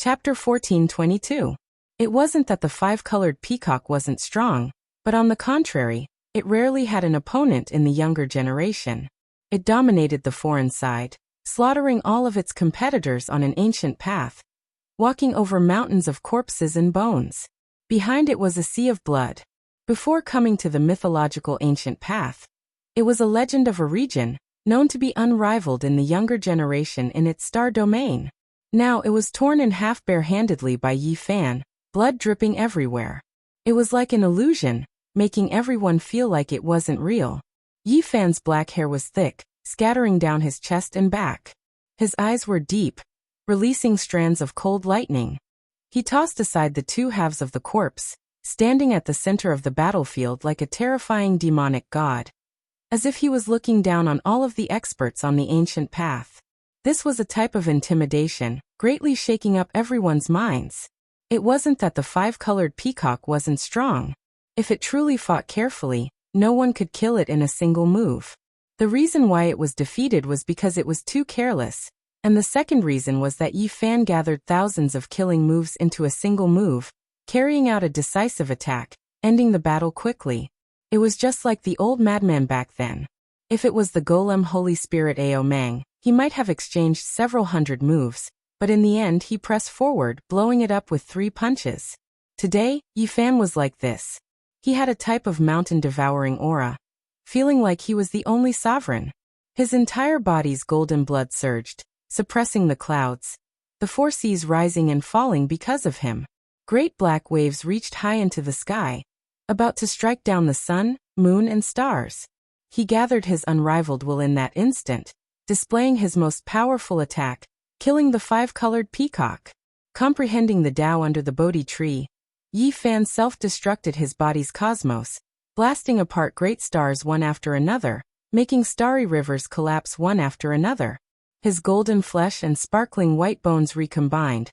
Chapter 1422. It wasn't that the five-colored peacock wasn't strong, but on the contrary, it rarely had an opponent in the younger generation. It dominated the foreign side, slaughtering all of its competitors on an ancient path, walking over mountains of corpses and bones. Behind it was a sea of blood. Before coming to the mythological ancient path, it was a legend of a region, known to be unrivaled in the younger generation in its star domain. Now it was torn in half barehandedly by Yi Fan, blood dripping everywhere. It was like an illusion, making everyone feel like it wasn't real. Yi Fan's black hair was thick, scattering down his chest and back. His eyes were deep, releasing strands of cold lightning. He tossed aside the two halves of the corpse, standing at the center of the battlefield like a terrifying demonic god, as if he was looking down on all of the experts on the ancient path. This was a type of intimidation, greatly shaking up everyone's minds. It wasn't that the five-colored peacock wasn't strong. If it truly fought carefully, no one could kill it in a single move. The reason why it was defeated was because it was too careless, and the second reason was that Yi Fan gathered thousands of killing moves into a single move, carrying out a decisive attack, ending the battle quickly. It was just like the old madman back then. If it was the golem Holy Spirit Ao Mang, he might have exchanged several hundred moves, but in the end he pressed forward, blowing it up with 3 punches. Today, Yi Fan was like this. He had a type of mountain-devouring aura, feeling like he was the only sovereign. His entire body's golden blood surged, suppressing the clouds, the 4 seas rising and falling because of him. Great black waves reached high into the sky, about to strike down the sun, moon, and stars. He gathered his unrivaled will in that instant, displaying his most powerful attack, killing the five-colored peacock. Comprehending the Tao under the Bodhi tree, Yi Fan self-destructed his body's cosmos, blasting apart great stars one after another, making starry rivers collapse one after another. His golden flesh and sparkling white bones recombined,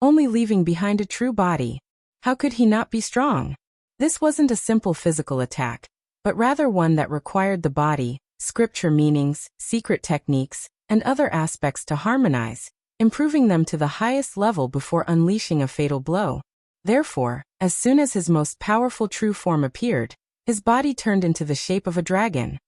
only leaving behind a true body. How could he not be strong? This wasn't a simple physical attack, but rather one that required the body, scripture meanings, secret techniques, and other aspects to harmonize, improving them to the highest level before unleashing a fatal blow. Therefore, as soon as his most powerful true form appeared, his body turned into the shape of a dragon.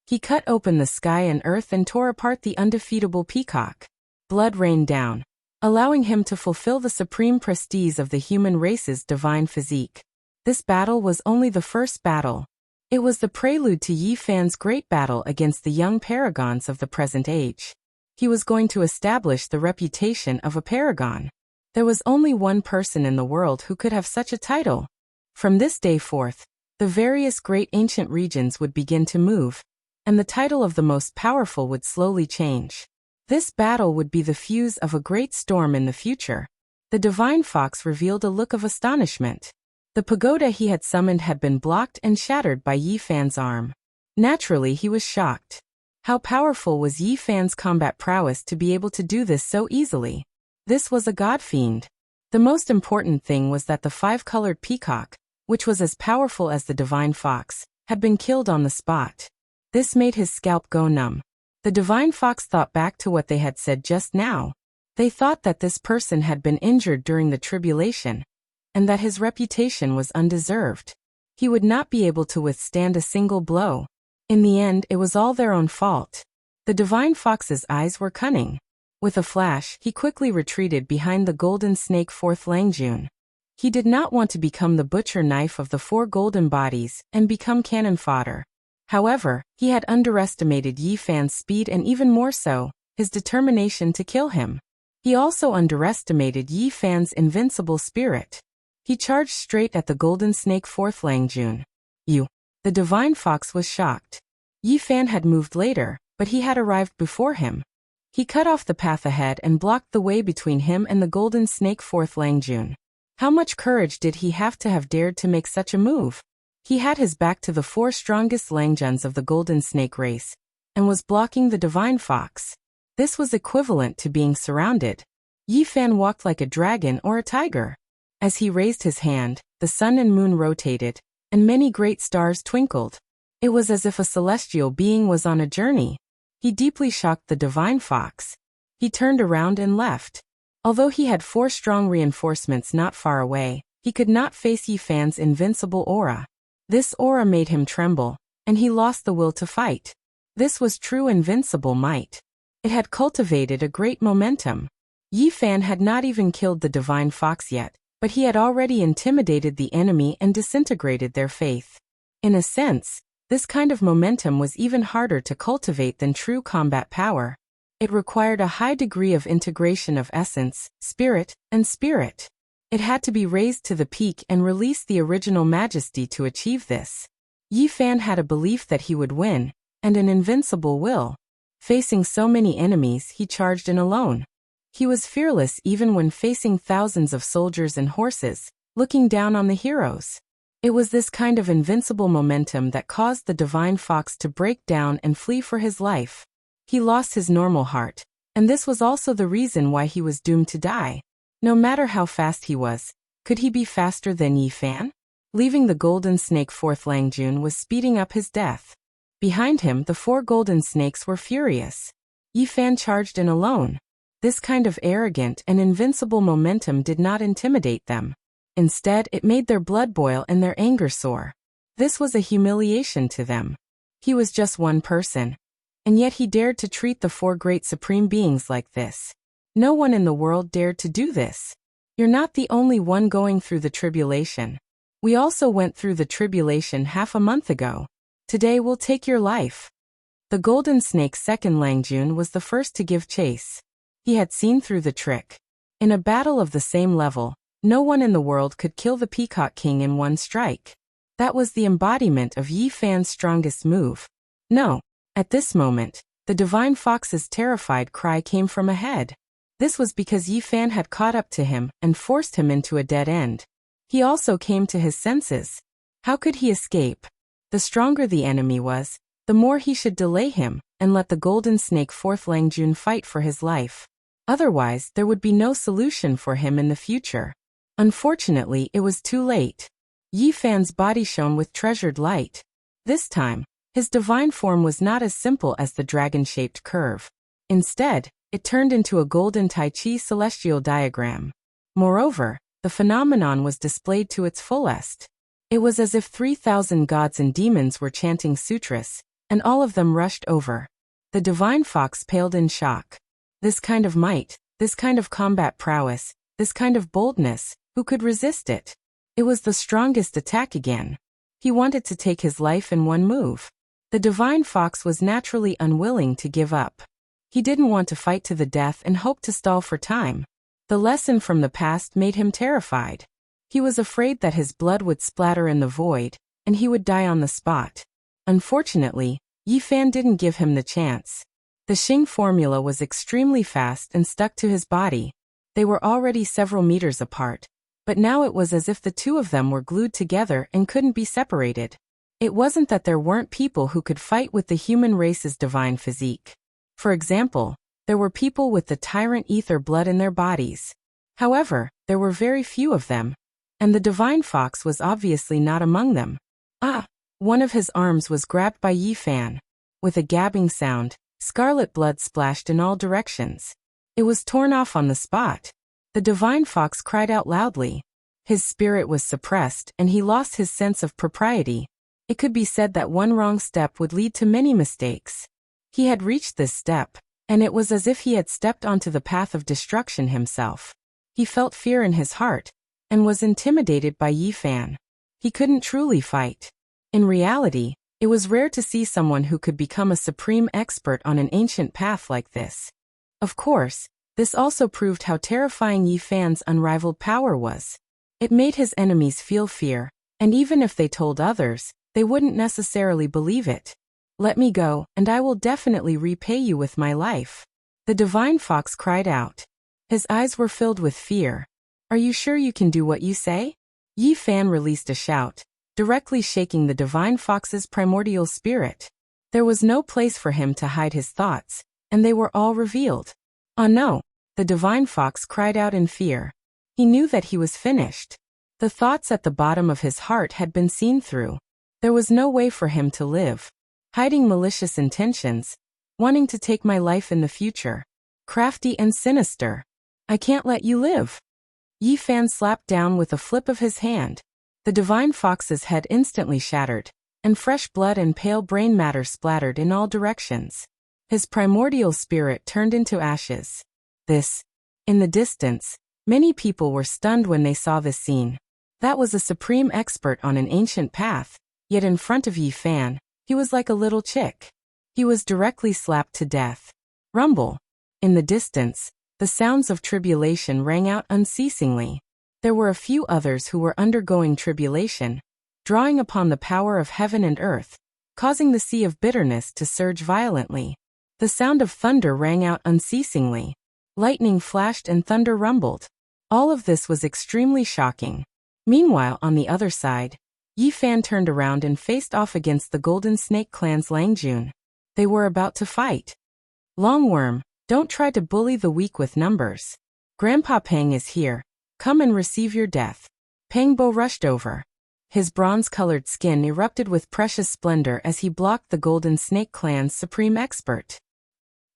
He cut open the sky and earth and tore apart the undefeatable peacock. Blood rained down, allowing him to fulfill the supreme prestige of the human race's divine physique. This battle was only the first battle. It was the prelude to Yi Fan's great battle against the young paragons of the present age. He was going to establish the reputation of a paragon. There was only one person in the world who could have such a title. From this day forth, the various great ancient regions would begin to move, and the title of the most powerful would slowly change. This battle would be the fuse of a great storm in the future. The divine fox revealed a look of astonishment. The pagoda he had summoned had been blocked and shattered by Yi Fan's arm. Naturally, he was shocked. How powerful was Yi Fan's combat prowess to be able to do this so easily? This was a god fiend. The most important thing was that the five-colored peacock, which was as powerful as the divine fox, had been killed on the spot. This made his scalp go numb. The divine fox thought back to what they had said just now. They thought that this person had been injured during the tribulation, and that his reputation was undeserved. He would not be able to withstand a single blow. In the end, it was all their own fault. The divine fox's eyes were cunning. With a flash, he quickly retreated behind the golden snake fourth Langjun. He did not want to become the butcher knife of the 4 golden bodies and become cannon fodder. However, he had underestimated Yi Fan's speed and even more so, his determination to kill him. He also underestimated Yi Fan's invincible spirit. He charged straight at the golden snake fourth Langjun. You. The divine fox was shocked. Yi Fan had moved later, but he had arrived before him. He cut off the path ahead and blocked the way between him and the golden snake fourth Langjun. How much courage did he have dared to make such a move? He had his back to the 4 strongest Langjuns of the golden snake race, and was blocking the divine fox. This was equivalent to being surrounded. Yi Fan walked like a dragon or a tiger. As he raised his hand, the sun and moon rotated, and many great stars twinkled. It was as if a celestial being was on a journey. He deeply shocked the divine fox. He turned around and left. Although he had 4 strong reinforcements not far away, he could not face Yi Fan's invincible aura. This aura made him tremble, and he lost the will to fight. This was true invincible might. It had cultivated a great momentum. Yi Fan had not even killed the divine fox yet, but he had already intimidated the enemy and disintegrated their faith. In a sense, this kind of momentum was even harder to cultivate than true combat power. It required a high degree of integration of essence, spirit, and spirit. It had to be raised to the peak and release the original majesty to achieve this. Yi Fan had a belief that he would win, and an invincible will. Facing so many enemies, he charged in alone. He was fearless even when facing thousands of soldiers and horses, looking down on the heroes. It was this kind of invincible momentum that caused the divine fox to break down and flee for his life. He lost his normal heart, and this was also the reason why he was doomed to die. No matter how fast he was, could he be faster than Yi Fan? Leaving the golden snake, fourth Lang Jun was speeding up his death. Behind him, the 4 golden snakes were furious. Yi Fan charged in alone. This kind of arrogant and invincible momentum did not intimidate them. Instead, it made their blood boil and their anger soar. This was a humiliation to them. He was just one person. And yet he dared to treat the 4 great supreme beings like this. No one in the world dared to do this. You're not the only one going through the tribulation. We also went through the tribulation half a month ago. Today we'll take your life. The golden snake's second Lang Jun was the first to give chase. He had seen through the trick. In a battle of the same level, no one in the world could kill the Peacock King in one strike. That was the embodiment of Yi Fan's strongest move. No. At this moment, the divine fox's terrified cry came from ahead. This was because Yi Fan had caught up to him and forced him into a dead end. He also came to his senses. How could he escape? The stronger the enemy was, the more he should delay him and let the golden snake fourth Lang Jun fight for his life. Otherwise, there would be no solution for him in the future. Unfortunately, it was too late. Yi Fan's body shone with treasured light. This time, his divine form was not as simple as the dragon-shaped curve. Instead, it turned into a golden Tai Chi celestial diagram. Moreover, the phenomenon was displayed to its fullest. It was as if 3,000 gods and demons were chanting sutras, and all of them rushed over. The divine fox paled in shock. This kind of might, this kind of combat prowess, this kind of boldness, who could resist it? It was the strongest attack again. He wanted to take his life in one move. The divine fox was naturally unwilling to give up. He didn't want to fight to the death and hoped to stall for time. The lesson from the past made him terrified. He was afraid that his blood would splatter in the void, and he would die on the spot. Unfortunately, Yi Fan didn't give him the chance. The Xing formula was extremely fast and stuck to his body. They were already several meters apart, but now it was as if the 2 of them were glued together and couldn't be separated. It wasn't that there weren't people who could fight with the human race's divine physique. For example, there were people with the tyrant ether blood in their bodies. However, there were very few of them, and the divine fox was obviously not among them. One of his arms was grabbed by Yi Fan. With a gabbing sound, scarlet blood splashed in all directions. It was torn off on the spot. The divine fox cried out loudly. His spirit was suppressed and he lost his sense of propriety. It could be said that one wrong step would lead to many mistakes. He had reached this step, and it was as if he had stepped onto the path of destruction himself. He felt fear in his heart, and was intimidated by Yi Fan. He couldn't truly fight. In reality, it was rare to see someone who could become a supreme expert on an ancient path like this. Of course, this also proved how terrifying Yi Fan's unrivaled power was. It made his enemies feel fear, and even if they told others, they wouldn't necessarily believe it. Let me go, and I will definitely repay you with my life. The divine fox cried out. His eyes were filled with fear. Are you sure you can do what you say? Yi Fan released a shout, directly shaking the divine fox's primordial spirit. There was no place for him to hide his thoughts, and they were all revealed. Oh no! The divine fox cried out in fear. He knew that he was finished. The thoughts at the bottom of his heart had been seen through. There was no way for him to live. Hiding malicious intentions, wanting to take my life in the future. Crafty and sinister. I can't let you live. Yi Fan slapped down with a flip of his hand. The divine fox's head instantly shattered, and fresh blood and pale brain matter splattered in all directions. His primordial spirit turned into ashes. In the distance, many people were stunned when they saw this scene. That was a supreme expert on an ancient path, yet in front of Yi Fan, he was like a little chick. He was directly slapped to death. Rumble. In the distance, the sounds of tribulation rang out unceasingly. There were a few others who were undergoing tribulation, drawing upon the power of heaven and earth, causing the sea of bitterness to surge violently. The sound of thunder rang out unceasingly. Lightning flashed and thunder rumbled. All of this was extremely shocking. Meanwhile, on the other side, Yi Fan turned around and faced off against the Golden Snake Clan's Lang Jun. They were about to fight. Longworm, don't try to bully the weak with numbers. Grandpa Pang is here. Come and receive your death. Pang Bo rushed over. His bronze-colored skin erupted with precious splendor as he blocked the Golden Snake Clan's supreme expert.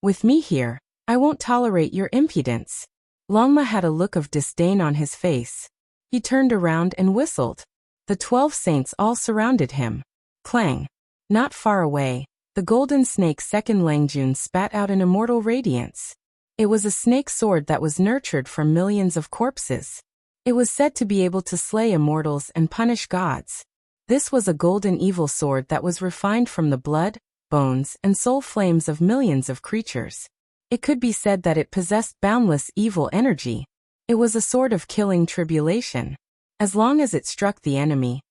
With me here, I won't tolerate your impudence. Longma had a look of disdain on his face. He turned around and whistled. The 12 saints all surrounded him. Clang. Not far away, the golden snake's second Langjun spat out an immortal radiance. It was a snake sword that was nurtured from millions of corpses. It was said to be able to slay immortals and punish gods. This was a golden evil sword that was refined from the blood, bones, and soul flames of millions of creatures. It could be said that it possessed boundless evil energy. It was a sword of killing tribulation. As long as it struck the enemy,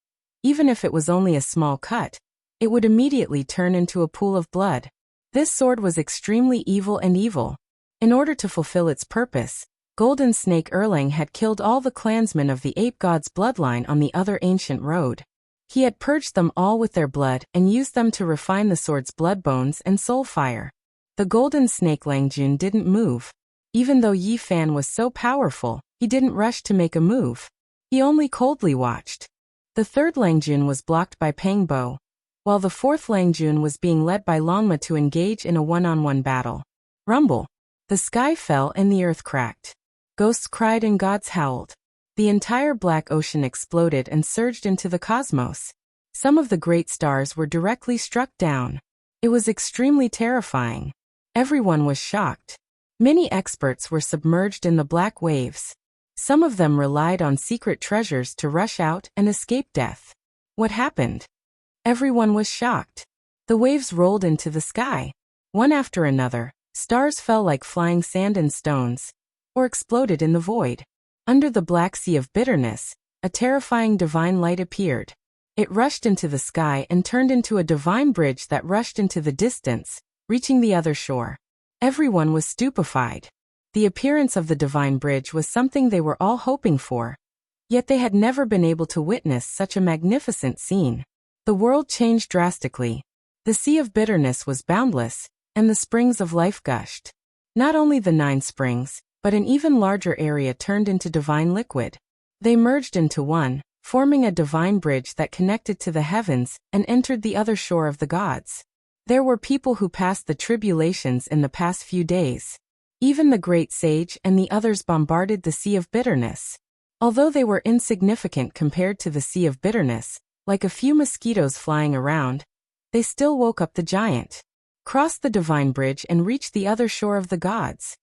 even if it was only a small cut, it would immediately turn into a pool of blood. This sword was extremely evil and evil. In order to fulfill its purpose, Golden Snake Erlang had killed all the clansmen of the ape god's bloodline on the other ancient road. He had purged them all with their blood and used them to refine the sword's blood bones and soul fire. The Golden Snake Langjun didn't move. Even though Yi Fan was so powerful, he didn't rush to make a move. He only coldly watched. The third Langjun was blocked by Pang Bo, while the fourth Langjun was being led by Longma to engage in a one-on-one battle. Rumble. The sky fell and the earth cracked. Ghosts cried and gods howled. The entire black ocean exploded and surged into the cosmos. Some of the great stars were directly struck down. It was extremely terrifying. Everyone was shocked. Many experts were submerged in the black waves. Some of them relied on secret treasures to rush out and escape death. What happened? Everyone was shocked. The waves rolled into the sky. One after another, stars fell like flying sand and stones, or exploded in the void. Under the black sea of bitterness, a terrifying divine light appeared. It rushed into the sky and turned into a divine bridge that rushed into the distance, reaching the other shore. Everyone was stupefied. The appearance of the divine bridge was something they were all hoping for. Yet they had never been able to witness such a magnificent scene. The world changed drastically. The sea of bitterness was boundless, and the springs of life gushed. Not only the 9 springs, but an even larger area turned into divine liquid. They merged into one, forming a divine bridge that connected to the heavens and entered the other shore of the gods. There were people who passed the tribulations in the past few days. Even the great sage and the others bombarded the sea of bitterness. Although they were insignificant compared to the sea of bitterness, like a few mosquitoes flying around, they still woke up the giant, crossed the divine bridge and reached the other shore of the gods.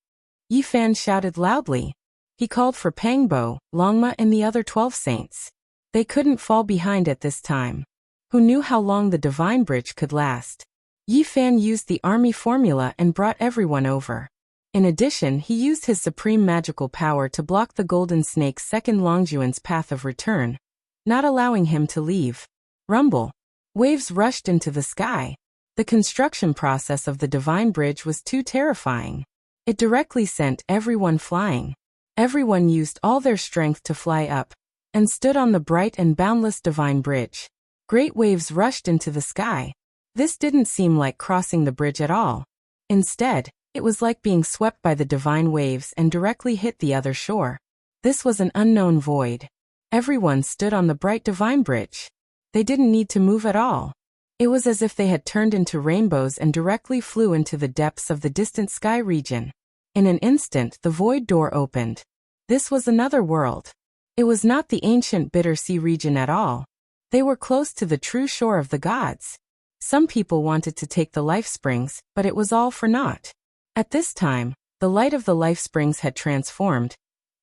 Yi Fan shouted loudly. He called for Pang Bo, Longma and the other 12 saints. They couldn't fall behind at this time. Who knew how long the divine bridge could last? Yi Fan used the army formula and brought everyone over. In addition, he used his supreme magical power to block the Golden Snake's second Longjuan's path of return, not allowing him to leave. Rumble. Waves rushed into the sky. The construction process of the divine bridge was too terrifying. It directly sent everyone flying. Everyone used all their strength to fly up, and stood on the bright and boundless divine bridge. Great waves rushed into the sky. This didn't seem like crossing the bridge at all. Instead, it was like being swept by the divine waves and directly hit the other shore. This was an unknown void. Everyone stood on the bright divine bridge. They didn't need to move at all. It was as if they had turned into rainbows and directly flew into the depths of the distant sky region. In an instant the void door opened. This was another world. It was not the ancient Bitter Sea region at all. They were close to the true shore of the gods. Some people wanted to take the life springs, but it was all for naught. At this time, the light of the life springs had transformed,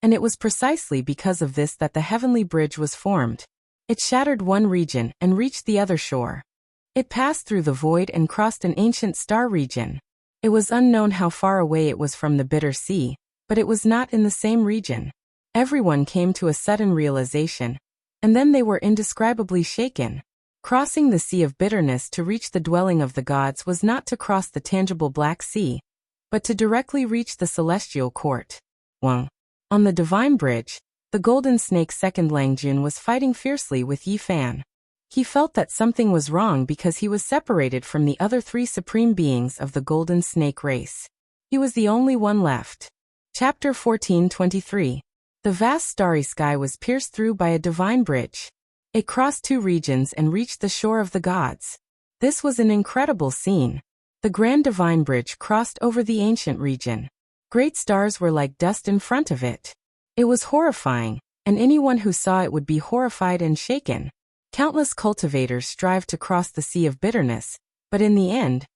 and it was precisely because of this that the heavenly bridge was formed. It shattered one region and reached the other shore. It passed through the void and crossed an ancient star region. It was unknown how far away it was from the Bitter Sea, but it was not in the same region. Everyone came to a sudden realization, and then they were indescribably shaken. Crossing the Sea of Bitterness to reach the dwelling of the gods was not to cross the tangible Black Sea, but to directly reach the celestial court. 1. On the Divine Bridge, the Golden Snake's second Langjun was fighting fiercely with Yi Fan. He felt that something was wrong because he was separated from the other three supreme beings of the Golden Snake race. He was the only one left. Chapter 14:23. The vast starry sky was pierced through by a divine bridge. It crossed two regions and reached the shore of the gods. This was an incredible scene. The grand divine bridge crossed over the ancient region. Great stars were like dust in front of it. It was horrifying, and anyone who saw it would be horrified and shaken. Countless cultivators strived to cross the Sea of Bitterness, but in the end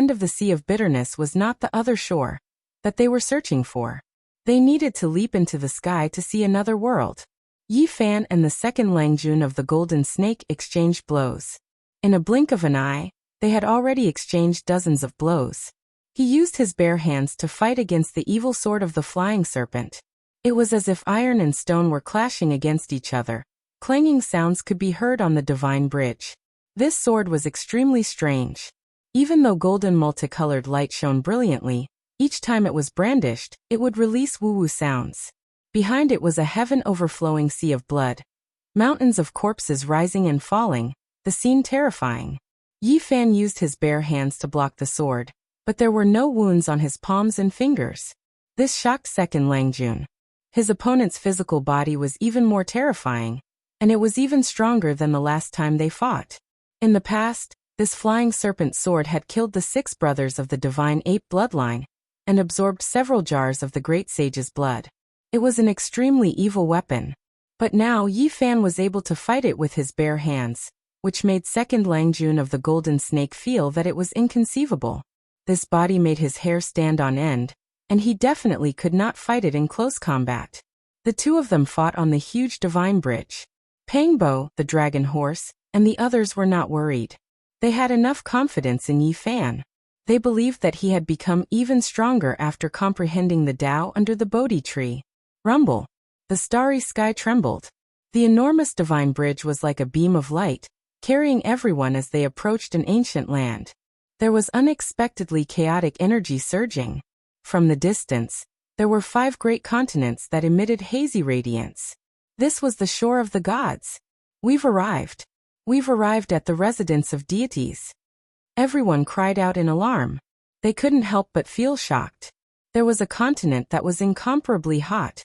of the Sea of Bitterness was not the other shore that they were searching for. They needed to leap into the sky to see another world. Yi Fan and the second Langjun of the Golden Snake exchanged blows. In a blink of an eye, they had already exchanged dozens of blows. He used his bare hands to fight against the evil sword of the flying serpent. It was as if iron and stone were clashing against each other. Clanging sounds could be heard on the divine bridge. This sword was extremely strange. Even though golden multicolored light shone brilliantly, each time it was brandished, it would release woo-woo sounds. Behind it was a heaven-overflowing sea of blood. Mountains of corpses rising and falling, the scene terrifying. Yi Fan used his bare hands to block the sword, but there were no wounds on his palms and fingers. This shocked second Langjun. His opponent's physical body was even more terrifying, and it was even stronger than the last time they fought. In the past, this flying serpent sword had killed the 6 brothers of the divine ape bloodline, and absorbed several jars of the great sage's blood. It was an extremely evil weapon. But now Yi Fan was able to fight it with his bare hands, which made second Langjun of the Golden Snake feel that it was inconceivable. This body made his hair stand on end, and he definitely could not fight it in close combat. The two of them fought on the huge divine bridge. Pangbo, the dragon horse, and the others were not worried. They had enough confidence in Yi Fan. They believed that he had become even stronger after comprehending the Tao under the Bodhi tree. Rumble. The starry sky trembled. The enormous divine bridge was like a beam of light, carrying everyone as they approached an ancient land. There was unexpectedly chaotic energy surging. From the distance, there were 5 great continents that emitted hazy radiance. This was the shore of the gods. We've arrived. We've arrived at the residence of deities. Everyone cried out in alarm. They couldn't help but feel shocked. There was a continent that was incomparably hot,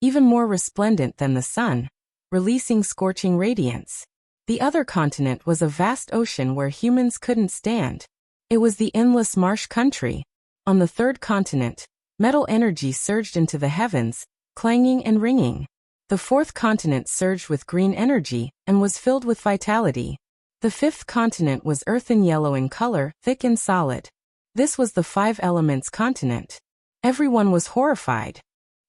even more resplendent than the sun, releasing scorching radiance. The other continent was a vast ocean where humans couldn't stand. It was the endless marsh country. On the third continent, metal energy surged into the heavens, clanging and ringing. The fourth continent surged with green energy and was filled with vitality. The fifth continent was earthen yellow in color, thick and solid. This was the 5 elements continent. Everyone was horrified.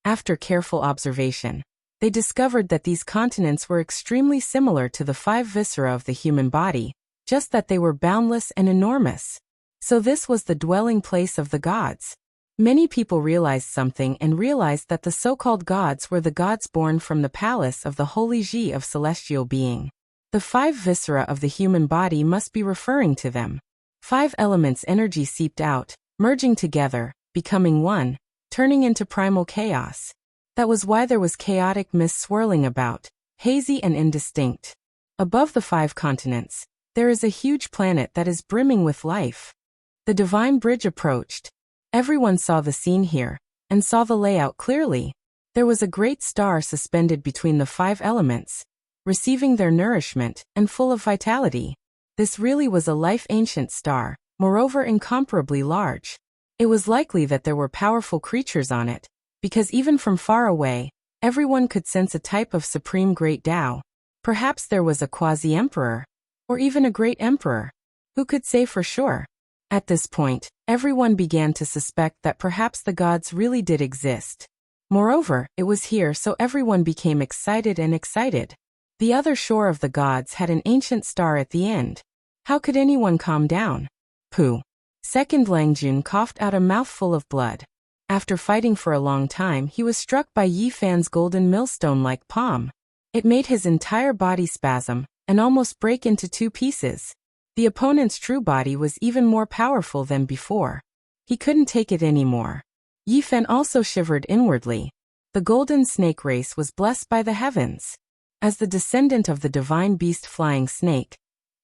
After careful observation, they discovered that these continents were extremely similar to the 5 viscera of the human body, just that they were boundless and enormous. So this was the dwelling place of the gods. Many people realized something and realized that the so-called gods were the gods born from the palace of the holy Ji of celestial being. The 5 viscera of the human body must be referring to them. 5 elements energy seeped out, merging together, becoming one, turning into primal chaos. That was why there was chaotic mist swirling about, hazy and indistinct. Above the 5 continents, there is a huge planet that is brimming with life. The divine bridge approached. Everyone saw the scene here, and saw the layout clearly. There was a great star suspended between the 5 elements, receiving their nourishment, and full of vitality. This really was a life-ancient star, moreover incomparably large. It was likely that there were powerful creatures on it, because even from far away, everyone could sense a type of supreme great Tao. Perhaps there was a quasi-emperor, or even a great emperor. Who could say for sure? At this point, everyone began to suspect that perhaps the gods really did exist. Moreover, it was here, so everyone became excited and excited. The other shore of the gods had an ancient star at the end. How could anyone calm down? Pooh. Second Langjun coughed out a mouthful of blood. After fighting for a long time, he was struck by Yi Fan's golden millstone-like palm. It made his entire body spasm and almost break into two pieces. The opponent's true body was even more powerful than before. He couldn't take it anymore. Yi Fan also shivered inwardly. The golden snake race was blessed by the heavens. As the descendant of the divine beast flying snake,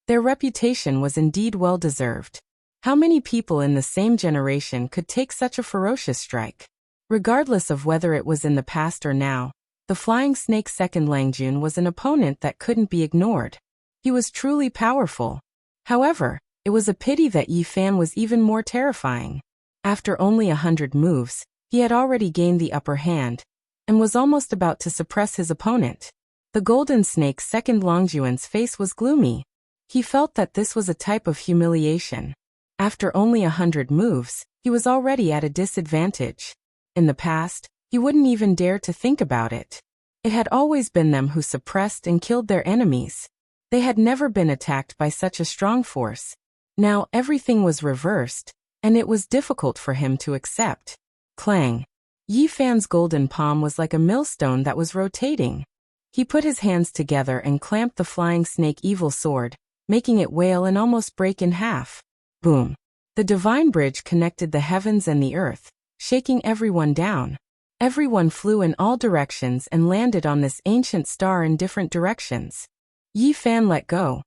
their reputation was indeed well-deserved. How many people in the same generation could take such a ferocious strike? Regardless of whether it was in the past or now, the flying snake Second Langjun was an opponent that couldn't be ignored. He was truly powerful. However, it was a pity that Yi Fan was even more terrifying. After only 100 moves, he had already gained the upper hand, and was almost about to suppress his opponent. The golden snake Second Langjun's face was gloomy. He felt that this was a type of humiliation. After only 100 moves, he was already at a disadvantage. In the past, he wouldn't even dare to think about it. It had always been them who suppressed and killed their enemies. They had never been attacked by such a strong force. Now everything was reversed, and it was difficult for him to accept. Clang. Yi Fan's golden palm was like a millstone that was rotating. He put his hands together and clamped the flying snake evil sword, making it wail and almost break in half. Boom. The divine bridge connected the heavens and the earth, shaking everyone down. Everyone flew in all directions and landed on this ancient star in different directions. Yi Fan let go,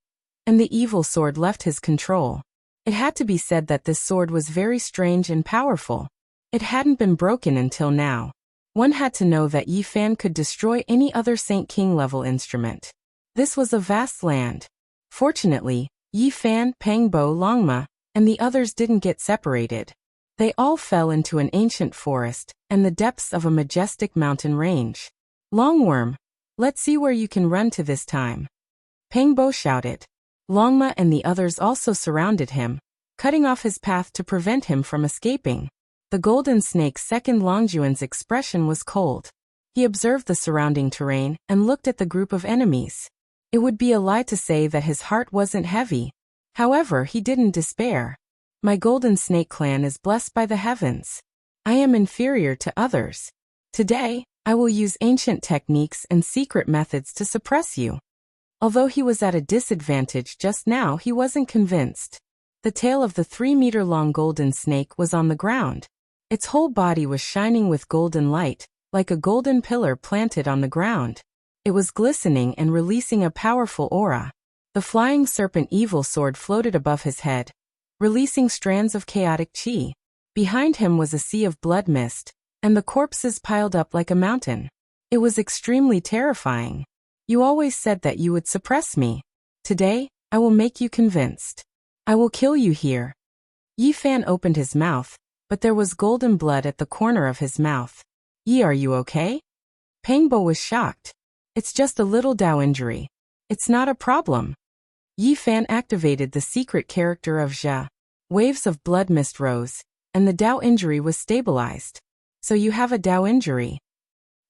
and the evil sword left his control. It had to be said that this sword was very strange and powerful. It hadn't been broken until now. One had to know that Yi Fan could destroy any other Saint King level instrument. This was a vast land. Fortunately, Yi Fan, Pangbo, Longma, and the others didn't get separated. They all fell into an ancient forest and the depths of a majestic mountain range. Longworm, let's see where you can run to this time. Pangbo shouted. Longma and the others also surrounded him, cutting off his path to prevent him from escaping. The golden snake Second Langjun's expression was cold. He observed the surrounding terrain and looked at the group of enemies. It would be a lie to say that his heart wasn't heavy. However, he didn't despair. My golden snake clan is blessed by the heavens. I am inferior to others. Today, I will use ancient techniques and secret methods to suppress you. Although he was at a disadvantage just now, he wasn't convinced. The tail of the 3-meter-long golden snake was on the ground. Its whole body was shining with golden light, like a golden pillar planted on the ground. It was glistening and releasing a powerful aura. The flying serpent evil sword floated above his head, releasing strands of chaotic chi. Behind him was a sea of blood mist, and the corpses piled up like a mountain. It was extremely terrifying. You always said that you would suppress me. Today, I will make you convinced. I will kill you here. Yi Fan opened his mouth, but there was golden blood at the corner of his mouth. Yi, are you okay? Pangbo was shocked. It's just a little Dao injury. It's not a problem. Yi Fan activated the secret character of Jia. Waves of blood mist rose, and the Dao injury was stabilized. So you have a Dao injury.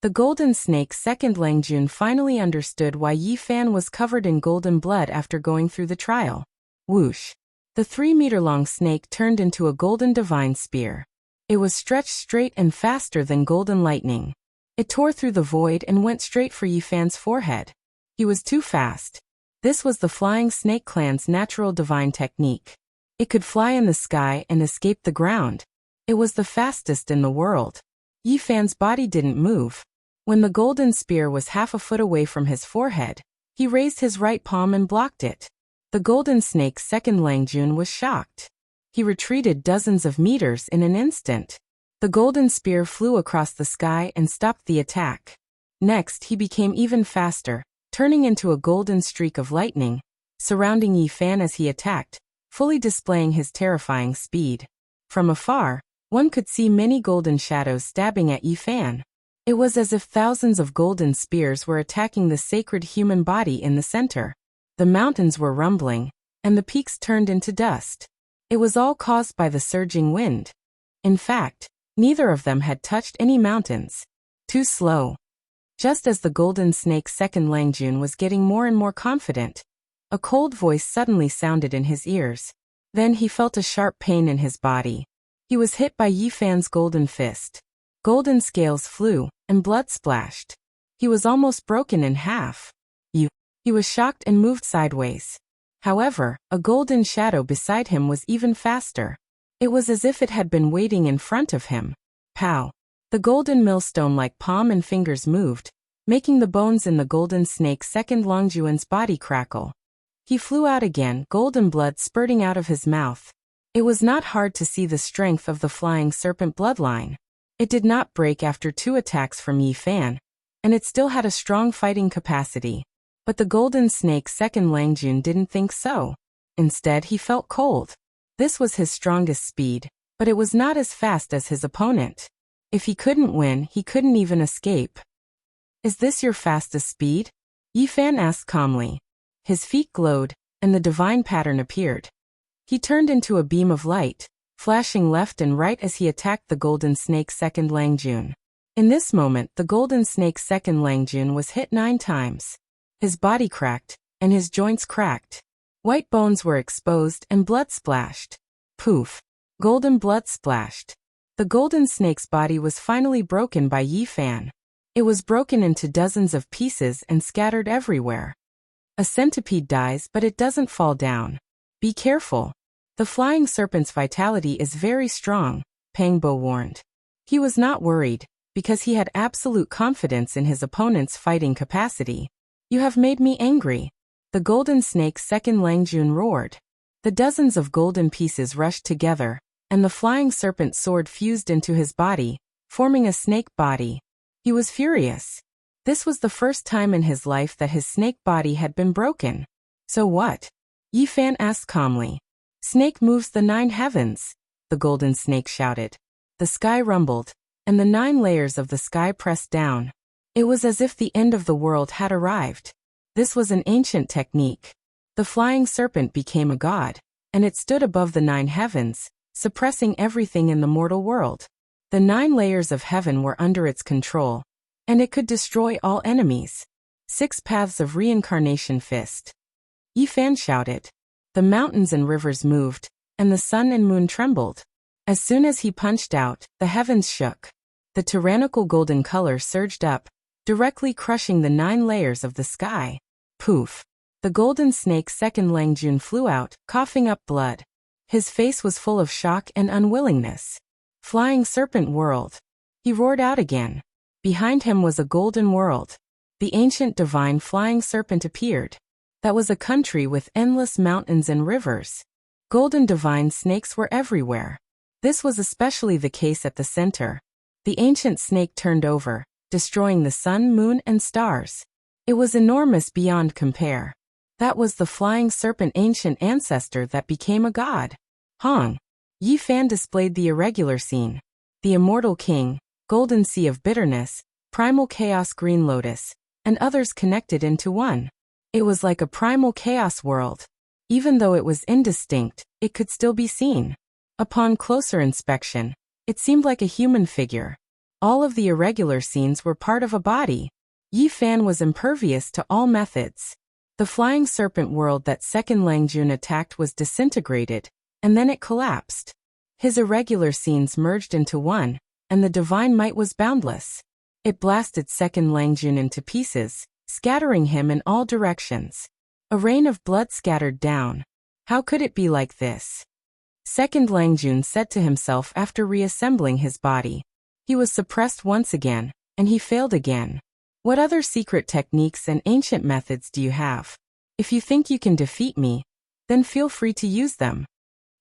The golden snake Second Langjun finally understood why Yi Fan was covered in golden blood after going through the trial. Whoosh. The 3-meter-long snake turned into a golden divine spear. It was stretched straight and faster than golden lightning. It tore through the void and went straight for Yi Fan's forehead. He was too fast. This was the flying snake clan's natural divine technique. It could fly in the sky and escape the ground. It was the fastest in the world. Yi Fan's body didn't move. When the golden spear was half a foot away from his forehead, he raised his right palm and blocked it. The golden snake Second Langjun was shocked. He retreated dozens of meters in an instant. The golden spear flew across the sky and stopped the attack. Next, he became even faster, turning into a golden streak of lightning, surrounding Yi Fan as he attacked, fully displaying his terrifying speed. From afar, One could see many golden shadows stabbing at Yi Fan. It was as if thousands of golden spears were attacking the sacred human body in the center. The mountains were rumbling, and the peaks turned into dust. It was all caused by the surging wind. In fact, neither of them had touched any mountains. Too slow. Just as the golden snake's second Langjun was getting more and more confident, a cold voice suddenly sounded in his ears. Then he felt a sharp pain in his body. He was hit by Yi Fan's golden fist. Golden scales flew, and blood splashed. He was almost broken in half. He was shocked and moved sideways. However, a golden shadow beside him was even faster. It was as if it had been waiting in front of him. Pow! The golden millstone-like palm and fingers moved, making the bones in the golden snake's second Longjuan's body crackle. He flew out again, golden blood spurting out of his mouth. It was not hard to see the strength of the flying serpent bloodline. It did not break after 2 attacks from Yi Fan, and it still had a strong fighting capacity. But the golden snake's second Langjun didn't think so. Instead, he felt cold. This was his strongest speed, but it was not as fast as his opponent. If he couldn't win, he couldn't even escape. "Is this your fastest speed?" Yi Fan asked calmly. His feet glowed, and the divine pattern appeared. He turned into a beam of light, flashing left and right as he attacked the golden snake's second Langjun. In this moment, the golden snake's second Langjun was hit 9 times. His body cracked, and his joints cracked. White bones were exposed and blood splashed. Poof! Golden blood splashed. The golden snake's body was finally broken by Yi Fan. It was broken into dozens of pieces and scattered everywhere. A centipede dies, but it doesn't fall down. Be careful. The flying serpent's vitality is very strong, Pang Bo warned. He was not worried, because he had absolute confidence in his opponent's fighting capacity. "You have made me angry." The golden snake's second Langjun roared. The dozens of golden pieces rushed together, and the flying serpent sword fused into his body, forming a snake body. He was furious. This was the first time in his life that his snake body had been broken. "So what?" Yi Fan asked calmly. "Snake moves the 9 heavens," the golden snake shouted. The sky rumbled, and the 9 layers of the sky pressed down. It was as if the end of the world had arrived. This was an ancient technique. The flying serpent became a god, and it stood above the 9 heavens, suppressing everything in the mortal world. The 9 layers of heaven were under its control, and it could destroy all enemies. 6 paths of reincarnation fist. Yi Fan shouted. The mountains and rivers moved, and the sun and moon trembled. As soon as he punched out, the heavens shook. The tyrannical golden color surged up, directly crushing the 9 layers of the sky. Poof! The golden snake's second Langjun flew out, coughing up blood. His face was full of shock and unwillingness. Flying serpent whirled. He roared out again. Behind him was a golden world. The ancient divine flying serpent appeared. That was a country with endless mountains and rivers. Golden divine snakes were everywhere. This was especially the case at the center. The ancient snake turned over, destroying the sun, moon, and stars. It was enormous beyond compare. That was the flying serpent ancient ancestor that became a god. Hong. Yi Fan displayed the irregular scene. The immortal king, golden sea of bitterness, primal chaos green lotus, and others connected into one. It was like a primal chaos world. Even though it was indistinct, it could still be seen. Upon closer inspection, it seemed like a human figure. All of the irregular scenes were part of a body. Yi Fan was impervious to all methods. The flying serpent world that second Langjun attacked was disintegrated, and then it collapsed. His irregular scenes merged into one, and the divine might was boundless. It blasted second Langjun into pieces, scattering him in all directions. A rain of blood scattered down. How could it be like this? Second Langjun said to himself after reassembling his body. He was suppressed once again, and he failed again. What other secret techniques and ancient methods do you have? If you think you can defeat me, then feel free to use them.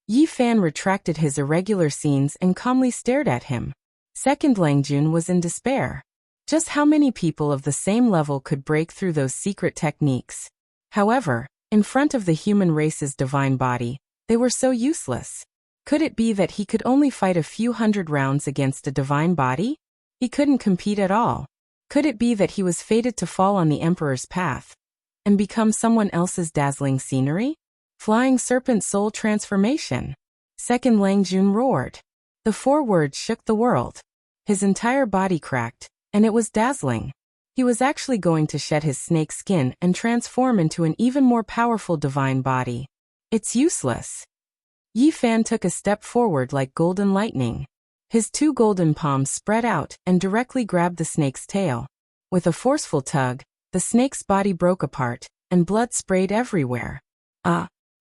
Yi Fan retracted his irregular scenes and calmly stared at him. Second Langjun was in despair. Just how many people of the same level could break through those secret techniques? However, in front of the human race's divine body, they were so useless. Could it be that he could only fight a few hundred rounds against a divine body? He couldn't compete at all. Could it be that he was fated to fall on the Emperor's path and become someone else's dazzling scenery? Flying Serpent Soul Transformation. Second Lang Jun roared. The 4 words shook the world. His entire body cracked, and it was dazzling. He was actually going to shed his snake skin and transform into an even more powerful divine body. It's useless. Yi Fan took a step forward like golden lightning. His 2 golden palms spread out and directly grabbed the snake's tail. With a forceful tug, the snake's body broke apart, and blood sprayed everywhere.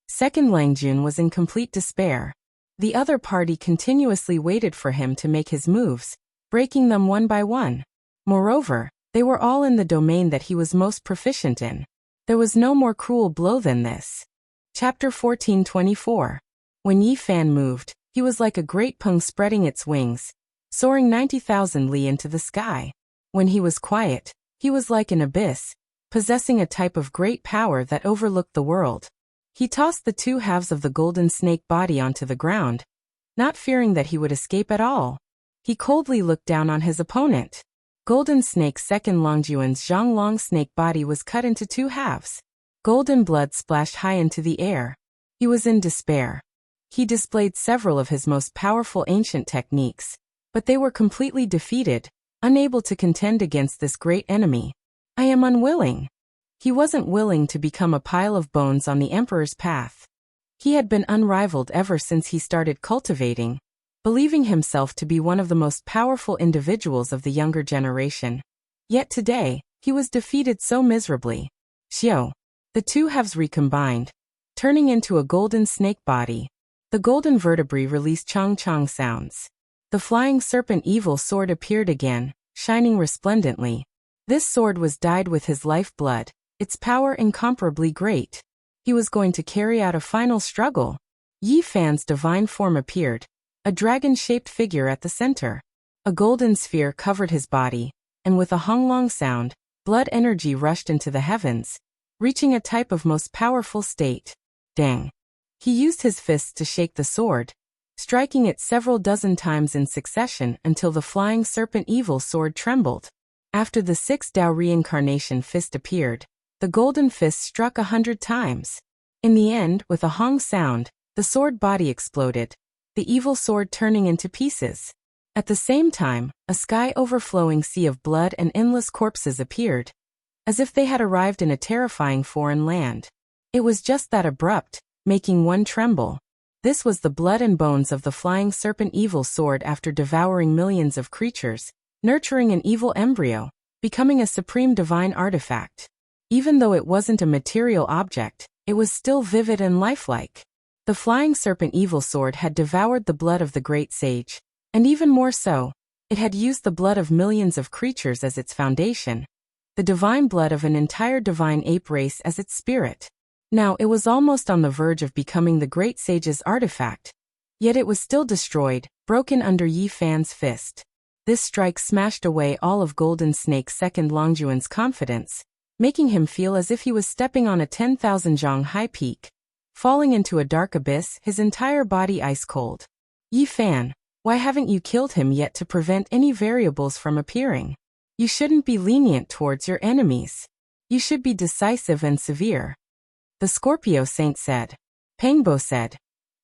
Second Lang Jun was in complete despair. The other party continuously waited for him to make his moves, breaking them one by one. Moreover, they were all in the domain that he was most proficient in. There was no more cruel blow than this. Chapter 1424. When Yi Fan moved, he was like a great peng spreading its wings, soaring 90,000 li into the sky. When he was quiet, he was like an abyss, possessing a type of great power that overlooked the world. He tossed the 2 halves of the golden snake body onto the ground, not fearing that he would escape at all. He coldly looked down on his opponent. Golden Snake Second Longjuan's Zhonglong snake body was cut into 2 halves. Golden blood splashed high into the air. He was in despair. He displayed several of his most powerful ancient techniques, but they were completely defeated, unable to contend against this great enemy. I am unwilling. He wasn't willing to become a pile of bones on the Emperor's path. He had been unrivaled ever since he started cultivating, believing himself to be one of the most powerful individuals of the younger generation. Yet today, he was defeated so miserably. Xiao. The 2 halves recombined, turning into a golden snake body. The golden vertebrae released chong-chong sounds. The flying serpent evil sword appeared again, shining resplendently. This sword was dyed with his lifeblood, its power incomparably great. He was going to carry out a final struggle. Yi Fan's divine form appeared, a dragon-shaped figure at the center. A golden sphere covered his body, and with a honglong sound, blood energy rushed into the heavens, reaching a type of most powerful state. Dang. He used his fists to shake the sword, striking it several dozen times in succession until the flying serpent evil sword trembled. After the 6th Dao reincarnation fist appeared, the golden fist struck 100 times. In the end, with a hong sound, the sword body exploded, the evil sword turning into pieces. At the same time, a sky-overflowing sea of blood and endless corpses appeared, as if they had arrived in a terrifying foreign land. It was just that abrupt, making one tremble. This was the blood and bones of the flying serpent evil sword after devouring millions of creatures, nurturing an evil embryo, becoming a supreme divine artifact. Even though it wasn't a material object, it was still vivid and lifelike. The flying serpent evil sword had devoured the blood of the great sage, and even more so, it had used the blood of millions of creatures as its foundation, the divine blood of an entire divine ape race as its spirit. Now it was almost on the verge of becoming the great sage's artifact, yet it was still destroyed, broken under Yi Fan's fist. This strike smashed away all of Golden Snake Second Longjuan's confidence, making him feel as if he was stepping on a 10,000 zhang high peak, falling into a dark abyss, his entire body ice cold. Yi Fan, why haven't you killed him yet to prevent any variables from appearing? You shouldn't be lenient towards your enemies. You should be decisive and severe. The Scorpio Saint said. Pengbo said.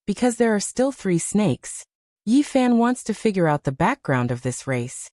Because there are still 3 snakes. Yi Fan wants to figure out the background of this race.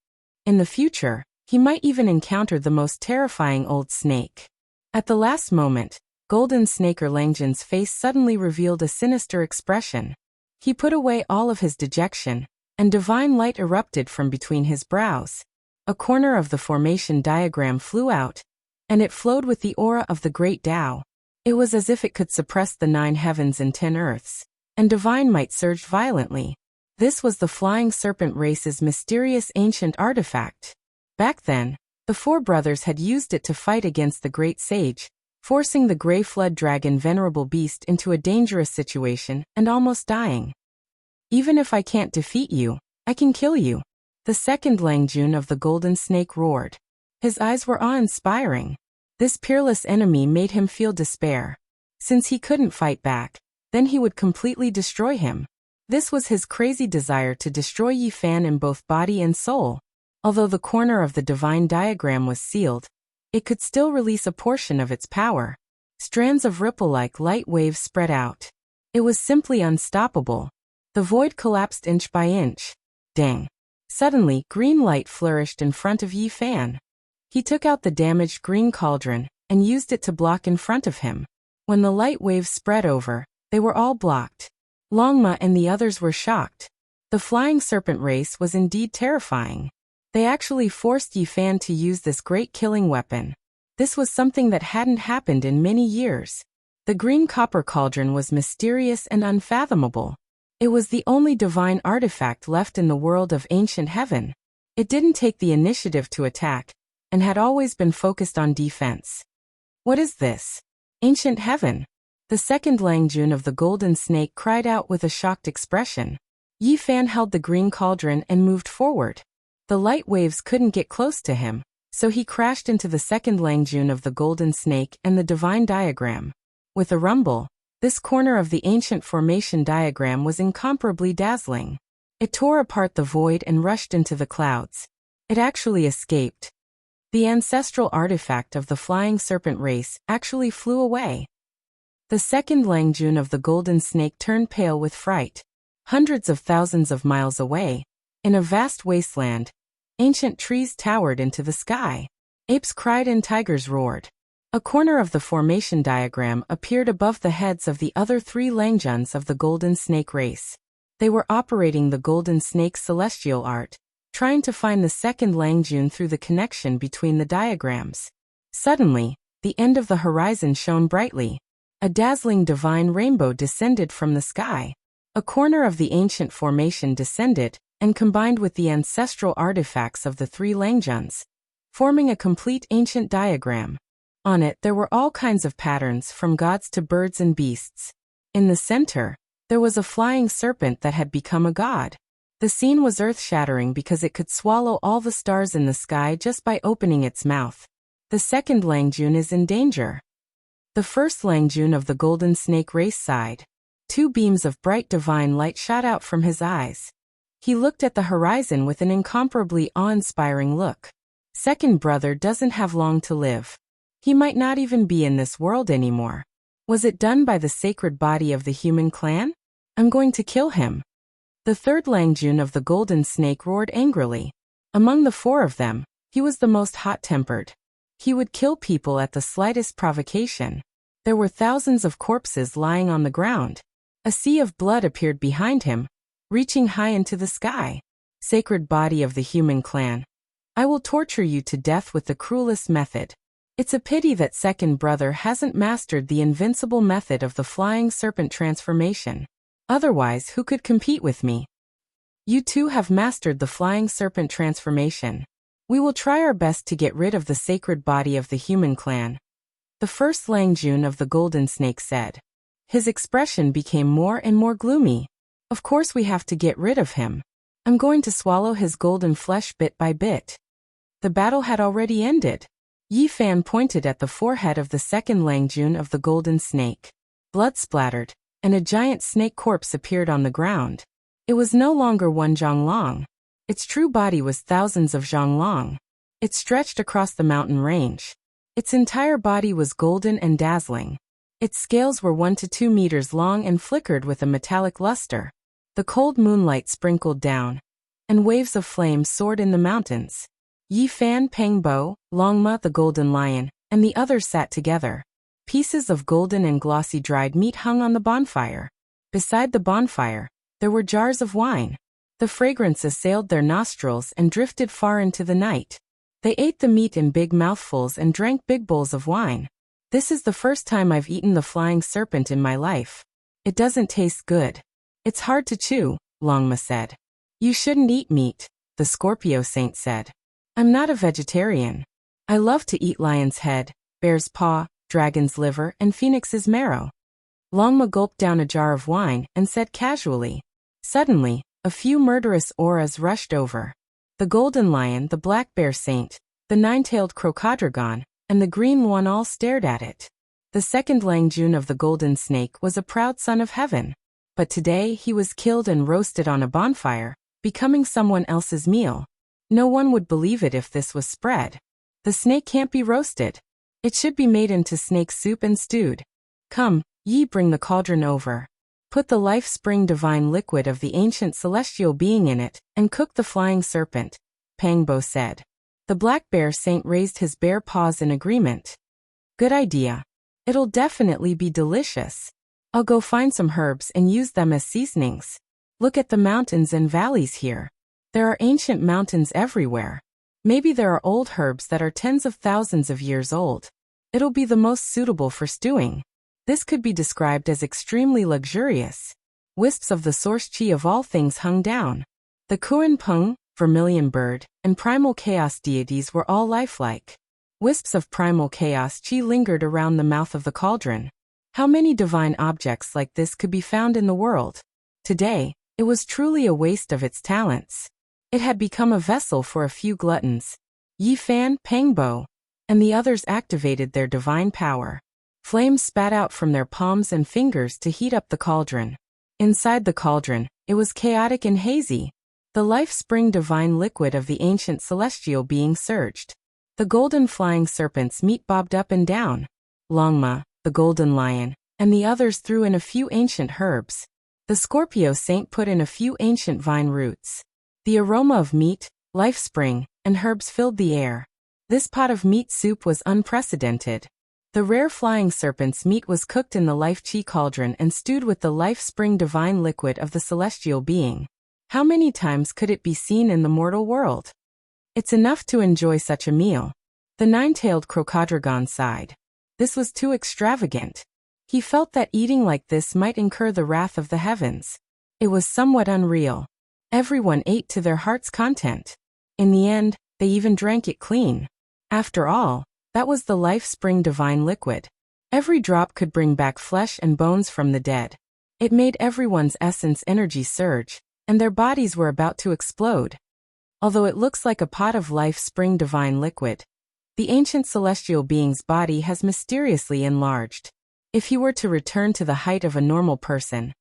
In the future, he might even encounter the most terrifying old snake. At the last moment, Golden Snaker Langjin's face suddenly revealed a sinister expression. He put away all of his dejection, and divine light erupted from between his brows. A corner of the formation diagram flew out, and it flowed with the aura of the great Tao. It was as if it could suppress the 9 heavens and 10 earths, and divine might surged violently. This was the flying serpent race's mysterious ancient artifact. Back then, the 4 brothers had used it to fight against the great sage, forcing the Grey Flood Dragon venerable beast into a dangerous situation and almost dying. Even if I can't defeat you, I can kill you. The second Langjun of the Golden Snake roared. His eyes were awe-inspiring. This peerless enemy made him feel despair. Since he couldn't fight back, then he would completely destroy him. This was his crazy desire to destroy Yi Fan in both body and soul. Although the corner of the divine diagram was sealed, it could still release a portion of its power. Strands of ripple-like light waves spread out. It was simply unstoppable. The void collapsed inch by inch. Dang. Suddenly, green light flourished in front of Yi Fan. He took out the damaged green cauldron and used it to block in front of him. When the light waves spread over, they were all blocked. Longma and the others were shocked. The flying serpent race was indeed terrifying. They actually forced Yi Fan to use this great killing weapon. This was something that hadn't happened in many years. The green copper cauldron was mysterious and unfathomable. It was the only divine artifact left in the world of ancient heaven. It didn't take the initiative to attack, and had always been focused on defense. What is this? Ancient heaven. The second Langjun of the Golden Snake cried out with a shocked expression. Yi Fan held the green cauldron and moved forward. The light waves couldn't get close to him, so he crashed into the second Langjun of the Golden Snake and the divine diagram. With a rumble, this corner of the ancient formation diagram was incomparably dazzling. It tore apart the void and rushed into the clouds. It actually escaped. The ancestral artifact of the flying serpent race actually flew away. The second Langjun of the Golden Snake turned pale with fright. Hundreds of thousands of miles away, in a vast wasteland, ancient trees towered into the sky. Apes cried and tigers roared. A corner of the formation diagram appeared above the heads of the other three Langjuns of the Golden Snake race. They were operating the Golden Snake's celestial art, trying to find the second Langjun through the connection between the diagrams. Suddenly, the end of the horizon shone brightly. A dazzling divine rainbow descended from the sky. A corner of the ancient formation descended and combined with the ancestral artifacts of the three Langjuns, forming a complete ancient diagram. On it there were all kinds of patterns from gods to birds and beasts. In the center, there was a flying serpent that had become a god. The scene was earth-shattering because it could swallow all the stars in the sky just by opening its mouth. The second Langjun is in danger. The first Langjun of the Golden Snake race sighed. Two beams of bright divine light shot out from his eyes. He looked at the horizon with an incomparably awe-inspiring look. Second brother doesn't have long to live. He might not even be in this world anymore. Was it done by the sacred body of the human clan? I'm going to kill him. The third Langjun of the Golden Snake roared angrily. Among the four of them, he was the most hot-tempered. He would kill people at the slightest provocation. There were thousands of corpses lying on the ground. A sea of blood appeared behind him, reaching high into the sky. Sacred body of the human clan. I will torture you to death with the cruelest method. It's a pity that second brother hasn't mastered the invincible method of the flying serpent transformation. Otherwise, who could compete with me? You two have mastered the flying serpent transformation. We will try our best to get rid of the sacred body of the human clan. The first Langjun of the Golden Snake said. His expression became more and more gloomy. Of course we have to get rid of him. I'm going to swallow his golden flesh bit by bit. The battle had already ended. Yi Fan pointed at the forehead of the second Langjun of the Golden Snake. Blood splattered, and a giant snake corpse appeared on the ground. It was no longer one Zhonglong. Its true body was thousands of Zhonglong. It stretched across the mountain range. Its entire body was golden and dazzling. Its scales were 1 to 2 meters long and flickered with a metallic luster. The cold moonlight sprinkled down, and waves of flame soared in the mountains. Yi Fan, Pengbo, Longma the Golden Lion, and the others sat together. Pieces of golden and glossy dried meat hung on the bonfire. Beside the bonfire, there were jars of wine. The fragrance assailed their nostrils and drifted far into the night. They ate the meat in big mouthfuls and drank big bowls of wine. This is the first time I've eaten the flying serpent in my life. It doesn't taste good. It's hard to chew, Longma said. You shouldn't eat meat, the Scorpio Saint said. I'm not a vegetarian. I love to eat lion's head, bear's paw, dragon's liver, and phoenix's marrow. Longma gulped down a jar of wine and said casually. Suddenly, a few murderous auras rushed over. The golden lion, the black bear saint, the nine-tailed crocodragon, and the green one all stared at it. The second Langjun of the Golden Snake was a proud son of heaven. But today he was killed and roasted on a bonfire, becoming someone else's meal. No one would believe it if this was spread. The snake can't be roasted. It should be made into snake soup and stewed. Come, ye, bring the cauldron over. Put the life-spring divine liquid of the ancient celestial being in it, and cook the flying serpent, Pangbo said. The black bear saint raised his bare paws in agreement. Good idea. It'll definitely be delicious. I'll go find some herbs and use them as seasonings. Look at the mountains and valleys here. There are ancient mountains everywhere. Maybe there are old herbs that are tens of thousands of years old. It'll be the most suitable for stewing. This could be described as extremely luxurious. Wisps of the source chi of all things hung down. The Kuan Peng, vermilion bird, and primal chaos deities were all lifelike. Wisps of primal chaos chi lingered around the mouth of the cauldron. How many divine objects like this could be found in the world? Today, it was truly a waste of its talents. It had become a vessel for a few gluttons. Yi Fan, Pangbo, and the others activated their divine power. Flames spat out from their palms and fingers to heat up the cauldron. Inside the cauldron, it was chaotic and hazy. The life-spring divine liquid of the ancient celestial being surged. The golden flying serpent's meat bobbed up and down. Longma, the golden lion, and the others threw in a few ancient herbs. The Scorpio saint put in a few ancient vine roots. The aroma of meat, life-spring, and herbs filled the air. This pot of meat soup was unprecedented. The rare flying serpent's meat was cooked in the life-chi cauldron and stewed with the life-spring divine liquid of the celestial being. How many times could it be seen in the mortal world? It's enough to enjoy such a meal. The nine-tailed crocodragon sighed. This was too extravagant. He felt that eating like this might incur the wrath of the heavens. It was somewhat unreal. Everyone ate to their heart's content. In the end, they even drank it clean. After all, that was the life-spring divine liquid. Every drop could bring back flesh and bones from the dead. It made everyone's essence energy surge, and their bodies were about to explode. Although it looks like a pot of life-spring divine liquid, the ancient celestial being's body has mysteriously enlarged. If he were to return to the height of a normal person,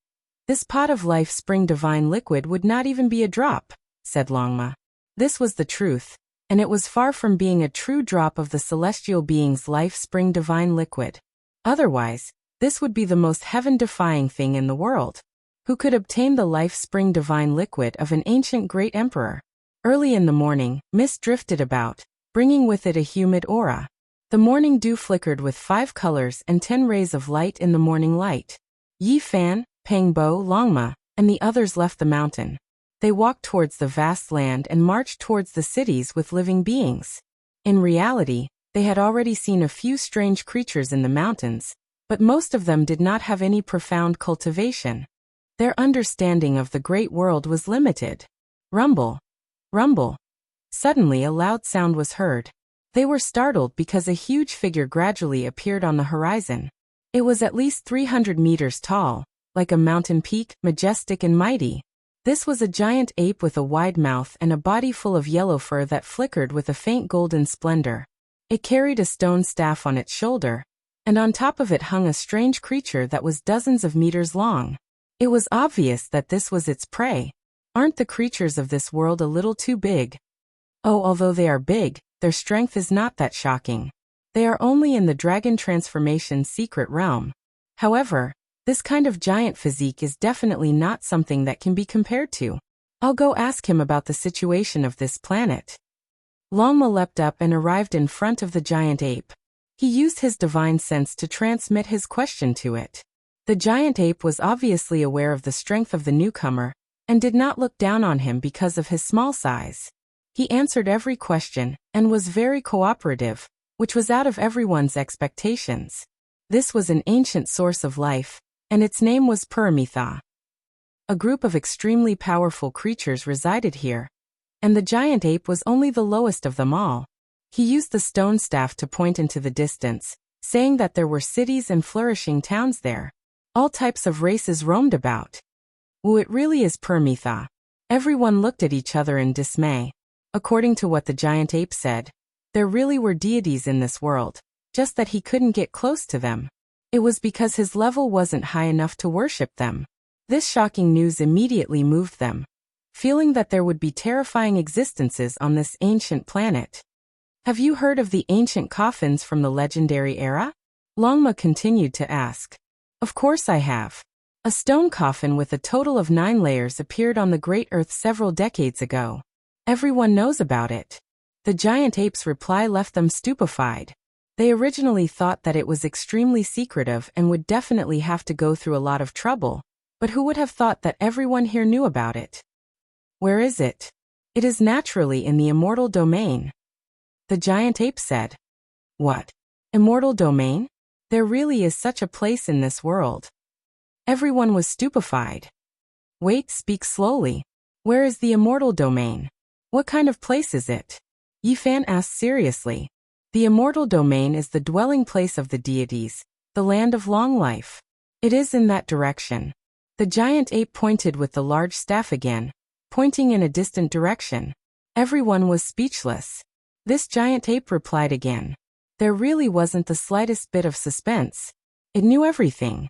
this pot of life-spring divine liquid would not even be a drop, said Longma. This was the truth, and it was far from being a true drop of the celestial being's life-spring divine liquid. Otherwise, this would be the most heaven-defying thing in the world. Who could obtain the life-spring divine liquid of an ancient great emperor? Early in the morning, mist drifted about, bringing with it a humid aura. The morning dew flickered with 5 colors and 10 rays of light in the morning light. Yi Fan, Pangbo, Longma, and the others left the mountain. They walked towards the vast land and marched towards the cities with living beings. In reality, they had already seen a few strange creatures in the mountains, but most of them did not have any profound cultivation. Their understanding of the great world was limited. Rumble. Rumble. Suddenly a loud sound was heard. They were startled because a huge figure gradually appeared on the horizon. It was at least 300 meters tall, like a mountain peak, majestic and mighty. This was a giant ape with a wide mouth and a body full of yellow fur that flickered with a faint golden splendor. It carried a stone staff on its shoulder, and on top of it hung a strange creature that was dozens of meters long. It was obvious that this was its prey. Aren't the creatures of this world a little too big? Oh, although they are big, their strength is not that shocking. They are only in the dragon transformation secret realm. However, this kind of giant physique is definitely not something that can be compared to. I'll go ask him about the situation of this planet. Longma leapt up and arrived in front of the giant ape. He used his divine sense to transmit his question to it. The giant ape was obviously aware of the strength of the newcomer, and did not look down on him because of his small size. He answered every question, and was very cooperative, which was out of everyone's expectations. This was an ancient source of life, and its name was Paramitha. A group of extremely powerful creatures resided here, and the giant ape was only the lowest of them all. He used the stone staff to point into the distance, saying that there were cities and flourishing towns there. All types of races roamed about. Woo, it really is Paramitha. Everyone looked at each other in dismay. According to what the giant ape said, there really were deities in this world, just that he couldn't get close to them. It was because his level wasn't high enough to worship them. This shocking news immediately moved them, feeling that there would be terrifying existences on this ancient planet. Have you heard of the ancient coffins from the legendary era? Longma continued to ask. Of course I have. A stone coffin with a total of 9 layers appeared on the Great Earth several decades ago. Everyone knows about it. The giant ape's reply left them stupefied. They originally thought that it was extremely secretive and would definitely have to go through a lot of trouble, but who would have thought that everyone here knew about it? Where is it? It is naturally in the immortal domain. The giant ape said. What? Immortal domain? There really is such a place in this world. Everyone was stupefied. Wait, speak slowly. Where is the immortal domain? What kind of place is it? Yifan asked seriously. The immortal domain is the dwelling place of the deities, the land of long life. It is in that direction. The giant ape pointed with the large staff again, pointing in a distant direction. Everyone was speechless. This giant ape replied again. There really wasn't the slightest bit of suspense. It knew everything.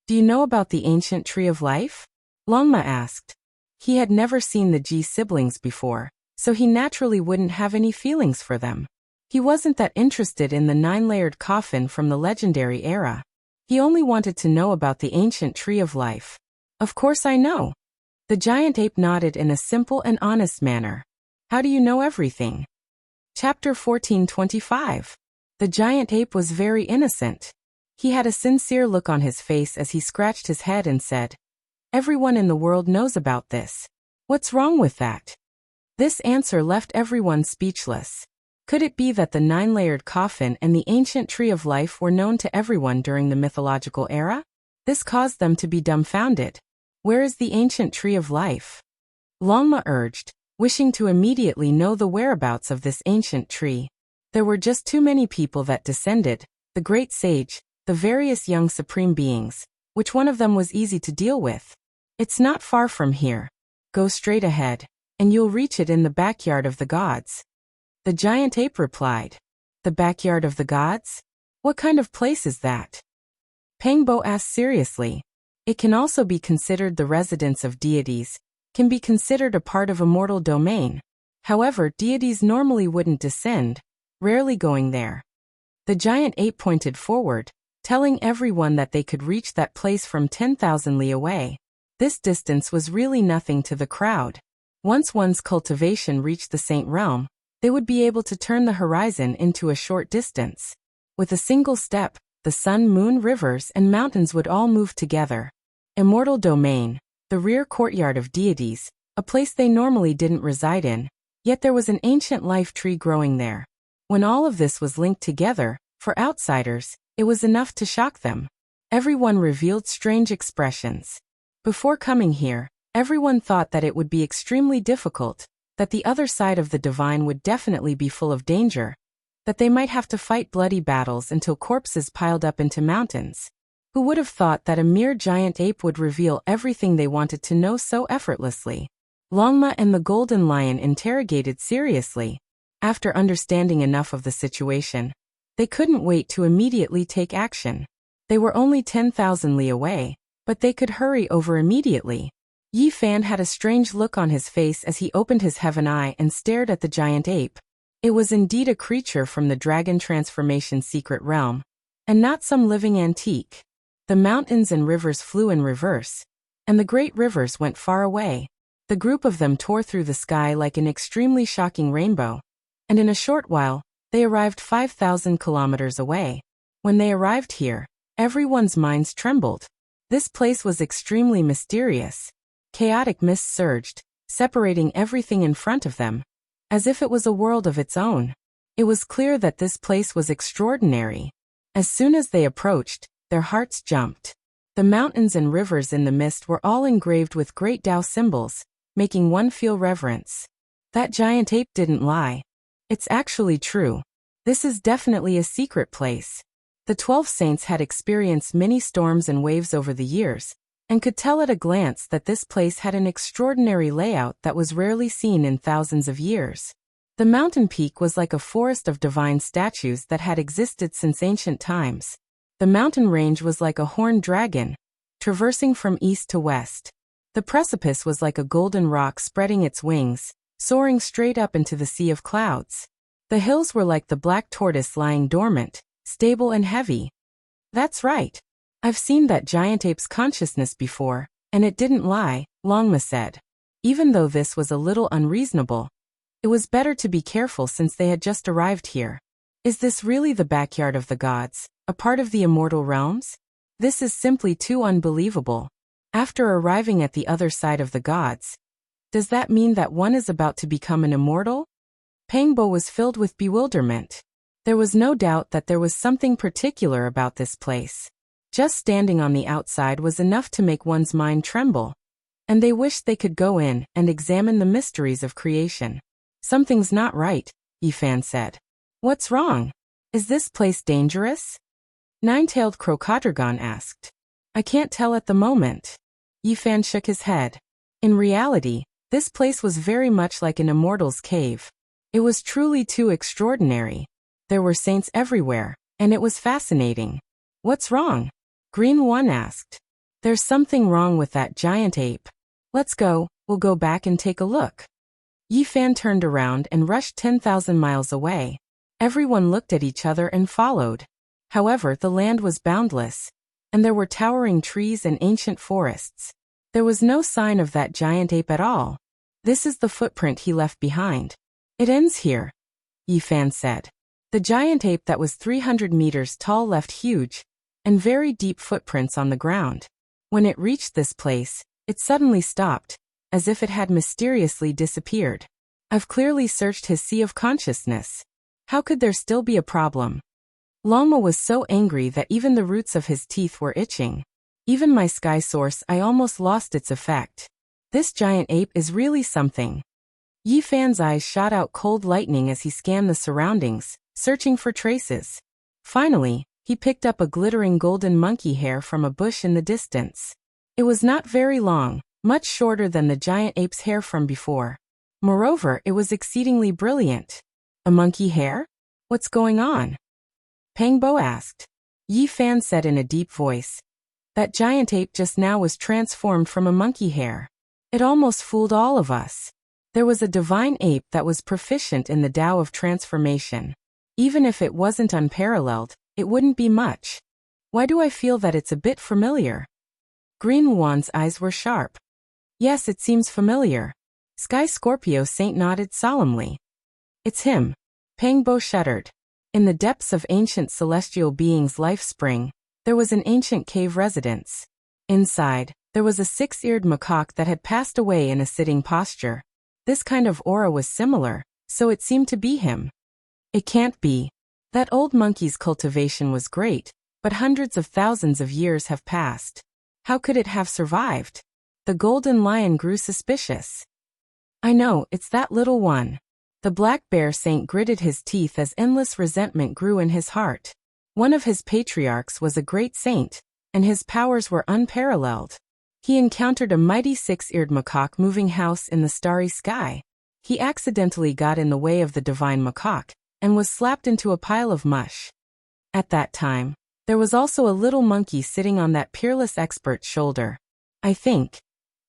Do you know about the ancient tree of life? Longma asked. He had never seen the Ji siblings before, so he naturally wouldn't have any feelings for them. He wasn't that interested in the 9-layered coffin from the legendary era. He only wanted to know about the ancient tree of life. Of course I know. The giant ape nodded in a simple and honest manner. How do you know everything? Chapter 1425. The giant ape was very innocent. He had a sincere look on his face as he scratched his head and said, Everyone in the world knows about this. What's wrong with that? This answer left everyone speechless. Could it be that the 9-layered coffin and the ancient tree of life were known to everyone during the mythological era? This caused them to be dumbfounded. Where is the ancient tree of life? Longma urged, wishing to immediately know the whereabouts of this ancient tree. There were just too many people that descended, the great sage, the various young supreme beings. Which one of them was easy to deal with? It's not far from here. Go straight ahead, and you'll reach it in the backyard of the gods. The giant ape replied. The backyard of the gods? What kind of place is that? Pangbo asked seriously. It can also be considered the residence of deities, can be considered a part of immortal domain. However, deities normally wouldn't descend, rarely going there. The giant ape pointed forward, telling everyone that they could reach that place from 10,000 li away. This distance was really nothing to the crowd. Once one's cultivation reached the Saint Realm, they would be able to turn the horizon into a short distance. With a single step, the sun, moon, rivers, and mountains would all move together. Immortal domain, the rear courtyard of deities, a place they normally didn't reside in, yet there was an ancient life tree growing there. When all of this was linked together, for outsiders, it was enough to shock them. Everyone revealed strange expressions. Before coming here, everyone thought that it would be extremely difficult, that the other side of the divine would definitely be full of danger, that they might have to fight bloody battles until corpses piled up into mountains. Who would have thought that a mere giant ape would reveal everything they wanted to know so effortlessly? Longma and the Golden Lion interrogated seriously. After understanding enough of the situation, they couldn't wait to immediately take action. They were only 10,000 li away, but they could hurry over immediately. Yifan had a strange look on his face as he opened his heaven eye and stared at the giant ape. It was indeed a creature from the dragon transformation secret realm, and not some living antique. The mountains and rivers flew in reverse, and the great rivers went far away. The group of them tore through the sky like an extremely shocking rainbow, and in a short while, they arrived 5,000 kilometers away. When they arrived here, everyone's minds trembled. This place was extremely mysterious. Chaotic mist surged, separating everything in front of them, as if it was a world of its own. It was clear that this place was extraordinary. As soon as they approached, their hearts jumped. The mountains and rivers in the mist were all engraved with great Tao symbols, making one feel reverence. That giant ape didn't lie. It's actually true. This is definitely a secret place. The 12 saints had experienced many storms and waves over the years, and could tell at a glance that this place had an extraordinary layout that was rarely seen in thousands of years. The mountain peak was like a forest of divine statues that had existed since ancient times. The mountain range was like a horned dragon, traversing from east to west. The precipice was like a golden rock spreading its wings, soaring straight up into the sea of clouds. The hills were like the black tortoise lying dormant, stable and heavy. That's right. I've seen that giant ape's consciousness before, and it didn't lie, Longma said. Even though this was a little unreasonable, it was better to be careful since they had just arrived here. Is this really the backyard of the gods, a part of the immortal realms? This is simply too unbelievable. After arriving at the other side of the gods, does that mean that one is about to become an immortal? Pangbo was filled with bewilderment. There was no doubt that there was something particular about this place. Just standing on the outside was enough to make one's mind tremble. And they wished they could go in and examine the mysteries of creation. Something's not right, Yifan said. What's wrong? Is this place dangerous? Nine-tailed Crocodrogon asked. I can't tell at the moment. Yifan shook his head. In reality, this place was very much like an immortal's cave. It was truly too extraordinary. There were saints everywhere, and it was fascinating. What's wrong? Green One asked. There's something wrong with that giant ape. Let's go, we'll go back and take a look. Yifan turned around and rushed 10,000 miles away. Everyone looked at each other and followed. However, the land was boundless, and there were towering trees and ancient forests. There was no sign of that giant ape at all. This is the footprint he left behind. It ends here, Yifan said. The giant ape that was 300 meters tall left huge and very deep footprints on the ground. When it reached this place, it suddenly stopped, as if it had mysteriously disappeared. I've clearly searched his sea of consciousness. How could there still be a problem? Longma was so angry that even the roots of his teeth were itching. Even my sky source, I almost lost its effect. This giant ape is really something. Yifan's eyes shot out cold lightning as he scanned the surroundings, searching for traces. Finally, he picked up a glittering golden monkey hair from a bush in the distance. It was not very long, much shorter than the giant ape's hair from before. Moreover, it was exceedingly brilliant. A monkey hair? What's going on? Pangbo asked. Yifan said in a deep voice. That giant ape just now was transformed from a monkey hair. It almost fooled all of us. There was a divine ape that was proficient in the Tao of transformation. Even if it wasn't unparalleled, it wouldn't be much. Why do I feel that it's a bit familiar? Green Wan's eyes were sharp. Yes, it seems familiar. Sky Scorpio Saint nodded solemnly. It's him. Pangbo shuddered. In the depths of ancient celestial beings' life spring, there was an ancient cave residence. Inside, there was a six-eared macaque that had passed away in a sitting posture. This kind of aura was similar, so it seemed to be him. It can't be. That old monkey's cultivation was great, but hundreds of thousands of years have passed. How could it have survived? The golden lion grew suspicious. I know, it's that little one. The black bear saint gritted his teeth as endless resentment grew in his heart. One of his patriarchs was a great saint, and his powers were unparalleled. He encountered a mighty six-eared macaque moving house in the starry sky. He accidentally got in the way of the divine macaque, and was slapped into a pile of mush. At that time, there was also a little monkey sitting on that peerless expert's shoulder. I think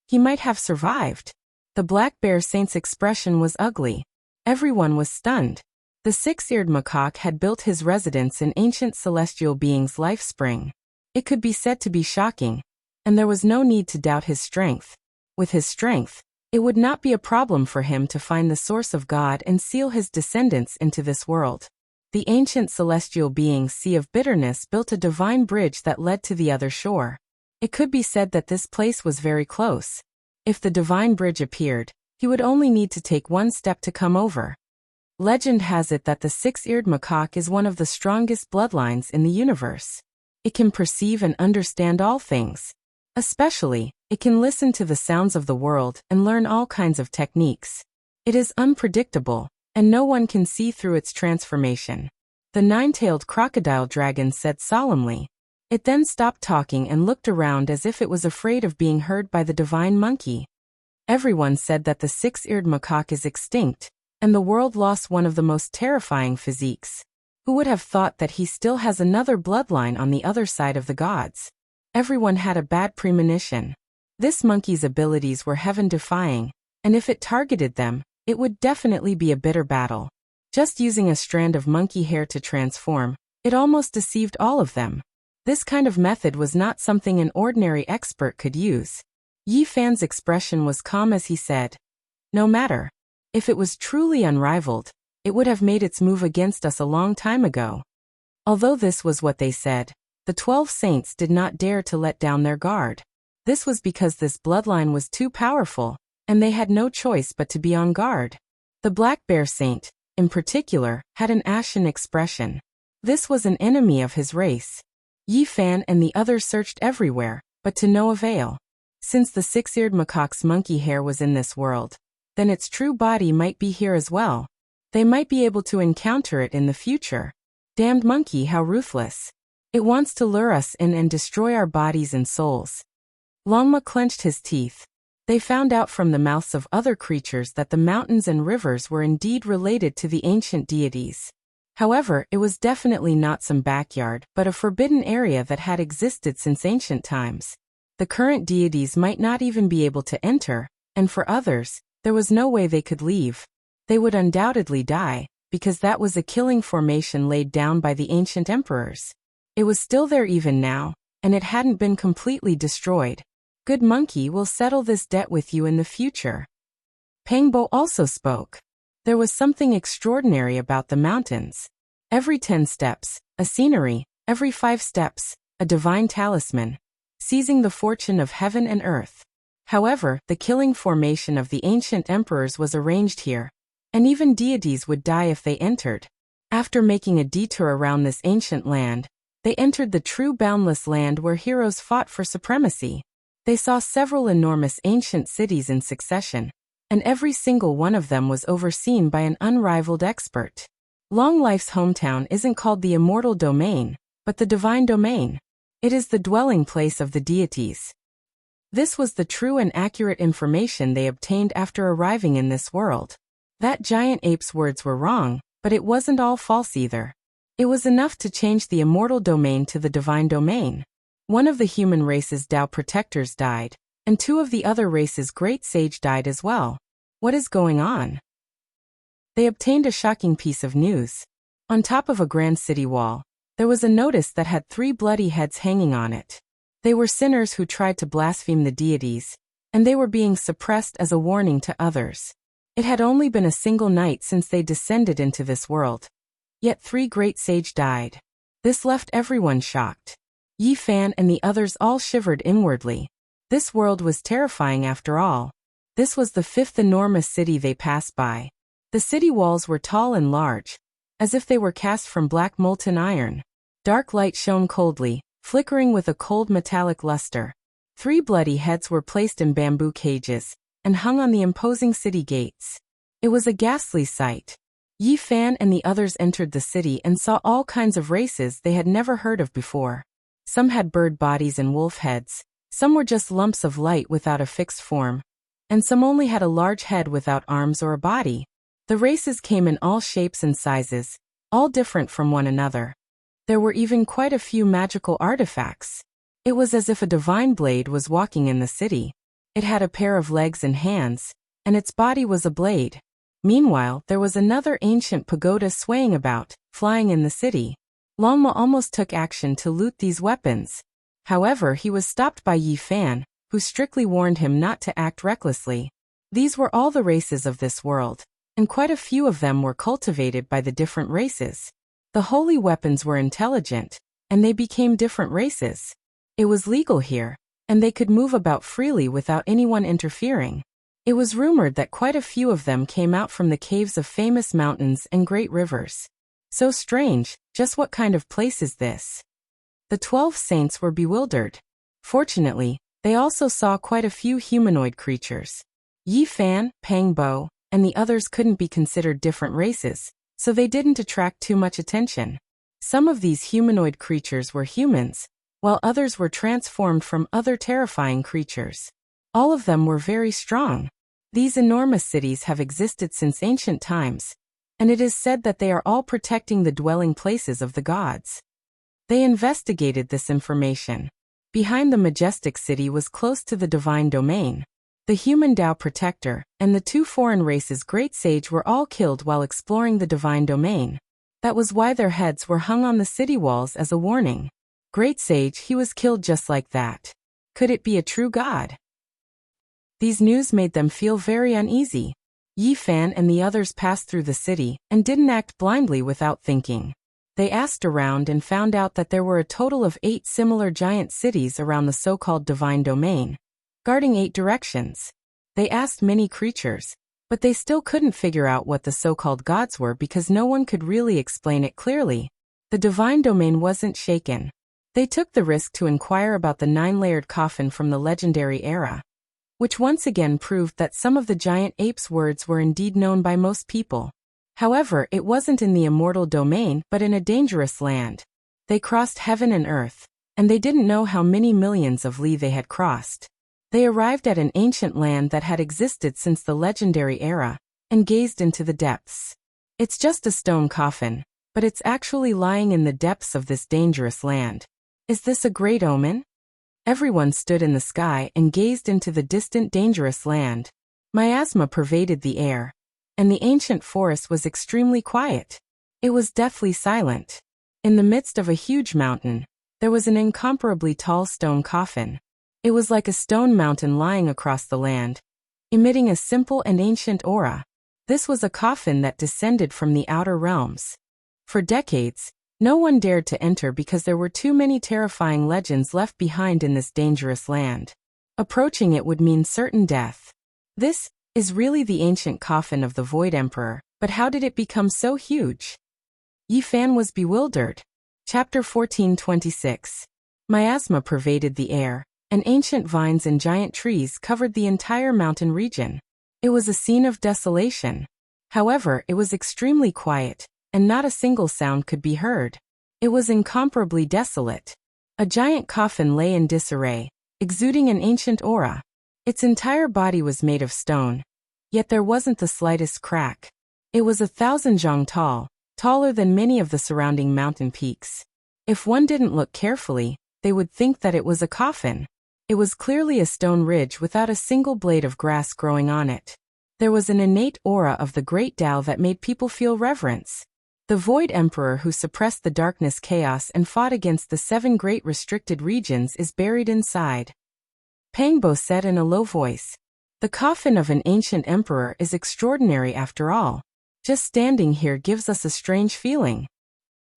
he might have survived. The black bear saint's expression was ugly. Everyone was stunned. The six-eared macaque had built his residence in ancient celestial beings' life spring. It could be said to be shocking, and there was no need to doubt his strength. With his strength, it would not be a problem for him to find the source of God and seal his descendants into this world. The ancient celestial being's sea of bitterness built a divine bridge that led to the other shore. It could be said that this place was very close. If the divine bridge appeared, he would only need to take one step to come over. Legend has it that the six-eared macaque is one of the strongest bloodlines in the universe. It can perceive and understand all things. Especially, it can listen to the sounds of the world and learn all kinds of techniques. It is unpredictable, and no one can see through its transformation. The nine-tailed crocodile dragon said solemnly. It then stopped talking and looked around as if it was afraid of being heard by the divine monkey. Everyone said that the six-eared macaque is extinct, and the world lost one of the most terrifying physiques. Who would have thought that he still has another bloodline on the other side of the gods? Everyone had a bad premonition. This monkey's abilities were heaven-defying, and if it targeted them, it would definitely be a bitter battle. Just using a strand of monkey hair to transform, it almost deceived all of them. This kind of method was not something an ordinary expert could use. Yi Fan's expression was calm as he said, "No matter. If it was truly unrivaled, it would have made its move against us a long time ago." Although this was what they said, the 12 saints did not dare to let down their guard. This was because this bloodline was too powerful, and they had no choice but to be on guard. The Black Bear Saint, in particular, had an ashen expression. This was an enemy of his race. Yi Fan and the others searched everywhere, but to no avail. Since the six-eared macaque's monkey hair was in this world, then its true body might be here as well. They might be able to encounter it in the future. Damned monkey, how ruthless. It wants to lure us in and destroy our bodies and souls. Longma clenched his teeth. They found out from the mouths of other creatures that the mountains and rivers were indeed related to the ancient deities. However, it was definitely not some backyard, but a forbidden area that had existed since ancient times. The current deities might not even be able to enter, and for others, there was no way they could leave. They would undoubtedly die, because that was a killing formation laid down by the ancient emperors. It was still there even now, and it hadn't been completely destroyed. Good monkey will settle this debt with you in the future. Pangbo also spoke. There was something extraordinary about the mountains. Every 10 steps, a scenery; every 5 steps, a divine talisman, seizing the fortune of heaven and earth. However, the killing formation of the ancient emperors was arranged here, and even deities would die if they entered. After making a detour around this ancient land, they entered the true boundless land where heroes fought for supremacy. They saw several enormous ancient cities in succession, and every single one of them was overseen by an unrivaled expert. Long Life's hometown isn't called the immortal domain, but the divine domain. It is the dwelling place of the deities. This was the true and accurate information they obtained after arriving in this world. That giant ape's words were wrong, but it wasn't all false either. It was enough to change the immortal domain to the divine domain. One of the human race's Tao protectors died, and 2 of the other race's great sage died as well. What is going on? They obtained a shocking piece of news. On top of a grand city wall, there was a notice that had 3 bloody heads hanging on it. They were sinners who tried to blaspheme the deities, and they were being suppressed as a warning to others. It had only been a single night since they descended into this world. Yet 3 great sage died. This left everyone shocked. Yi Fan and the others all shivered inwardly. This world was terrifying after all. This was the 5th enormous city they passed by. The city walls were tall and large, as if they were cast from black molten iron. Dark light shone coldly, flickering with a cold metallic luster. 3 bloody heads were placed in bamboo cages, and hung on the imposing city gates. It was a ghastly sight. Yi Fan and the others entered the city and saw all kinds of races they had never heard of before. Some had bird bodies and wolf heads, some were just lumps of light without a fixed form, and some only had a large head without arms or a body. The races came in all shapes and sizes, all different from one another. There were even quite a few magical artifacts. It was as if a divine blade was walking in the city. It had a pair of legs and hands, and its body was a blade. Meanwhile, there was another ancient pagoda swaying about, flying in the city. Longma almost took action to loot these weapons. However, he was stopped by Yi Fan, who strictly warned him not to act recklessly. These were all the races of this world, and quite a few of them were cultivated by the different races. The holy weapons were intelligent, and they became different races. It was legal here, and they could move about freely without anyone interfering. It was rumored that quite a few of them came out from the caves of famous mountains and great rivers. So strange, just what kind of place is this? The 12 saints were bewildered. Fortunately, they also saw quite a few humanoid creatures. Yi Fan, Pangbo, and the others couldn't be considered different races, so they didn't attract too much attention. Some of these humanoid creatures were humans, while others were transformed from other terrifying creatures. All of them were very strong. These enormous cities have existed since ancient times, and it is said that they are all protecting the dwelling places of the gods. They investigated this information. Behind the majestic city was close to the divine domain. The human Tao protector and the two foreign races great sage were all killed while exploring the divine domain. That was why their heads were hung on the city walls as a warning. Great sage, he was killed just like that. Could it be a true god? These news made them feel very uneasy. Yi Fan and the others passed through the city and didn't act blindly without thinking. They asked around and found out that there were a total of 8 similar giant cities around the so-called divine domain, guarding 8 directions. They asked many creatures, but they still couldn't figure out what the so-called gods were because no one could really explain it clearly. The divine domain wasn't shaken. They took the risk to inquire about the 9-layered coffin from the legendary era, which once again proved that some of the giant ape's words were indeed known by most people. However, it wasn't in the immortal domain but in a dangerous land. They crossed heaven and earth, and they didn't know how many millions of li they had crossed. They arrived at an ancient land that had existed since the legendary era, and gazed into the depths. It's just a stone coffin, but it's actually lying in the depths of this dangerous land. Is this a great omen? Everyone stood in the sky and gazed into the distant dangerous land. Miasma pervaded the air, and the ancient forest was extremely quiet. It was deathly silent. In the midst of a huge mountain, there was an incomparably tall stone coffin. It was like a stone mountain lying across the land, emitting a simple and ancient aura. This was a coffin that descended from the outer realms. For decades, no one dared to enter because there were too many terrifying legends left behind in this dangerous land. Approaching it would mean certain death. This is really the ancient coffin of the Void Emperor, but how did it become so huge? Yi Fan was bewildered. Chapter 1426. Miasma pervaded the air, and ancient vines and giant trees covered the entire mountain region. It was a scene of desolation. However, it was extremely quiet, and not a single sound could be heard. It was incomparably desolate. A giant coffin lay in disarray, exuding an ancient aura. Its entire body was made of stone, yet there wasn't the slightest crack. It was 1,000 zhang tall, taller than many of the surrounding mountain peaks. If one didn't look carefully, they would think that it was a coffin. It was clearly a stone ridge without a single blade of grass growing on it. There was an innate aura of the great Tao that made people feel reverence. The Void Emperor who suppressed the darkness chaos and fought against the 7 great restricted regions is buried inside. Pangbo said in a low voice. The coffin of an ancient emperor is extraordinary after all. Just standing here gives us a strange feeling.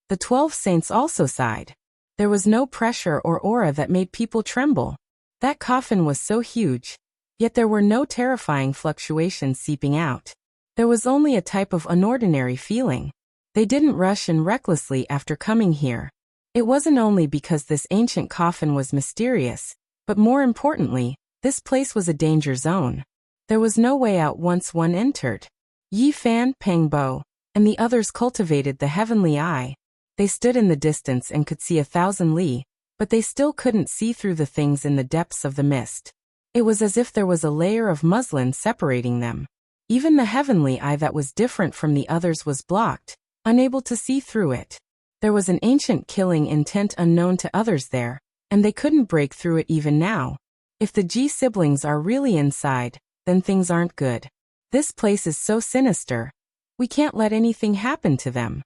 The 12 saints also sighed. There was no pressure or aura that made people tremble. That coffin was so huge, yet there were no terrifying fluctuations seeping out. There was only a type of unordinary feeling. They didn't rush in recklessly after coming here. It wasn't only because this ancient coffin was mysterious, but more importantly, this place was a danger zone. There was no way out once one entered. Yi Fan, Pangbo, and the others cultivated the heavenly eye. They stood in the distance and could see 1,000 li, but they still couldn't see through the things in the depths of the mist. It was as if there was a layer of muslin separating them. Even the heavenly eye that was different from the others was blocked, unable to see through it. There was an ancient killing intent unknown to others there, and they couldn't break through it even now. If the Ji siblings are really inside, then things aren't good. This place is so sinister. We can't let anything happen to them.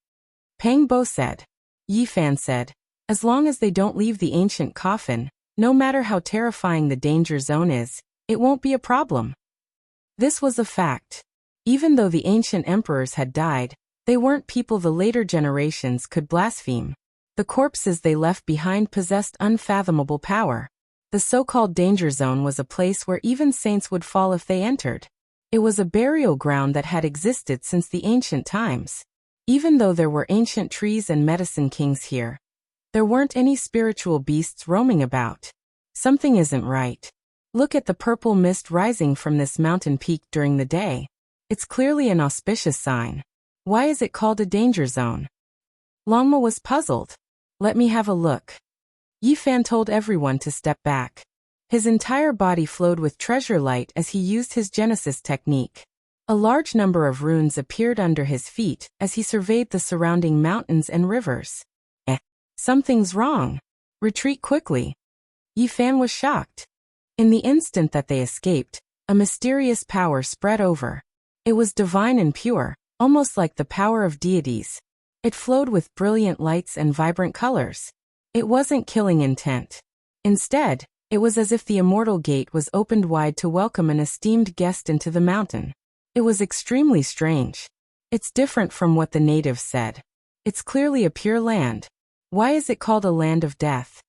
Pangbo said. Yi Fan said, as long as they don't leave the ancient coffin, no matter how terrifying the danger zone is, it won't be a problem. This was a fact. Even though the ancient emperors had died, they weren't people the later generations could blaspheme. The corpses they left behind possessed unfathomable power. The so-called danger zone was a place where even saints would fall if they entered. It was a burial ground that had existed since the ancient times. Even though there were ancient trees and medicine kings here, there weren't any spiritual beasts roaming about. Something isn't right. Look at the purple mist rising from this mountain peak during the day. It's clearly an auspicious sign. Why is it called a danger zone? Longma was puzzled. Let me have a look. Yi Fan told everyone to step back. His entire body flowed with treasure light as he used his Genesis technique. A large number of runes appeared under his feet as he surveyed the surrounding mountains and rivers. Something's wrong. Retreat quickly. Yifan was shocked. In the instant that they escaped, a mysterious power spread over. It was divine and pure, almost like the power of deities. It flowed with brilliant lights and vibrant colors. It wasn't killing intent. Instead, it was as if the immortal gate was opened wide to welcome an esteemed guest into the mountain. It was extremely strange. It's different from what the natives said. It's clearly a pure land. Why is it called a land of death?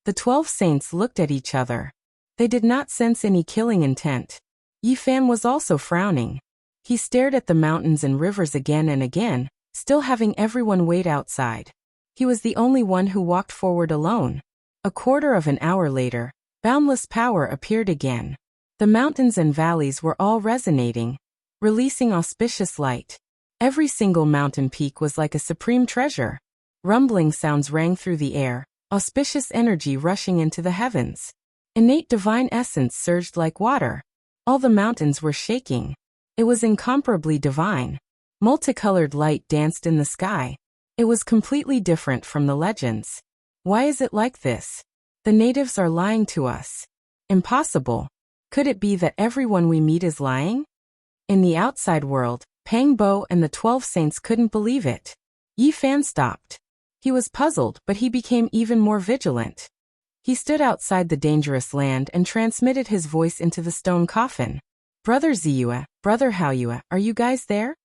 The 12 saints looked at each other. They did not sense any killing intent. Yifan was also frowning. He stared at the mountains and rivers again and again, still having everyone wait outside. He was the only one who walked forward alone. A quarter of an hour later, boundless power appeared again. The mountains and valleys were all resonating, releasing auspicious light. Every single mountain peak was like a supreme treasure. Rumbling sounds rang through the air, auspicious energy rushing into the heavens. Innate divine essence surged like water. All the mountains were shaking. It was incomparably divine. Multicolored light danced in the sky. It was completely different from the legends. Why is it like this? The natives are lying to us. Impossible. Could it be that everyone we meet is lying? In the outside world, Pang Bo and the 12 saints couldn't believe it. Yifan stopped. He was puzzled, but he became even more vigilant. He stood outside the dangerous land and transmitted his voice into the stone coffin. Brother Ziyue, Brother Haoyue, are you guys there?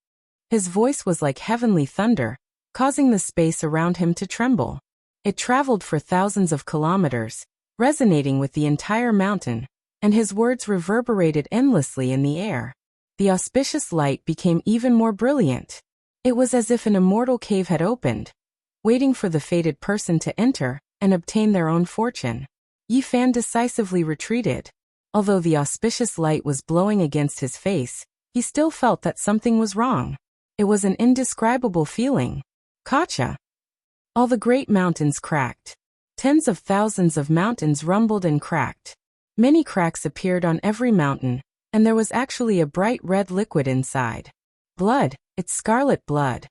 His voice was like heavenly thunder, causing the space around him to tremble. It traveled for thousands of kilometers, resonating with the entire mountain, and his words reverberated endlessly in the air. The auspicious light became even more brilliant. It was as if an immortal cave had opened, waiting for the fated person to enter and obtain their own fortune. Yifan decisively retreated. Although the auspicious light was blowing against his face, he still felt that something was wrong. It was an indescribable feeling. Kacha. All the great mountains cracked. Tens of thousands of mountains rumbled and cracked. Many cracks appeared on every mountain, and there was actually a bright red liquid inside. Blood, it's scarlet blood.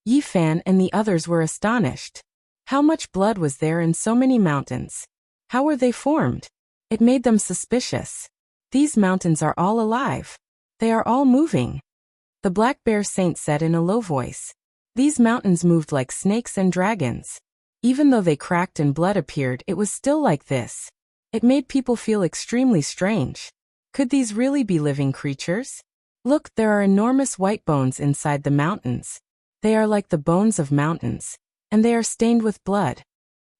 Yifan and the others were astonished. How much blood was there in so many mountains? How were they formed? It made them suspicious. These mountains are all alive. They are all moving. The Black Bear Saint said in a low voice. These mountains moved like snakes and dragons. Even though they cracked and blood appeared, it was still like this. It made people feel extremely strange. Could these really be living creatures? Look, there are enormous white bones inside the mountains. They are like the bones of mountains, and they are stained with blood.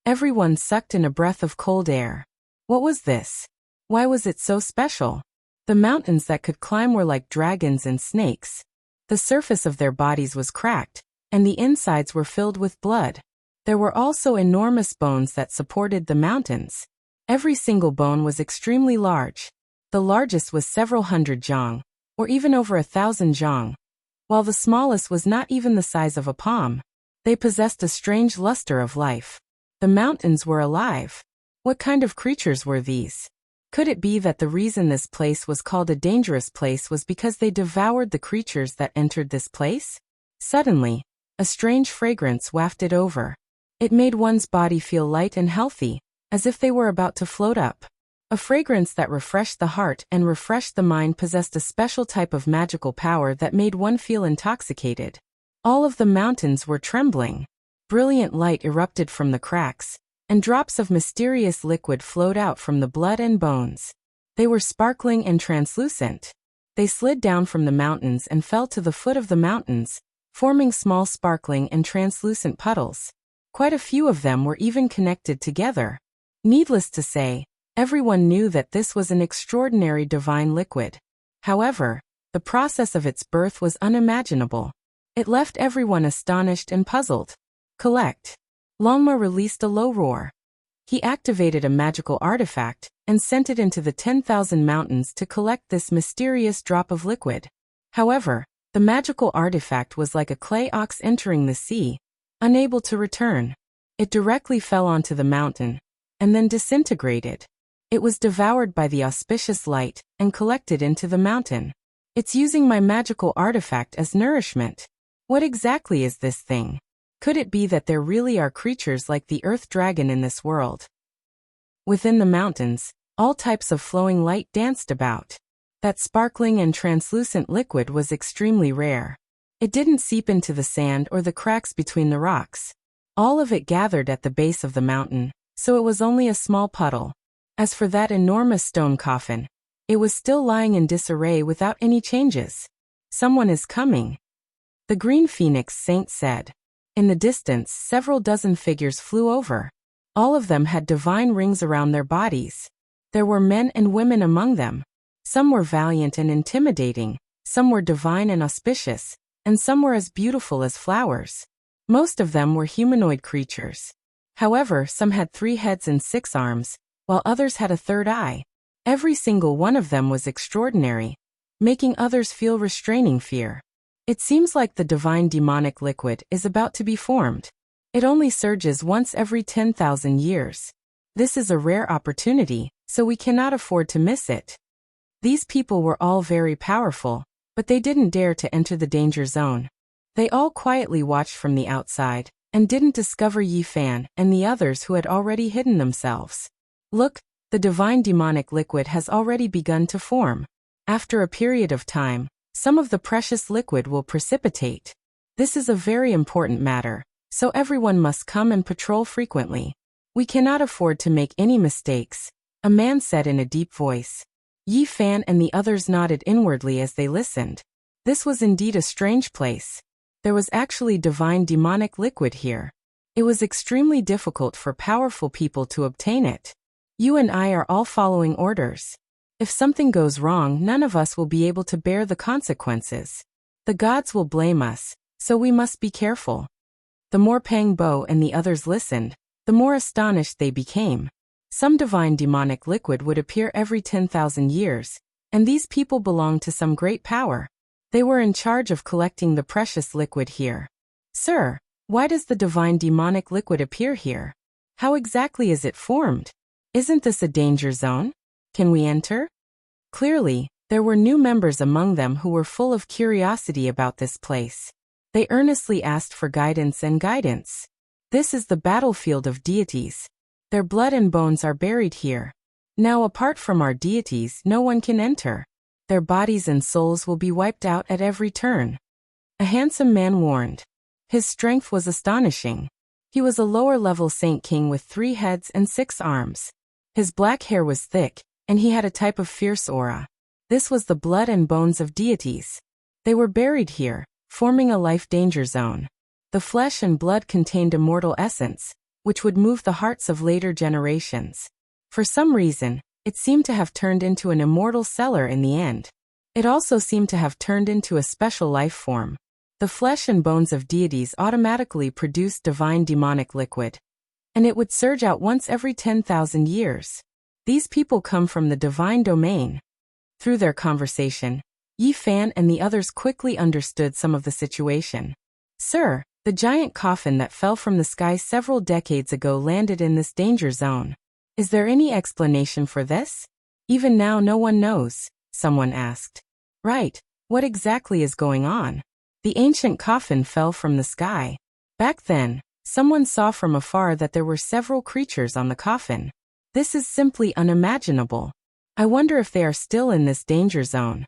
Everyone sucked in a breath of cold air. What was this? Why was it so special? The mountains that could climb were like dragons and snakes. The surface of their bodies was cracked, and the insides were filled with blood. There were also enormous bones that supported the mountains. Every single bone was extremely large. The largest was several hundred zhang, or even over 1,000 zhang, while the smallest was not even the size of a palm. They possessed a strange luster of life. The mountains were alive. What kind of creatures were these? Could it be that the reason this place was called a dangerous place was because they devoured the creatures that entered this place? Suddenly, a strange fragrance wafted over. It made one's body feel light and healthy, as if they were about to float up. A fragrance that refreshed the heart and refreshed the mind possessed a special type of magical power that made one feel intoxicated. All of the mountains were trembling. Brilliant light erupted from the cracks, and drops of mysterious liquid flowed out from the blood and bones. They were sparkling and translucent. They slid down from the mountains and fell to the foot of the mountains, forming small sparkling and translucent puddles. Quite a few of them were even connected together. Needless to say, everyone knew that this was an extraordinary divine liquid. However, the process of its birth was unimaginable. It left everyone astonished and puzzled. Collect. Longma released a low roar. He activated a magical artifact and sent it into the 10,000 mountains to collect this mysterious drop of liquid. However, the magical artifact was like a clay ox entering the sea, unable to return. It directly fell onto the mountain, and then disintegrated. It was devoured by the auspicious light and collected into the mountain. It's using my magical artifact as nourishment. What exactly is this thing? Could it be that there really are creatures like the earth dragon in this world? Within the mountains, all types of flowing light danced about. That sparkling and translucent liquid was extremely rare. It didn't seep into the sand or the cracks between the rocks. All of it gathered at the base of the mountain, so it was only a small puddle. As for that enormous stone coffin, it was still lying in disarray without any changes. Someone is coming. The Green Phoenix Saint said. In the distance, several dozen figures flew over. All of them had divine rings around their bodies. There were men and women among them. Some were valiant and intimidating, some were divine and auspicious, and some were as beautiful as flowers. Most of them were humanoid creatures. However, some had 3 heads and 6 arms, while others had a third eye. Every single one of them was extraordinary, making others feel restraining fear. It seems like the divine demonic liquid is about to be formed. It only surges once every 10,000 years. This is a rare opportunity, so we cannot afford to miss it. These people were all very powerful, but they didn't dare to enter the danger zone. They all quietly watched from the outside, and didn't discover Yi Fan and the others who had already hidden themselves. Look, the divine demonic liquid has already begun to form. After a period of time, some of the precious liquid will precipitate. This is a very important matter, so everyone must come and patrol frequently. We cannot afford to make any mistakes, a man said in a deep voice. Yi Fan and the others nodded inwardly as they listened. This was indeed a strange place. There was actually divine demonic liquid here. It was extremely difficult for powerful people to obtain it. You and I are all following orders. If something goes wrong, none of us will be able to bear the consequences. The gods will blame us, so we must be careful. The more Pang Bo and the others listened, the more astonished they became. Some divine demonic liquid would appear every 10,000 years, and these people belonged to some great power. They were in charge of collecting the precious liquid here. Sir, why does the divine demonic liquid appear here? How exactly is it formed? Isn't this a danger zone? Can we enter? Clearly, there were new members among them who were full of curiosity about this place. They earnestly asked for guidance and guidance. This is the battlefield of deities. Their blood and bones are buried here. Now, apart from our deities, no one can enter. Their bodies and souls will be wiped out at every turn. A handsome man warned. His strength was astonishing. He was a lower-level saint king with 3 heads and 6 arms. His black hair was thick, and he had a type of fierce aura. This was the blood and bones of deities. They were buried here, forming a life danger zone. The flesh and blood contained immortal essence, which would move the hearts of later generations. For some reason, it seemed to have turned into an immortal cellar in the end. It also seemed to have turned into a special life form. The flesh and bones of deities automatically produced divine demonic liquid, and it would surge out once every 10,000 years. These people come from the divine domain. Through their conversation, Yi Fan and the others quickly understood some of the situation. Sir, the giant coffin that fell from the sky several decades ago landed in this danger zone. Is there any explanation for this? Even now no one knows, someone asked. Right, what exactly is going on? The ancient coffin fell from the sky. Back then, someone saw from afar that there were several creatures on the coffin. This is simply unimaginable. I wonder if they are still in this danger zone.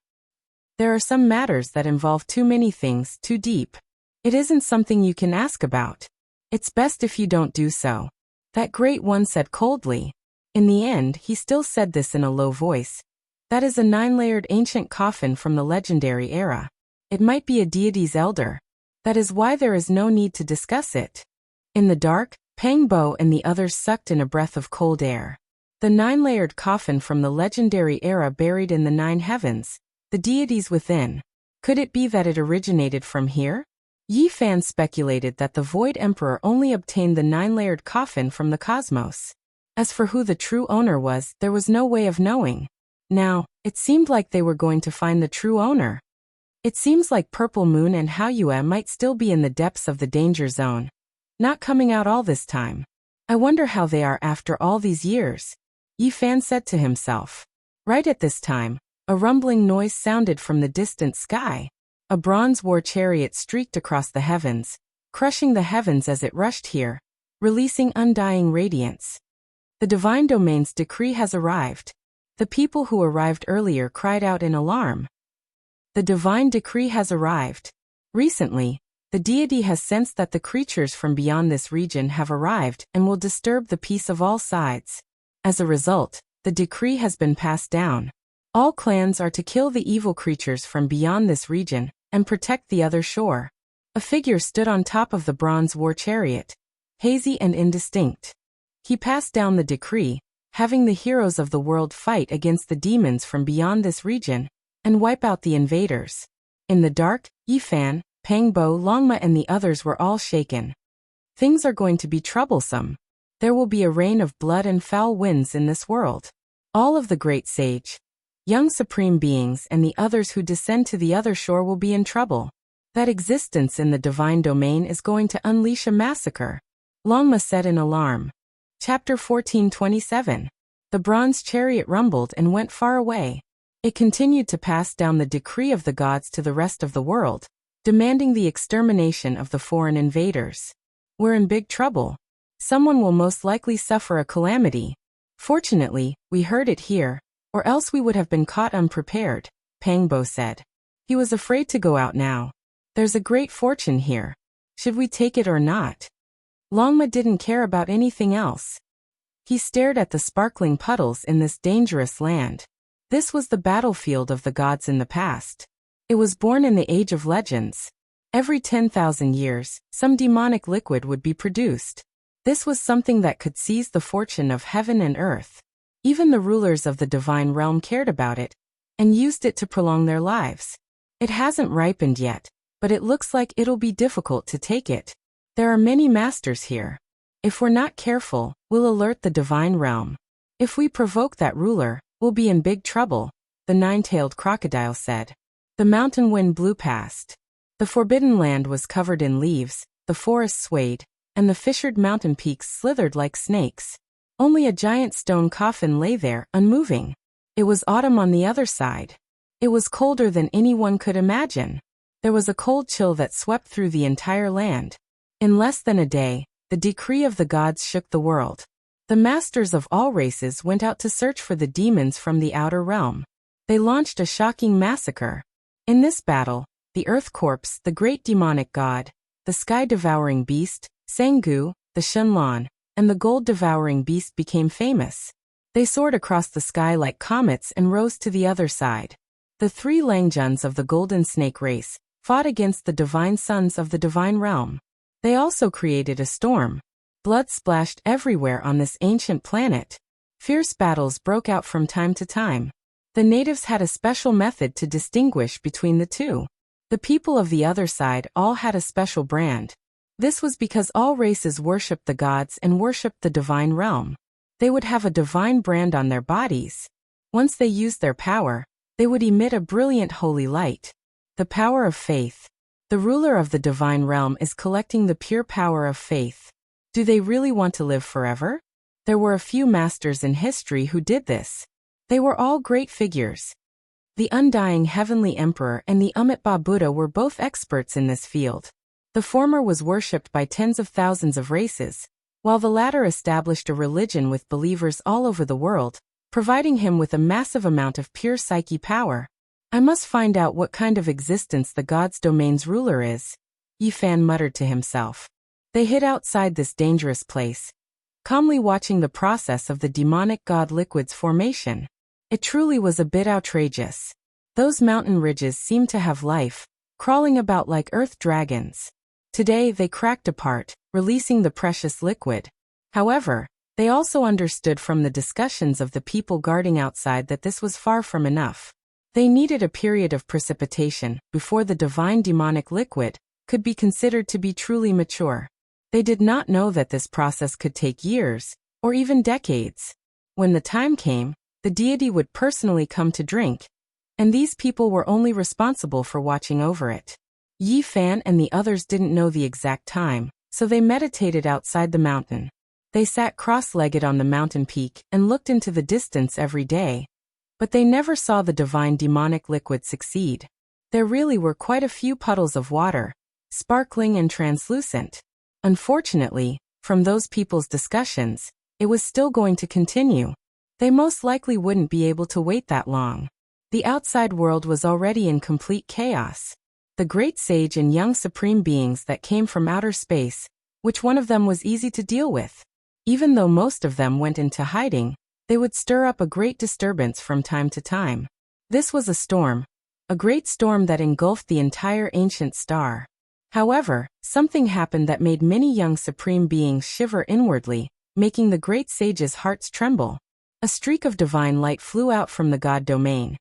There are some matters that involve too many things, too deep. It isn't something you can ask about. It's best if you don't do so. That great one said coldly. In the end, he still said this in a low voice. That is a 9-layered ancient coffin from the legendary era. It might be a deity's elder. That is why there is no need to discuss it. In the dark, Pang Bo and the others sucked in a breath of cold air. The 9-layered coffin from the legendary era buried in the 9 heavens, the deities within. Could it be that it originated from here? Yi Fan speculated that the Void Emperor only obtained the 9-layered coffin from the cosmos. As for who the true owner was, there was no way of knowing. Now, it seemed like they were going to find the true owner. It seems like Purple Moon and Hao Yue might still be in the depths of the danger zone, not coming out all this time. I wonder how they are after all these years, Yi Fan said to himself. Right at this time, a rumbling noise sounded from the distant sky. A bronze war chariot streaked across the heavens, crushing the heavens as it rushed here, releasing undying radiance. The divine domain's decree has arrived. The people who arrived earlier cried out in alarm. The divine decree has arrived. Recently, the deity has sensed that the creatures from beyond this region have arrived and will disturb the peace of all sides. As a result, the decree has been passed down. All clans are to kill the evil creatures from beyond this region and protect the other shore. A figure stood on top of the bronze war chariot, hazy and indistinct. He passed down the decree, having the heroes of the world fight against the demons from beyond this region and wipe out the invaders. In the dark, Yifan, Pangbo, Longma and the others were all shaken. Things are going to be troublesome. There will be a rain of blood and foul winds in this world. All of the great sage, young supreme beings and the others who descend to the other shore will be in trouble. That existence in the divine domain is going to unleash a massacre, Longma said in alarm. Chapter 14:27. The bronze chariot rumbled and went far away. It continued to pass down the decree of the gods to the rest of the world, demanding the extermination of the foreign invaders. We're in big trouble. Someone will most likely suffer a calamity. Fortunately, we heard it here, or else we would have been caught unprepared, Pangbo said. He was afraid to go out now. There's a great fortune here. Should we take it or not? Longma didn't care about anything else. He stared at the sparkling puddles in this dangerous land. This was the battlefield of the gods in the past. It was born in the Age of Legends. Every 10,000 years, some demonic liquid would be produced. This was something that could seize the fortune of heaven and earth. Even the rulers of the divine realm cared about it, and used it to prolong their lives. It hasn't ripened yet, but it looks like it'll be difficult to take it. There are many masters here. If we're not careful, we'll alert the divine realm. If we provoke that ruler, we'll be in big trouble, the nine-tailed crocodile said. The mountain wind blew past. The forbidden land was covered in leaves, the forest swayed, and the fissured mountain peaks slithered like snakes. Only a giant stone coffin lay there, unmoving. It was autumn on the other side. It was colder than anyone could imagine. There was a cold chill that swept through the entire land. In less than a day, the decree of the gods shook the world. The masters of all races went out to search for the demons from the outer realm. They launched a shocking massacre. In this battle, the Earth Corpse, the great demonic god, the sky-devouring beast, Sengu, the Shenlong, and the gold-devouring beast became famous. They soared across the sky like comets and rose to the other side. The three Langjuns of the Golden Snake race fought against the divine sons of the divine realm. They also created a storm. Blood splashed everywhere on this ancient planet. Fierce battles broke out from time to time. The natives had a special method to distinguish between the two. The people of the other side all had a special brand. This was because all races worshipped the gods and worshipped the divine realm. They would have a divine brand on their bodies. Once they used their power, they would emit a brilliant holy light. The power of faith. The ruler of the divine realm is collecting the pure power of faith. Do they really want to live forever? There were a few masters in history who did this. They were all great figures. The undying heavenly emperor and the Amitabha Buddha were both experts in this field. The former was worshipped by tens of thousands of races, while the latter established a religion with believers all over the world, providing him with a massive amount of pure psyche power. I must find out what kind of existence the god's domain's ruler is, Yifan muttered to himself. They hid outside this dangerous place, calmly watching the process of the demonic god liquid's formation. It truly was a bit outrageous. Those mountain ridges seemed to have life, crawling about like earth dragons. Today they cracked apart, releasing the precious liquid. However, they also understood from the discussions of the people guarding outside that this was far from enough. They needed a period of precipitation before the divine demonic liquid could be considered to be truly mature. They did not know that this process could take years, or even decades. When the time came, the deity would personally come to drink, and these people were only responsible for watching over it. Yi Fan and the others didn't know the exact time, so they meditated outside the mountain. They sat cross-legged on the mountain peak and looked into the distance every day. But they never saw the divine demonic liquid succeed. There really were quite a few puddles of water, sparkling and translucent. Unfortunately, from those people's discussions, It was still going to continue. They most likely wouldn't be able to wait that long. The outside world was already in complete chaos. The great sage and young supreme beings that came from outer space, which one of them was easy to deal with? Even though most of them went into hiding, they would stir up a great disturbance from time to time. This was a storm. A great storm that engulfed the entire ancient star. However, something happened that made many young supreme beings shiver inwardly, making the great sage's hearts tremble. A streak of divine light flew out from the god domain,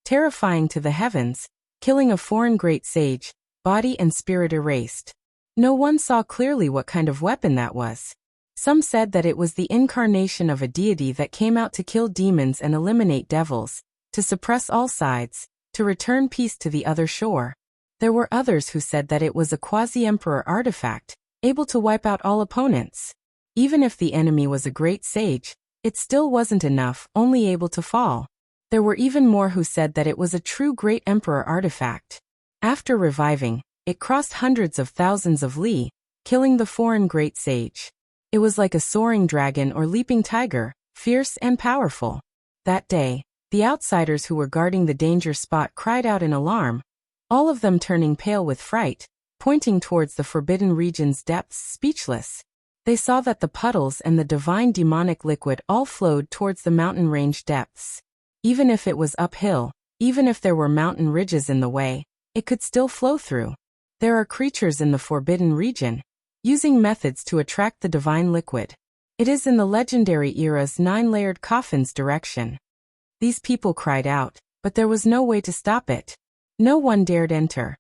terrifying to the heavens, killing a foreign great sage, body and spirit erased. No one saw clearly what kind of weapon that was. Some said that it was the incarnation of a deity that came out to kill demons and eliminate devils, to suppress all sides, to return peace to the other shore. There were others who said that it was a quasi-emperor artifact, able to wipe out all opponents. Even if the enemy was a great sage, it still wasn't enough, only able to fall. There were even more who said that it was a true great emperor artifact. After reviving, it crossed hundreds of thousands of li, killing the foreign great sage. It was like a soaring dragon or leaping tiger, fierce and powerful. That day, the outsiders who were guarding the danger spot cried out in alarm, all of them turning pale with fright, pointing towards the forbidden region's depths speechless. They saw that the puddles and the divine demonic liquid all flowed towards the mountain range depths. Even if it was uphill, even if there were mountain ridges in the way, it could still flow through. There are creatures in the forbidden region, using methods to attract the divine liquid. It is in the legendary era's 9-layered coffin's direction. These people cried out, but there was no way to stop it. No one dared enter.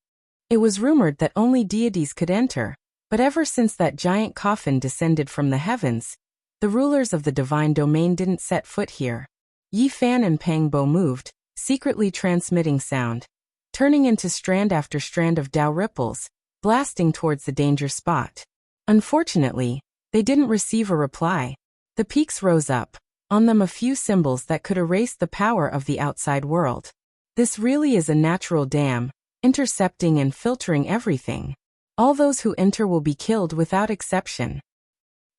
It was rumored that only deities could enter, but ever since that giant coffin descended from the heavens, the rulers of the divine domain didn't set foot here. Yi Fan and Pang Bo moved, secretly transmitting sound, turning into strand after strand of Dao ripples, blasting towards the danger spot. Unfortunately, they didn't receive a reply. The peaks rose up, on them a few symbols that could erase the power of the outside world. This really is a natural dam, intercepting and filtering everything. All those who enter will be killed without exception.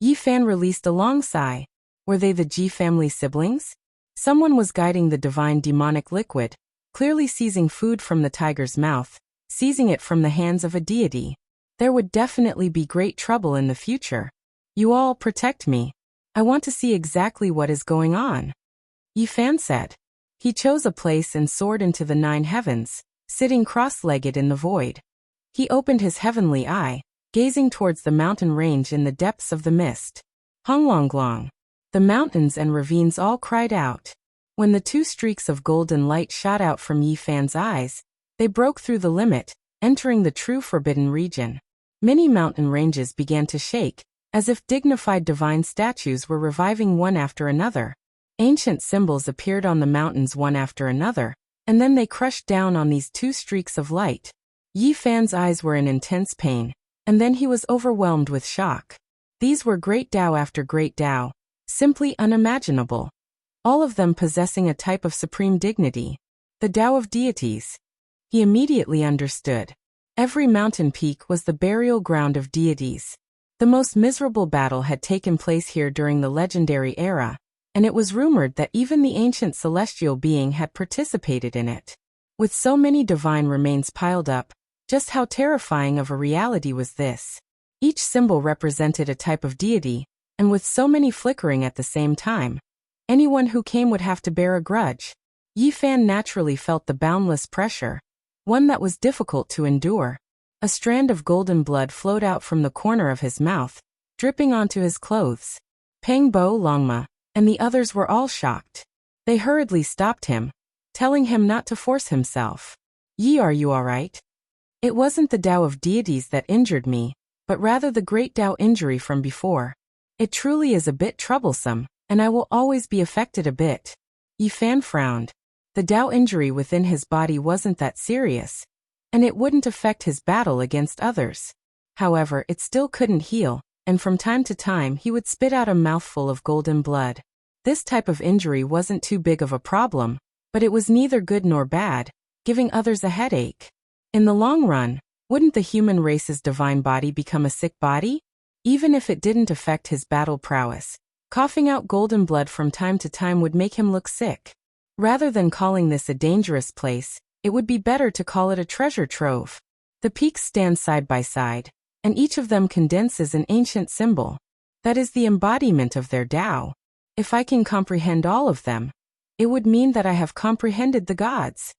Yi Fan released a long sigh. Were they the Ji family siblings? Someone was guiding the divine demonic liquid, clearly seizing food from the tiger's mouth, seizing it from the hands of a deity. There would definitely be great trouble in the future. You all protect me. I want to see exactly what is going on. Yi Fan said. He chose a place and soared into the 9 heavens, sitting cross-legged in the void. He opened his heavenly eye, gazing towards the mountain range in the depths of the mist. Honglonglong. The mountains and ravines all cried out. When the 2 streaks of golden light shot out from Yi Fan's eyes, they broke through the limit, entering the true forbidden region. Many mountain ranges began to shake, as if dignified divine statues were reviving one after another. Ancient symbols appeared on the mountains one after another, and then they crushed down on these 2 streaks of light. Yi Fan's eyes were in intense pain, and then he was overwhelmed with shock. These were great Dao after great Dao, simply unimaginable. All of them possessing a type of supreme dignity, the Dao of deities. He immediately understood. Every mountain peak was the burial ground of deities. The most miserable battle had taken place here during the legendary era, and it was rumored that even the ancient celestial being had participated in it. With so many divine remains piled up, just how terrifying of a reality was this? Each symbol represented a type of deity, and with so many flickering at the same time, anyone who came would have to bear a grudge. Yi Fan naturally felt the boundless pressure, one that was difficult to endure. A strand of golden blood flowed out from the corner of his mouth, dripping onto his clothes. Pang Bo, Longma, and the others were all shocked. They hurriedly stopped him, telling him not to force himself. Yi, are you all right? It wasn't the Dao of deities that injured me, but rather the great Dao injury from before. It truly is a bit troublesome, and I will always be affected a bit. Yi Fan frowned. The Dao injury within his body wasn't that serious, and it wouldn't affect his battle against others. However, it still couldn't heal, and from time to time he would spit out a mouthful of golden blood. This type of injury wasn't too big of a problem, but it was neither good nor bad, giving others a headache. In the long run, wouldn't the human race's divine body become a sick body? Even if it didn't affect his battle prowess, Coughing out golden blood from time to time would make him look sick. Rather than calling this a dangerous place, it would be better to call it a treasure trove. The peaks stand side by side, and each of them condenses an ancient symbol. That is the embodiment of their Tao. If I can comprehend all of them, it would mean that I have comprehended the gods.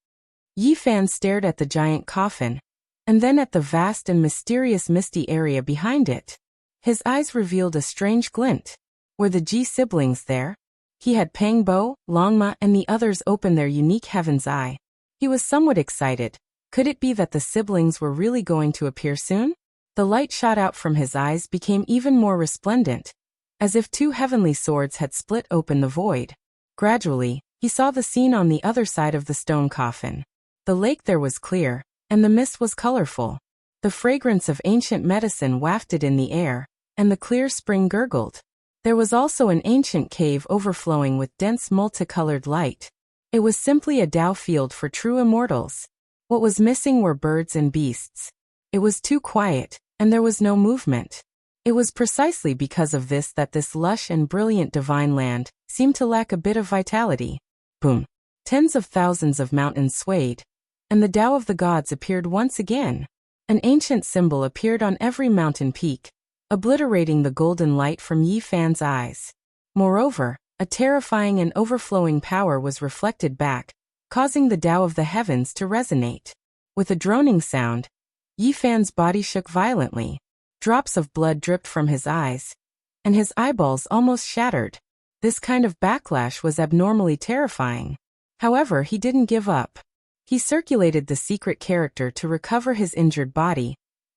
Yi Fan stared at the giant coffin, and then at the vast and mysterious misty area behind it. His eyes revealed a strange glint. Were the Ji siblings there? He had Pangbo, Longma, and the others open their unique heaven's eye. He was somewhat excited. Could it be that the siblings were really going to appear soon? The light shot out from his eyes became even more resplendent, as if two heavenly swords had split open the void. Gradually, he saw the scene on the other side of the stone coffin. The lake there was clear, and the mist was colorful. The fragrance of ancient medicine wafted in the air, and the clear spring gurgled. There was also an ancient cave overflowing with dense multicolored light. It was simply a Tao field for true immortals. What was missing were birds and beasts. It was too quiet, and there was no movement. It was precisely because of this that this lush and brilliant divine land seemed to lack a bit of vitality. Boom! Tens of thousands of mountains swayed, and the Tao of the gods appeared once again. An ancient symbol appeared on every mountain peak, obliterating the golden light from Yi Fan's eyes. Moreover, a terrifying and overflowing power was reflected back, causing the Tao of the heavens to resonate. With a droning sound, Yi Fan's body shook violently. Drops of blood dripped from his eyes, and his eyeballs almost shattered. This kind of backlash was abnormally terrifying. However, he didn't give up. He circulated the secret character to recover his injured body,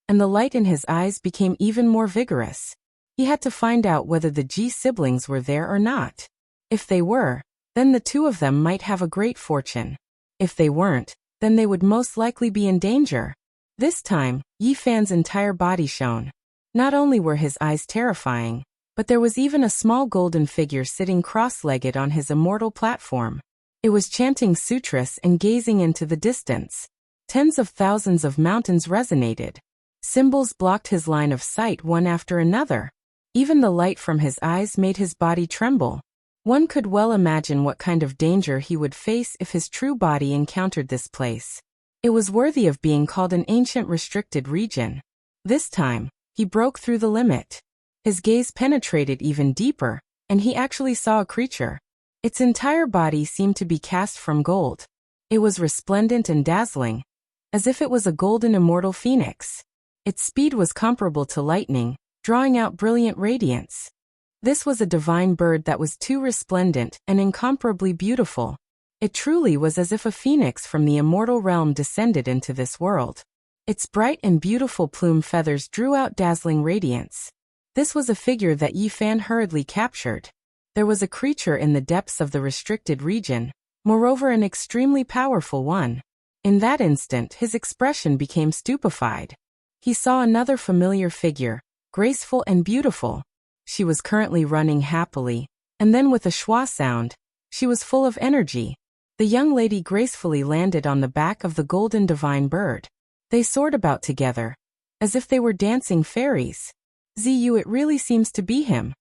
and the light in his eyes became even more vigorous. He had to find out whether the Ji siblings were there or not. If they were, then the two of them might have a great fortune. If they weren't, then they would most likely be in danger. This time, Yi Fan's entire body shone. Not only were his eyes terrifying, but there was even a small golden figure sitting cross-legged on his immortal platform. It was chanting sutras and gazing into the distance. Tens of thousands of mountains resonated. Symbols blocked his line of sight one after another. Even the light from his eyes made his body tremble. One could well imagine what kind of danger he would face if his true body encountered this place. It was worthy of being called an ancient restricted region. This time, he broke through the limit. His gaze penetrated even deeper, and he actually saw a creature. Its entire body seemed to be cast from gold. It was resplendent and dazzling, as if it was a golden immortal phoenix. Its speed was comparable to lightning, drawing out brilliant radiance. This was a divine bird that was too resplendent and incomparably beautiful. It truly was as if a phoenix from the immortal realm descended into this world. Its bright and beautiful plume feathers drew out dazzling radiance. This was a figure that Yi Fan hurriedly captured. There was a creature in the depths of the restricted region, moreover an extremely powerful one. In that instant his expression became stupefied. He saw another familiar figure, graceful and beautiful. She was currently running happily, and then with a schwa sound, she was full of energy. The young lady gracefully landed on the back of the golden divine bird. They soared about together, as if they were dancing fairies. Ziyu, it really seems to be him.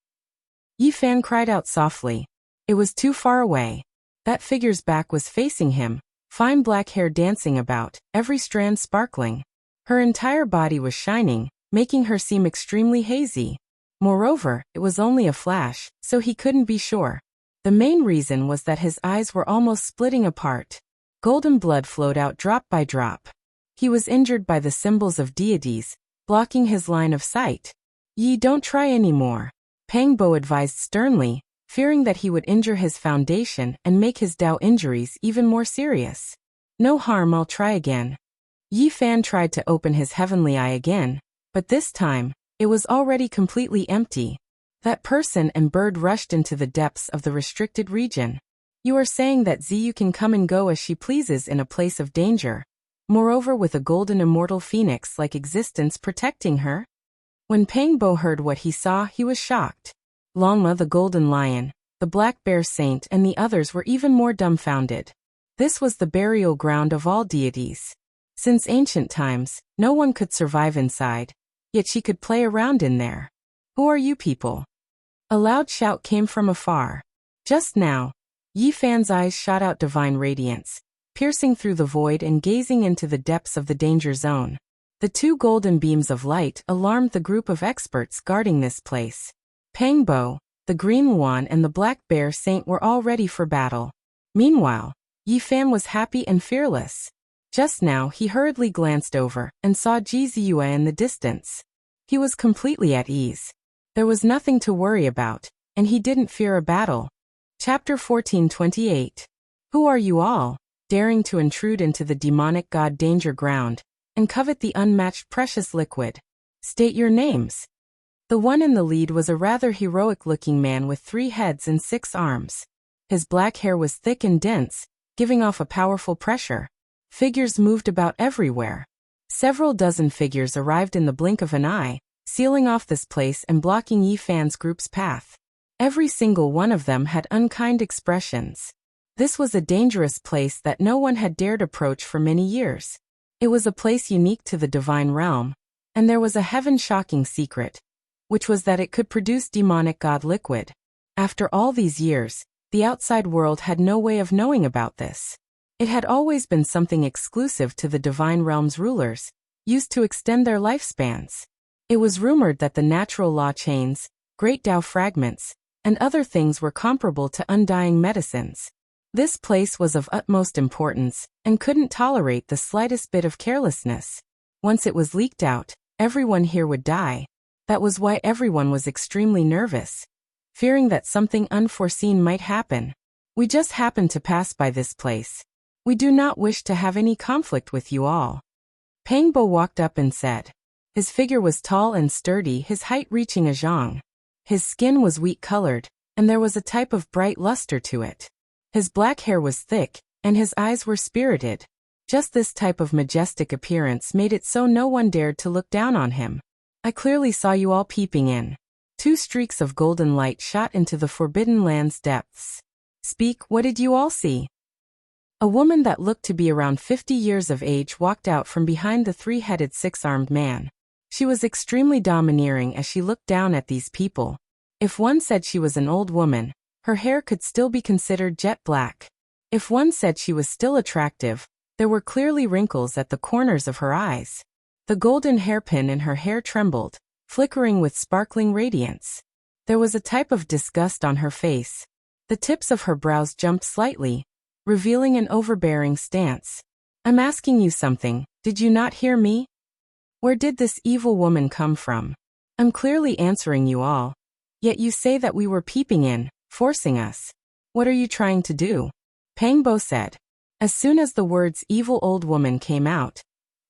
Yi Fan cried out softly. It was too far away. That figure's back was facing him, fine black hair dancing about, every strand sparkling. Her entire body was shining, making her seem extremely hazy. Moreover, it was only a flash, so he couldn't be sure. The main reason was that his eyes were almost splitting apart. Golden blood flowed out drop by drop. He was injured by the symbols of deities, blocking his line of sight. Yi, don't try anymore. Pangbo advised sternly, fearing that he would injure his foundation and make his Tao injuries even more serious. No harm, I'll try again. Yi Fan tried to open his heavenly eye again, but this time, it was already completely empty. That person and bird rushed into the depths of the restricted region. You are saying that Ziyu can come and go as she pleases in a place of danger, moreover with a golden immortal phoenix-like existence protecting her? When Pangbo heard what he saw, he was shocked. Longma the golden lion, the black bear saint and the others were even more dumbfounded. This was the burial ground of all deities. Since ancient times, no one could survive inside, yet she could play around in there. Who are you people? A loud shout came from afar. Just now, Yi Fan's eyes shot out divine radiance, piercing through the void and gazing into the depths of the danger zone. The two golden beams of light alarmed the group of experts guarding this place. Pangbo, the Green Yuan and the Black Bear Saint were all ready for battle. Meanwhile, Yi Fan was happy and fearless. Just now he hurriedly glanced over and saw Ji Ziyue in the distance. He was completely at ease. There was nothing to worry about, and he didn't fear a battle. Chapter 1428. Who are you all, daring to intrude into the demonic god danger ground, and covet the unmatched precious liquid? State your names. The one in the lead was a rather heroic-looking man with 3 heads and 6 arms. His black hair was thick and dense, giving off a powerful pressure. Figures moved about everywhere. Several dozen figures arrived in the blink of an eye, sealing off this place and blocking Yi Fan's group's path. Every single one of them had unkind expressions. This was a dangerous place that no one had dared approach for many years. It was a place unique to the divine realm, and there was a heaven-shocking secret, which was that it could produce demonic god liquid. After all these years, the outside world had no way of knowing about this. It had always been something exclusive to the divine realm's rulers, used to extend their lifespans. It was rumored that the natural law chains, great Tao fragments, and other things were comparable to undying medicines. This place was of utmost importance, and couldn't tolerate the slightest bit of carelessness. Once it was leaked out, everyone here would die. That was why everyone was extremely nervous, fearing that something unforeseen might happen. We just happened to pass by this place. We do not wish to have any conflict with you all. Pangbo walked up and said. His figure was tall and sturdy, his height reaching a zhang. His skin was wheat-colored, and there was a type of bright luster to it. His black hair was thick, and his eyes were spirited. Just this type of majestic appearance made it so no one dared to look down on him. I clearly saw you all peeping in. 2 streaks of golden light shot into the Forbidden Land's depths. Speak, what did you all see? A woman that looked to be around 50 years of age walked out from behind the 3-headed 6-armed man. She was extremely domineering as she looked down at these people. If one said she was an old woman, her hair could still be considered jet black. If one said she was still attractive, there were clearly wrinkles at the corners of her eyes. The golden hairpin in her hair trembled, flickering with sparkling radiance. There was a type of disgust on her face. The tips of her brows jumped slightly, revealing an overbearing stance. I'm asking you something, did you not hear me? Where did this evil woman come from? I'm clearly answering you all. Yet you say that we were peeping in, forcing us. What are you trying to do? Pangbo said. As soon as the words evil old woman came out,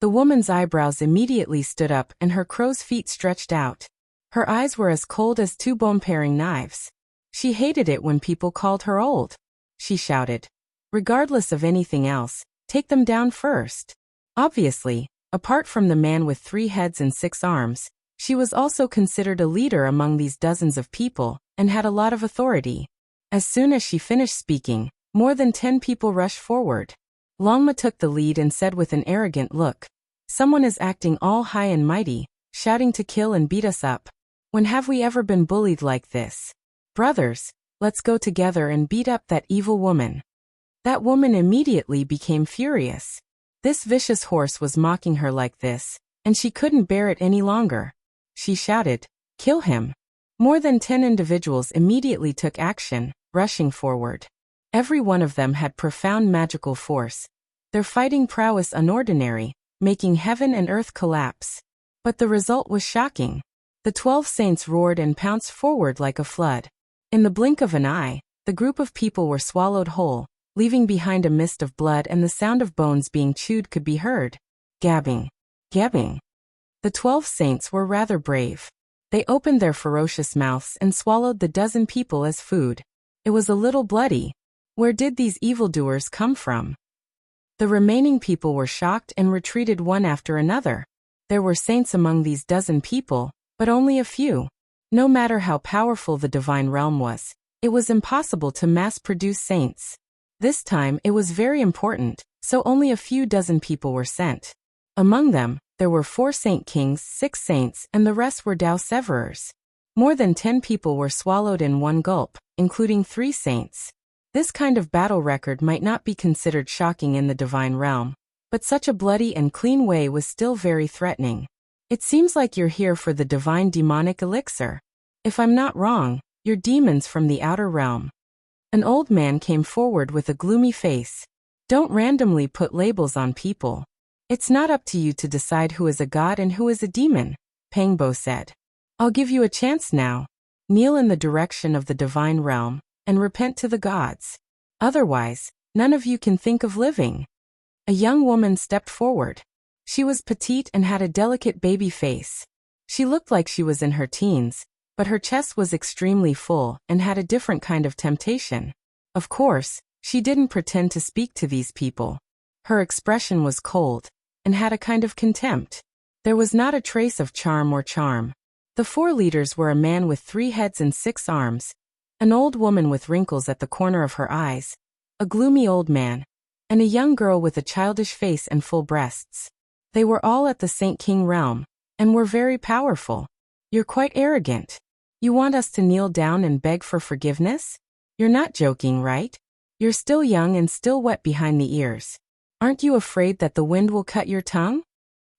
the woman's eyebrows immediately stood up and her crow's feet stretched out. Her eyes were as cold as 2 bone-paring knives. She hated it when people called her old. She shouted. Regardless of anything else, take them down first. Obviously, apart from the man with 3 heads and 6 arms, she was also considered a leader among these dozens of people, and had a lot of authority. As soon as she finished speaking, more than 10 people rushed forward. Longma took the lead and said with an arrogant look, someone is acting all high and mighty, shouting to kill and beat us up. When have we ever been bullied like this? Brothers, let's go together and beat up that evil woman. That woman immediately became furious. This vicious horse was mocking her like this, and she couldn't bear it any longer. She shouted, kill him. More than 10 individuals immediately took action, rushing forward. Every one of them had profound magical force. Their fighting prowess unordinary, making heaven and earth collapse. But the result was shocking. The 12 saints roared and pounced forward like a flood. In the blink of an eye, the group of people were swallowed whole, leaving behind a mist of blood, and the sound of bones being chewed could be heard. Gabbing. Gabbing. The 12 saints were rather brave. They opened their ferocious mouths and swallowed the dozen people as food. It was a little bloody. Where did these evildoers come from? The remaining people were shocked and retreated one after another. There were saints among these dozen people, but only a few. No matter how powerful the divine realm was, it was impossible to mass-produce saints. This time it was very important, so only a few dozen people were sent. Among them, there were 4 saint kings, 6 saints, and the rest were Tao severers. More than 10 people were swallowed in one gulp, including 3 saints. This kind of battle record might not be considered shocking in the divine realm, but such a bloody and clean way was still very threatening. It seems like you're here for the divine demonic elixir. If I'm not wrong, you're demons from the outer realm. An old man came forward with a gloomy face. Don't randomly put labels on people. It's not up to you to decide who is a god and who is a demon, Pangbo said. I'll give you a chance now. Kneel in the direction of the divine realm and repent to the gods. Otherwise, none of you can think of living. A young woman stepped forward. She was petite and had a delicate baby face. She looked like she was in her teens, but her chest was extremely full and had a different kind of temptation. Of course, she didn't pretend to speak to these people. Her expression was cold and had a kind of contempt. There was not a trace of charm or charm. The 4 leaders were a man with 3 heads and 6 arms, an old woman with wrinkles at the corner of her eyes, a gloomy old man, and a young girl with a childish face and full breasts. They were all at the Saint King realm, and were very powerful. You're quite arrogant. You want us to kneel down and beg for forgiveness? You're not joking, right? You're still young and still wet behind the ears. Aren't you afraid that the wind will cut your tongue?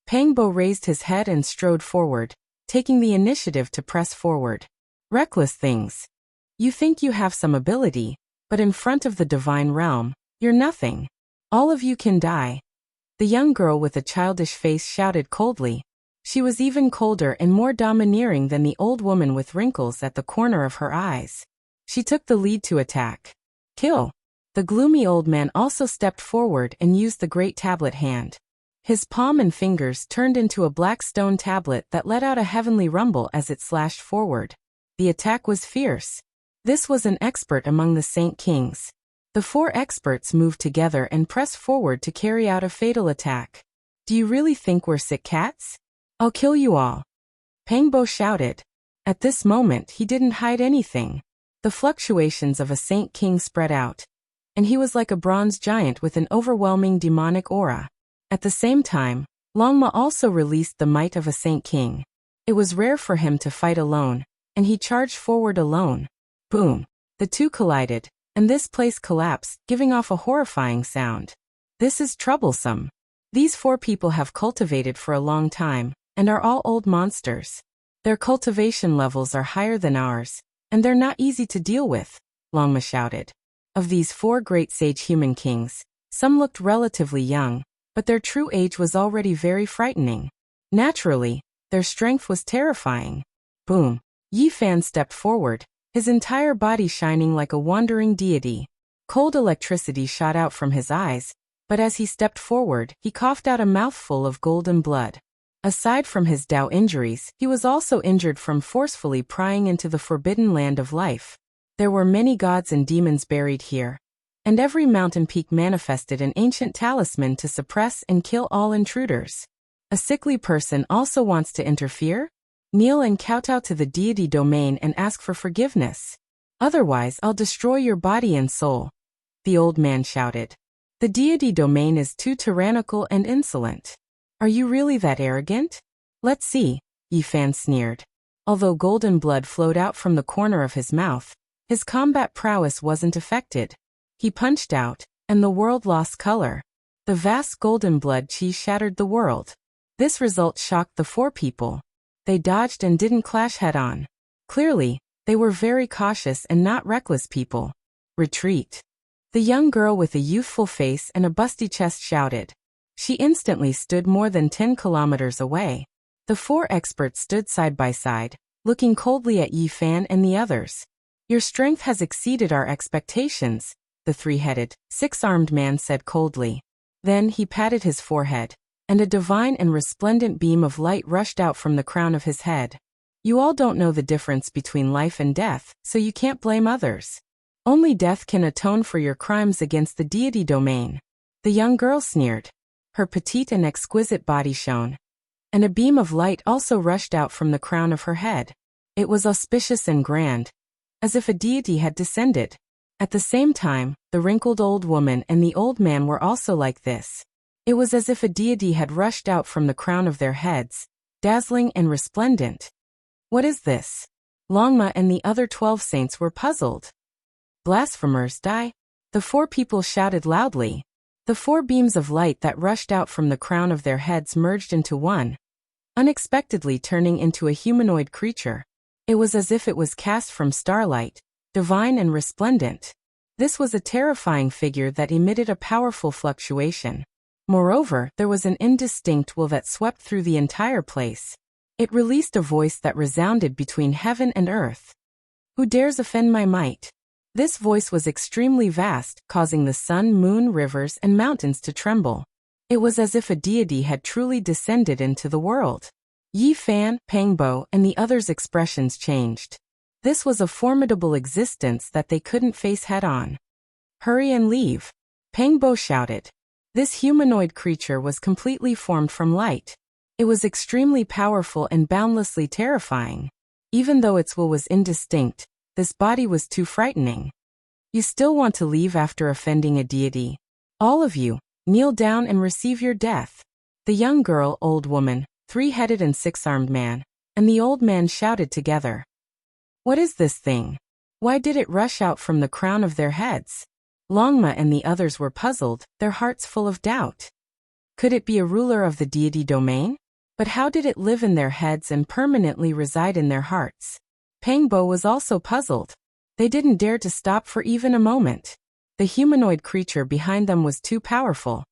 Pangbo raised his head and strode forward, taking the initiative to press forward. Reckless things. You think you have some ability, but in front of the divine realm, you're nothing. All of you can die. The young girl with a childish face shouted coldly. She was even colder and more domineering than the old woman with wrinkles at the corner of her eyes. She took the lead to attack. Kill. The gloomy old man also stepped forward and used the great tablet hand. His palm and fingers turned into a black stone tablet that let out a heavenly rumble as it slashed forward. The attack was fierce. This was an expert among the Saint Kings. The 4 experts moved together and pressed forward to carry out a fatal attack. Do you really think we're sick cats? I'll kill you all. Pangbo shouted. At this moment he didn't hide anything. The fluctuations of a Saint King spread out, and he was like a bronze giant with an overwhelming demonic aura. At the same time, Longma also released the might of a Saint King. It was rare for him to fight alone, and he charged forward alone. Boom! The 2 collided, and this place collapsed, giving off a horrifying sound. This is troublesome. These 4 people have cultivated for a long time, and are all old monsters. Their cultivation levels are higher than ours, and they're not easy to deal with, Longma shouted. Of these 4 great sage human kings, some looked relatively young, but their true age was already very frightening. Naturally, their strength was terrifying. Boom! Yi Fan stepped forward, his entire body shining like a wandering deity. Cold electricity shot out from his eyes, but as he stepped forward, he coughed out a mouthful of golden blood. Aside from his Dao injuries, he was also injured from forcefully prying into the forbidden land of life. There were many gods and demons buried here, and every mountain peak manifested an ancient talisman to suppress and kill all intruders. A sickly person also wants to interfere? Kneel and kowtow to the deity domain and ask for forgiveness. Otherwise, I'll destroy your body and soul, the old man shouted. The deity domain is too tyrannical and insolent. Are you really that arrogant? Let's see, Yi Fan sneered. Although golden blood flowed out from the corner of his mouth, his combat prowess wasn't affected. He punched out, and the world lost color. The vast golden blood chi shattered the world. This result shocked the 4 people. They dodged and didn't clash head-on. Clearly, they were very cautious and not reckless people. Retreat. The young girl with a youthful face and a busty chest shouted. She instantly stood more than 10 kilometers away. The 4 experts stood side by side, looking coldly at Yi Fan and the others. Your strength has exceeded our expectations, the 3-headed, 6-armed man said coldly. Then he patted his forehead, and a divine and resplendent beam of light rushed out from the crown of his head. You all don't know the difference between life and death, so you can't blame others. Only death can atone for your crimes against the deity domain. The young girl sneered. Her petite and exquisite body shone, and a beam of light also rushed out from the crown of her head. It was auspicious and grand, as if a deity had descended. At the same time, the wrinkled old woman and the old man were also like this. It was as if a deity had rushed out from the crown of their heads, dazzling and resplendent. What is this? Longma and the other 12 saints were puzzled. Blasphemers, die! The 4 people shouted loudly. The 4 beams of light that rushed out from the crown of their heads merged into one, unexpectedly turning into a humanoid creature. It was as if it was cast from starlight, divine and resplendent. This was a terrifying figure that emitted a powerful fluctuation. Moreover, there was an indistinct will that swept through the entire place. It released a voice that resounded between heaven and earth. Who dares offend my might? This voice was extremely vast, causing the sun, moon, rivers, and mountains to tremble. It was as if a deity had truly descended into the world. Yi Fan, Pangbo, and the others' expressions changed. This was a formidable existence that they couldn't face head-on. Hurry and leave! Pangbo shouted. This humanoid creature was completely formed from light. It was extremely powerful and boundlessly terrifying. Even though its will was indistinct, this body was too frightening. You still want to leave after offending a deity? All of you, kneel down and receive your death. The young girl, old woman, 3-headed and 6-armed man, and the old man shouted together. What is this thing? Why did it rush out from the crown of their heads? Longma and the others were puzzled, their hearts full of doubt. Could it be a ruler of the deity domain? But how did it live in their heads and permanently reside in their hearts? Pangbo was also puzzled. They didn't dare to stop for even a moment. The humanoid creature behind them was too powerful,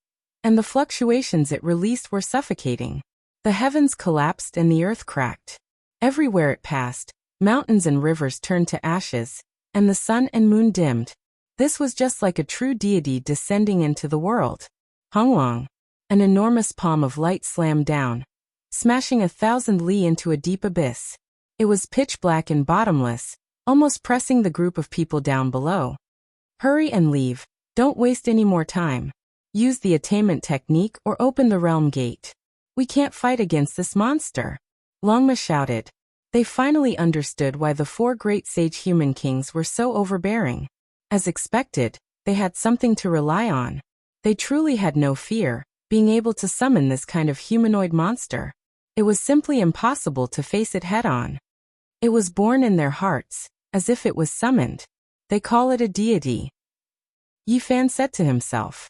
and the fluctuations it released were suffocating. The heavens collapsed and the earth cracked. Everywhere it passed, mountains and rivers turned to ashes, and the sun and moon dimmed. This was just like a true deity descending into the world. Hongwang. An enormous palm of light slammed down, smashing 1,000 li into a deep abyss. It was pitch black and bottomless, almost pressing the group of people down below. Hurry and leave, don't waste any more time. Use the attainment technique or open the realm gate. We can't fight against this monster. Longma shouted. They finally understood why the 4 great sage human kings were so overbearing. As expected, they had something to rely on. They truly had no fear, being able to summon this kind of humanoid monster. It was simply impossible to face it head-on. It was born in their hearts, as if it was summoned. They call it a deity. Yi Fan said to himself.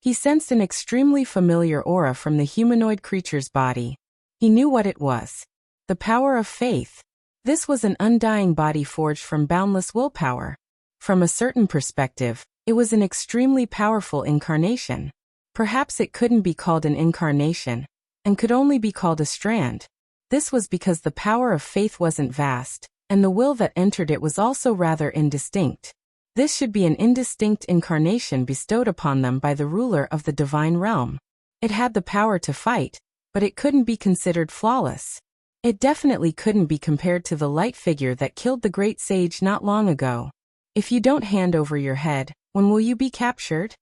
He sensed an extremely familiar aura from the humanoid creature's body. He knew what it was. The power of faith. This was an undying body forged from boundless willpower. From a certain perspective, it was an extremely powerful incarnation. Perhaps it couldn't be called an incarnation, and could only be called a strand. This was because the power of faith wasn't vast, and the will that entered it was also rather indistinct. This should be an indistinct incarnation bestowed upon them by the ruler of the divine realm. It had the power to fight, but it couldn't be considered flawless. It definitely couldn't be compared to the light figure that killed the great sage not long ago. If you don't hand over your head, when will you be captured?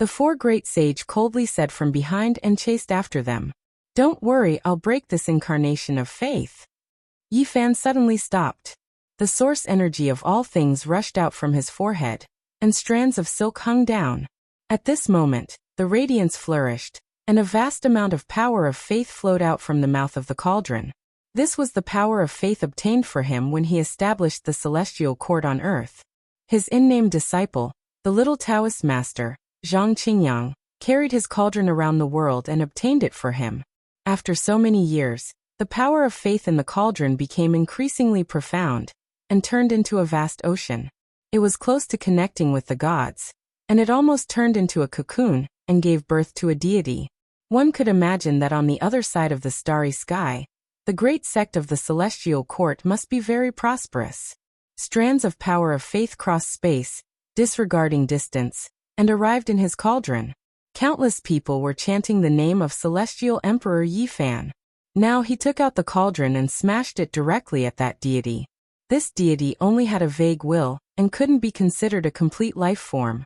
The 4 great sage coldly said from behind and chased after them. Don't worry, I'll break this incarnation of faith. Yi Fan suddenly stopped. The source energy of all things rushed out from his forehead, and strands of silk hung down. At this moment, the radiance flourished, and a vast amount of power of faith flowed out from the mouth of the cauldron. This was the power of faith obtained for him when he established the celestial court on earth. His unnamed disciple, the little Taoist master, Zhang Qingyang, carried his cauldron around the world and obtained it for him. After so many years, the power of faith in the cauldron became increasingly profound, and turned into a vast ocean. It was close to connecting with the gods, and it almost turned into a cocoon, and gave birth to a deity. One could imagine that on the other side of the starry sky, the great sect of the celestial court must be very prosperous. Strands of power of faith crossed space, disregarding distance, and arrived in his cauldron. Countless people were chanting the name of Celestial Emperor Yi Fan. Now he took out the cauldron and smashed it directly at that deity. This deity only had a vague will, and couldn't be considered a complete life form.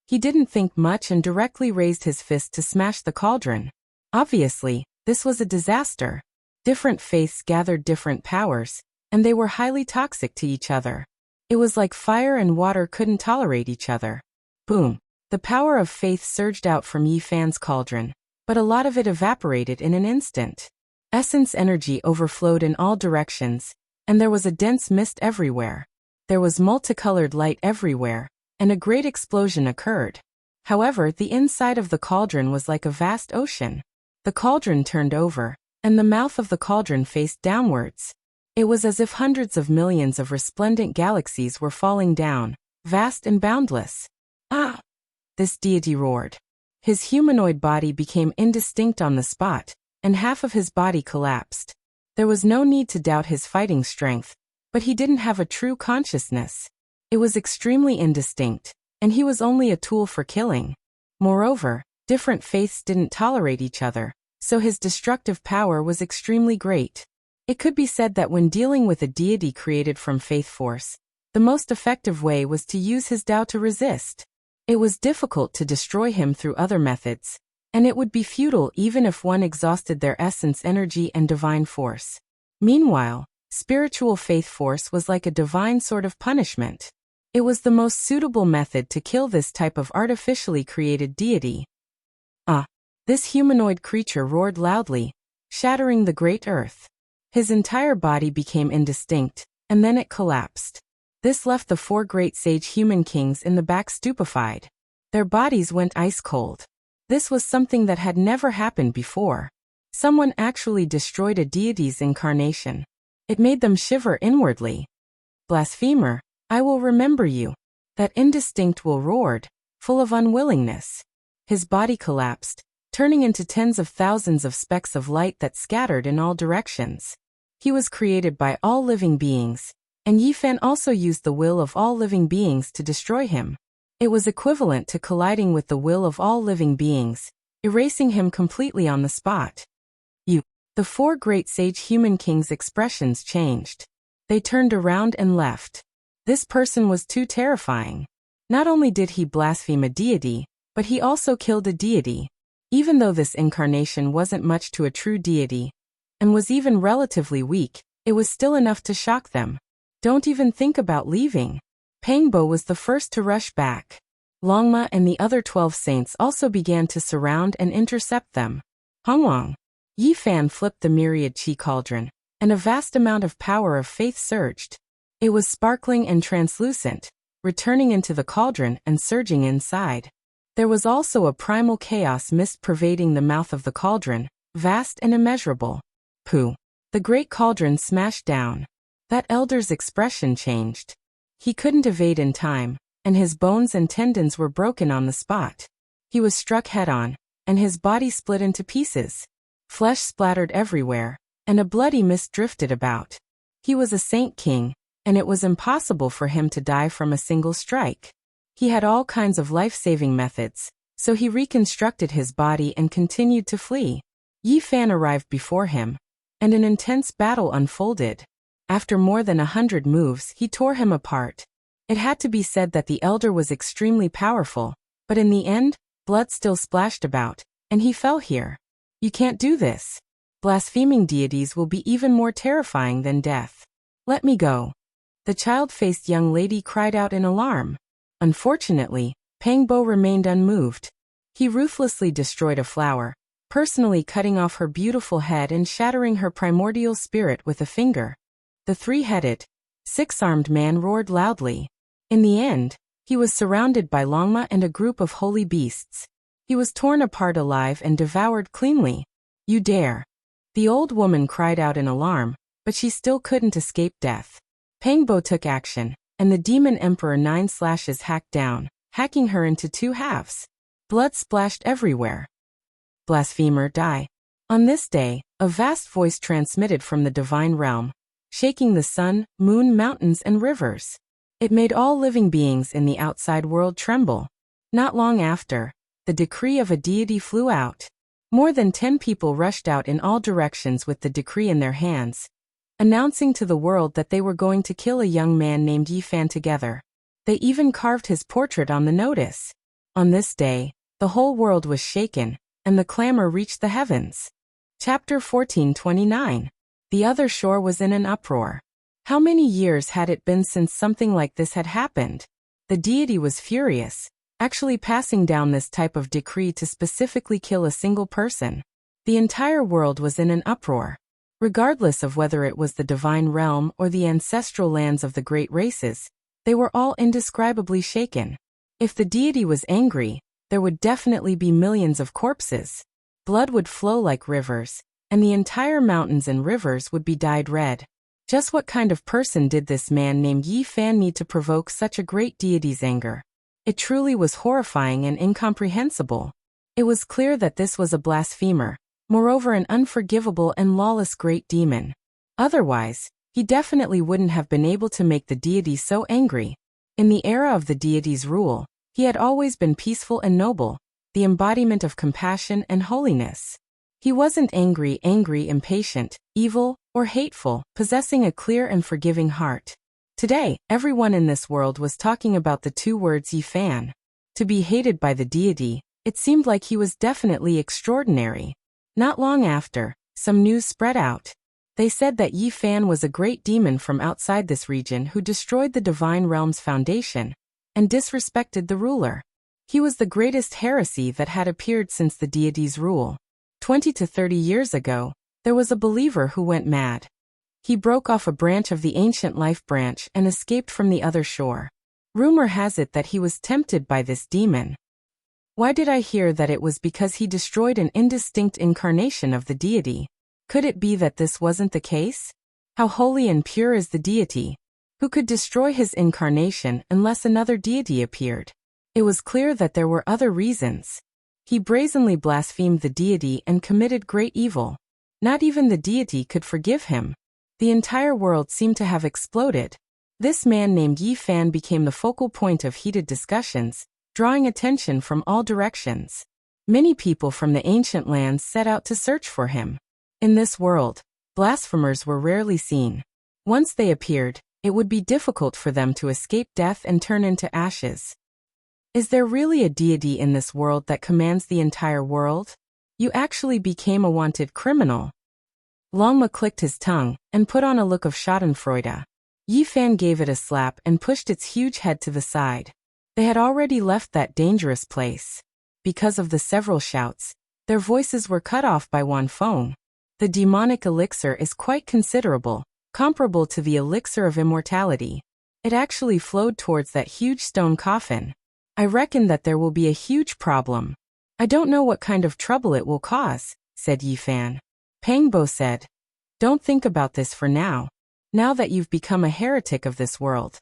He didn't think much and directly raised his fist to smash the cauldron. Obviously, this was a disaster. Different faiths gathered different powers, and they were highly toxic to each other. It was like fire and water couldn't tolerate each other. Boom! The power of faith surged out from Yi Fan's cauldron, but a lot of it evaporated in an instant. Essence energy overflowed in all directions, and there was a dense mist everywhere. There was multicolored light everywhere, and a great explosion occurred. However, the inside of the cauldron was like a vast ocean. The cauldron turned over, and the mouth of the cauldron faced downwards. It was as if hundreds of millions of resplendent galaxies were falling down, vast and boundless. Ah! This deity roared. His humanoid body became indistinct on the spot, and half of his body collapsed. There was no need to doubt his fighting strength, but he didn't have a true consciousness. It was extremely indistinct, and he was only a tool for killing. Moreover, different faiths didn't tolerate each other, so his destructive power was extremely great. It could be said that when dealing with a deity created from faith force, the most effective way was to use his Tao to resist. It was difficult to destroy him through other methods, and it would be futile even if one exhausted their essence, energy, and divine force. Meanwhile, spiritual faith force was like a divine sort of punishment. It was the most suitable method to kill this type of artificially created deity. Ah! This humanoid creature roared loudly, shattering the great earth. His entire body became indistinct, and then it collapsed. This left the 4 great sage human kings in the back stupefied. Their bodies went ice cold. This was something that had never happened before. Someone actually destroyed a deity's incarnation. It made them shiver inwardly. Blasphemer, I will remember you. That indistinct will roared, full of unwillingness. His body collapsed, turning into tens of thousands of specks of light that scattered in all directions. He was created by all living beings, and Yifan also used the will of all living beings to destroy him. It was equivalent to colliding with the will of all living beings, erasing him completely on the spot. The 4 great sage human kings' expressions changed. They turned around and left. This person was too terrifying. Not only did he blaspheme a deity, but he also killed a deity. Even though this incarnation wasn't much to a true deity, and was even relatively weak, it was still enough to shock them. Don't even think about leaving. Pangbo was the first to rush back. Longma and the other 12 saints also began to surround and intercept them. Hongwang. Yifan flipped the myriad chi cauldron, and a vast amount of power of faith surged. It was sparkling and translucent, returning into the cauldron and surging inside. There was also a primal chaos mist pervading the mouth of the cauldron, vast and immeasurable. Pooh! The great cauldron smashed down. That elder's expression changed. He couldn't evade in time, and his bones and tendons were broken on the spot. He was struck head-on, and his body split into pieces. Flesh splattered everywhere, and a bloody mist drifted about. He was a saint king, and it was impossible for him to die from a single strike. He had all kinds of life-saving methods, so he reconstructed his body and continued to flee. Yifan arrived before him, and an intense battle unfolded. After more than 100 moves, he tore him apart. It had to be said that the elder was extremely powerful, but in the end, blood still splashed about, and he fell here. You can't do this. Blaspheming deities will be even more terrifying than death. Let me go. The child-faced young lady cried out in alarm. Unfortunately, Pangbo remained unmoved. He ruthlessly destroyed a flower, personally cutting off her beautiful head and shattering her primordial spirit with a finger. The 3-headed, 6-armed man roared loudly. In the end, he was surrounded by Longma and a group of holy beasts. He was torn apart alive and devoured cleanly. You dare! The old woman cried out in alarm, but she still couldn't escape death. Pangbo took action, and the demon emperor 9 slashes hacked down, hacking her into 2 halves. Blood splashed everywhere. Blasphemer, die. On this day, a vast voice transmitted from the divine realm, shaking the sun, moon, mountains, and rivers. It made all living beings in the outside world tremble. Not long after, the decree of a deity flew out. More than 10 people rushed out in all directions with the decree in their hands, announcing to the world that they were going to kill a young man named Yifan together. They even carved his portrait on the notice. On this day, the whole world was shaken, and the clamor reached the heavens. Chapter 1429. The other shore was in an uproar. How many years had it been since something like this had happened? The deity was furious, actually passing down this type of decree to specifically kill a single person. The entire world was in an uproar. Regardless of whether it was the divine realm or the ancestral lands of the great races, they were all indescribably shaken. If the deity was angry, there would definitely be millions of corpses. Blood would flow like rivers, and the entire mountains and rivers would be dyed red. Just what kind of person did this man named Yi Fan need to provoke such a great deity's anger? It truly was horrifying and incomprehensible. It was clear that this was a blasphemer, moreover an unforgivable and lawless great demon. Otherwise, he definitely wouldn't have been able to make the deity so angry. In the era of the deity's rule, he had always been peaceful and noble, the embodiment of compassion and holiness. He wasn't angry, impatient, evil, or hateful, possessing a clear and forgiving heart. Today, everyone in this world was talking about the two words Yi Fan. To be hated by the deity, it seemed like he was definitely extraordinary. Not long after, some news spread out. They said that Yi Fan was a great demon from outside this region who destroyed the divine realm's foundation and disrespected the ruler. He was the greatest heresy that had appeared since the deity's rule. 20 to 30 years ago, there was a believer who went mad. He broke off a branch of the ancient life branch and escaped from the other shore. Rumor has it that he was tempted by this demon. Why did I hear that it was because he destroyed an indistinct incarnation of the deity? Could it be that this wasn't the case? How holy and pure is the deity? Who could destroy his incarnation unless another deity appeared? It was clear that there were other reasons. He brazenly blasphemed the deity and committed great evil. Not even the deity could forgive him. The entire world seemed to have exploded. This man named Yi Fan became the focal point of heated discussions, drawing attention from all directions. Many people from the ancient lands set out to search for him. In this world, blasphemers were rarely seen. Once they appeared, it would be difficult for them to escape death and turn into ashes. Is there really a deity in this world that commands the entire world? You actually became a wanted criminal. Longma clicked his tongue and put on a look of schadenfreude. Yi Fan gave it a slap and pushed its huge head to the side. They had already left that dangerous place. Because of the several shouts, their voices were cut off by one Feng. The demonic elixir is quite considerable, comparable to the elixir of immortality. It actually flowed towards that huge stone coffin. I reckon that there will be a huge problem. I don't know what kind of trouble it will cause, said Yi Fan. Pangbo said, don't think about this for now. Now that you've become a heretic of this world,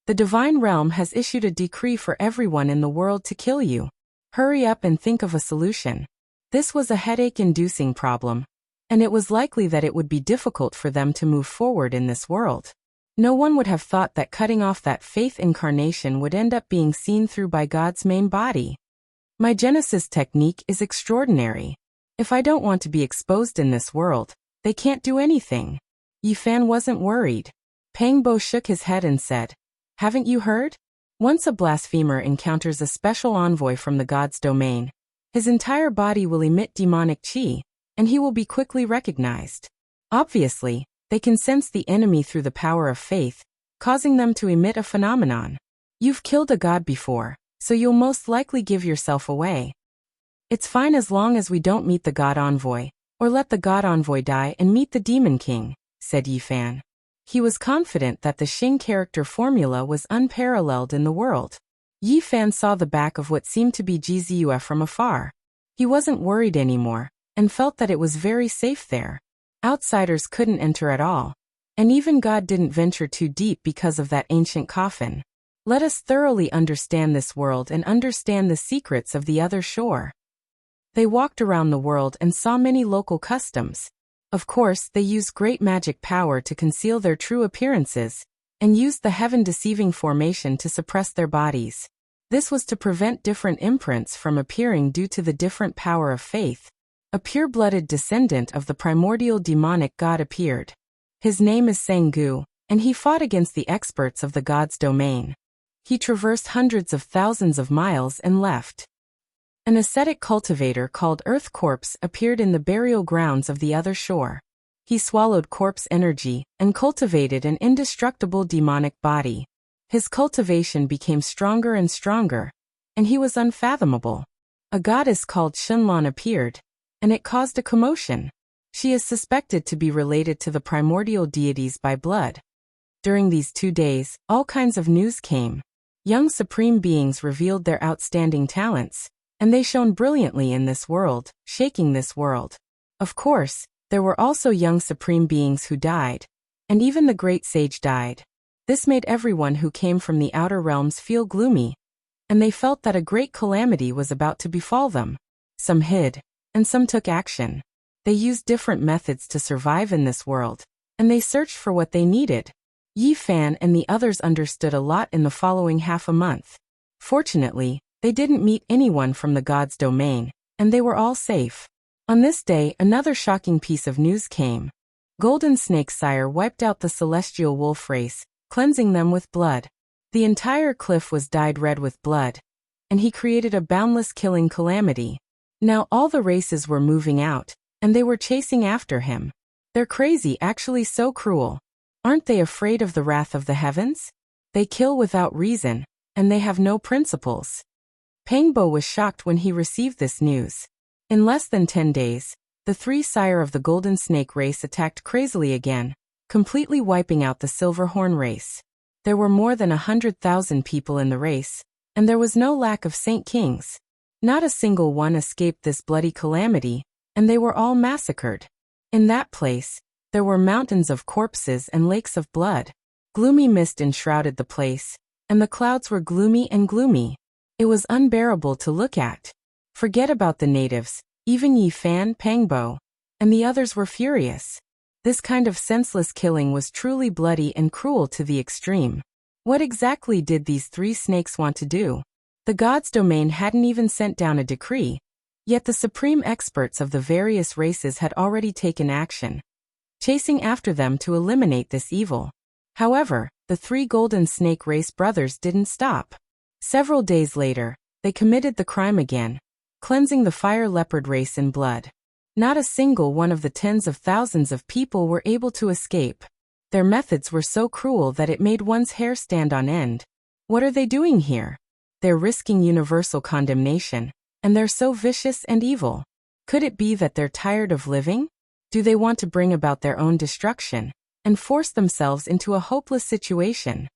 the divine realm has issued a decree for everyone in the world to kill you. Hurry up and think of a solution. This was a headache-inducing problem, and it was likely that it would be difficult for them to move forward in this world. No one would have thought that cutting off that faith incarnation would end up being seen through by God's main body. My Genesis technique is extraordinary. If I don't want to be exposed in this world, they can't do anything. Yi Fan wasn't worried. Pangbo shook his head and said, haven't you heard? Once a blasphemer encounters a special envoy from the god's domain, his entire body will emit demonic qi, and he will be quickly recognized. Obviously, they can sense the enemy through the power of faith, causing them to emit a phenomenon. You've killed a god before, so you'll most likely give yourself away. It's fine as long as we don't meet the god envoy, or let the god envoy die and meet the demon king, said Yi Fan. He was confident that the Xing character formula was unparalleled in the world. Yi Fan saw the back of what seemed to be Jizue from afar. He wasn't worried anymore, and felt that it was very safe there. Outsiders couldn't enter at all, and even God didn't venture too deep because of that ancient coffin. Let us thoroughly understand this world and understand the secrets of the other shore. They walked around the world and saw many local customs. Of course, they used great magic power to conceal their true appearances, and used the heaven-deceiving formation to suppress their bodies. This was to prevent different imprints from appearing due to the different power of faith. A pure-blooded descendant of the primordial demonic god appeared. His name is Sengu, and he fought against the experts of the god's domain. He traversed hundreds of thousands of miles and left. An ascetic cultivator called Earth Corpse appeared in the burial grounds of the other shore. He swallowed corpse energy and cultivated an indestructible demonic body. His cultivation became stronger and stronger, and he was unfathomable. A goddess called Shenlong appeared, and it caused a commotion. She is suspected to be related to the primordial deities by blood. During these 2 days, all kinds of news came. Young supreme beings revealed their outstanding talents, and they shone brilliantly in this world, shaking this world. Of course, there were also young supreme beings who died, and even the great sage died. This made everyone who came from the outer realms feel gloomy, and they felt that a great calamity was about to befall them. Some hid, and some took action. They used different methods to survive in this world, and they searched for what they needed. Yi Fan and the others understood a lot in the following half a month. Fortunately, they didn't meet anyone from the god's domain, and they were all safe. On this day, another shocking piece of news came. Golden Snake's sire wiped out the celestial wolf race, cleansing them with blood. The entire cliff was dyed red with blood, and he created a boundless killing calamity. Now all the races were moving out, and they were chasing after him. They're crazy, actually so cruel. Aren't they afraid of the wrath of the heavens? They kill without reason, and they have no principles. Pangbo was shocked when he received this news. In less than 10 days, the 3 sire of the Golden Snake race attacked crazily again, completely wiping out the Silverhorn race. There were more than 100,000 people in the race, and there was no lack of Saint Kings. Not a single one escaped this bloody calamity, and they were all massacred. In that place, there were mountains of corpses and lakes of blood. Gloomy mist enshrouded the place, and the clouds were gloomy and gloomy. It was unbearable to look at. Forget about the natives, even Yi Fan, Pangbo, and the others were furious. This kind of senseless killing was truly bloody and cruel to the extreme. What exactly did these 3 snakes want to do? The god's domain hadn't even sent down a decree, yet the supreme experts of the various races had already taken action, chasing after them to eliminate this evil. However, the 3 Golden Snake race brothers didn't stop. Several days later, they committed the crime again, cleansing the fire leopard race in blood. Not a single one of the tens of thousands of people were able to escape. Their methods were so cruel that it made one's hair stand on end. What are they doing here? They're risking universal condemnation, and they're so vicious and evil. Could it be that they're tired of living? Do they want to bring about their own destruction, and force themselves into a hopeless situation?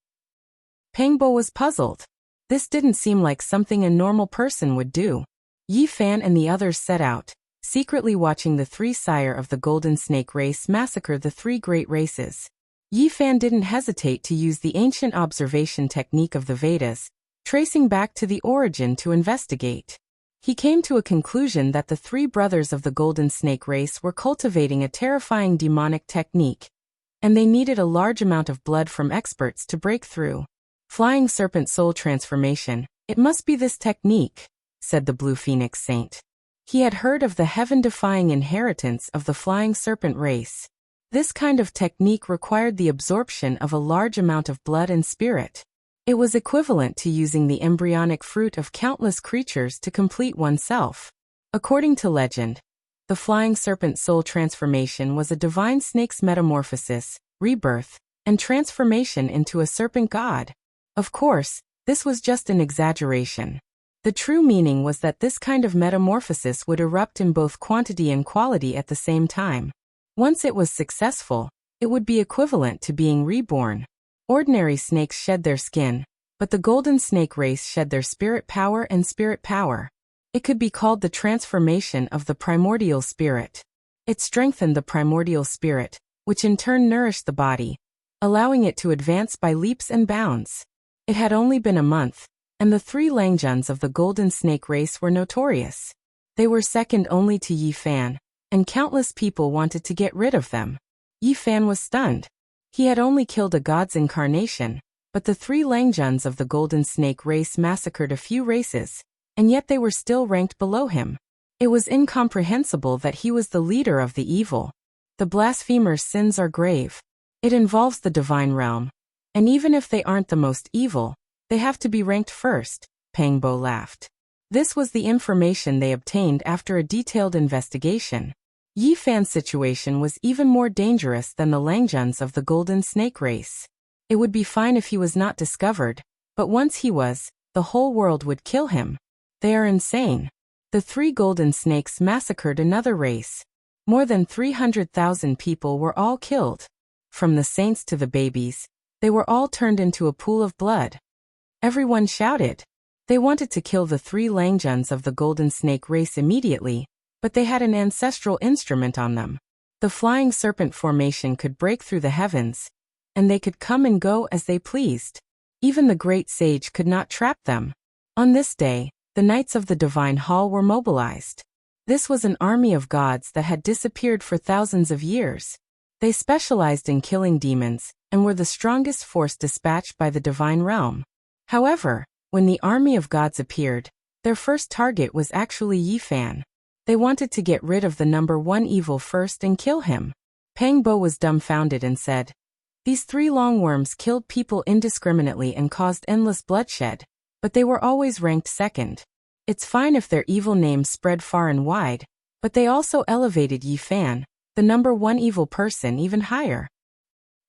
Pangbo was puzzled. This didn't seem like something a normal person would do. Yi Fan and the others set out, secretly watching the 3 sire of the Golden Snake race massacre the 3 great races. Yi Fan didn't hesitate to use the ancient observation technique of the Vedas, tracing back to the origin to investigate. He came to a conclusion that the 3 brothers of the Golden Snake race were cultivating a terrifying demonic technique, and they needed a large amount of blood from experts to break through. Flying Serpent Soul Transformation, it must be this technique, said the Blue Phoenix Saint. He had heard of the heaven-defying inheritance of the Flying Serpent race. This kind of technique required the absorption of a large amount of blood and spirit. It was equivalent to using the embryonic fruit of countless creatures to complete oneself. According to legend, the Flying Serpent Soul Transformation was a divine snake's metamorphosis, rebirth, and transformation into a serpent god. Of course, this was just an exaggeration. The true meaning was that this kind of metamorphosis would erupt in both quantity and quality at the same time. Once it was successful, it would be equivalent to being reborn. Ordinary snakes shed their skin, but the Golden Snake race shed their spirit power and spirit power. It could be called the transformation of the primordial spirit. It strengthened the primordial spirit, which in turn nourished the body, allowing it to advance by leaps and bounds. It had only been a month, and the 3 Langjuns of the Golden Snake race were notorious. They were second only to Yi Fan, and countless people wanted to get rid of them. Yi Fan was stunned. He had only killed a god's incarnation, but the 3 Langjuns of the Golden Snake race massacred a few races, and yet they were still ranked below him. It was incomprehensible that he was the leader of the evil. The blasphemer's sins are grave. It involves the divine realm. And even if they aren't the most evil, they have to be ranked first, Pangbo laughed. This was the information they obtained after a detailed investigation. Yi Fan's situation was even more dangerous than the Langjuns of the Golden Snake race. It would be fine if he was not discovered, but once he was, the whole world would kill him. They are insane. The 3 Golden Snakes massacred another race. More than 300,000 people were all killed. From the saints to the babies, they were all turned into a pool of blood. Everyone shouted. They wanted to kill the 3 Langjuns of the Golden Snake race immediately, but they had an ancestral instrument on them. The flying serpent formation could break through the heavens, and they could come and go as they pleased. Even the great sage could not trap them. On this day, the knights of the Divine Hall were mobilized. This was an army of gods that had disappeared for thousands of years. They specialized in killing demons, and were the strongest force dispatched by the divine realm. However, when the army of gods appeared, their first target was actually Yifan. They wanted to get rid of the number 1 evil first and kill him. Pang Bo was dumbfounded and said, "These 3 longworms killed people indiscriminately and caused endless bloodshed, but they were always ranked second. It's fine if their evil names spread far and wide, but they also elevated Yifan, the number 1 evil person, even higher.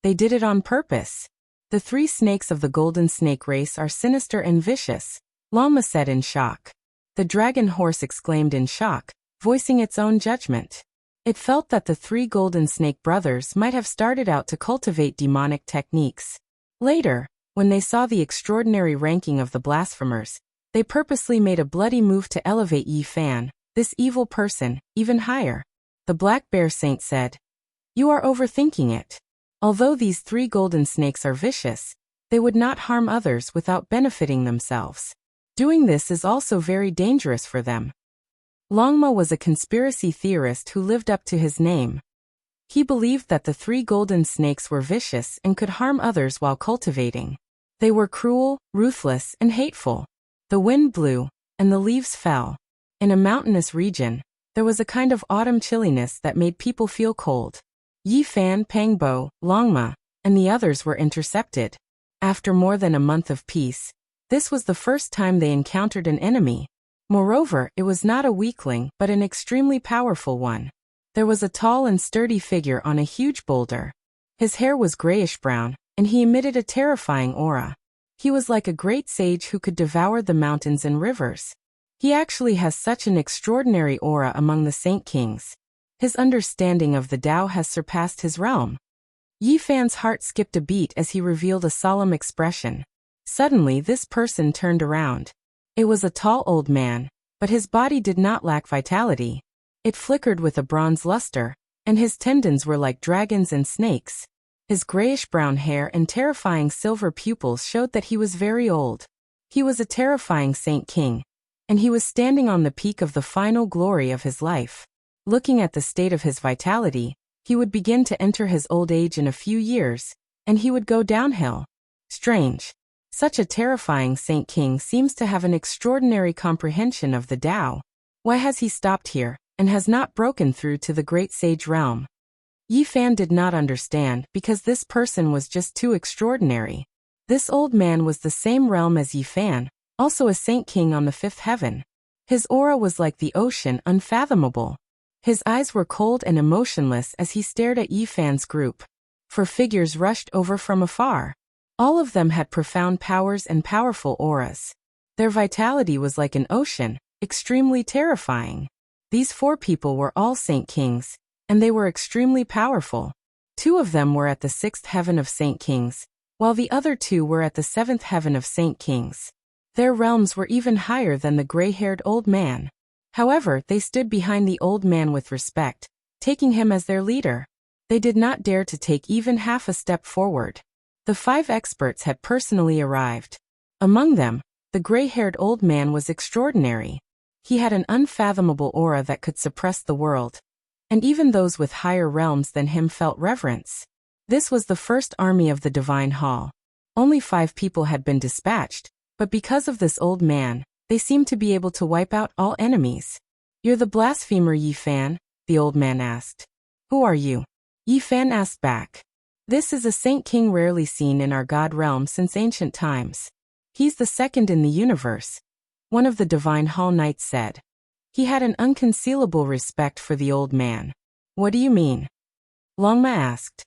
They did it on purpose. The 3 snakes of the Golden Snake race are sinister and vicious," Lama said in shock. The dragon horse exclaimed in shock, voicing its own judgment. It felt that the 3 Golden Snake brothers might have started out to cultivate demonic techniques. Later, when they saw the extraordinary ranking of the blasphemers, they purposely made a bloody move to elevate Yifan, this evil person, even higher. The Black Bear Saint said, "You are overthinking it. Although these 3 golden snakes are vicious, they would not harm others without benefiting themselves. Doing this is also very dangerous for them." Longma was a conspiracy theorist who lived up to his name. He believed that the 3 golden snakes were vicious and could harm others while cultivating. They were cruel, ruthless, and hateful. The wind blew, and the leaves fell. In a mountainous region, there was a kind of autumn chilliness that made people feel cold. Yifan, Pangbo, Longma, and the others were intercepted. After more than a month of peace, this was the first time they encountered an enemy. Moreover, it was not a weakling but an extremely powerful one. There was a tall and sturdy figure on a huge boulder. His hair was grayish-brown, and he emitted a terrifying aura. He was like a great sage who could devour the mountains and rivers. He actually has such an extraordinary aura among the Saint Kings. His understanding of the Tao has surpassed his realm. Yifan's heart skipped a beat as he revealed a solemn expression. Suddenly this person turned around. It was a tall old man, but his body did not lack vitality. It flickered with a bronze luster, and his tendons were like dragons and snakes. His grayish-brown hair and terrifying silver pupils showed that he was very old. He was a terrifying Saint King, and he was standing on the peak of the final glory of his life. Looking at the state of his vitality, he would begin to enter his old age in a few years, and he would go downhill. Strange. Such a terrifying Saint King seems to have an extraordinary comprehension of the Tao. Why has he stopped here, and has not broken through to the great sage realm? Yifan did not understand because this person was just too extraordinary. This old man was the same realm as Yifan, also a Saint King on the 5th heaven. His aura was like the ocean, unfathomable. His eyes were cold and emotionless as he stared at Yifan's group. 4 figures rushed over from afar. All of them had profound powers and powerful auras. Their vitality was like an ocean, extremely terrifying. These 4 people were all Saint Kings, and they were extremely powerful. 2 of them were at the 6th heaven of Saint Kings, while the other 2 were at the 7th heaven of Saint Kings. Their realms were even higher than the gray-haired old man. However, they stood behind the old man with respect, taking him as their leader. They did not dare to take even half a step forward. The 5 experts had personally arrived. Among them, the gray-haired old man was extraordinary. He had an unfathomable aura that could suppress the world, and even those with higher realms than him felt reverence. This was the first army of the Divine Hall. Only 5 people had been dispatched, but because of this old man, they seemed to be able to wipe out all enemies. "You're the blasphemer, Yifan?" the old man asked. "Who are you?" Yifan asked back. "This is a Saint King rarely seen in our God realm since ancient times. He's the 2nd in the universe," one of the Divine Hall Knights said. He had an unconcealable respect for the old man. "What do you mean?" Longma asked.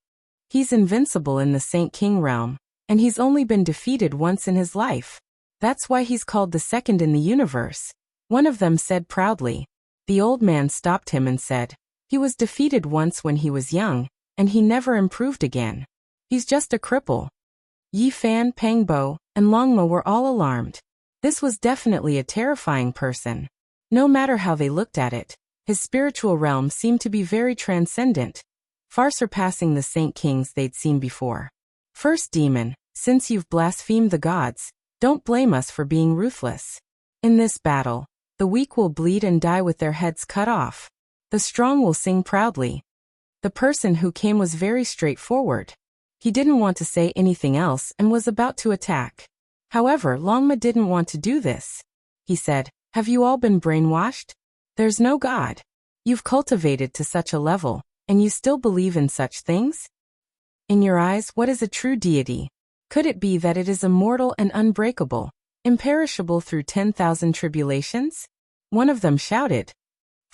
"He's invincible in the Saint King realm, and he's only been defeated once in his life. That's why he's called the 2nd in the universe," one of them said proudly. The old man stopped him and said, He was defeated once when he was young, and he never improved again. He's just a cripple. Yi Fan, Pang Bo, and Longma were all alarmed. This was definitely a terrifying person. No matter how they looked at it, his spiritual realm seemed to be very transcendent, far surpassing the Saint Kings they'd seen before. First demon, since you've blasphemed the gods, don't blame us for being ruthless. In this battle, the weak will bleed and die with their heads cut off. The strong will sing proudly. The person who came was very straightforward. He didn't want to say anything else and was about to attack. However, Longma didn't want to do this. He said, "Have you all been brainwashed? There's no God. You've cultivated to such a level, and you still believe in such things? In your eyes, what is a true deity? Could it be that it is immortal and unbreakable, imperishable through 10,000 tribulations?" One of them shouted.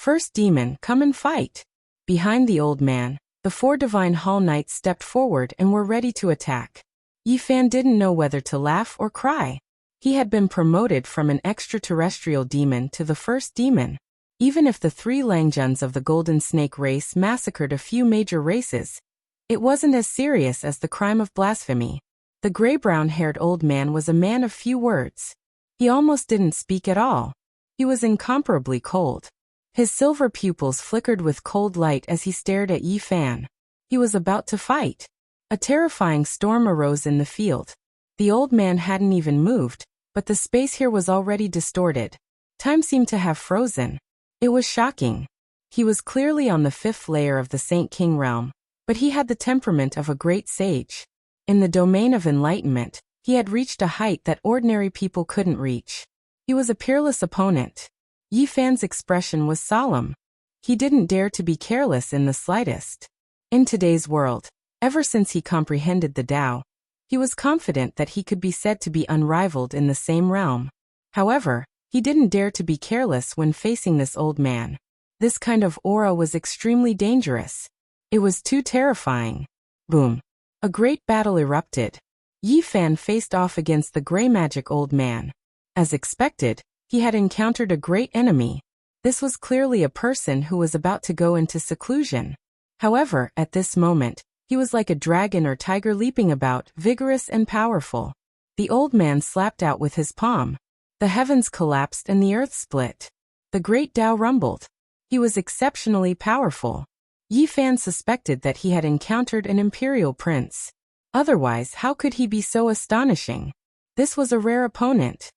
"First demon, come and fight." Behind the old man, the 4 divine hall knights stepped forward and were ready to attack. Yi Fan didn't know whether to laugh or cry. He had been promoted from an extraterrestrial demon to the first demon. Even if the 3 Langjuns of the Golden Snake race massacred a few major races, it wasn't as serious as the crime of blasphemy. The gray-brown-haired old man was a man of few words. He almost didn't speak at all. He was incomparably cold. His silver pupils flickered with cold light as he stared at Yi Fan. He was about to fight. A terrifying storm arose in the field. The old man hadn't even moved, but the space here was already distorted. Time seemed to have frozen. It was shocking. He was clearly on the 5th layer of the Saint King realm, but he had the temperament of a great sage. In the domain of enlightenment, he had reached a height that ordinary people couldn't reach. He was a peerless opponent. Yi Fan's expression was solemn. He didn't dare to be careless in the slightest. In today's world, ever since he comprehended the Tao, he was confident that he could be said to be unrivaled in the same realm. However, he didn't dare to be careless when facing this old man. This kind of aura was extremely dangerous. It was too terrifying. Boom. A great battle erupted. Yi Fan faced off against the gray magic old man. As expected, he had encountered a great enemy. This was clearly a person who was about to go into seclusion. However, at this moment, he was like a dragon or tiger leaping about, vigorous and powerful. The old man slapped out with his palm. The heavens collapsed and the earth split. The great Tao rumbled. He was exceptionally powerful. Yi Fan suspected that he had encountered an imperial prince. Otherwise, how could he be so astonishing? This was a rare opponent.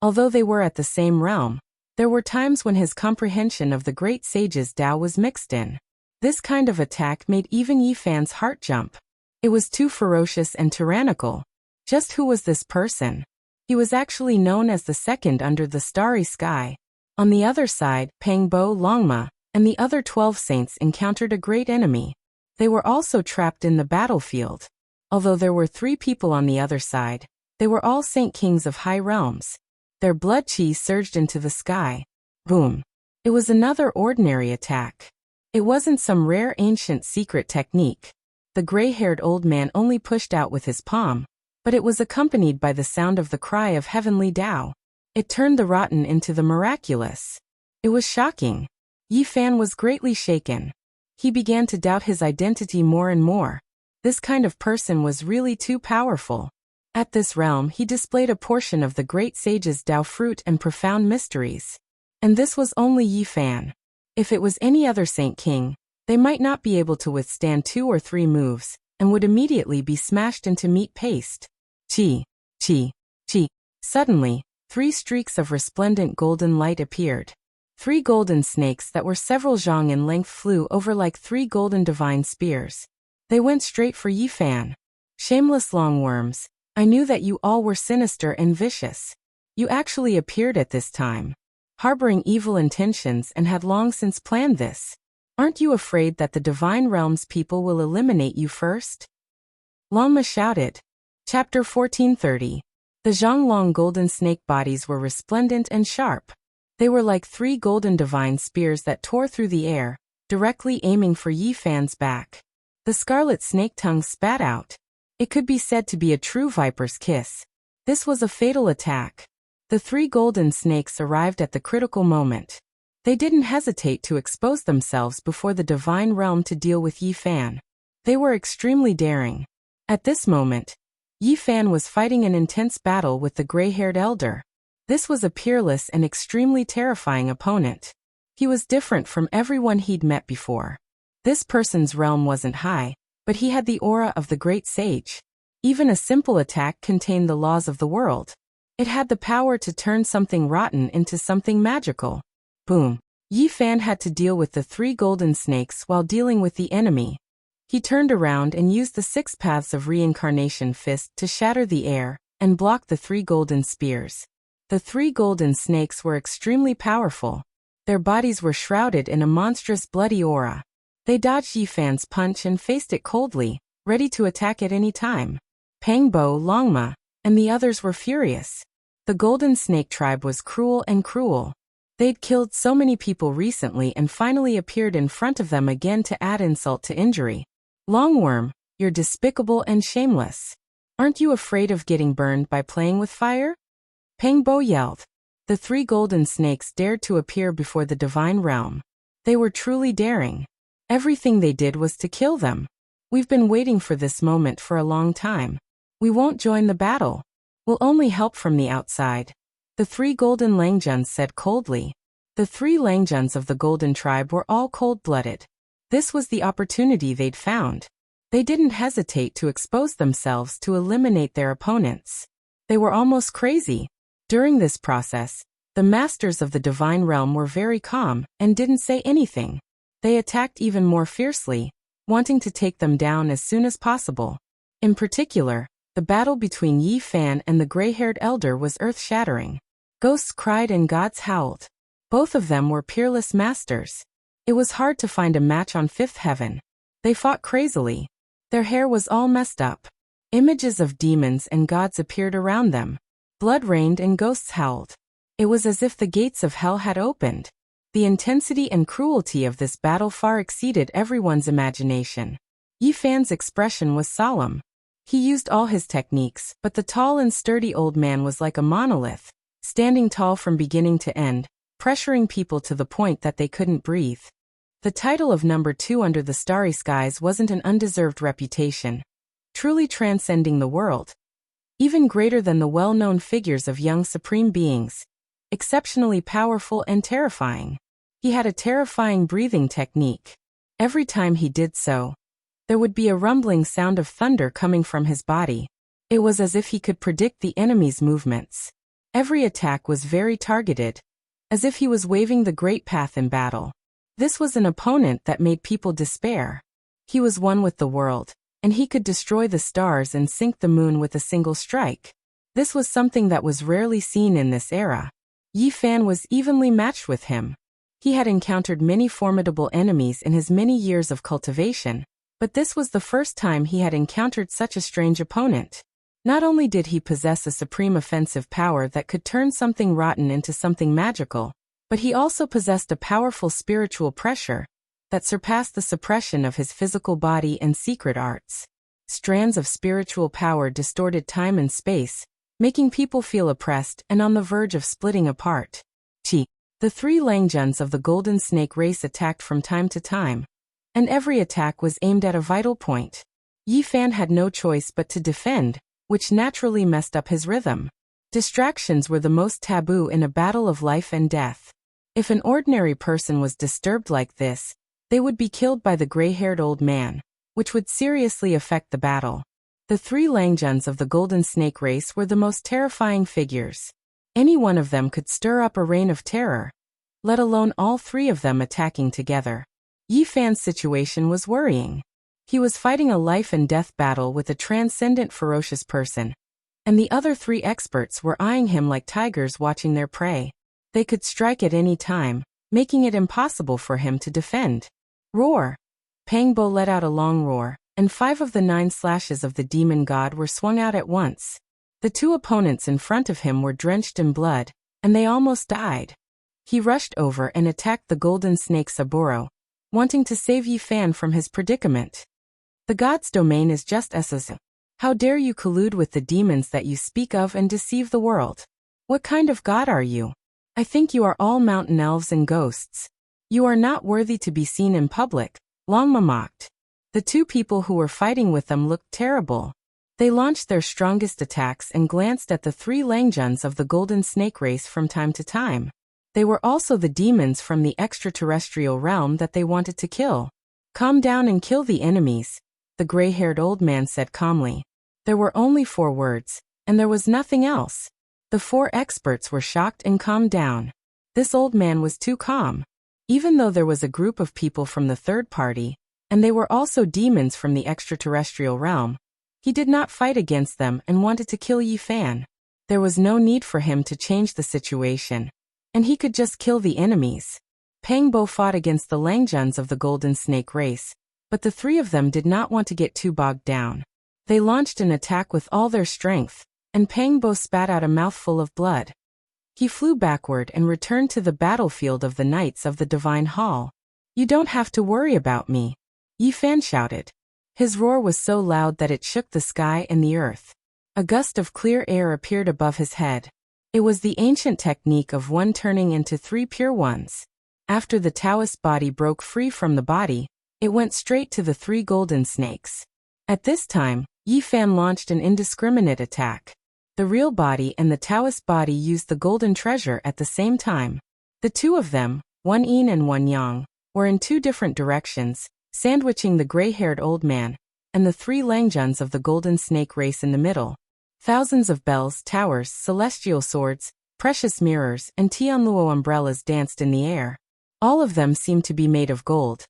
Although they were at the same realm, there were times when his comprehension of the great sage's Tao was mixed in. This kind of attack made even Yi Fan's heart jump. It was too ferocious and tyrannical. Just who was this person? He was actually known as the second under the starry sky. On the other side, Pang Bo, Longma, and the other 12 saints encountered a great enemy. They were also trapped in the battlefield. Although there were 3 people on the other side, they were all Saint Kings of high realms. Their blood chi surged into the sky. Boom. It was another ordinary attack. It wasn't some rare ancient secret technique. The gray-haired old man only pushed out with his palm, but it was accompanied by the sound of the cry of heavenly Tao. It turned the rotten into the miraculous. It was shocking. Yi Fan was greatly shaken. He began to doubt his identity more and more. This kind of person was really too powerful. At this realm, he displayed a portion of the great sage's Tao fruit and profound mysteries. And this was only Yi Fan. If it was any other Saint King, they might not be able to withstand 2 or 3 moves, and would immediately be smashed into meat paste. Chi, chi, chi. Suddenly, 3 streaks of resplendent golden light appeared. 3 golden snakes that were several zhang in length flew over like 3 golden divine spears. They went straight for Yi Fan. Shameless longworms, I knew that you all were sinister and vicious. You actually appeared at this time, harboring evil intentions, and had long since planned this. Aren't you afraid that the divine realm's people will eliminate you first? Longma shouted. Chapter 1430. The Zhonglong golden snake bodies were resplendent and sharp. They were like 3 golden divine spears that tore through the air, directly aiming for Yi Fan's back. The scarlet snake tongue spat out. It could be said to be a true viper's kiss. This was a fatal attack. The 3 golden snakes arrived at the critical moment. They didn't hesitate to expose themselves before the divine realm to deal with Yi Fan. They were extremely daring. At this moment, Yi Fan was fighting an intense battle with the gray-haired elder. This was a peerless and extremely terrifying opponent. He was different from everyone he'd met before. This person's realm wasn't high, but he had the aura of the great sage. Even a simple attack contained the laws of the world. It had the power to turn something rotten into something magical. Boom. Yi Fan had to deal with the 3 golden snakes while dealing with the enemy. He turned around and used the 6 paths of reincarnation fist to shatter the air and block the 3 golden spears. The 3 golden snakes were extremely powerful. Their bodies were shrouded in a monstrous bloody aura. They dodged Yi Fan's punch and faced it coldly, ready to attack at any time. Pangbo, Longma, and the others were furious. The Golden Snake tribe was cruel and cruel. They'd killed so many people recently and finally appeared in front of them again to add insult to injury. Longworm, you're despicable and shameless. Aren't you afraid of getting burned by playing with fire? Pangbo yelled. The 3 golden snakes dared to appear before the divine realm. They were truly daring. Everything they did was to kill them. We've been waiting for this moment for a long time. We won't join the battle. We'll only help from the outside. The 3 golden Langjuns said coldly. The 3 Langjuns of the golden tribe were all cold-blooded. This was the opportunity they'd found. They didn't hesitate to expose themselves to eliminate their opponents. They were almost crazy. During this process, the masters of the divine realm were very calm and didn't say anything. They attacked even more fiercely, wanting to take them down as soon as possible. In particular, the battle between Yi Fan and the gray-haired elder was earth-shattering. Ghosts cried and gods howled. Both of them were peerless masters. It was hard to find a match on 5th heaven. They fought crazily. Their hair was all messed up. Images of demons and gods appeared around them. Blood rained and ghosts howled. It was as if the gates of hell had opened. The intensity and cruelty of this battle far exceeded everyone's imagination. Yi Fan's expression was solemn. He used all his techniques, but the tall and sturdy old man was like a monolith, standing tall from beginning to end, pressuring people to the point that they couldn't breathe. The title of number 2 under the starry skies wasn't an undeserved reputation, truly transcending the world. Even greater than the well-known figures of young supreme beings, exceptionally powerful and terrifying. He had a terrifying breathing technique. Every time he did so, there would be a rumbling sound of thunder coming from his body. It was as if he could predict the enemy's movements. Every attack was very targeted, as if he was waving the great path in battle. This was an opponent that made people despair. He was one with the world, and he could destroy the stars and sink the moon with a single strike. This was something that was rarely seen in this era. Yi Fan was evenly matched with him. He had encountered many formidable enemies in his many years of cultivation, but this was the first time he had encountered such a strange opponent. Not only did he possess a supreme offensive power that could turn something rotten into something magical, but he also possessed a powerful spiritual pressure that surpassed the suppression of his physical body and secret arts. Strands of spiritual power distorted time and space, making people feel oppressed and on the verge of splitting apart. The 3 Langjuns of the Golden Snake race attacked from time to time, and every attack was aimed at a vital point. Yi Fan had no choice but to defend, which naturally messed up his rhythm. Distractions were the most taboo in a battle of life and death. If an ordinary person was disturbed like this, they would be killed by the gray-haired old man, which would seriously affect the battle. The 3 Langjuns of the Golden Snake race were the most terrifying figures. Any one of them could stir up a reign of terror, let alone all 3 of them attacking together. Yi Fan's situation was worrying. He was fighting a life-and-death battle with a transcendent ferocious person, and the other 3 experts were eyeing him like tigers watching their prey. They could strike at any time, making it impossible for him to defend. Roar! Pangbo let out a long roar, and 5 of the 9 slashes of the demon god were swung out at once. The 2 opponents in front of him were drenched in blood, and they almost died. He rushed over and attacked the golden snake Saburo, wanting to save Yi Fan from his predicament. The god's domain is just as. How dare you collude with the demons that you speak of and deceive the world? What kind of god are you? I think you are all mountain elves and ghosts. You are not worthy to be seen in public, Longma mocked. The two people who were fighting with them looked terrible. They launched their strongest attacks and glanced at the three Langjuns of the Golden Snake race from time to time. They were also the demons from the extraterrestrial realm that they wanted to kill. Calm down and kill the enemies, the gray-haired old man said calmly. There were only 4 words, and there was nothing else. The 4 experts were shocked and calmed down. This old man was too calm. Even though there was a group of people from the third party, and they were also demons from the extraterrestrial realm, he did not fight against them and wanted to kill Yi Fan. There was no need for him to change the situation, and he could just kill the enemies. Pang Bo fought against the Langjuns of the Golden Snake race, but the 3 of them did not want to get too bogged down. They launched an attack with all their strength, and Pang Bo spat out a mouthful of blood. He flew backward and returned to the battlefield of the Knights of the Divine Hall. You don't have to worry about me, Yi Fan shouted. His roar was so loud that it shook the sky and the earth. A gust of clear air appeared above his head. It was the ancient technique of one turning into 3 pure ones. After the Taoist body broke free from the body, it went straight to the 3 golden snakes. At this time, Yi Fan launched an indiscriminate attack. The real body and the Taoist body used the golden treasure at the same time. The 2 of them, one yin and one yang, were in 2 different directions, sandwiching the gray-haired old man, and the 3 Langjuns of the Golden Snake race in the middle. Thousands of bells, towers, celestial swords, precious mirrors, and Tianluo umbrellas danced in the air. All of them seemed to be made of gold.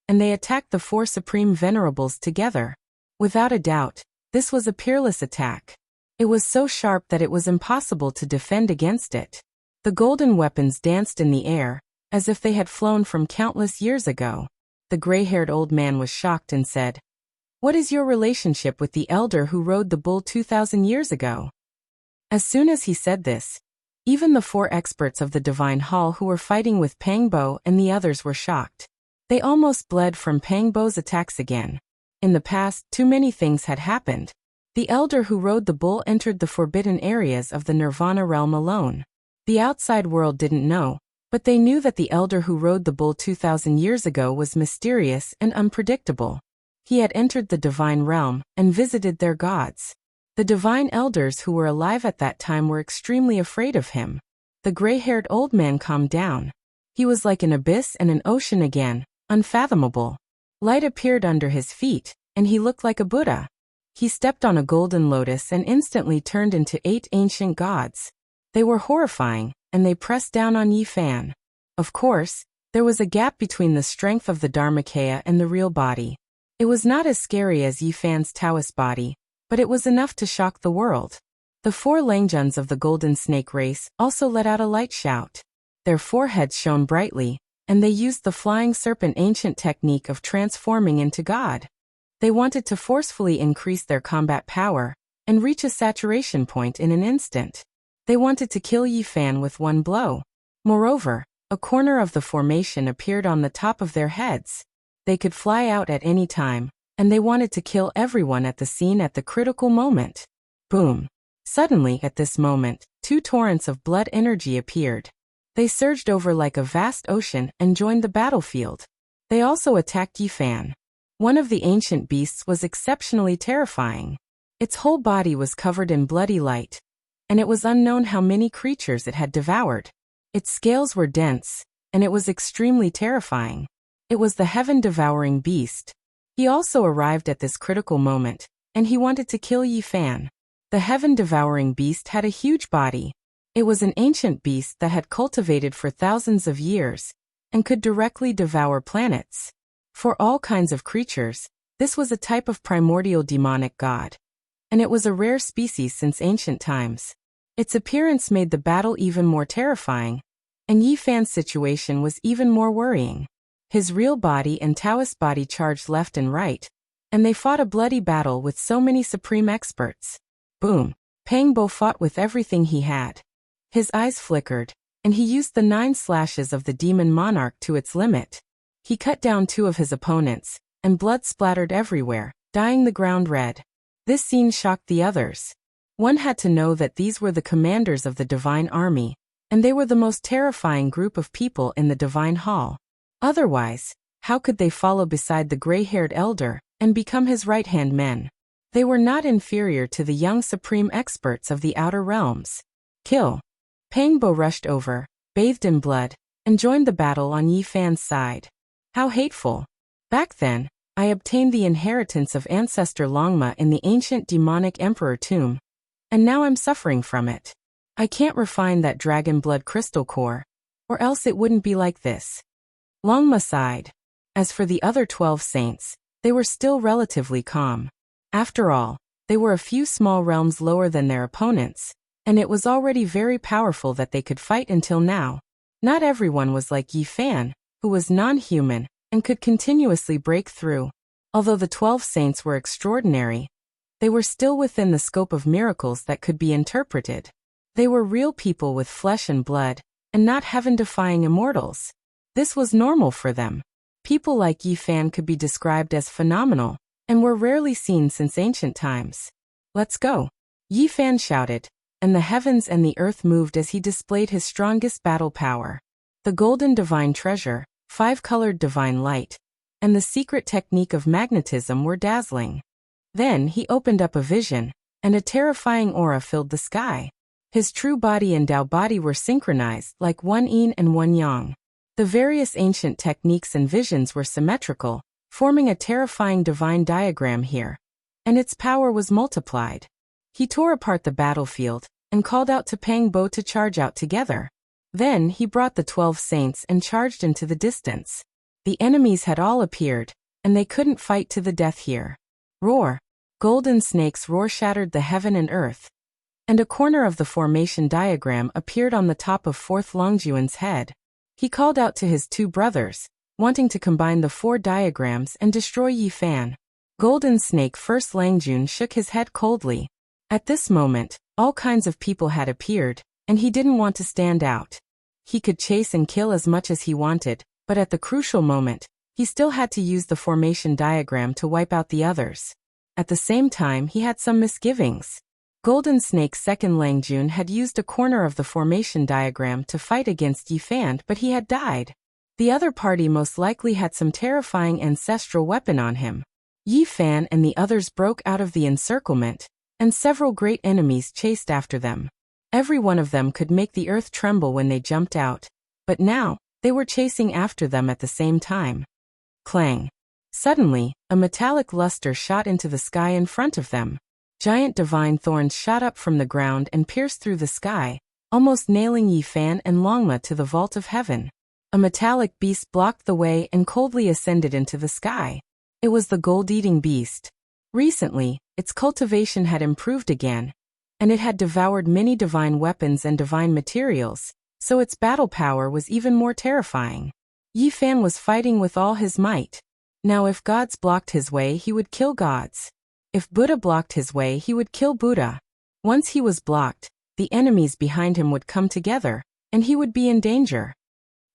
And they attacked the 4 supreme venerables together. Without a doubt, this was a peerless attack. It was so sharp that it was impossible to defend against it. The golden weapons danced in the air, as if they had flown from countless years ago. The gray-haired old man was shocked and said, "What is your relationship with the elder who rode the bull 2,000 years ago?" As soon as he said this, even the 4 experts of the Divine Hall who were fighting with Pang Bo and the others were shocked. They almost bled from Pang Bo's attacks again. In the past, too many things had happened. The elder who rode the bull entered the forbidden areas of the Nirvana realm alone. The outside world didn't know, but they knew that the elder who rode the bull 2,000 years ago was mysterious and unpredictable. He had entered the divine realm and visited their gods. The divine elders who were alive at that time were extremely afraid of him. The gray-haired old man calmed down. He was like an abyss and an ocean again, unfathomable. Light appeared under his feet, and he looked like a Buddha. He stepped on a golden lotus and instantly turned into 8 ancient gods. They were horrifying, and they pressed down on Yi Fan. Of course, there was a gap between the strength of the Dharmakaya and the real body. It was not as scary as Yi Fan's Taoist body, but it was enough to shock the world. The 4 Langjuns of the Golden Snake race also let out a light shout. Their foreheads shone brightly, and they used the flying serpent ancient technique of transforming into God. They wanted to forcefully increase their combat power and reach a saturation point in an instant. They wanted to kill Yi Fan with one blow. Moreover, a corner of the formation appeared on the top of their heads. They could fly out at any time, and they wanted to kill everyone at the scene at the critical moment. Boom! Suddenly, at this moment, 2 torrents of blood energy appeared. They surged over like a vast ocean and joined the battlefield. They also attacked Yi Fan. One of the ancient beasts was exceptionally terrifying. Its whole body was covered in bloody light, and it was unknown how many creatures it had devoured. Its scales were dense, and it was extremely terrifying. It was the heaven-devouring beast. He also arrived at this critical moment, and he wanted to kill Yi Fan. The heaven-devouring beast had a huge body. It was an ancient beast that had cultivated for thousands of years, and could directly devour planets. For all kinds of creatures, this was a type of primordial demonic god, and it was a rare species since ancient times. Its appearance made the battle even more terrifying, and Yi Fan's situation was even more worrying. His real body and Taoist body charged left and right, and they fought a bloody battle with so many supreme experts. Boom! Pang Bo fought with everything he had. His eyes flickered, and he used the 9 slashes of the demon monarch to its limit. He cut down 2 of his opponents, and blood splattered everywhere, dyeing the ground red. This scene shocked the others. One had to know that these were the commanders of the divine army, and they were the most terrifying group of people in the divine hall. Otherwise, how could they follow beside the gray-haired elder and become his right-hand men? They were not inferior to the young supreme experts of the outer realms. Kill. Pang Bo rushed over, bathed in blood, and joined the battle on Yi Fan's side. How hateful. Back then, I obtained the inheritance of ancestor Longma in the ancient demonic emperor tomb, and now I'm suffering from it. I can't refine that dragon blood crystal core, or else it wouldn't be like this. Longma sighed. As for the other 12 saints, they were still relatively calm. After all, they were a few small realms lower than their opponents, and it was already very powerful that they could fight until now. Not everyone was like Yi Fan, who was non-human and could continuously break through. Although the 12 saints were extraordinary, they were still within the scope of miracles that could be interpreted. They were real people with flesh and blood, and not heaven-defying immortals. This was normal for them. People like Yi Fan could be described as phenomenal, and were rarely seen since ancient times. Let's go. Yi Fan shouted, and the heavens and the earth moved as he displayed his strongest battle power. The golden divine treasure, 5-colored divine light, and the secret technique of magnetism were dazzling. Then he opened up a vision, and a terrifying aura filled the sky. His true body and Tao body were synchronized like one yin and one yang. The various ancient techniques and visions were symmetrical, forming a terrifying divine diagram here, and its power was multiplied. He tore apart the battlefield and called out to Pang Bo to charge out together. Then he brought the 12 saints and charged into the distance. The enemies had all appeared, and they couldn't fight to the death here. Roar! Golden snake's roar shattered the heaven and earth, and a corner of the formation diagram appeared on the top of 4th Longjuan's head. He called out to his 2 brothers, wanting to combine the 4 diagrams and destroy Yi Fan. Golden Snake First Langjun shook his head coldly. At this moment, all kinds of people had appeared, and he didn't want to stand out. He could chase and kill as much as he wanted, but at the crucial moment, he still had to use the formation diagram to wipe out the others. At the same time, he had some misgivings. Golden Snake's second Langjun had used a corner of the formation diagram to fight against Yi Fan, but he had died. The other party most likely had some terrifying ancestral weapon on him. Yi Fan and the others broke out of the encirclement, and several great enemies chased after them. Every one of them could make the earth tremble when they jumped out, but now, they were chasing after them at the same time. Clang! Suddenly, a metallic luster shot into the sky in front of them. Giant divine thorns shot up from the ground and pierced through the sky, almost nailing Yi Fan and Longma to the vault of heaven. A metallic beast blocked the way and coldly ascended into the sky. It was the gold-eating beast. Recently, its cultivation had improved again, and it had devoured many divine weapons and divine materials, so its battle power was even more terrifying. Yi Fan was fighting with all his might. Now if gods blocked his way, he would kill gods. If Buddha blocked his way, he would kill Buddha. Once he was blocked, the enemies behind him would come together, and he would be in danger.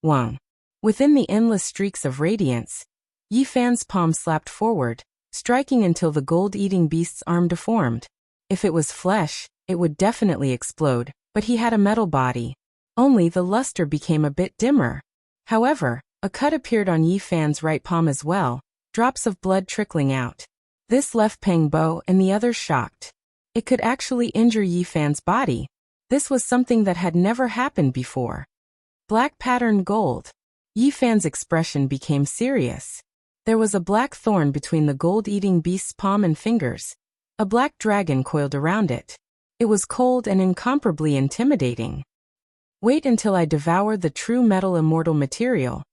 Wang. Within the endless streaks of radiance, Yi Fan's palm slapped forward, striking until the gold-eating beast's arm deformed. If it was flesh, it would definitely explode, but he had a metal body. Only the luster became a bit dimmer. However, a cut appeared on Yi Fan's right palm as well, drops of blood trickling out. This left Pang Bo and the others shocked. It could actually injure Yi Fan's body. This was something that had never happened before. Black patterned gold. Yi Fan's expression became serious. There was a black thorn between the gold-eating beast's palm and fingers. A black dragon coiled around it. It was cold and incomparably intimidating. Wait until I devour the true metal immortal material,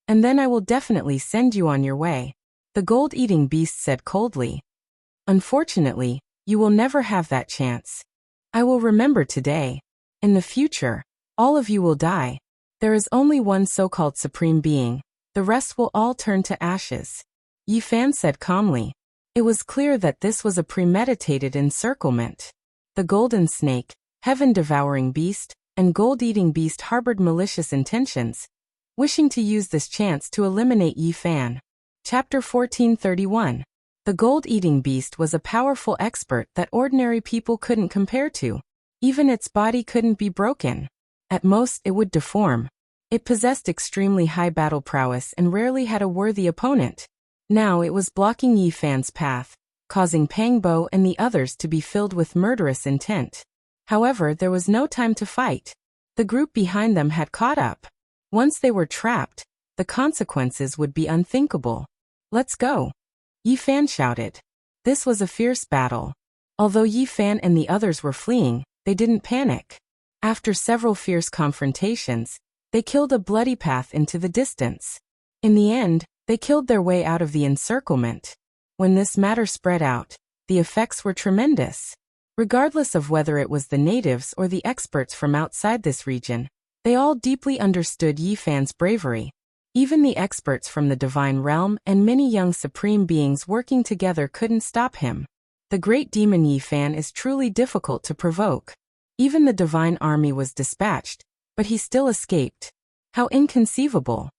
and then I will definitely send you on your way, the gold-eating beast said coldly. Unfortunately, you will never have that chance. I will remember today. In the future, all of you will die. There is only one so-called supreme being. The rest will all turn to ashes. Yi Fan said calmly. It was clear that this was a premeditated encirclement. The golden snake, heaven-devouring beast, and gold-eating beast harbored malicious intentions, wishing to use this chance to eliminate Yi Fan. Chapter 1431. The gold-eating beast was a powerful expert that ordinary people couldn't compare to. Even its body couldn't be broken. At most, it would deform. It possessed extremely high battle prowess and rarely had a worthy opponent. Now it was blocking Yi Fan's path, causing Pang Bo and the others to be filled with murderous intent. However, there was no time to fight. The group behind them had caught up. Once they were trapped, the consequences would be unthinkable. "Let's go!" Yi Fan shouted. This was a fierce battle. Although Yi Fan and the others were fleeing, they didn't panic. After several fierce confrontations, they killed a bloody path into the distance. In the end, they killed their way out of the encirclement. When this matter spread out, the effects were tremendous. Regardless of whether it was the natives or the experts from outside this region, they all deeply understood Yi Fan's bravery. Even the experts from the divine realm and many young supreme beings working together couldn't stop him. The great demon Yi Fan is truly difficult to provoke. Even the divine army was dispatched, but he still escaped. How inconceivable!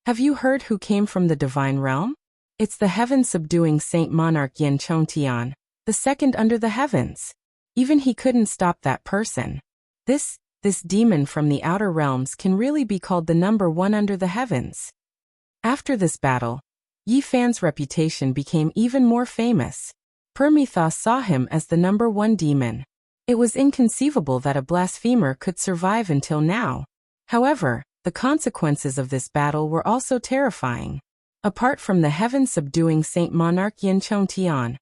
Have you heard who came from the divine realm? It's the heaven-subduing Saint Monarch Yen Chongtian, the second under the heavens. Even he couldn't stop that person. This demon from the outer realms can really be called the number one under the heavens. After this battle, Yi Fan's reputation became even more famous. Prometheus saw him as the number one demon. It was inconceivable that a blasphemer could survive until now. However, the consequences of this battle were also terrifying. Apart from the heaven-subduing Saint Monarch Yin Chongtian,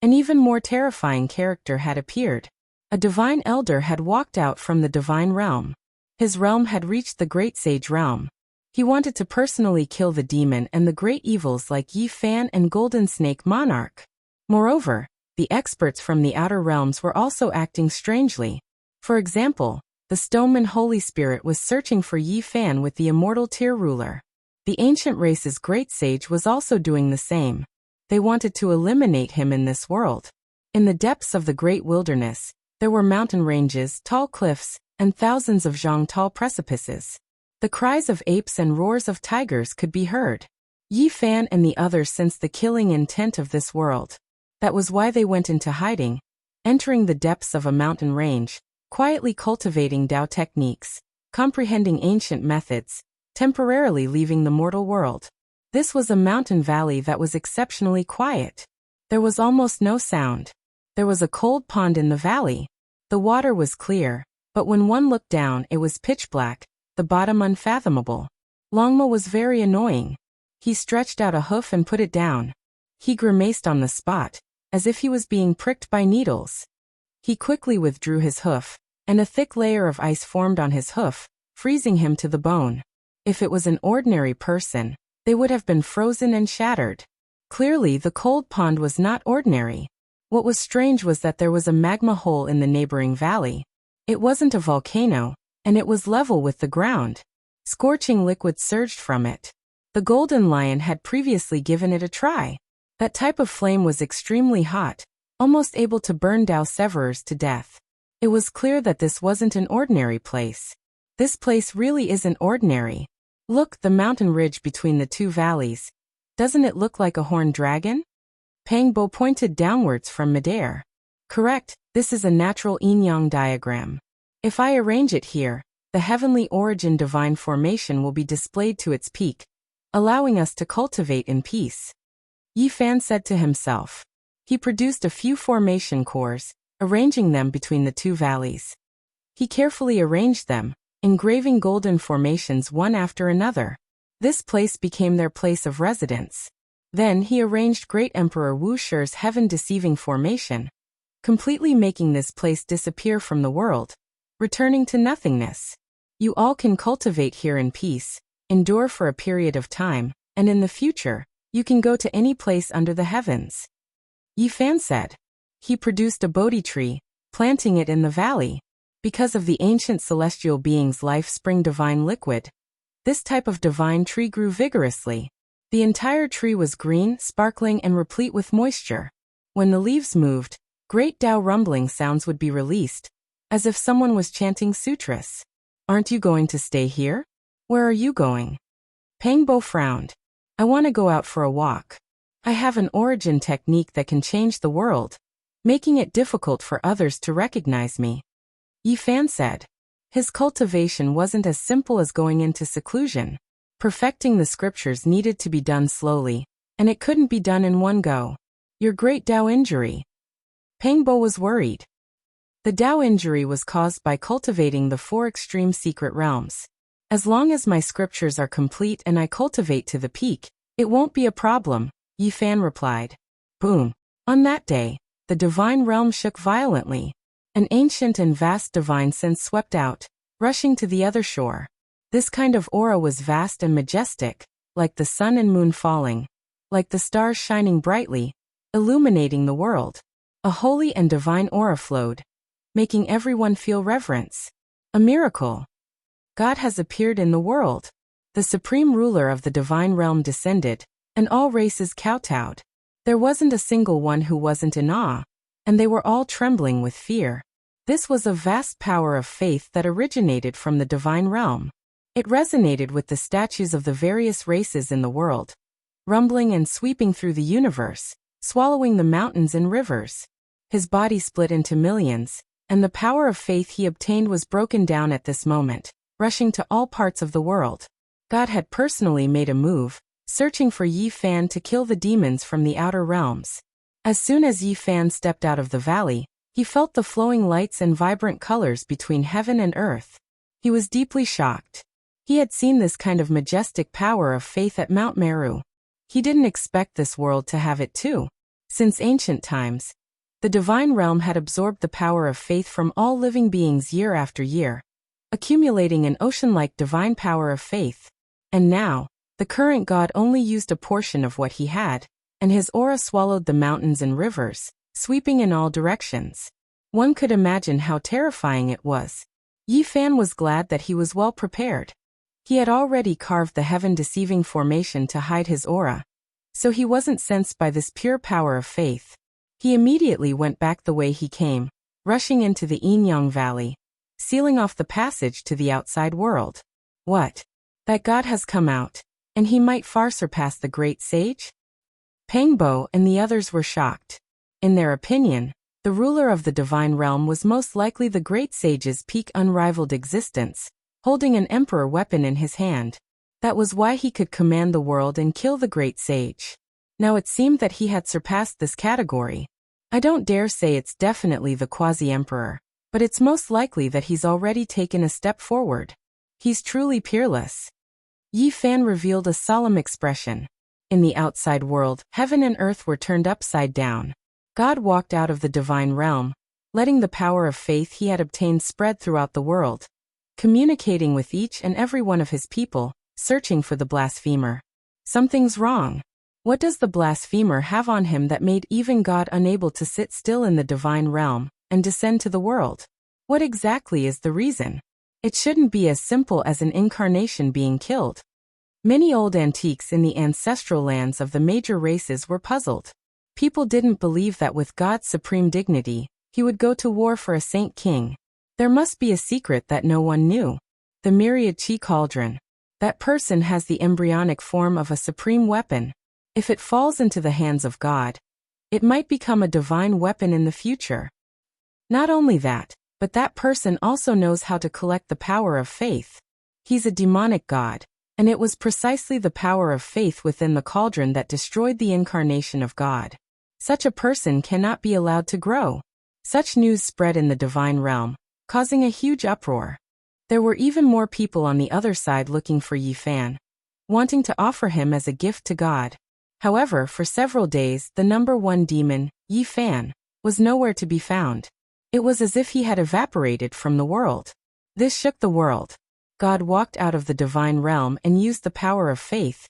an even more terrifying character had appeared. A divine elder had walked out from the divine realm. His realm had reached the great sage realm. He wanted to personally kill the demon and the great evils like Yi Fan and Golden Snake Monarch. Moreover, the experts from the outer realms were also acting strangely. For example, the Stoneman Holy Spirit was searching for Yi Fan with the immortal Tier Ruler. The ancient race's great sage was also doing the same. They wanted to eliminate him in this world. In the depths of the great wilderness, there were mountain ranges, tall cliffs, and thousands of tall precipices. The cries of apes and roars of tigers could be heard. Yi Fan and the others sensed the killing intent of this world. That was why they went into hiding, entering the depths of a mountain range, quietly cultivating Dao techniques, comprehending ancient methods, temporarily leaving the mortal world. This was a mountain valley that was exceptionally quiet. There was almost no sound. There was a cold pond in the valley. The water was clear, but when one looked down it was pitch black, the bottom unfathomable. Longmo was very annoying. He stretched out a hoof and put it down. He grimaced on the spot, as if he was being pricked by needles. He quickly withdrew his hoof, and a thick layer of ice formed on his hoof, freezing him to the bone. If it was an ordinary person, they would have been frozen and shattered. Clearly, the cold pond was not ordinary. What was strange was that there was a magma hole in the neighboring valley. It wasn't a volcano, and it was level with the ground. Scorching liquid surged from it. The golden lion had previously given it a try. That type of flame was extremely hot, almost able to burn Dao Severers to death. It was clear that this wasn't an ordinary place. This place really isn't ordinary. Look, the mountain ridge between the two valleys. Doesn't it look like a horned dragon? Pang Bo pointed downwards from midair. Correct, this is a natural yin-yang diagram. If I arrange it here, the heavenly origin divine formation will be displayed to its peak, allowing us to cultivate in peace. Yi Fan said to himself. He produced a few formation cores, arranging them between the two valleys. He carefully arranged them, engraving golden formations one after another. This place became their place of residence. Then he arranged Great Emperor Wuxia's heaven-deceiving formation, completely making this place disappear from the world, returning to nothingness. You all can cultivate here in peace, endure for a period of time, and in the future, you can go to any place under the heavens. Yi Fan said. He produced a Bodhi tree, planting it in the valley. Because of the ancient celestial being's life-spring divine liquid, this type of divine tree grew vigorously. The entire tree was green, sparkling, and replete with moisture. When the leaves moved, great Dao rumbling sounds would be released, as if someone was chanting sutras. Aren't you going to stay here? Where are you going? Pang Bo frowned. I want to go out for a walk. I have an origin technique that can change the world, making it difficult for others to recognize me. Yi Fan said. His cultivation wasn't as simple as going into seclusion. Perfecting the scriptures needed to be done slowly, and it couldn't be done in one go. Your great Tao injury. Pangbo was worried. The Tao injury was caused by cultivating the 4 extreme secret realms. As long as my scriptures are complete and I cultivate to the peak, it won't be a problem, Yi Fan replied. Boom. On that day, the divine realm shook violently. An ancient and vast divine sense swept out, rushing to the other shore. This kind of aura was vast and majestic, like the sun and moon falling, like the stars shining brightly, illuminating the world. A holy and divine aura flowed, making everyone feel reverence. A miracle. God has appeared in the world. The supreme ruler of the divine realm descended, and all races kowtowed. There wasn't a single one who wasn't in awe, and they were all trembling with fear. This was a vast power of faith that originated from the divine realm. It resonated with the statues of the various races in the world, rumbling and sweeping through the universe, swallowing the mountains and rivers. His body split into millions, and the power of faith he obtained was broken down at this moment, rushing to all parts of the world. God had personally made a move, searching for Yi Fan to kill the demons from the outer realms. As soon as Yi Fan stepped out of the valley, he felt the flowing lights and vibrant colors between heaven and earth. He was deeply shocked. He had seen this kind of majestic power of faith at Mount Meru. He didn't expect this world to have it too. Since ancient times, the divine realm had absorbed the power of faith from all living beings year after year, accumulating an ocean-like divine power of faith. And now, the current god only used a portion of what he had, and his aura swallowed the mountains and rivers, sweeping in all directions. One could imagine how terrifying it was. Yi Fan was glad that he was well prepared. He had already carved the heaven-deceiving formation to hide his aura, so he wasn't sensed by this pure power of faith. He immediately went back the way he came, rushing into the Yinyang Valley, sealing off the passage to the outside world. What? That god has come out, and he might far surpass the great sage? Pangbo and the others were shocked. In their opinion, the ruler of the divine realm was most likely the great sage's peak unrivaled existence, holding an emperor weapon in his hand. That was why he could command the world and kill the great sage. Now it seemed that he had surpassed this category. I don't dare say it's definitely the quasi-emperor, but it's most likely that he's already taken a step forward. He's truly peerless. Yi Fan revealed a solemn expression. In the outside world, heaven and earth were turned upside down. God walked out of the divine realm, letting the power of faith he had obtained spread throughout the world, communicating with each and every one of his people, searching for the blasphemer. Something's wrong. What does the blasphemer have on him that made even God unable to sit still in the divine realm and descend to the world? What exactly is the reason? It shouldn't be as simple as an incarnation being killed. Many old antiques in the ancestral lands of the major races were puzzled. People didn't believe that with God's supreme dignity, he would go to war for a saint king. There must be a secret that no one knew. The myriad chi cauldron. That person has the embryonic form of a supreme weapon. If it falls into the hands of God, it might become a divine weapon in the future. Not only that, but that person also knows how to collect the power of faith. He's a demonic god, and it was precisely the power of faith within the cauldron that destroyed the incarnation of God. Such a person cannot be allowed to grow. Such news spread in the divine realm, causing a huge uproar. There were even more people on the other side looking for Yi Fan, wanting to offer him as a gift to God. However, for several days, the number one demon, Yi Fan, was nowhere to be found. It was as if he had evaporated from the world. This shook the world. God walked out of the divine realm and used the power of faith,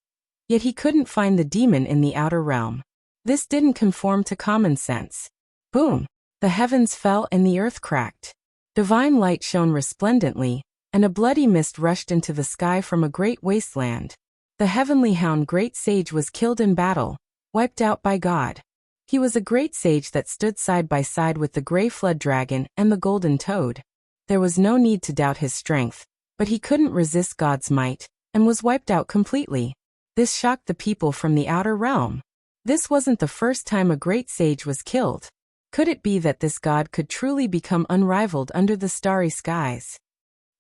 yet he couldn't find the demon in the outer realm. This didn't conform to common sense. Boom! The heavens fell and the earth cracked. Divine light shone resplendently, and a bloody mist rushed into the sky from a great wasteland. The heavenly hound great sage was killed in battle, wiped out by God. He was a great sage that stood side by side with the gray flood dragon and the golden toad. There was no need to doubt his strength, but he couldn't resist God's might, and was wiped out completely. This shocked the people from the outer realm. This wasn't the first time a great sage was killed. Could it be that this god could truly become unrivaled under the starry skies?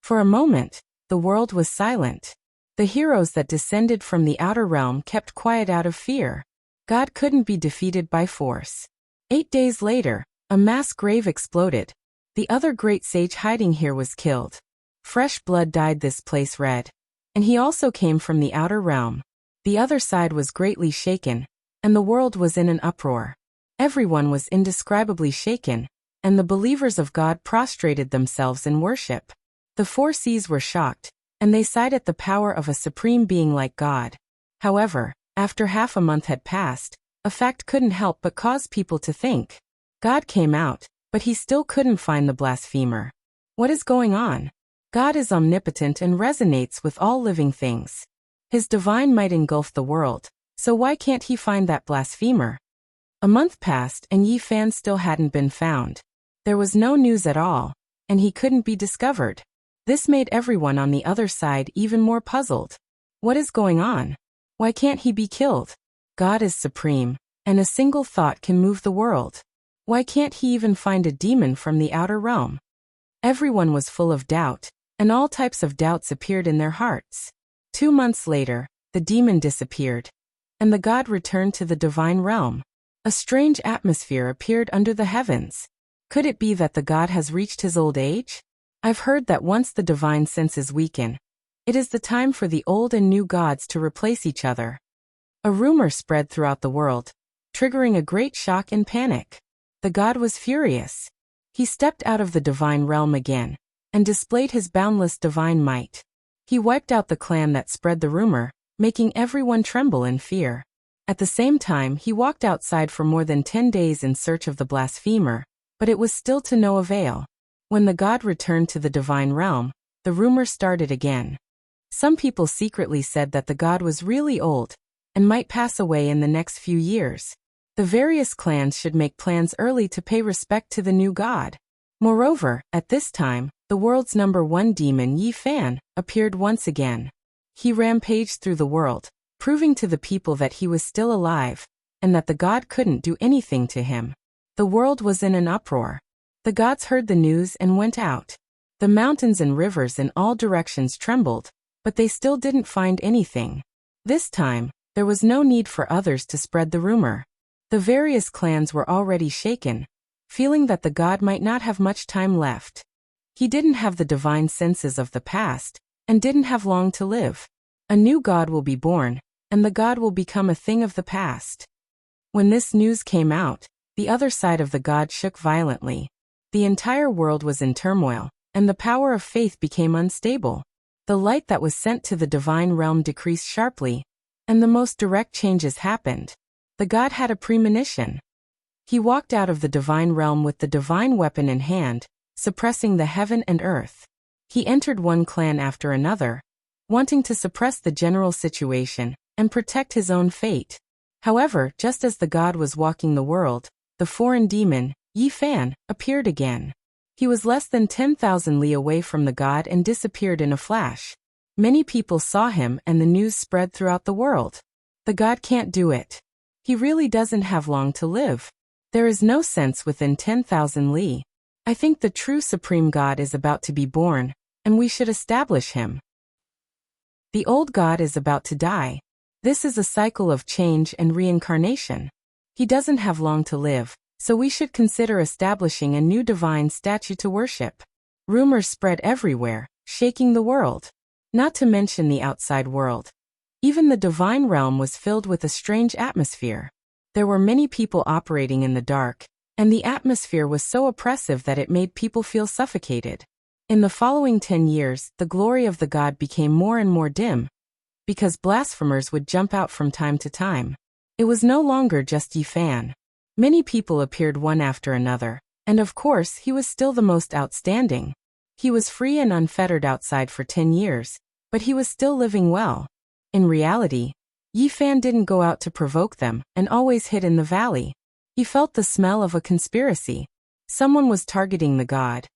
For a moment, the world was silent. The heroes that descended from the outer realm kept quiet out of fear. God couldn't be defeated by force. 8 days later, a mass grave exploded. The other great sage hiding here was killed. Fresh blood dyed this place red. And he also came from the outer realm. The other side was greatly shaken, and the world was in an uproar. Everyone was indescribably shaken, and the believers of God prostrated themselves in worship. The 4 seas were shocked, and they sighed at the power of a supreme being like God. However, after half a month had passed, a fact couldn't help but cause people to think. God came out, but he still couldn't find the blasphemer. What is going on? God is omnipotent and resonates with all living things. His divine might engulf the world, so why can't he find that blasphemer? A month passed and Yi Fan still hadn't been found. There was no news at all, and he couldn't be discovered. This made everyone on the other side even more puzzled. What is going on? Why can't he be killed? God is supreme, and a single thought can move the world. Why can't he even find a demon from the outer realm? Everyone was full of doubt, and all types of doubts appeared in their hearts. 2 months later, the demon disappeared, and the god returned to the divine realm. A strange atmosphere appeared under the heavens. Could it be that the god has reached his old age? I've heard that once the divine senses weaken, it is the time for the old and new gods to replace each other. A rumor spread throughout the world, triggering a great shock and panic. The god was furious. He stepped out of the divine realm again, and displayed his boundless divine might. He wiped out the clan that spread the rumor, making everyone tremble in fear. At the same time, he walked outside for more than 10 days in search of the blasphemer, but it was still to no avail. When the god returned to the divine realm, the rumor started again. Some people secretly said that the god was really old, and might pass away in the next few years. The various clans should make plans early to pay respect to the new god. Moreover, at this time, the world's #1 demon Yi Fan appeared once again. He rampaged through the world, proving to the people that he was still alive, and that the god couldn't do anything to him. The world was in an uproar. The gods heard the news and went out. The mountains and rivers in all directions trembled, but they still didn't find anything. This time, there was no need for others to spread the rumor. The various clans were already shaken, feeling that the god might not have much time left. He didn't have the divine senses of the past, and didn't have long to live. A new god will be born, and the god will become a thing of the past. When this news came out, the other side of the god shook violently. The entire world was in turmoil, and the power of faith became unstable. The light that was sent to the divine realm decreased sharply, and the most direct changes happened. The god had a premonition. He walked out of the divine realm with the divine weapon in hand, suppressing the heaven and earth. He entered one clan after another, wanting to suppress the general situation and protect his own fate. However, just as the god was walking the world, the foreign demon, Yi Fan, appeared again. He was less than 10,000 li away from the god and disappeared in a flash. Many people saw him and the news spread throughout the world. The god can't do it. He really doesn't have long to live. There is no sense within 10,000 li. I think the true supreme god is about to be born, and we should establish him. The old god is about to die. This is a cycle of change and reincarnation. He doesn't have long to live, so we should consider establishing a new divine statue to worship. Rumors spread everywhere, shaking the world. Not to mention the outside world. Even the divine realm was filled with a strange atmosphere. There were many people operating in the dark, and the atmosphere was so oppressive that it made people feel suffocated. In the following 10 years, the glory of the god became more and more dim, because blasphemers would jump out from time to time. It was no longer just Yi Fan. Many people appeared one after another, and of course he was still the most outstanding. He was free and unfettered outside for 10 years, but he was still living well. In reality, Yi Fan didn't go out to provoke them and always hid in the valley. He felt the smell of a conspiracy. Someone was targeting the god.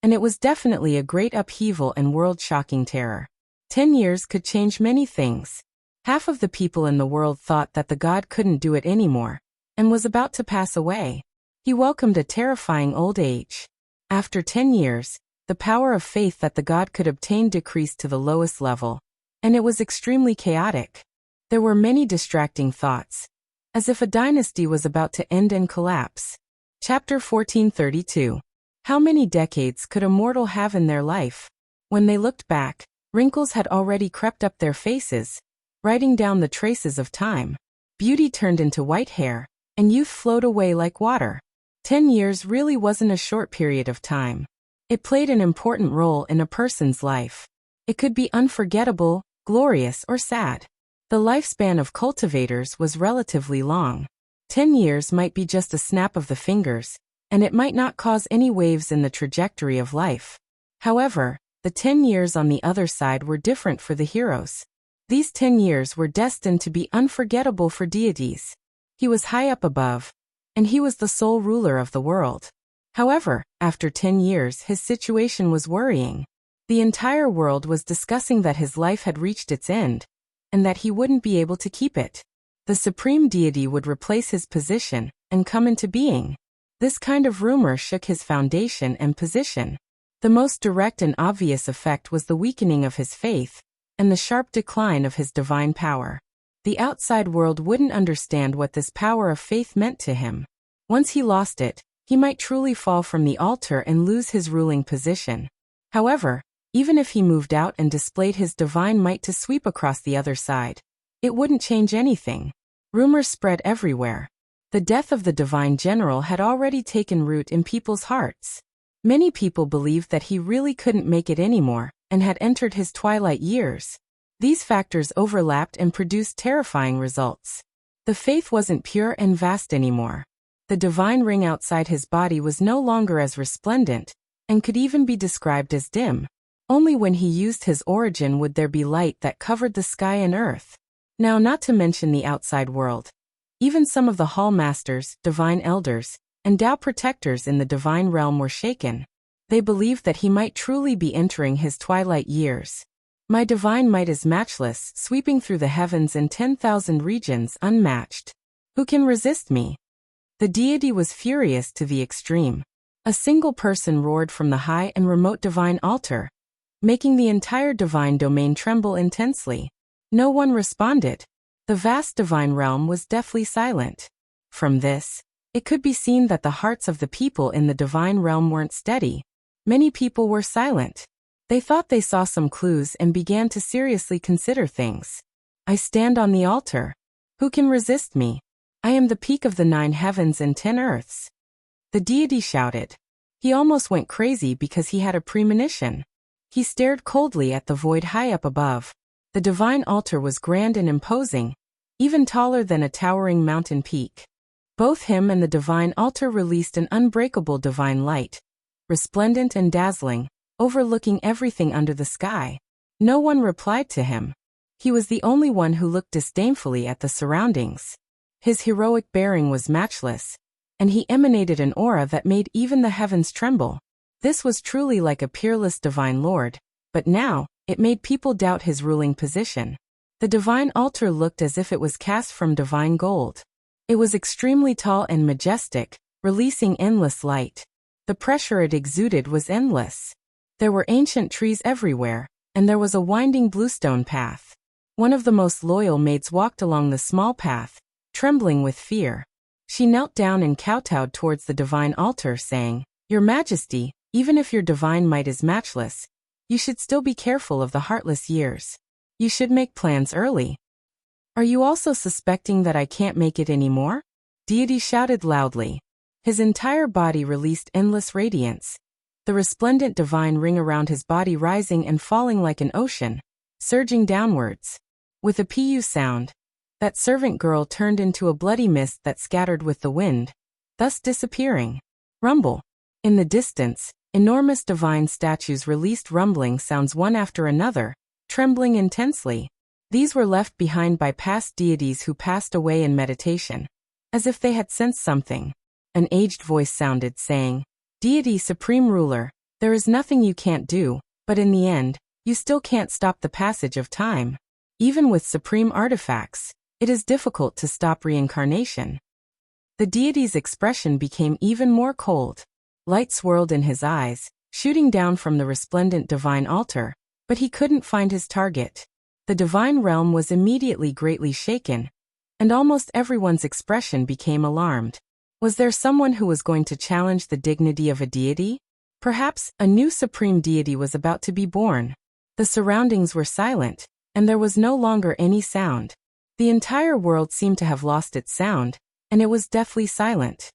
And it was definitely a great upheaval and world-shocking terror. 10 years could change many things. Half of the people in the world thought that the god couldn't do it anymore, and was about to pass away. He welcomed a terrifying old age. After 10 years, The power of faith that the god could obtain decreased to the lowest level, and it was extremely chaotic. There were many distracting thoughts, as if a dynasty was about to end and collapse. Chapter 1432. How many decades could a mortal have in their life? When they looked back, wrinkles had already crept up their faces, writing down the traces of time. Beauty turned into white hair, and youth flowed away like water. 10 years really wasn't a short period of time. It played an important role in a person's life. It could be unforgettable, glorious, or sad. The lifespan of cultivators was relatively long. 10 years might be just a snap of the fingers, and it might not cause any waves in the trajectory of life. However, the 10 years on the other side were different for the heroes. These 10 years were destined to be unforgettable for deities. He was high up above, and he was the sole ruler of the world. However, after 10 years his situation was worrying. The entire world was discussing that his life had reached its end, and that he wouldn't be able to keep it. The supreme deity would replace his position and come into being. This kind of rumor shook his foundation and position. The most direct and obvious effect was the weakening of his faith, and the sharp decline of his divine power. The outside world wouldn't understand what this power of faith meant to him. Once he lost it, he might truly fall from the altar and lose his ruling position. However, even if he moved out and displayed his divine might to sweep across the other side, it wouldn't change anything. Rumors spread everywhere. The death of the divine general had already taken root in people's hearts. Many people believed that he really couldn't make it anymore, and had entered his twilight years. These factors overlapped and produced terrifying results. The faith wasn't pure and vast anymore. The divine ring outside his body was no longer as resplendent, and could even be described as dim. Only when he used his origin would there be light that covered the sky and earth. Now, not to mention the outside world. Even some of the hall masters, divine elders, and Tao protectors in the divine realm were shaken. They believed that he might truly be entering his twilight years. My divine might is matchless, sweeping through the heavens in 10,000 regions unmatched. Who can resist me? The deity was furious to the extreme. A single person roared from the high and remote divine altar, making the entire divine domain tremble intensely. No one responded. The vast divine realm was deathly silent. From this, it could be seen that the hearts of the people in the divine realm weren't steady. Many people were silent. They thought they saw some clues and began to seriously consider things. I stand on the altar. Who can resist me? I am the peak of the 9 heavens and 10 earths. The deity shouted. He almost went crazy because he had a premonition. He stared coldly at the void high up above. The divine altar was grand and imposing, even taller than a towering mountain peak. Both him and the divine altar released an unbreakable divine light, resplendent and dazzling, overlooking everything under the sky. No one replied to him. He was the only one who looked disdainfully at the surroundings. His heroic bearing was matchless, and he emanated an aura that made even the heavens tremble. This was truly like a peerless divine lord, but now, it made people doubt his ruling position. The divine altar looked as if it was cast from divine gold. It was extremely tall and majestic, releasing endless light. The pressure it exuded was endless. There were ancient trees everywhere, and there was a winding bluestone path. One of the most loyal maids walked along the small path, trembling with fear. She knelt down and kowtowed towards the divine altar, saying, "Your Majesty, even if your divine might is matchless, you should still be careful of the heartless years. You should make plans early." "Are you also suspecting that I can't make it anymore?" Deity shouted loudly. His entire body released endless radiance, the resplendent divine ring around his body rising and falling like an ocean, surging downwards. With a pu sound, that servant girl turned into a bloody mist that scattered with the wind, thus disappearing. Rumble. In the distance, enormous divine statues released rumbling sounds one after another, trembling intensely. These were left behind by past deities who passed away in meditation, as if they had sensed something. An aged voice sounded, saying, "Deity Supreme Ruler, there is nothing you can't do, but in the end, you still can't stop the passage of time. Even with supreme artifacts, it is difficult to stop reincarnation." The deity's expression became even more cold. Light swirled in his eyes, shooting down from the resplendent divine altar, but he couldn't find his target. The divine realm was immediately greatly shaken, and almost everyone's expression became alarmed. Was there someone who was going to challenge the dignity of a deity? Perhaps a new supreme deity was about to be born. The surroundings were silent, and there was no longer any sound. The entire world seemed to have lost its sound, and it was deathly silent.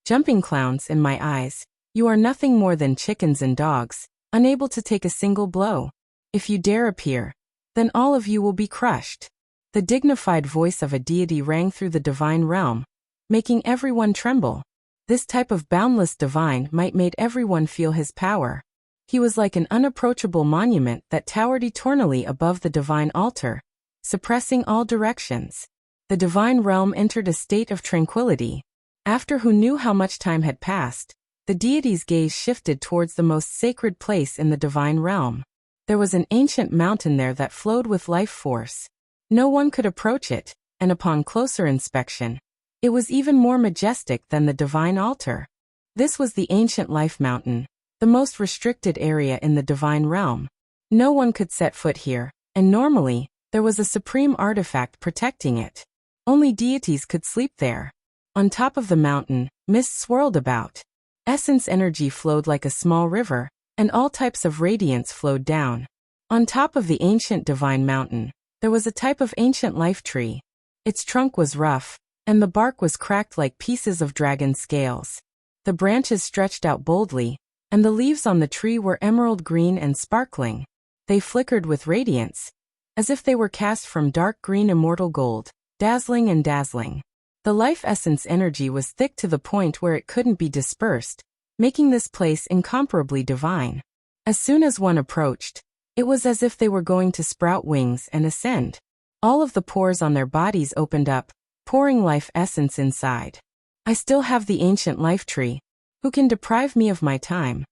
Jumping clowns, in my eyes, you are nothing more than chickens and dogs, unable to take a single blow. If you dare appear, then all of you will be crushed. The dignified voice of a deity rang through the divine realm, making everyone tremble. This type of boundless divine might made everyone feel his power. He was like an unapproachable monument that towered eternally above the divine altar, suppressing all directions. The divine realm entered a state of tranquility. After who knew how much time had passed, the deity's gaze shifted towards the most sacred place in the divine realm. There was an ancient mountain there that flowed with life force. No one could approach it, and upon closer inspection, it was even more majestic than the divine altar. This was the ancient life mountain, the most restricted area in the divine realm. No one could set foot here, and normally, there was a supreme artifact protecting it. Only deities could sleep there. On top of the mountain, mist swirled about. Essence energy flowed like a small river, and all types of radiance flowed down. On top of the ancient divine mountain, there was a type of ancient life tree. Its trunk was rough, and the bark was cracked like pieces of dragon scales. The branches stretched out boldly, and the leaves on the tree were emerald green and sparkling. They flickered with radiance, as if they were cast from dark green immortal gold, dazzling and dazzling. The life essence energy was thick to the point where it couldn't be dispersed, making this place incomparably divine. As soon as one approached, it was as if they were going to sprout wings and ascend. All of the pores on their bodies opened up, pouring life essence inside. I still have the ancient life tree. Who can deprive me of my time?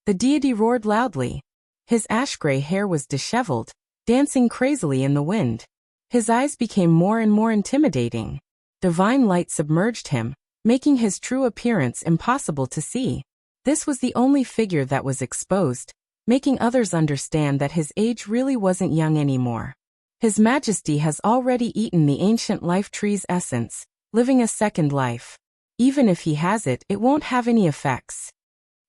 The deity roared loudly. His ash-gray hair was disheveled, dancing crazily in the wind. His eyes became more and more intimidating. Divine light submerged him, making his true appearance impossible to see. This was the only figure that was exposed, making others understand that his age really wasn't young anymore. His Majesty has already eaten the ancient life tree's essence, living a second life. Even if he has it, it won't have any effects.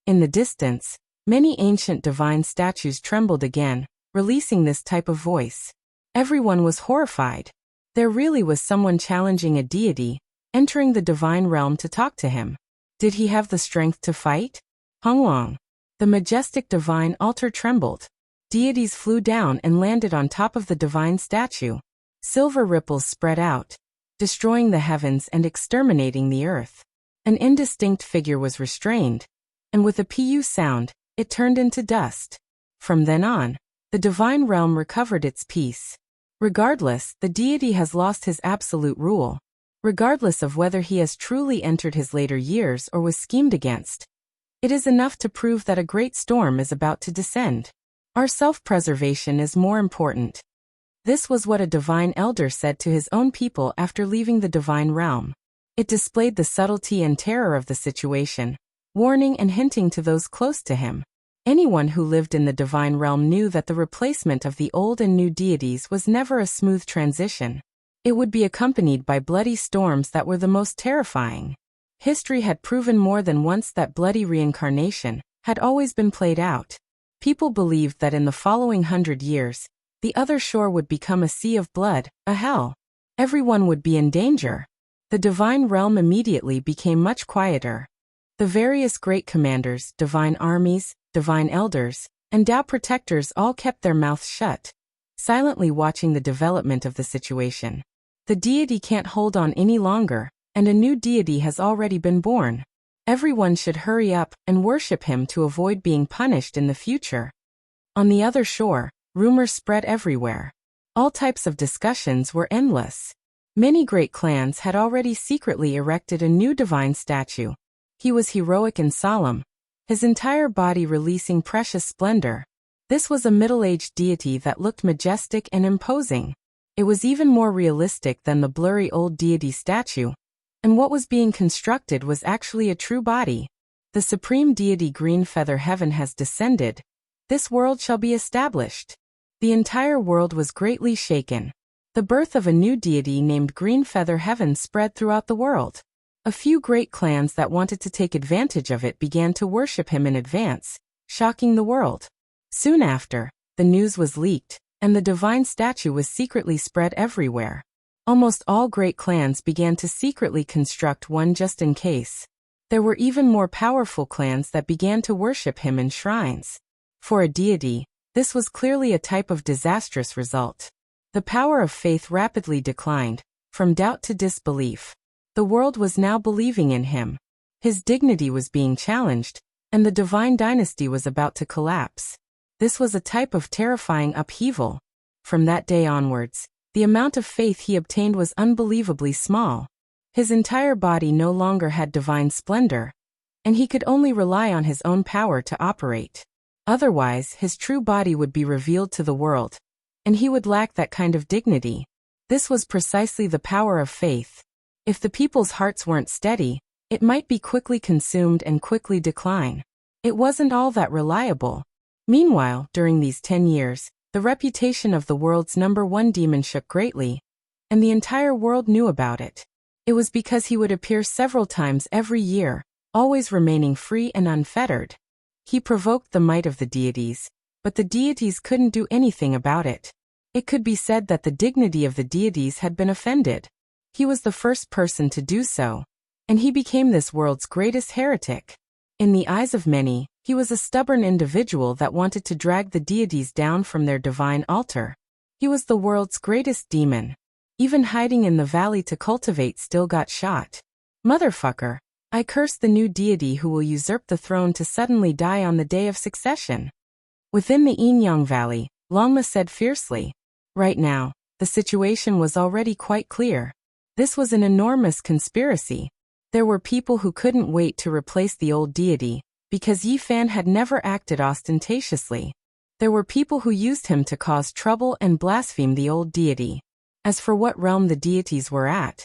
In the distance, many ancient divine statues trembled again, releasing this type of voice. Everyone was horrified. There really was someone challenging a deity, entering the divine realm to talk to him. Did he have the strength to fight? Hongwang. The majestic divine altar trembled. Deities flew down and landed on top of the divine statue. Silver ripples spread out, destroying the heavens and exterminating the earth. An indistinct figure was restrained, and with a pu sound, it turned into dust. From then on, the divine realm recovered its peace. Regardless, the deity has lost his absolute rule. Regardless of whether he has truly entered his later years or was schemed against, it is enough to prove that a great storm is about to descend. Our self-preservation is more important. This was what a divine elder said to his own people after leaving the divine realm. It displayed the subtlety and terror of the situation, warning and hinting to those close to him. Anyone who lived in the divine realm knew that the replacement of the old and new deities was never a smooth transition. It would be accompanied by bloody storms that were the most terrifying. History had proven more than once that bloody reincarnation had always been played out. People believed that in the following 100 years, the other shore would become a sea of blood, a hell. Everyone would be in danger. The divine realm immediately became much quieter. The various great commanders, divine armies, divine elders, and Tao protectors all kept their mouths shut, silently watching the development of the situation. The deity can't hold on any longer, and a new deity has already been born. Everyone should hurry up and worship him to avoid being punished in the future. On the other shore, rumors spread everywhere. All types of discussions were endless. Many great clans had already secretly erected a new divine statue. He was heroic and solemn, his entire body releasing precious splendor. This was a middle-aged deity that looked majestic and imposing. It was even more realistic than the blurry old deity statue, and what was being constructed was actually a true body. The supreme deity Green Feather Heaven has descended. This world shall be established. The entire world was greatly shaken. The birth of a new deity named Green Feather Heaven spread throughout the world. A few great clans that wanted to take advantage of it began to worship him in advance, shocking the world. Soon after, the news was leaked, and the divine statue was secretly spread everywhere. Almost all great clans began to secretly construct one just in case. There were even more powerful clans that began to worship him in shrines. For a deity, this was clearly a type of disastrous result. The power of faith rapidly declined, from doubt to disbelief. The world was now believing in him. His dignity was being challenged, and the divine dynasty was about to collapse. This was a type of terrifying upheaval. From that day onwards, the amount of faith he obtained was unbelievably small. His entire body no longer had divine splendor, and he could only rely on his own power to operate. Otherwise, his true body would be revealed to the world, and he would lack that kind of dignity. This was precisely the power of faith. If the people's hearts weren't steady, it might be quickly consumed and quickly decline. It wasn't all that reliable. Meanwhile, during these 10 years, the reputation of the world's #1 demon shook greatly, and the entire world knew about it. It was because he would appear several times every year, always remaining free and unfettered. He provoked the might of the deities, but the deities couldn't do anything about it. It could be said that the dignity of the deities had been offended. He was the first person to do so, and he became this world's greatest heretic. In the eyes of many, he was a stubborn individual that wanted to drag the deities down from their divine altar. He was the world's greatest demon. Even hiding in the valley to cultivate still got shot. Motherfucker, I curse the new deity who will usurp the throne to suddenly die on the day of succession. Within the Yin-Yang Valley, Longma said fiercely. Right now, the situation was already quite clear. This was an enormous conspiracy. There were people who couldn't wait to replace the old deity, because Yi Fan had never acted ostentatiously. There were people who used him to cause trouble and blaspheme the old deity. As for what realm the deities were at,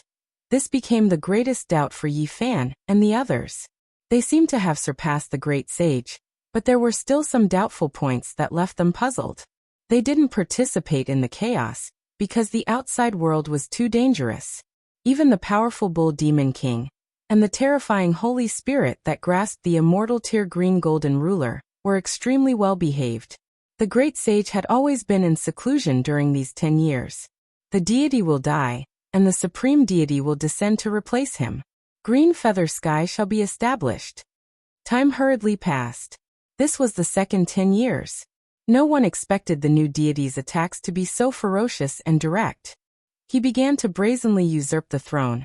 this became the greatest doubt for Yi Fan and the others. They seemed to have surpassed the great sage, but there were still some doubtful points that left them puzzled. They didn't participate in the chaos, because the outside world was too dangerous. Even the powerful Bull Demon King, and the terrifying Holy Spirit that grasped the immortal Tear Green Golden Ruler, were extremely well behaved. The great sage had always been in seclusion during these 10 years. The deity will die, and the supreme deity will descend to replace him. Green Feather Sky shall be established. Time hurriedly passed. This was the second 10 years. No one expected the new deity's attacks to be so ferocious and direct. He began to brazenly usurp the throne,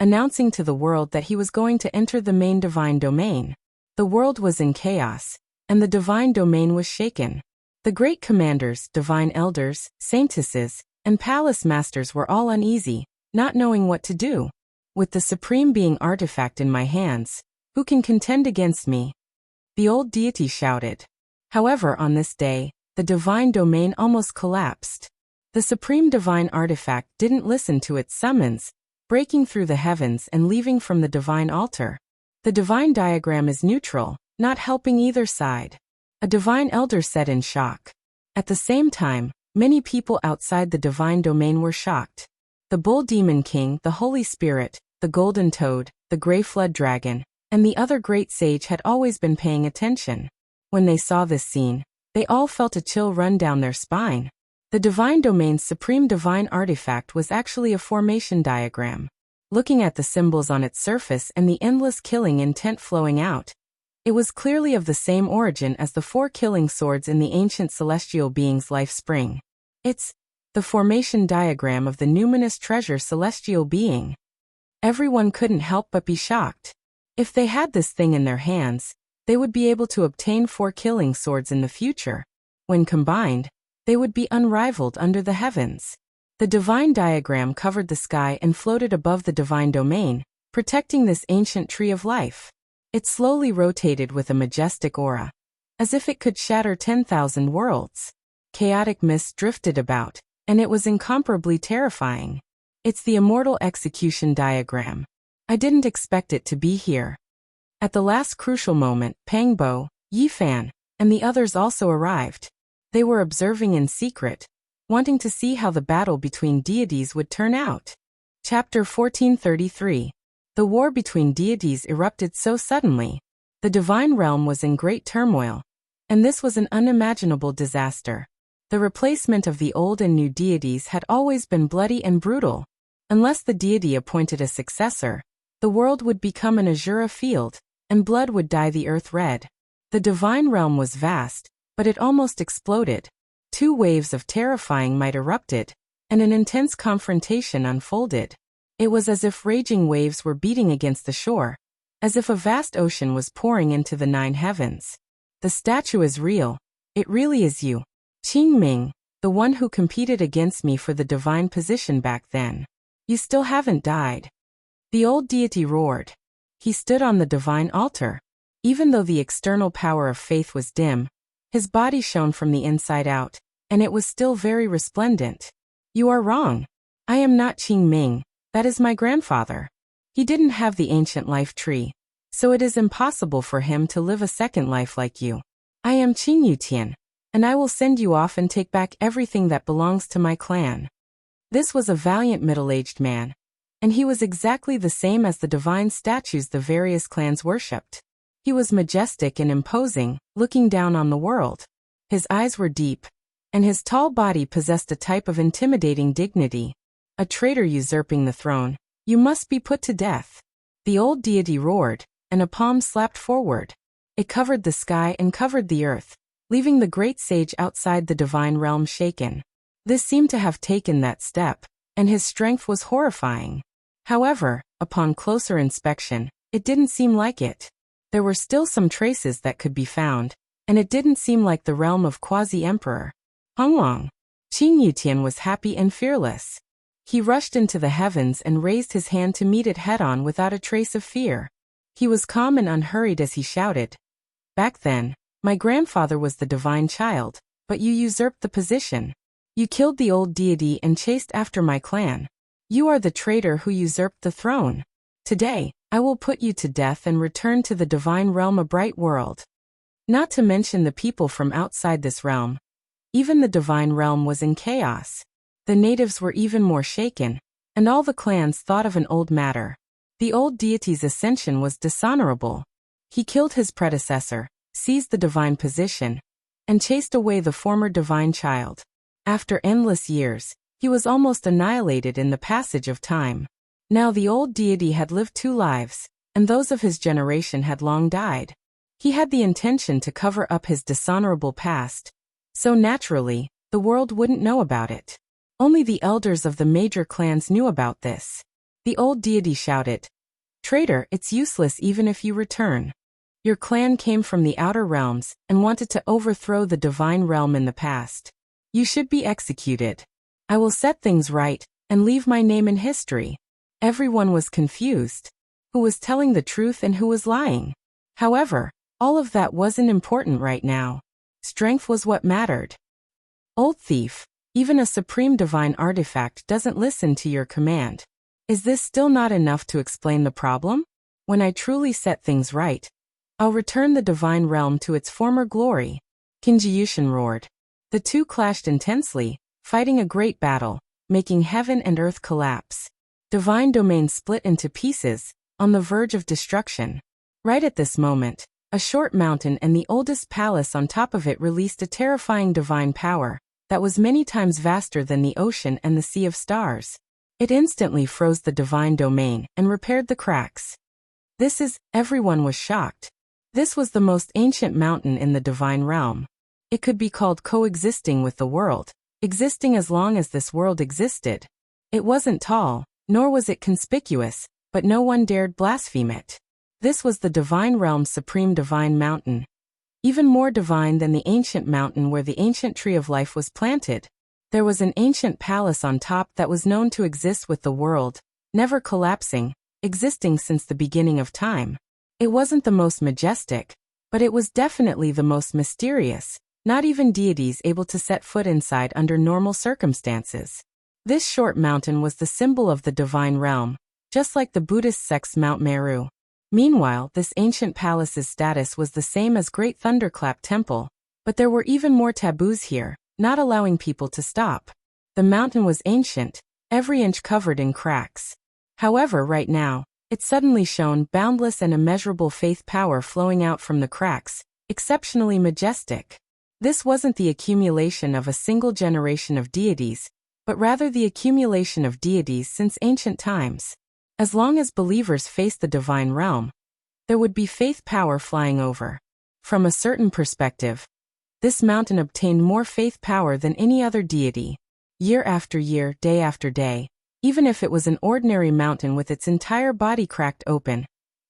announcing to the world that he was going to enter the main divine domain. The world was in chaos, and the divine domain was shaken. The great commanders, divine elders, saintesses, and palace masters were all uneasy, not knowing what to do. With the supreme being artifact in my hands, who can contend against me? The old deity shouted. However, on this day, the divine domain almost collapsed. The supreme divine artifact didn't listen to its summons, breaking through the heavens and leaving from the divine altar. The divine diagram is neutral, not helping either side. A divine elder said in shock. At the same time, many people outside the divine domain were shocked. The Bull Demon King, the Holy Spirit, the Golden Toad, the Grey Flood Dragon, and the other great sage had always been paying attention. When they saw this scene, they all felt a chill run down their spine. The divine domain's supreme divine artifact was actually a formation diagram. Looking at the symbols on its surface and the endless killing intent flowing out, it was clearly of the same origin as the 4 killing swords in the ancient celestial being's life spring. It's the formation diagram of the numinous treasure celestial being. Everyone couldn't help but be shocked. If they had this thing in their hands, they would be able to obtain 4 killing swords in the future. When combined, they would be unrivaled under the heavens. The divine diagram covered the sky and floated above the divine domain, protecting this ancient tree of life. It slowly rotated with a majestic aura, as if it could shatter 10,000 worlds. Chaotic mist drifted about, and it was incomparably terrifying. It's the immortal execution diagram. I didn't expect it to be here. At the last crucial moment, Pangbo, Yifan, and the others also arrived. They were observing in secret, wanting to see how the battle between deities would turn out. Chapter 1433. The war between deities erupted so suddenly. The divine realm was in great turmoil, and this was an unimaginable disaster. The replacement of the old and new deities had always been bloody and brutal. Unless the deity appointed a successor, the world would become an azure field, and blood would dye the earth red. The divine realm was vast, but it almost exploded. 2 waves of terrifying might erupted, and an intense confrontation unfolded. It was as if raging waves were beating against the shore, as if a vast ocean was pouring into the 9 heavens. The statue is real. It really is you. Qingming, the one who competed against me for the divine position back then. You still haven't died. The old deity roared. He stood on the divine altar. Even though the external power of faith was dim, his body shone from the inside out, and it was still very resplendent. You are wrong. I am not Qingming. That is my grandfather. He didn't have the ancient life tree, so it is impossible for him to live a second life like you. I am Qing Yutian, and I will send you off and take back everything that belongs to my clan. This was a valiant middle-aged man, and he was exactly the same as the divine statues the various clans worshipped. He was majestic and imposing, looking down on the world. His eyes were deep, and his tall body possessed a type of intimidating dignity. A traitor usurping the throne, you must be put to death. The old deity roared, and a palm slapped forward. It covered the sky and covered the earth, leaving the great sage outside the divine realm shaken. This seemed to have taken that step, and his strength was horrifying. However, upon closer inspection, it didn't seem like it. There were still some traces that could be found, and it didn't seem like the realm of Quasi-Emperor Honglong. Qing Yutian was happy and fearless. He rushed into the heavens and raised his hand to meet it head-on without a trace of fear. He was calm and unhurried as he shouted. Back then, my grandfather was the divine child, but you usurped the position. You killed the old deity and chased after my clan. You are the traitor who usurped the throne. Today, I will put you to death and return to the divine realm, a bright world. Not to mention the people from outside this realm. Even the divine realm was in chaos. The natives were even more shaken, and all the clans thought of an old matter. The old deity's ascension was dishonorable. He killed his predecessor, seized the divine position, and chased away the former divine child. After endless years, he was almost annihilated in the passage of time. Now the old deity had lived 2 lives, and those of his generation had long died. He had the intention to cover up his dishonorable past, so naturally, the world wouldn't know about it. Only the elders of the major clans knew about this. The old deity shouted, "Traitor, it's useless even if you return. Your clan came from the outer realms and wanted to overthrow the divine realm in the past. You should be executed. I will set things right and leave my name in history." Everyone was confused. Who was telling the truth and who was lying? However, all of that wasn't important right now. Strength was what mattered. Old thief, even a supreme divine artifact doesn't listen to your command. Is this still not enough to explain the problem? When I truly set things right, I'll return the divine realm to its former glory. Kinjiyushin roared. The 2 clashed intensely, fighting a great battle, making heaven and earth collapse. Divine domain split into pieces, on the verge of destruction. Right at this moment, a short mountain and the oldest palace on top of it released a terrifying divine power that was many times vaster than the ocean and the sea of stars. It instantly froze the divine domain and repaired the cracks. Everyone was shocked. This was the most ancient mountain in the divine realm. It could be called coexisting with the world, existing as long as this world existed. It wasn't tall, nor was it conspicuous, but no one dared blaspheme it. This was the divine realm's supreme divine mountain. Even more divine than the ancient mountain where the ancient tree of life was planted. There was an ancient palace on top that was known to exist with the world, never collapsing, existing since the beginning of time. It wasn't the most majestic, but it was definitely the most mysterious, not even deities able to set foot inside under normal circumstances. This short mountain was the symbol of the divine realm, just like the Buddhist sect's Mount Meru. Meanwhile, this ancient palace's status was the same as Great Thunderclap Temple, but there were even more taboos here, not allowing people to stop. The mountain was ancient, every inch covered in cracks. However, right now, it suddenly shone, boundless and immeasurable faith power flowing out from the cracks, exceptionally majestic. This wasn't the accumulation of a single generation of deities, but rather the accumulation of deities since ancient times. As long as believers faced the divine realm, there would be faith power flying over. From a certain perspective, this mountain obtained more faith power than any other deity. Year after year, day after day, even if it was an ordinary mountain with its entire body cracked open,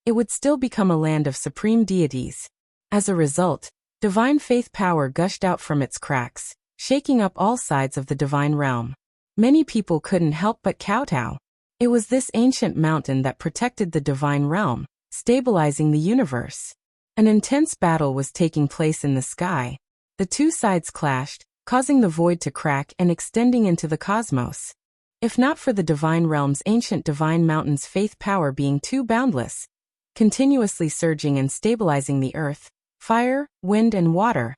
it would still become a land of supreme deities. As a result, divine faith power gushed out from its cracks, shaking up all sides of the divine realm. Many people couldn't help but kowtow. It was this ancient mountain that protected the divine realm, stabilizing the universe. An intense battle was taking place in the sky. The two sides clashed, causing the void to crack and extending into the cosmos. If not for the divine realm's ancient divine mountain's faith power being too boundless, continuously surging and stabilizing the earth, fire, wind and water,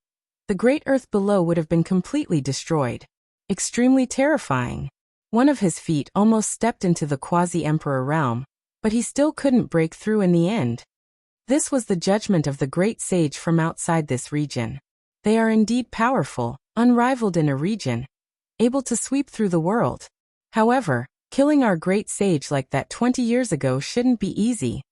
the great earth below would have been completely destroyed. Extremely terrifying. One of his feet almost stepped into the quasi-emperor realm, but he still couldn't break through in the end. This was the judgment of the great sage from outside this region. They are indeed powerful, unrivaled in a region, able to sweep through the world. However, killing our great sage like that 20 years ago shouldn't be easy.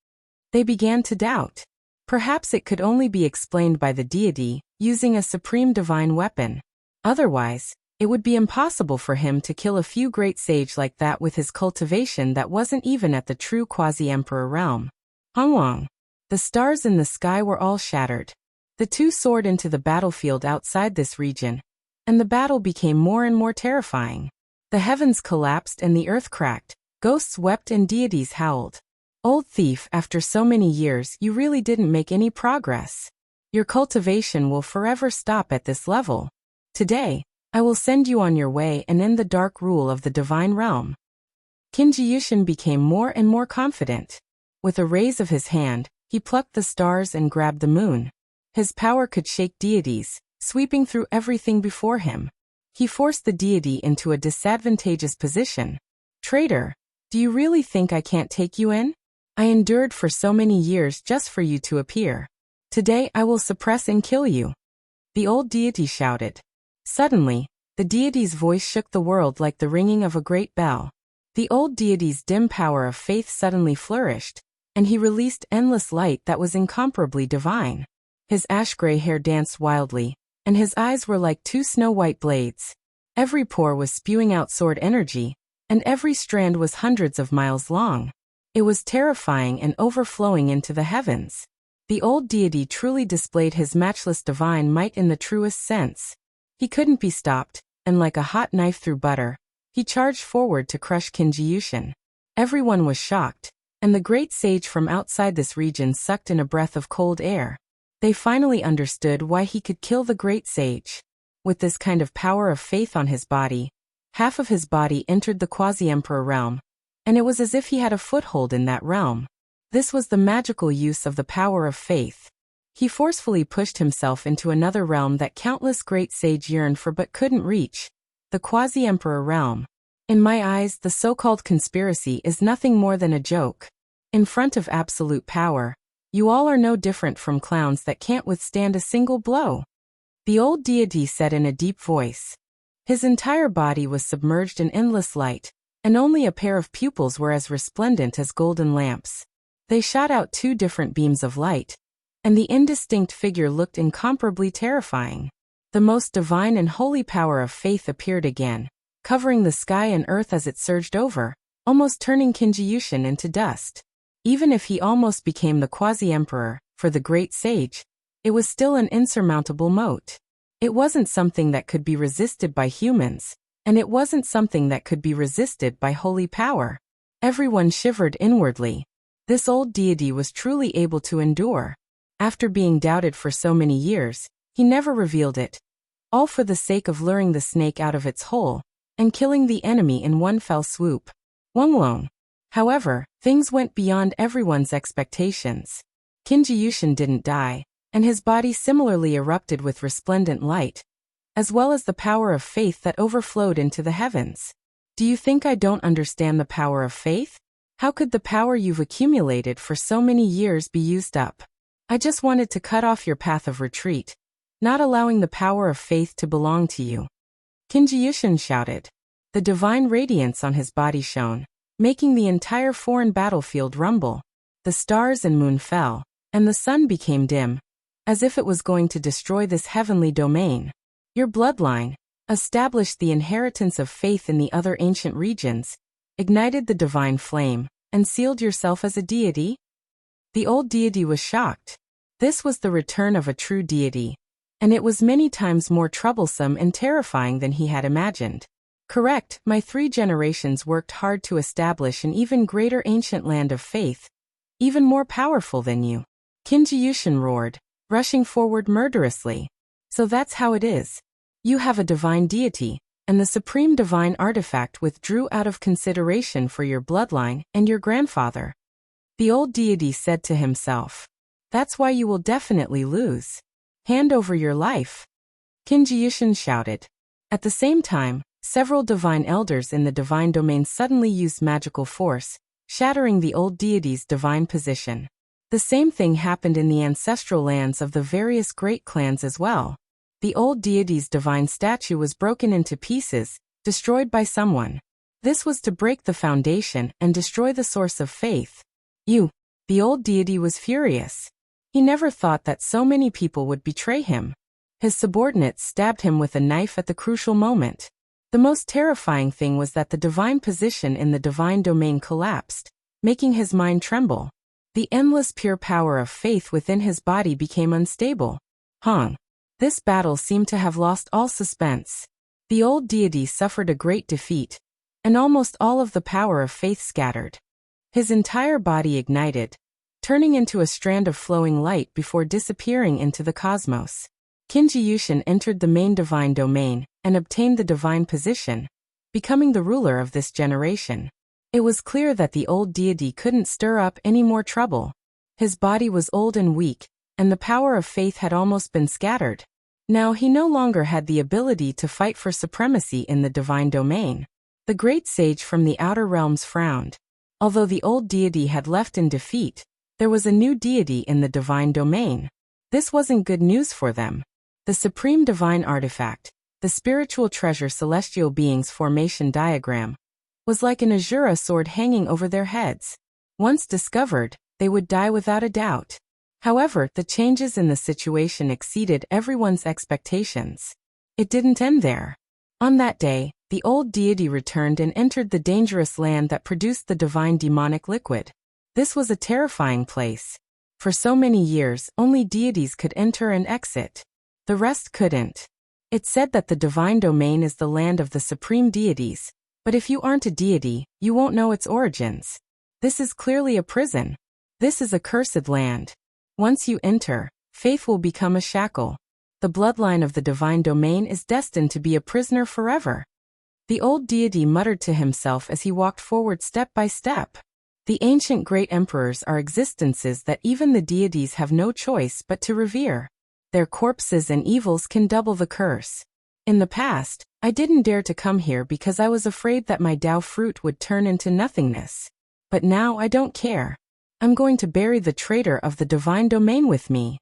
They began to doubt. Perhaps it could only be explained by the deity, using a supreme divine weapon. Otherwise, it would be impossible for him to kill a few great sage like that with his cultivation that wasn't even at the true quasi-emperor realm. Hongwang. The stars in the sky were all shattered. The two soared into the battlefield outside this region, and the battle became more and more terrifying. The heavens collapsed and the earth cracked, ghosts wept and deities howled. Old thief, after so many years you really didn't make any progress. Your cultivation will forever stop at this level. Today, I will send you on your way and end the dark rule of the divine realm. Qinji became more and more confident. With a raise of his hand, he plucked the stars and grabbed the moon. His power could shake deities, sweeping through everything before him. He forced the deity into a disadvantageous position. Traitor, do you really think I can't take you in? I endured for so many years just for you to appear. Today I will suppress and kill you. The old deity shouted. Suddenly, the deity's voice shook the world like the ringing of a great bell. The old deity's dim power of faith suddenly flourished, and he released endless light that was incomparably divine. His ash-gray hair danced wildly, and his eyes were like two snow-white blades. Every pore was spewing out sword energy, and every strand was hundreds of miles long. It was terrifying and overflowing into the heavens. The old deity truly displayed his matchless divine might in the truest sense. He couldn't be stopped, and like a hot knife through butter, he charged forward to crush Qinji. Everyone was shocked, and the great sage from outside this region sucked in a breath of cold air. They finally understood why he could kill the great sage. With this kind of power of faith on his body, half of his body entered the quasi-emperor realm, and it was as if he had a foothold in that realm. This was the magical use of the power of faith. He forcefully pushed himself into another realm that countless great sage yearned for but couldn't reach, the quasi-emperor realm. In my eyes, the so-called conspiracy is nothing more than a joke. In front of absolute power, you all are no different from clowns that can't withstand a single blow. The old deity said in a deep voice. His entire body was submerged in endless light, and only a pair of pupils were as resplendent as golden lamps. They shot out two different beams of light, and the indistinct figure looked incomparably terrifying. The most divine and holy power of faith appeared again, covering the sky and earth as it surged over, almost turning Qinji into dust. Even if he almost became the quasi-emperor, for the great sage, it was still an insurmountable moat. It wasn't something that could be resisted by humans, and it wasn't something that could be resisted by holy power. Everyone shivered inwardly. This old deity was truly able to endure. After being doubted for so many years, he never revealed it. All for the sake of luring the snake out of its hole, and killing the enemy in one fell swoop. Wonglong. However, things went beyond everyone's expectations. Kinji didn't die, and his body similarly erupted with resplendent light, as well as the power of faith that overflowed into the heavens. Do you think I don't understand the power of faith? How could the power you've accumulated for so many years be used up? I just wanted to cut off your path of retreat, not allowing the power of faith to belong to you. Kinji shouted. The divine radiance on his body shone, making the entire foreign battlefield rumble. The stars and moon fell, and the sun became dim, as if it was going to destroy this heavenly domain. Your bloodline, established the inheritance of faith in the other ancient regions, ignited the divine flame, and sealed yourself as a deity? The old deity was shocked. This was the return of a true deity, and it was many times more troublesome and terrifying than he had imagined. Correct, my 3 generations worked hard to establish an even greater ancient land of faith, even more powerful than you. Kinji roared, rushing forward murderously. So that's how it is. You have a divine deity, and the supreme divine artifact withdrew out of consideration for your bloodline and your grandfather. The old deity said to himself. That's why you will definitely lose. Hand over your life. Kinji shouted. At the same time, several divine elders in the divine domain suddenly used magical force, shattering the old deity's divine position. The same thing happened in the ancestral lands of the various great clans as well. The old deity's divine statue was broken into pieces, destroyed by someone. This was to break the foundation and destroy the source of faith. The old deity was furious. He never thought that so many people would betray him. His subordinates stabbed him with a knife at the crucial moment. The most terrifying thing was that the divine position in the divine domain collapsed, making his mind tremble. The endless pure power of faith within his body became unstable. This battle seemed to have lost all suspense. The old deity suffered a great defeat, and almost all of the power of faith scattered. His entire body ignited, turning into a strand of flowing light before disappearing into the cosmos. Kinji entered the main divine domain and obtained the divine position, becoming the ruler of this generation. It was clear that the old deity couldn't stir up any more trouble. His body was old and weak, and the power of faith had almost been scattered. Now he no longer had the ability to fight for supremacy in the divine domain. The great sage from the outer realms frowned. Although the old deity had left in defeat, there was a new deity in the divine domain. This wasn't good news for them. The supreme divine artifact, the spiritual treasure celestial beings formation diagram, was like an azura sword hanging over their heads. Once discovered, they would die without a doubt. However, the changes in the situation exceeded everyone's expectations. It didn't end there. On that day, the old deity returned and entered the dangerous land that produced the divine demonic liquid. This was a terrifying place. For so many years, only deities could enter and exit. The rest couldn't. It said that the divine domain is the land of the supreme deities, but if you aren't a deity, you won't know its origins. This is clearly a prison. This is a cursed land. Once you enter, faith will become a shackle. The bloodline of the divine domain is destined to be a prisoner forever. The old deity muttered to himself as he walked forward step by step. The ancient great emperors are existences that even the deities have no choice but to revere. Their corpses and evils can double the curse. In the past, I didn't dare to come here because I was afraid that my Tao fruit would turn into nothingness. But now I don't care. I'm going to bury the traitor of the divine domain with me.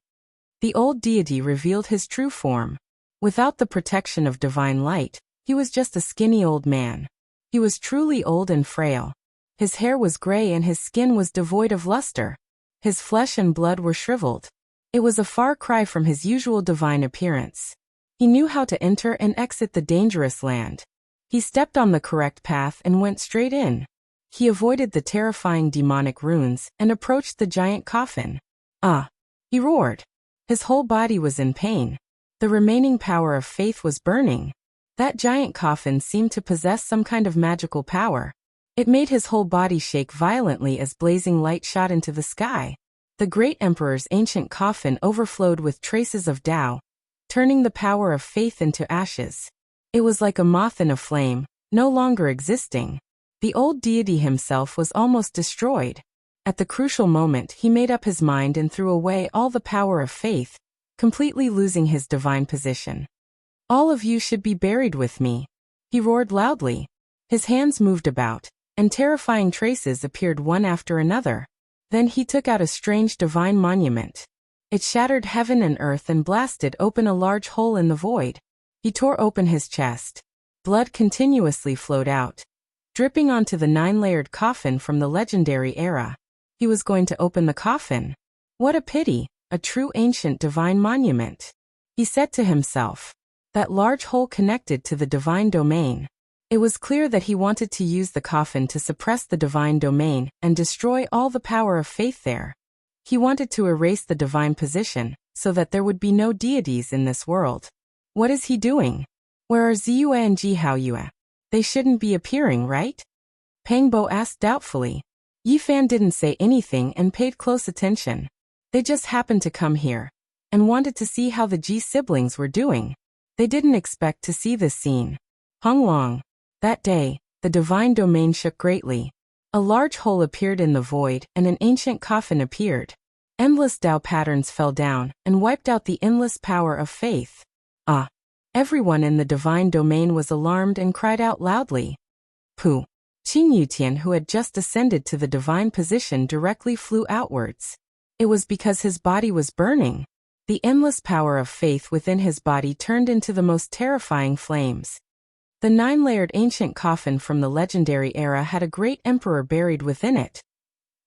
The old deity revealed his true form. Without the protection of divine light, he was just a skinny old man. He was truly old and frail. His hair was gray and his skin was devoid of luster. His flesh and blood were shriveled. It was a far cry from his usual divine appearance. He knew how to enter and exit the dangerous land. He stepped on the correct path and went straight in. He avoided the terrifying demonic runes and approached the giant coffin. He roared. His whole body was in pain. The remaining power of faith was burning. That giant coffin seemed to possess some kind of magical power. It made his whole body shake violently as blazing light shot into the sky. The great emperor's ancient coffin overflowed with traces of Tao, turning the power of faith into ashes. It was like a moth in a flame, no longer existing. The old deity himself was almost destroyed. At the crucial moment, he made up his mind and threw away all the power of faith, completely losing his divine position. "All of you should be buried with me," he roared loudly. His hands moved about, and terrifying traces appeared one after another. Then he took out a strange divine monument. It shattered heaven and earth and blasted open a large hole in the void. He tore open his chest. Blood continuously flowed out, dripping onto the 9-layered coffin from the legendary era. He was going to open the coffin. What a pity, a true ancient divine monument. He said to himself. That large hole connected to the divine domain. It was clear that he wanted to use the coffin to suppress the divine domain and destroy all the power of faith there. He wanted to erase the divine position, so that there would be no deities in this world. What is he doing? Where are Ziyue and Jihaoyue? They shouldn't be appearing, right? Pang Bo asked doubtfully. Yi Fan didn't say anything and paid close attention. They just happened to come here, and wanted to see how the Ji siblings were doing. They didn't expect to see this scene. Honglong. That day, the divine domain shook greatly. A large hole appeared in the void and an ancient coffin appeared. Endless Tao patterns fell down and wiped out the endless power of faith. Ah! Everyone in the divine domain was alarmed and cried out loudly. Pooh! Qing Yutian, who had just ascended to the divine position, directly flew outwards. It was because his body was burning. The endless power of faith within his body turned into the most terrifying flames. The 9-layered ancient coffin from the legendary era had a great emperor buried within it.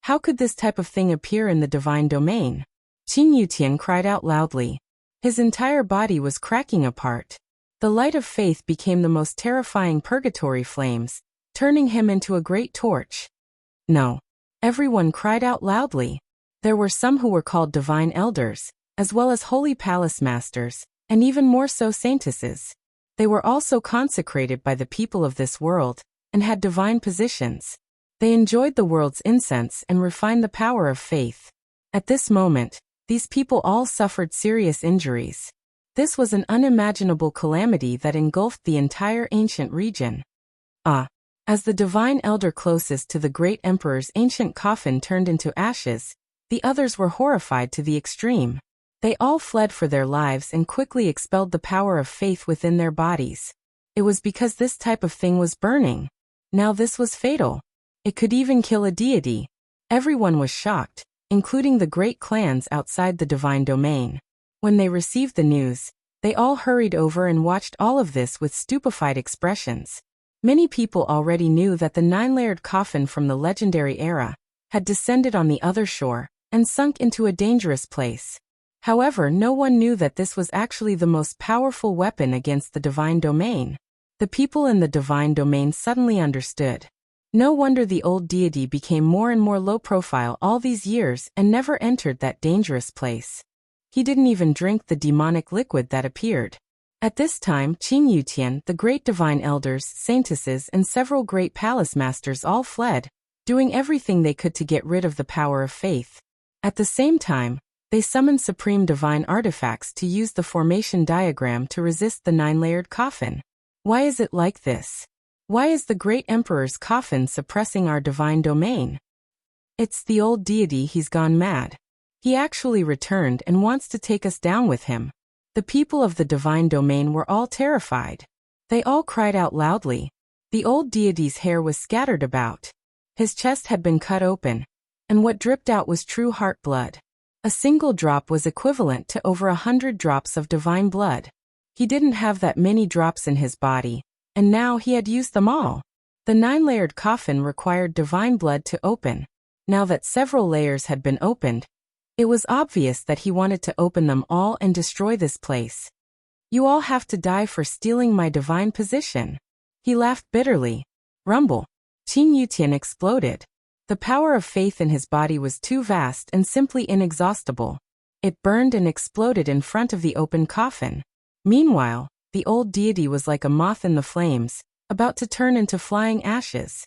How could this type of thing appear in the divine domain? Qing Yutian cried out loudly. His entire body was cracking apart. The light of faith became the most terrifying purgatory flames, turning him into a great torch. No. Everyone cried out loudly. There were some who were called divine elders, as well as holy palace masters, and even more so saintesses. They were also consecrated by the people of this world, and had divine positions. They enjoyed the world's incense and refined the power of faith. At this moment, these people all suffered serious injuries. This was an unimaginable calamity that engulfed the entire ancient region. Ah! As the divine elder closest to the great emperor's ancient coffin turned into ashes, the others were horrified to the extreme. They all fled for their lives and quickly expelled the power of faith within their bodies. It was because this type of thing was burning. Now this was fatal. It could even kill a deity. Everyone was shocked, including the great clans outside the divine domain. When they received the news, they all hurried over and watched all of this with stupefied expressions. Many people already knew that the 9-layered coffin from the legendary era had descended on the other shore and sunk into a dangerous place. However, no one knew that this was actually the most powerful weapon against the divine domain. The people in the divine domain suddenly understood. No wonder the old deity became more and more low profile all these years and never entered that dangerous place. He didn't even drink the demonic liquid that appeared. At this time, Qing Yutian, the great divine elders, saintesses, and several great palace masters all fled, doing everything they could to get rid of the power of faith. At the same time, they summoned supreme divine artifacts to use the formation diagram to resist the 9-layered coffin. Why is it like this? Why is the great emperor's coffin suppressing our divine domain? It's the old deity, he's gone mad. He actually returned and wants to take us down with him. The people of the divine domain were all terrified. They all cried out loudly. The old deity's hair was scattered about. His chest had been cut open, and what dripped out was true heart blood. A single drop was equivalent to over 100 drops of divine blood. He didn't have that many drops in his body, and now he had used them all. The 9-layered coffin required divine blood to open. Now that several layers had been opened, it was obvious that he wanted to open them all and destroy this place. You all have to die for stealing my divine position. He laughed bitterly. Rumble. Qing Yutian exploded. The power of faith in his body was too vast and simply inexhaustible. It burned and exploded in front of the open coffin. Meanwhile, the old deity was like a moth in the flames, about to turn into flying ashes.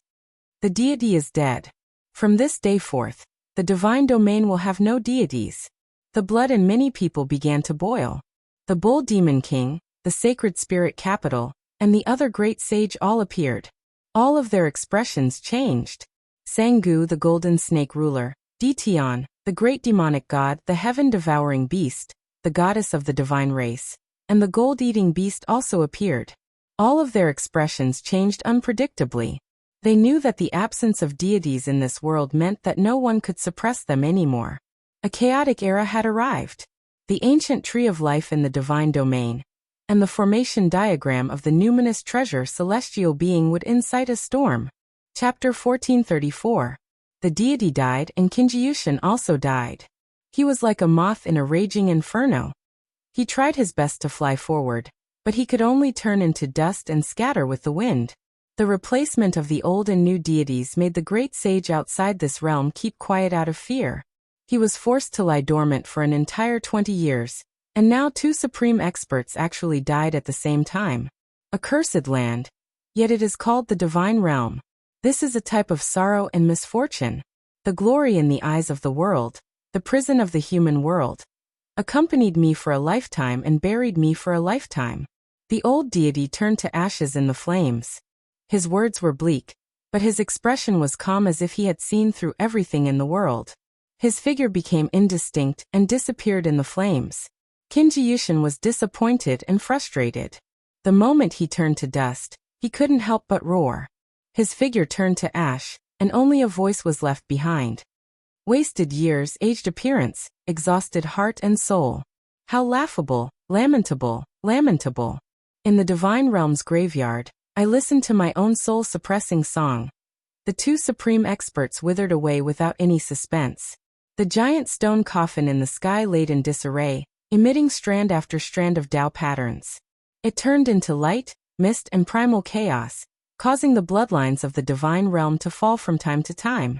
The deity is dead. From this day forth, the divine domain will have no deities. The blood in many people began to boil. The Bull Demon King, the Sacred Spirit Capital, and the other great sage all appeared. All of their expressions changed. Sangu, the golden snake ruler, Ditian, the great demonic god, the heaven-devouring beast, the goddess of the divine race, and the gold-eating beast also appeared. All of their expressions changed unpredictably. They knew that the absence of deities in this world meant that no one could suppress them anymore. A chaotic era had arrived. The ancient tree of life in the divine domain, and the formation diagram of the numinous treasure celestial being would incite a storm. Chapter 1434. The deity died and Kinji also died. He was like a moth in a raging inferno. He tried his best to fly forward, but he could only turn into dust and scatter with the wind. The replacement of the old and new deities made the great sage outside this realm keep quiet out of fear. He was forced to lie dormant for an entire 20 years, and now 2 supreme experts actually died at the same time. A cursed land, yet it is called the divine realm. This is a type of sorrow and misfortune. The glory in the eyes of the world, the prison of the human world, accompanied me for a lifetime and buried me for a lifetime. The old deity turned to ashes in the flames. His words were bleak, but his expression was calm as if he had seen through everything in the world. His figure became indistinct and disappeared in the flames. Kinji was disappointed and frustrated. The moment he turned to dust, he couldn't help but roar. His figure turned to ash, and only a voice was left behind. Wasted years, aged appearance, exhausted heart and soul. How laughable, lamentable, lamentable. In the divine realm's graveyard, I listened to my own soul-suppressing song. The 2 supreme experts withered away without any suspense. The giant stone coffin in the sky laid in disarray, emitting strand after strand of Tao patterns. It turned into light, mist and primal chaos, causing the bloodlines of the divine realm to fall from time to time.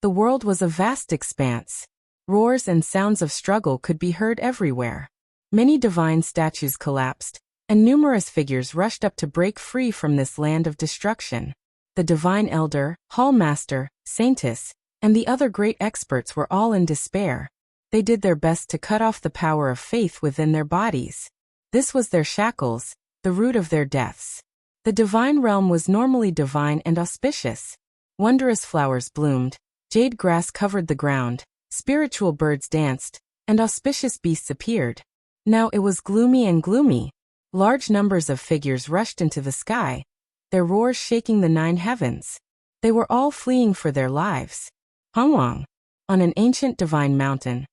The world was a vast expanse. Roars and sounds of struggle could be heard everywhere. Many divine statues collapsed, and numerous figures rushed up to break free from this land of destruction. The divine elder, hall master, saintess, and the other great experts were all in despair. They did their best to cut off the power of faith within their bodies. This was their shackles, the root of their deaths. The divine realm was normally divine and auspicious. Wondrous flowers bloomed, jade grass covered the ground, spiritual birds danced, and auspicious beasts appeared. Now it was gloomy and gloomy. Large numbers of figures rushed into the sky, their roars shaking the 9 heavens. They were all fleeing for their lives. Hongwang. On an ancient divine mountain,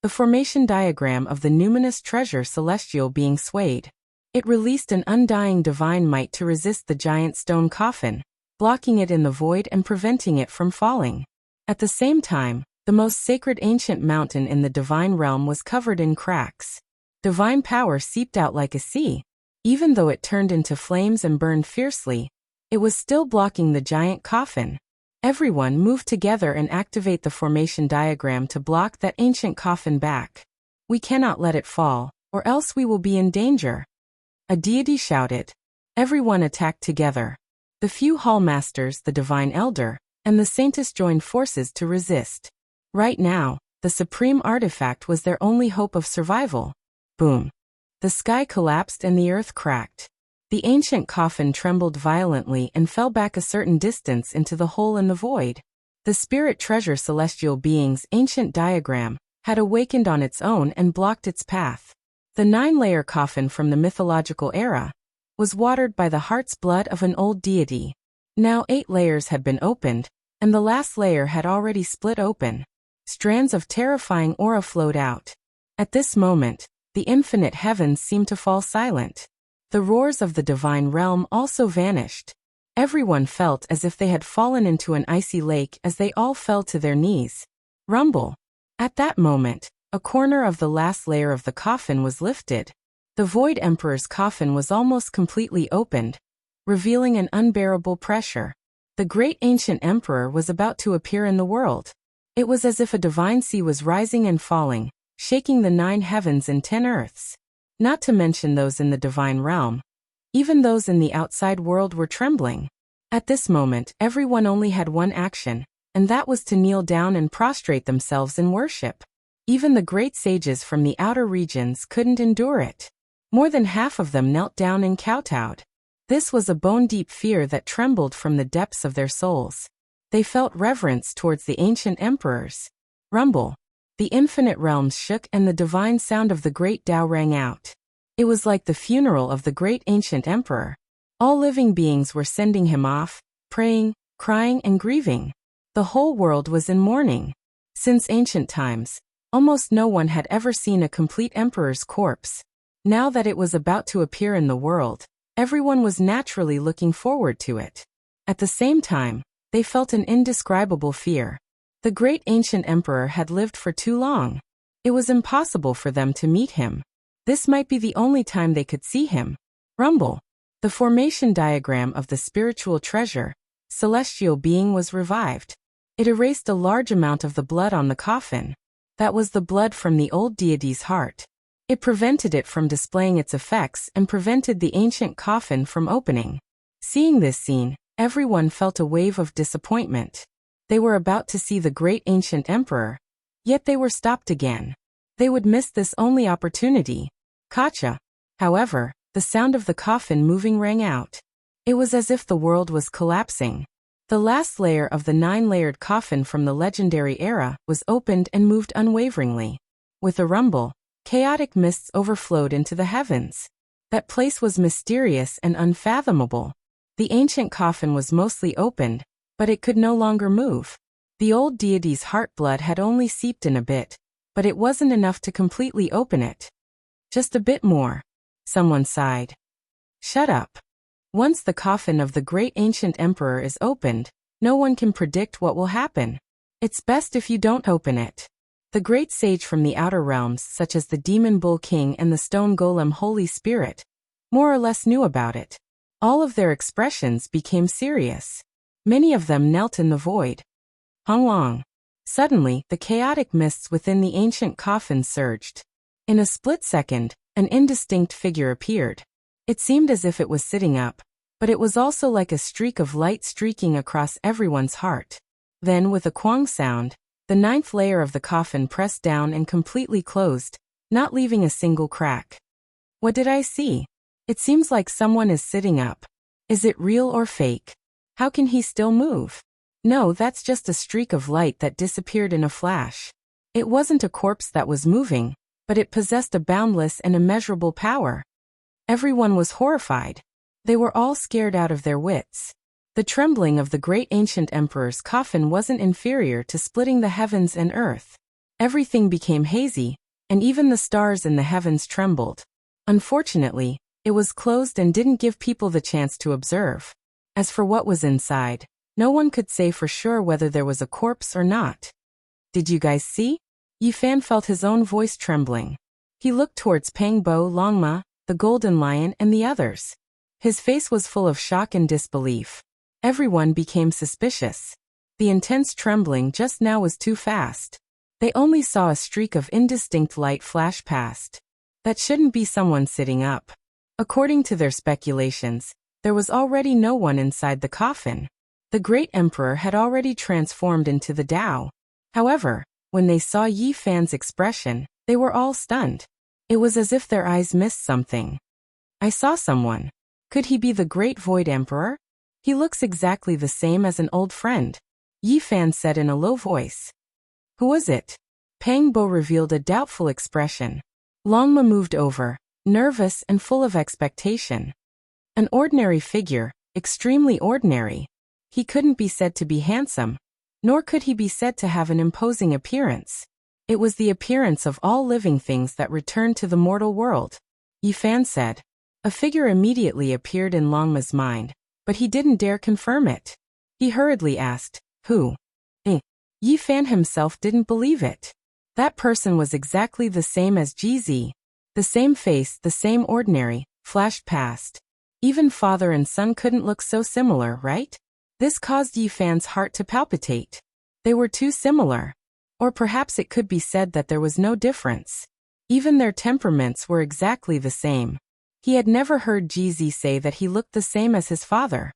the formation diagram of the numinous treasure celestial being swayed. It released an undying divine might to resist the giant stone coffin, blocking it in the void and preventing it from falling. At the same time, the most sacred ancient mountain in the divine realm was covered in cracks. Divine power seeped out like a sea. Even though it turned into flames and burned fiercely, it was still blocking the giant coffin. Everyone moved together and activate the formation diagram to block that ancient coffin back. We cannot let it fall, or else we will be in danger. A deity shouted. Everyone attacked together. The few hall masters, the divine elder, and the saintess joined forces to resist. Right now, the supreme artifact was their only hope of survival. Boom. The sky collapsed and the earth cracked. The ancient coffin trembled violently and fell back a certain distance into the hole in the void. The spirit treasure celestial being's ancient diagram had awakened on its own and blocked its path. The 9-layer coffin from the mythological era was watered by the heart's blood of an old deity. Now 8 layers had been opened, and the last layer had already split open. Strands of terrifying aura flowed out. At this moment, the infinite heavens seemed to fall silent. The roars of the divine realm also vanished. Everyone felt as if they had fallen into an icy lake as they all fell to their knees. Rumble. At that moment, a corner of the last layer of the coffin was lifted. The Void Emperor's coffin was almost completely opened, revealing an unbearable pressure. The great ancient emperor was about to appear in the world. It was as if a divine sea was rising and falling, shaking the 9 heavens and 10 earths. Not to mention those in the divine realm. Even those in the outside world were trembling. At this moment, everyone only had one action, and that was to kneel down and prostrate themselves in worship. Even the great sages from the outer regions couldn't endure it. More than half of them knelt down and kowtowed. This was a bone-deep fear that trembled from the depths of their souls. They felt reverence towards the ancient emperors. Rumble. The infinite realms shook and the divine sound of the great Tao rang out. It was like the funeral of the great ancient emperor. All living beings were sending him off, praying, crying and grieving. The whole world was in mourning. Since ancient times, almost no one had ever seen a complete emperor's corpse. Now that it was about to appear in the world, everyone was naturally looking forward to it. At the same time, they felt an indescribable fear. The great ancient emperor had lived for too long. It was impossible for them to meet him. This might be the only time they could see him. Rumble. The formation diagram of the spiritual treasure, celestial being was revived. It erased a large amount of the blood on the coffin. That was the blood from the old deity's heart. It prevented it from displaying its effects and prevented the ancient coffin from opening. Seeing this scene, everyone felt a wave of disappointment. They were about to see the great ancient emperor, yet they were stopped again. They would miss this only opportunity. Gotcha. However, the sound of the coffin moving rang out. It was as if the world was collapsing. The last layer of the 9-layered coffin from the legendary era was opened and moved unwaveringly. With a rumble, chaotic mists overflowed into the heavens. That place was mysterious and unfathomable. The ancient coffin was mostly opened, but it could no longer move. The old deity's heart blood had only seeped in a bit, but it wasn't enough to completely open it. Just a bit more. Someone sighed. Shut up. Once the coffin of the great ancient emperor is opened, no one can predict what will happen. It's best if you don't open it. The great sage from the outer realms, such as the demon bull king and the stone golem holy spirit, more or less knew about it. All of their expressions became serious. Many of them knelt in the void. Honglong. Suddenly, the chaotic mists within the ancient coffin surged. In a split second, an indistinct figure appeared. It seemed as if it was sitting up, but it was also like a streak of light streaking across everyone's heart. Then, with a quang sound, the 9th layer of the coffin pressed down and completely closed, not leaving a single crack. What did I see? It seems like someone is sitting up. Is it real or fake? How can he still move? No, that's just a streak of light that disappeared in a flash. It wasn't a corpse that was moving, but it possessed a boundless and immeasurable power. Everyone was horrified. They were all scared out of their wits. The trembling of the great ancient emperor's coffin wasn't inferior to splitting the heavens and earth. Everything became hazy, and even the stars in the heavens trembled. Unfortunately, it was closed and didn't give people the chance to observe. As for what was inside, no one could say for sure whether there was a corpse or not. Did you guys see? Yi Fan felt his own voice trembling. He looked towards Pang Bo, Longma, the Golden Lion and the others. His face was full of shock and disbelief. Everyone became suspicious. The intense trembling just now was too fast. They only saw a streak of indistinct light flash past. That shouldn't be someone sitting up. According to their speculations, there was already no one inside the coffin. The great emperor had already transformed into the Tao. However, when they saw Yi Fan's expression, they were all stunned. It was as if their eyes missed something. I saw someone. Could he be the great Void Emperor? He looks exactly the same as an old friend, Yi Fan said in a low voice. Who was it? Pang Bo revealed a doubtful expression. Longma moved over, nervous and full of expectation. An ordinary figure, extremely ordinary. He couldn't be said to be handsome, nor could he be said to have an imposing appearance. It was the appearance of all living things that returned to the mortal world, Yi Fan said. A figure immediately appeared in Longma's mind, but he didn't dare confirm it. He hurriedly asked, who? Yi Fan himself didn't believe it. That person was exactly the same as GZ. The same face, the same ordinary, flashed past. Even father and son couldn't look so similar, right? This caused Yi Fan's heart to palpitate. They were too similar. Or perhaps it could be said that there was no difference. Even their temperaments were exactly the same. He had never heard GZ say that he looked the same as his father.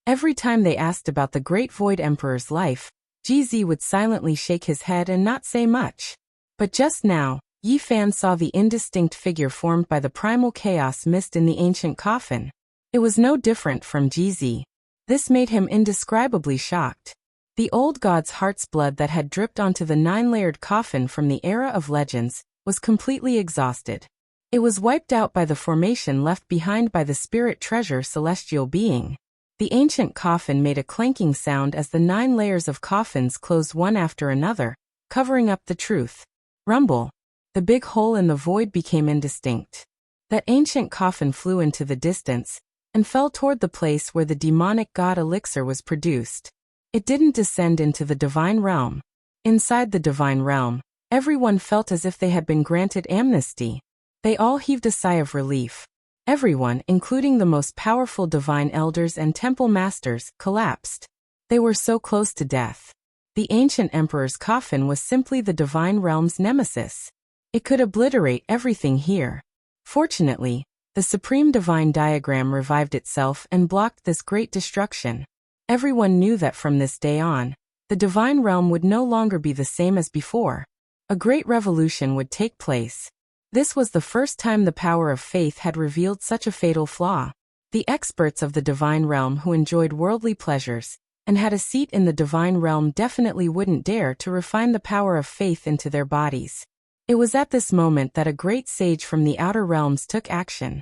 Every time they asked about the Great Void Emperor's life, GZ would silently shake his head and not say much. But just now, Yi Fan saw the indistinct figure formed by the primal chaos mist in the ancient coffin. It was no different from GZ. This made him indescribably shocked. The old god's heart's blood that had dripped onto the 9-layered coffin from the era of legends was completely exhausted. It was wiped out by the formation left behind by the spirit treasure celestial being. The ancient coffin made a clanking sound as the 9 layers of coffins closed one after another, covering up the truth. Rumble. The big hole in the void became indistinct. That ancient coffin flew into the distance and fell toward the place where the demonic god elixir was produced. It didn't descend into the divine realm. Inside the divine realm, everyone felt as if they had been granted amnesty. They all heaved a sigh of relief. Everyone, including the most powerful divine elders and temple masters, collapsed. They were so close to death. The ancient emperor's coffin was simply the divine realm's nemesis. It could obliterate everything here. Fortunately, the supreme divine diagram revived itself and blocked this great destruction. Everyone knew that from this day on, the divine realm would no longer be the same as before. A great revolution would take place. This was the first time the power of faith had revealed such a fatal flaw. The experts of the divine realm who enjoyed worldly pleasures and had a seat in the divine realm definitely wouldn't dare to refine the power of faith into their bodies. It was at this moment that a great sage from the outer realms took action.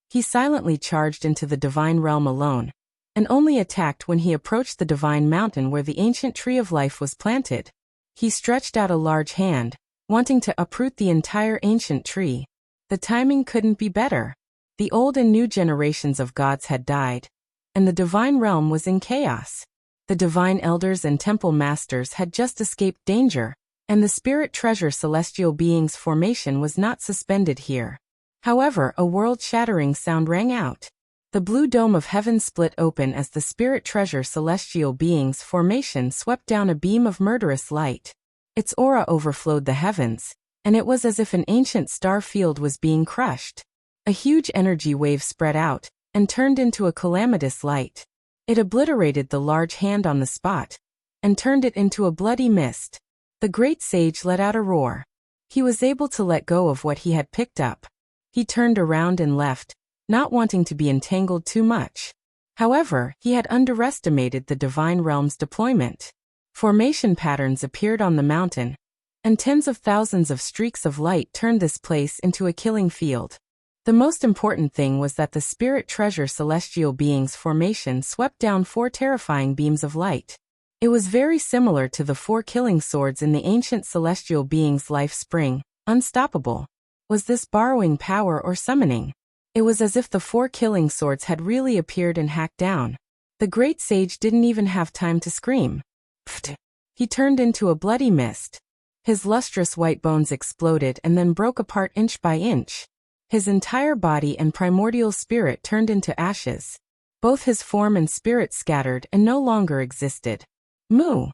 He silently charged into the divine realm alone, and only attacked when he approached the divine mountain where the ancient tree of life was planted. He stretched out a large hand, wanting to uproot the entire ancient tree. The timing couldn't be better. The old and new generations of gods had died, and the divine realm was in chaos. The divine elders and temple masters had just escaped danger, and the spirit treasure celestial beings formation was not suspended here. However, a world-shattering sound rang out. The blue dome of heaven split open as the spirit treasure celestial beings formation swept down a beam of murderous light. Its aura overflowed the heavens, and it was as if an ancient star field was being crushed. A huge energy wave spread out and turned into a calamitous light. It obliterated the large hand on the spot and turned it into a bloody mist. The great sage let out a roar. He was able to let go of what he had picked up. He turned around and left, not wanting to be entangled too much. However, he had underestimated the divine realm's deployment. Formation patterns appeared on the mountain, and tens of thousands of streaks of light turned this place into a killing field. The most important thing was that the spirit treasure celestial beings formation swept down 4 terrifying beams of light. It was very similar to the 4 killing swords in the ancient celestial being's life spring, unstoppable. Was this borrowing power or summoning? It was as if the 4 killing swords had really appeared and hacked down. The great sage didn't even have time to scream. Pfft! He turned into a bloody mist. His lustrous white bones exploded and then broke apart inch by inch. His entire body and primordial spirit turned into ashes. Both his form and spirit scattered and no longer existed. Moo!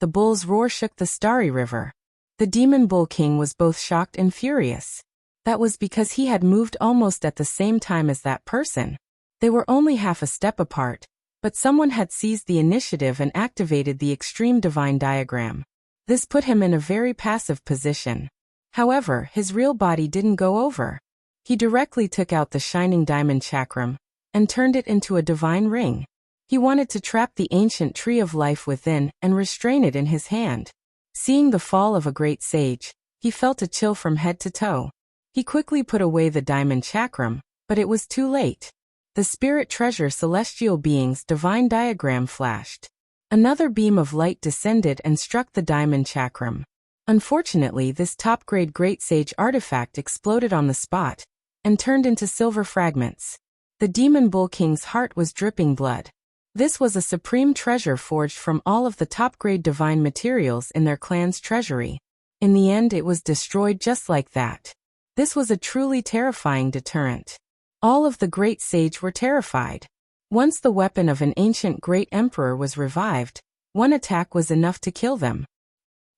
The bull's roar shook the starry river. The demon bull king was both shocked and furious. That was because he had moved almost at the same time as that person. They were only half a step apart, but someone had seized the initiative and activated the extreme divine diagram. This put him in a very passive position. However, his real body didn't go over. He directly took out the shining diamond chakram and turned it into a divine ring. He wanted to trap the ancient tree of life within and restrain it in his hand. Seeing the fall of a great sage, he felt a chill from head to toe. He quickly put away the diamond chakram, but it was too late. The spirit treasure celestial being's divine diagram flashed. Another beam of light descended and struck the diamond chakram. Unfortunately, this top-grade great sage artifact exploded on the spot and turned into silver fragments. The demon bull king's heart was dripping blood. This was a supreme treasure forged from all of the top-grade divine materials in their clan's treasury. In the end, it was destroyed just like that. This was a truly terrifying deterrent. All of the great sage were terrified. Once the weapon of an ancient great emperor was revived, one attack was enough to kill them.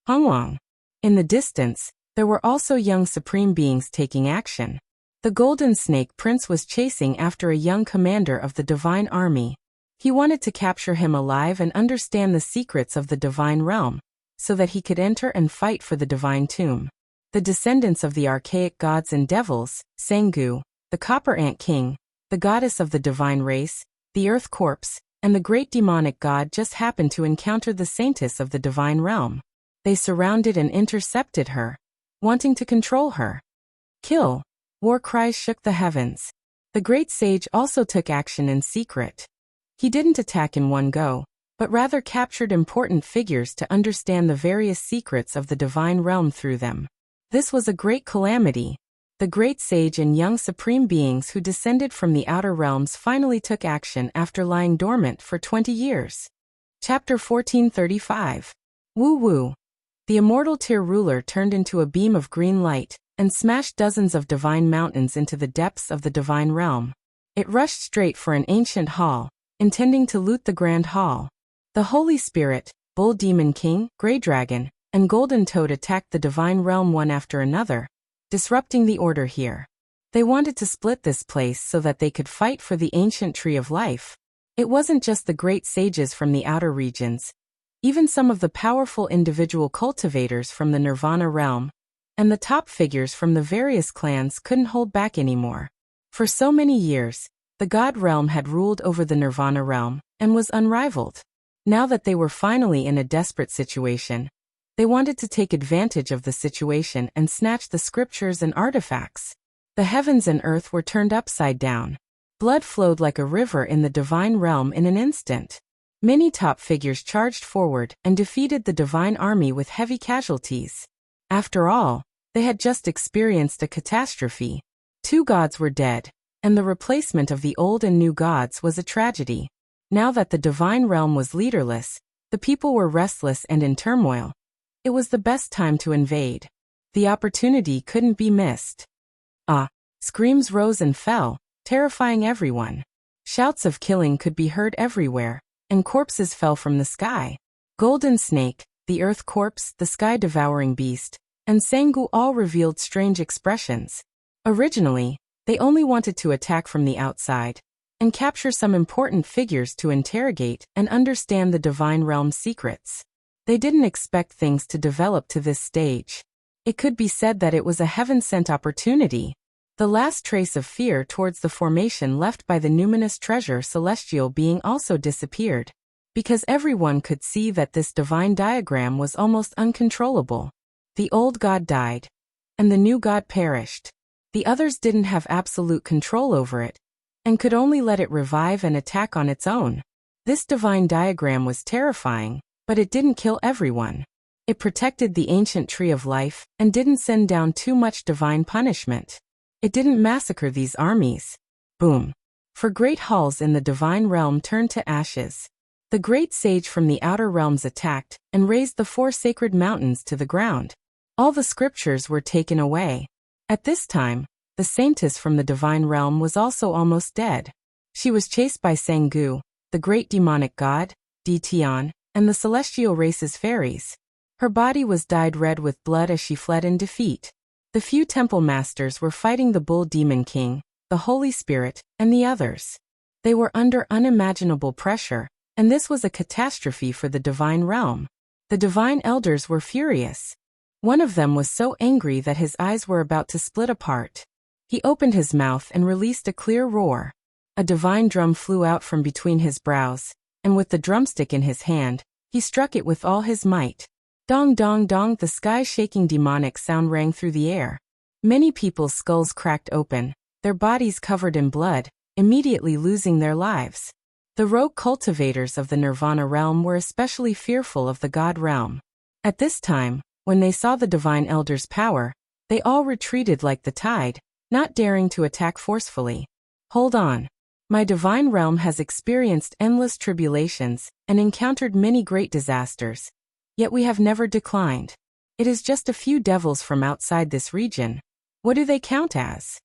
Hongwang. In the distance, there were also young supreme beings taking action. The Golden Snake Prince was chasing after a young commander of the divine army. He wanted to capture him alive and understand the secrets of the divine realm, so that he could enter and fight for the divine tomb. The descendants of the archaic gods and devils, Sengu, the Copper Ant King, the goddess of the divine race, the earth corpse, and the great demonic god just happened to encounter the saintess of the divine realm. They surrounded and intercepted her, wanting to control her. Kill! War cries shook the heavens. The great sage also took action in secret. He didn't attack in one go, but rather captured important figures to understand the various secrets of the divine realm through them. This was a great calamity. The great sage and young supreme beings who descended from the outer realms finally took action after lying dormant for 20 years. Chapter 1435. Woo Woo. The immortal Tyr ruler turned into a beam of green light and smashed dozens of divine mountains into the depths of the divine realm. It rushed straight for an ancient hall, intending to loot the grand hall. The Holy Spirit, Bull Demon King, Grey Dragon, and Golden Toad attacked the divine realm one after another, disrupting the order here. They wanted to split this place so that they could fight for the ancient tree of life. It wasn't just the great sages from the outer regions. Even some of the powerful individual cultivators from the Nirvana realm and the top figures from the various clans couldn't hold back anymore. For so many years, the God realm had ruled over the Nirvana realm and was unrivaled. Now that they were finally in a desperate situation, they wanted to take advantage of the situation and snatch the scriptures and artifacts. The heavens and earth were turned upside down. Blood flowed like a river in the divine realm in an instant. Many top figures charged forward and defeated the divine army with heavy casualties. After all, they had just experienced a catastrophe. 2 gods were dead, and the replacement of the old and new gods was a tragedy. Now that the divine realm was leaderless, the people were restless and in turmoil. It was the best time to invade. The opportunity couldn't be missed. Screams rose and fell, terrifying everyone. Shouts of killing could be heard everywhere, and corpses fell from the sky. Golden Snake, the earth corpse, the sky-devouring beast, and Sangu all revealed strange expressions. Originally, they only wanted to attack from the outside and capture some important figures to interrogate and understand the divine realm's secrets. They didn't expect things to develop to this stage. It could be said that it was a heaven-sent opportunity. The last trace of fear towards the formation left by the numinous treasure celestial being also disappeared, because everyone could see that this divine diagram was almost uncontrollable. The old god died, and the new god perished. The others didn't have absolute control over it, and could only let it revive and attack on its own. This divine diagram was terrifying, but it didn't kill everyone. It protected the ancient tree of life and didn't send down too much divine punishment. It didn't massacre these armies. Boom. For great halls in the divine realm turned to ashes. The great sage from the outer realms attacked and razed the 4 sacred mountains to the ground. All the scriptures were taken away. At this time, the saintess from the divine realm was also almost dead. She was chased by Sangu, the great demonic god, Ditian, and the celestial race's fairies. Her body was dyed red with blood as she fled in defeat. The few temple masters were fighting the Bull Demon King, the Holy Spirit, and the others. They were under unimaginable pressure, and this was a catastrophe for the divine realm. The divine elders were furious. One of them was so angry that his eyes were about to split apart. He opened his mouth and released a clear roar. A divine drum flew out from between his brows, and with the drumstick in his hand, he struck it with all his might. Dong dong dong, the sky-shaking demonic sound rang through the air. Many people's skulls cracked open, their bodies covered in blood, immediately losing their lives. The rogue cultivators of the Nirvana realm were especially fearful of the God realm. At this time, when they saw the divine elder's power, they all retreated like the tide, not daring to attack forcefully. Hold on. My divine realm has experienced endless tribulations and encountered many great disasters. Yet we have never declined. It is just a few devils from outside this region. What do they count as?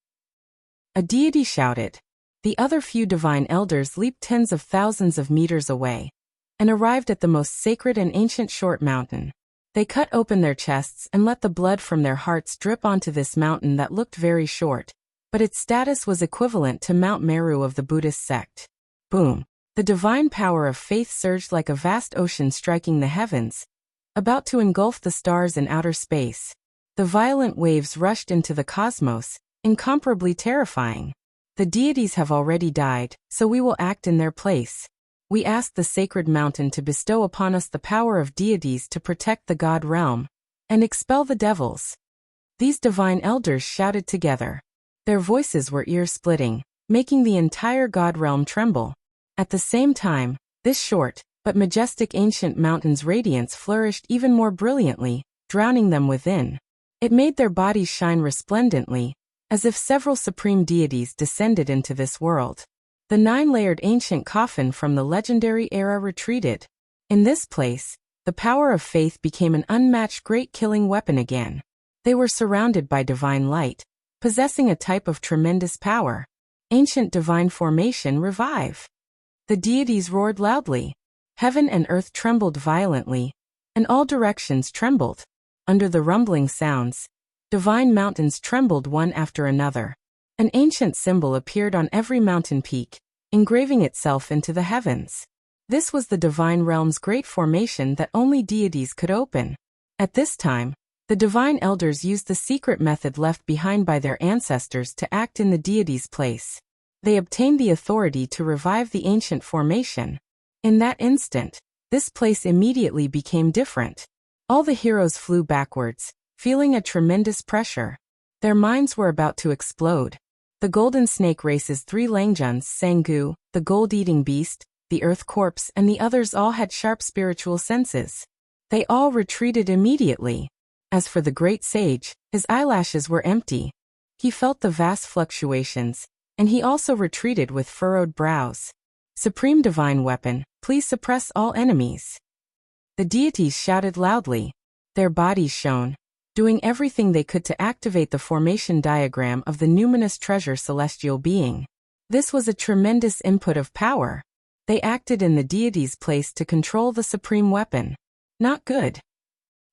A deity shouted. The other few divine elders leaped tens of thousands of meters away and arrived at the most sacred and ancient short mountain. They cut open their chests and let the blood from their hearts drip onto this mountain that looked very short, but its status was equivalent to Mount Meru of the Buddhist sect. Boom! The divine power of faith surged like a vast ocean striking the heavens, about to engulf the stars in outer space. The violent waves rushed into the cosmos, incomparably terrifying. The deities have already died, so we will act in their place. We ask the sacred mountain to bestow upon us the power of deities to protect the god realm and expel the devils." These divine elders shouted together. Their voices were ear-splitting, making the entire god realm tremble. At the same time, this short but majestic ancient mountain's radiance flourished even more brilliantly, drowning them within. It made their bodies shine resplendently, as if several supreme deities descended into this world. The 9-layered ancient coffin from the legendary era retreated. In this place, the power of faith became an unmatched great killing weapon again. They were surrounded by divine light, possessing a type of tremendous power. Ancient divine formation revive. The deities roared loudly. Heaven and earth trembled violently, and all directions trembled. Under the rumbling sounds, divine mountains trembled one after another. An ancient symbol appeared on every mountain peak, engraving itself into the heavens. This was the divine realm's great formation that only deities could open. At this time, the divine elders used the secret method left behind by their ancestors to act in the deity's place. They obtained the authority to revive the ancient formation. In that instant, this place immediately became different. All the heroes flew backwards, feeling a tremendous pressure. Their minds were about to explode. The golden snake race's 3 Langjuns, Sangu, the gold-eating beast, the earth corpse, and the others all had sharp spiritual senses. They all retreated immediately. As for the great sage, his eyelashes were empty. He felt the vast fluctuations, and he also retreated with furrowed brows. "Supreme divine weapon, please suppress all enemies." The deities shouted loudly. Their bodies shone, doing everything they could to activate the formation diagram of the numinous treasure celestial being. This was a tremendous input of power. They acted in the deity's place to control the supreme weapon. Not good.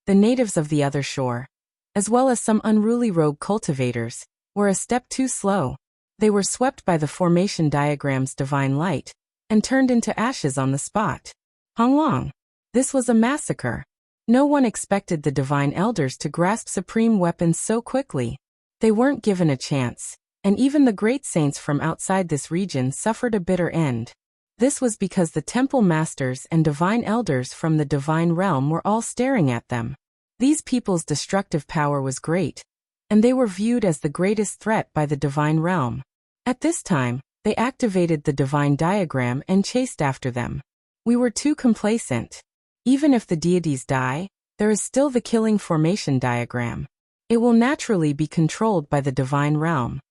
The natives of the other shore, as well as some unruly rogue cultivators, were a step too slow. They were swept by the formation diagram's divine light and turned into ashes on the spot. Honglong. This was a massacre. No one expected the divine elders to grasp supreme weapons so quickly. They weren't given a chance, and even the great saints from outside this region suffered a bitter end. This was because the temple masters and divine elders from the divine realm were all staring at them. These people's destructive power was great, and they were viewed as the greatest threat by the divine realm. At this time, they activated the divine diagram and chased after them. We were too complacent. Even if the deities die, there is still the killing formation diagram. It will naturally be controlled by the divine realm.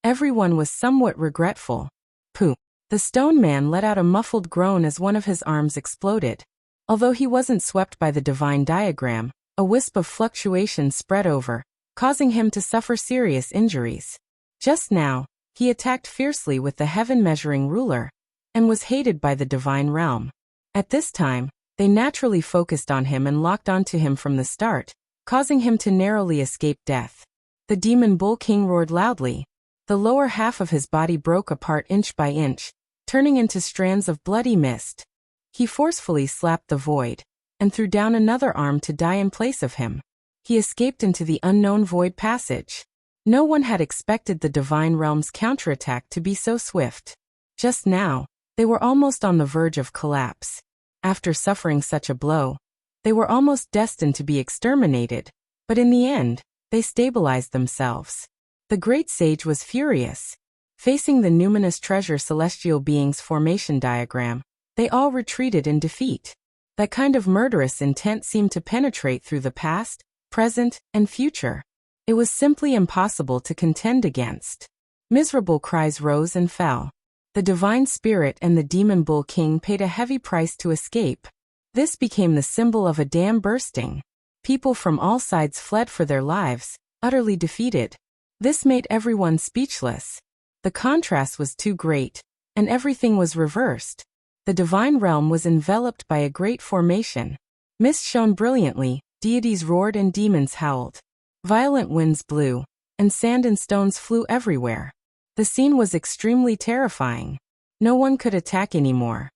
Everyone was somewhat regretful. Pooh. The stone man let out a muffled groan as one of his arms exploded. Although he wasn't swept by the divine diagram, a wisp of fluctuation spread over, causing him to suffer serious injuries. Just now, he attacked fiercely with the heaven-measuring ruler, and was hated by the divine realm. At this time, they naturally focused on him and locked onto him from the start, causing him to narrowly escape death. The demon bull king roared loudly. The lower half of his body broke apart inch by inch, turning into strands of bloody mist. He forcefully slapped the void, and threw down another arm to die in place of him. He escaped into the unknown void passage. No one had expected the divine realm's counterattack to be so swift. Just now, they were almost on the verge of collapse. After suffering such a blow, they were almost destined to be exterminated, but in the end, they stabilized themselves. The great sage was furious. Facing the numinous treasure celestial being's formation diagram, they all retreated in defeat. That kind of murderous intent seemed to penetrate through the past, present, and future. It was simply impossible to contend against. Miserable cries rose and fell. The divine spirit and the demon bull king paid a heavy price to escape. This became the symbol of a dam bursting. People from all sides fled for their lives, utterly defeated. This made everyone speechless. The contrast was too great, and everything was reversed. The divine realm was enveloped by a great formation. Mist shone brilliantly, deities roared and demons howled. Violent winds blew, and sand and stones flew everywhere. The scene was extremely terrifying. No one could attack anymore.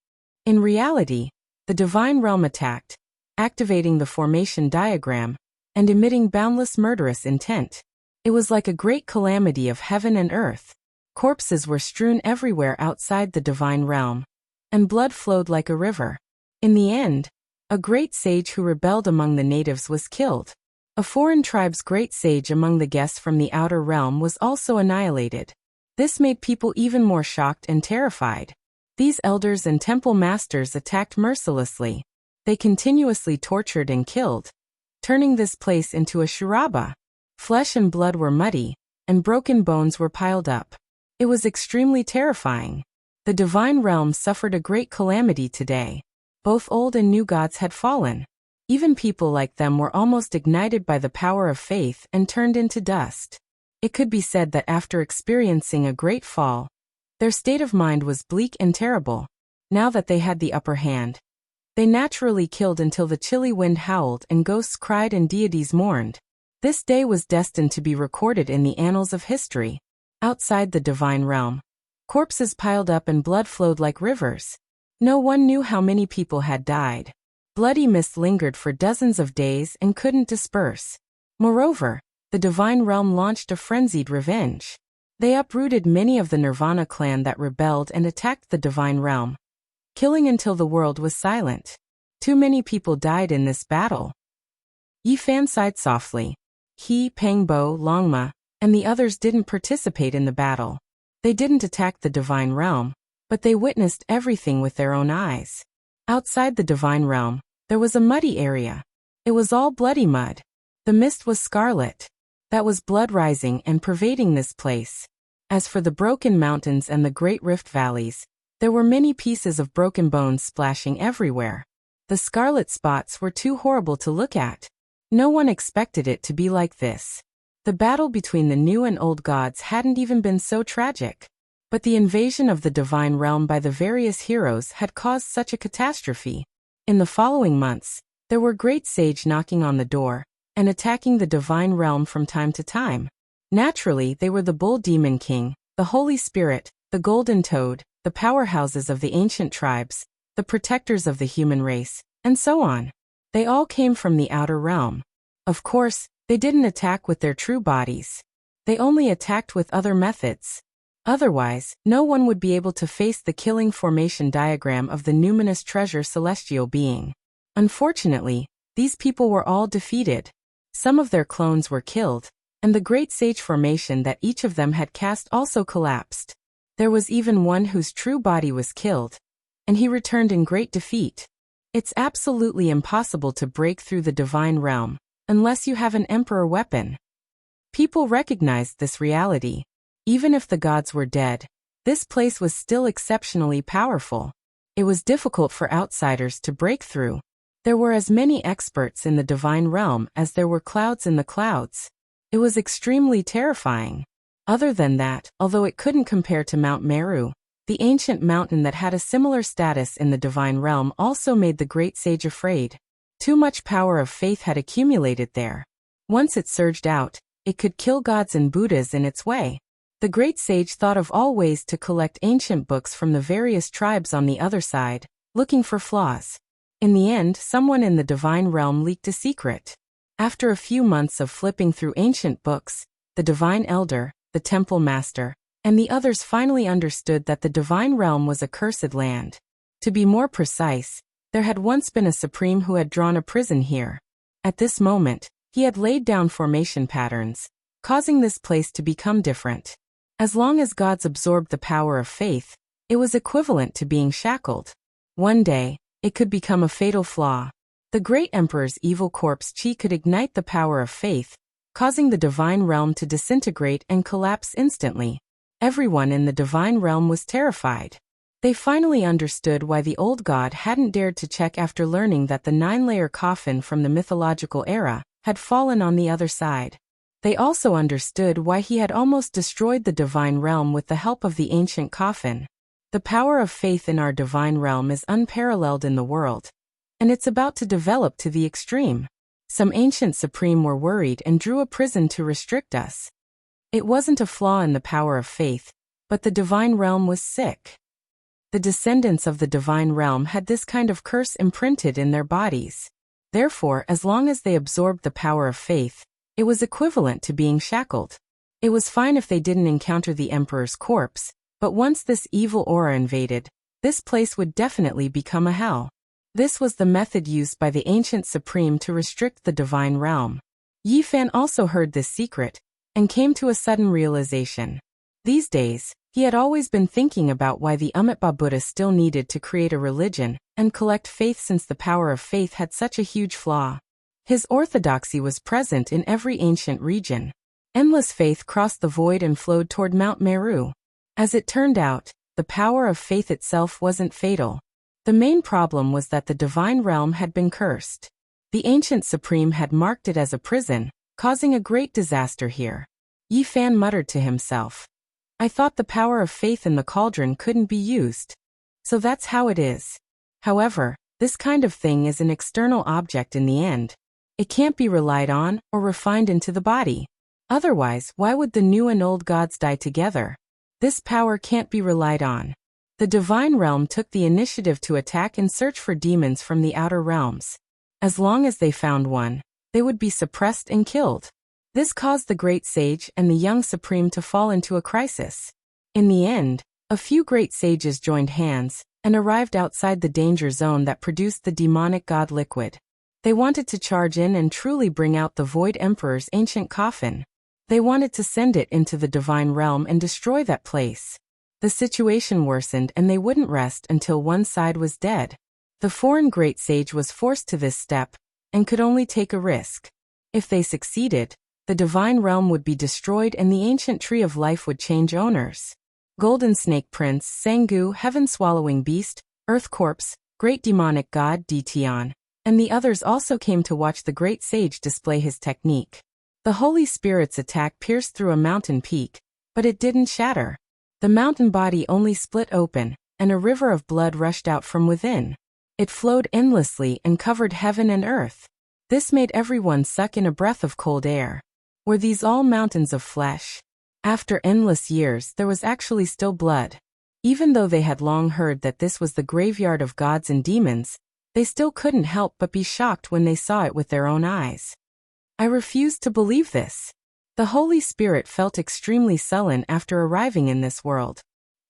In reality, the divine realm attacked, activating the formation diagram, and emitting boundless murderous intent. It was like a great calamity of heaven and earth. Corpses were strewn everywhere outside the divine realm, and blood flowed like a river. In the end, a great sage who rebelled among the natives was killed. A foreign tribe's great sage among the guests from the outer realm was also annihilated. This made people even more shocked and terrified. These elders and temple masters attacked mercilessly. They continuously tortured and killed, turning this place into a shuraba. Flesh and blood were muddy, and broken bones were piled up. It was extremely terrifying. The divine realm suffered a great calamity today. Both old and new gods had fallen. Even people like them were almost ignited by the power of faith and turned into dust. It could be said that after experiencing a great fall, their state of mind was bleak and terrible. Now that they had the upper hand, they naturally killed until the chilly wind howled and ghosts cried and deities mourned. This day was destined to be recorded in the annals of history. Outside the divine realm, corpses piled up and blood flowed like rivers. No one knew how many people had died. Bloody mist lingered for dozens of days and couldn't disperse. Moreover, the divine realm launched a frenzied revenge. They uprooted many of the Nirvana clan that rebelled and attacked the divine realm, killing until the world was silent. Too many people died in this battle. Yi Fan sighed softly. He, Pangbo, Longma, and the others didn't participate in the battle. They didn't attack the divine realm, but they witnessed everything with their own eyes. Outside the divine realm, there was a muddy area. It was all bloody mud. The mist was scarlet. That was blood rising and pervading this place. As for the broken mountains and the great rift valleys, there were many pieces of broken bones splashing everywhere. The scarlet spots were too horrible to look at. No one expected it to be like this. The battle between the new and old gods hadn't even been so tragic. But the invasion of the divine realm by the various heroes had caused such a catastrophe. In the following months, there were great sage knocking on the door and attacking the divine realm from time to time. Naturally, they were the Bull Demon King, the Holy Spirit, the Golden Toad, the powerhouses of the ancient tribes, the protectors of the human race, and so on. They all came from the outer realm. Of course, they didn't attack with their true bodies. They only attacked with other methods. Otherwise, no one would be able to face the killing formation diagram of the numinous treasure celestial being. Unfortunately, these people were all defeated. Some of their clones were killed, and the great sage formation that each of them had cast also collapsed. There was even one whose true body was killed, and he returned in great defeat. It's absolutely impossible to break through the divine realm, unless you have an emperor weapon. People recognized this reality. Even if the gods were dead, this place was still exceptionally powerful. It was difficult for outsiders to break through. There were as many experts in the divine realm as there were clouds in the clouds. It was extremely terrifying. Other than that, although it couldn't compare to Mount Meru, the ancient mountain that had a similar status in the divine realm also made the great sage afraid. Too much power of faith had accumulated there. Once it surged out, it could kill gods and Buddhas in its way. The great sage thought of all ways to collect ancient books from the various tribes on the other side, looking for flaws. In the end, someone in the divine realm leaked a secret. After a few months of flipping through ancient books, the divine elder, the temple master, and the others finally understood that the divine realm was a cursed land. To be more precise, there had once been a supreme who had drawn a prison here. At this moment, he had laid down formation patterns, causing this place to become different. As long as gods absorbed the power of faith, it was equivalent to being shackled. One day, it could become a fatal flaw. The great emperor's evil corpse chi could ignite the power of faith, causing the divine realm to disintegrate and collapse instantly. Everyone in the divine realm was terrified. They finally understood why the old god hadn't dared to check after learning that the 9-layer coffin from the mythological era had fallen on the other side. They also understood why he had almost destroyed the divine realm with the help of the ancient coffin. The power of faith in our divine realm is unparalleled in the world, and it's about to develop to the extreme. Some ancient supreme were worried and drew a prison to restrict us. It wasn't a flaw in the power of faith, but the divine realm was sick. The descendants of the divine realm had this kind of curse imprinted in their bodies. Therefore, as long as they absorbed the power of faith, it was equivalent to being shackled. It was fine if they didn't encounter the emperor's corpse, but once this evil aura invaded, this place would definitely become a hell. This was the method used by the ancient supreme to restrict the divine realm. Yi Fan also heard this secret, and came to a sudden realization. These days, he had always been thinking about why the Amitabha Buddha still needed to create a religion and collect faith, since the power of faith had such a huge flaw. His orthodoxy was present in every ancient region. Endless faith crossed the void and flowed toward Mount Meru. As it turned out, the power of faith itself wasn't fatal. The main problem was that the divine realm had been cursed. The ancient supreme had marked it as a prison, causing a great disaster here. Yi Fan muttered to himself. I thought the power of faith in the cauldron couldn't be used. So that's how it is. However, this kind of thing is an external object in the end. It can't be relied on or refined into the body. Otherwise, why would the new and old gods die together? This power can't be relied on. The divine realm took the initiative to attack and search for demons from the outer realms. As long as they found one, they would be suppressed and killed. This caused the great sage and the young supreme to fall into a crisis. In the end, a few great sages joined hands and arrived outside the danger zone that produced the demonic god liquid. They wanted to charge in and truly bring out the Void Emperor's ancient coffin. They wanted to send it into the divine realm and destroy that place. The situation worsened and they wouldn't rest until one side was dead. The foreign great sage was forced to this step and could only take a risk. If they succeeded, the divine realm would be destroyed and the ancient tree of life would change owners. Golden Snake Prince, Sangu, Heaven-Swallowing Beast, Earth Corpse, Great Demonic God Ditian, and the others also came to watch the great sage display his technique. The Holy Spirit's attack pierced through a mountain peak, but it didn't shatter. The mountain body only split open, and a river of blood rushed out from within. It flowed endlessly and covered heaven and earth. This made everyone suck in a breath of cold air. Were these all mountains of flesh? After endless years, there was actually still blood. Even though they had long heard that this was the graveyard of gods and demons, they still couldn't help but be shocked when they saw it with their own eyes. I refused to believe this. The Holy Spirit felt extremely sullen after arriving in this world.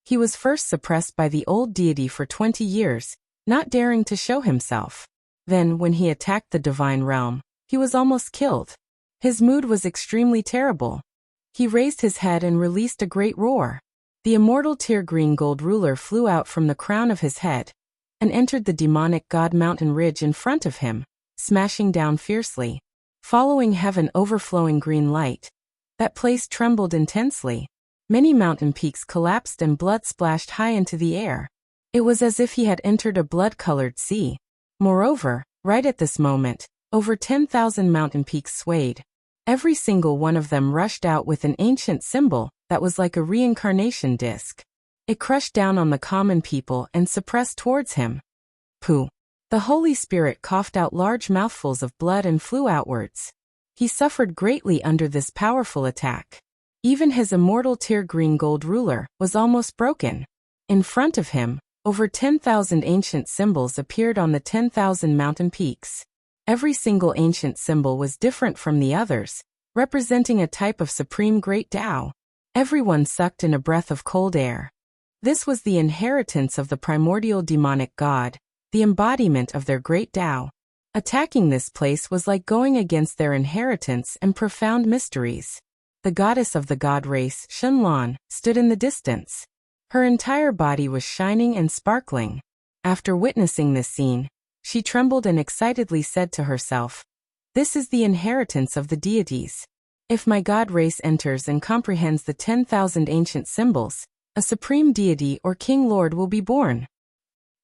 He was first suppressed by the old deity for 20 years, not daring to show himself. Then, when he attacked the divine realm, he was almost killed. His mood was extremely terrible. He raised his head and released a great roar. The immortal tear green gold ruler flew out from the crown of his head and entered the demonic god mountain ridge in front of him, smashing down fiercely. Following heaven overflowing green light, that place trembled intensely. Many mountain peaks collapsed and blood splashed high into the air. It was as if he had entered a blood-colored sea. Moreover, right at this moment, over 10,000 mountain peaks swayed. Every single one of them rushed out with an ancient symbol that was like a reincarnation disc. It crushed down on the common people and suppressed towards him. Pooh. The Holy Spirit coughed out large mouthfuls of blood and flew outwards. He suffered greatly under this powerful attack. Even his immortal tear green gold ruler was almost broken. In front of him, over 10,000 ancient symbols appeared on the 10,000 mountain peaks. Every single ancient symbol was different from the others, representing a type of supreme great Tao. Everyone sucked in a breath of cold air. This was the inheritance of the primordial demonic god, the embodiment of their great Tao. Attacking this place was like going against their inheritance and profound mysteries. The goddess of the god race, Shenlong, stood in the distance. Her entire body was shining and sparkling. After witnessing this scene, she trembled and excitedly said to herself, "This is the inheritance of the deities. If my god race enters and comprehends the 10,000 ancient symbols, a supreme deity or king lord will be born.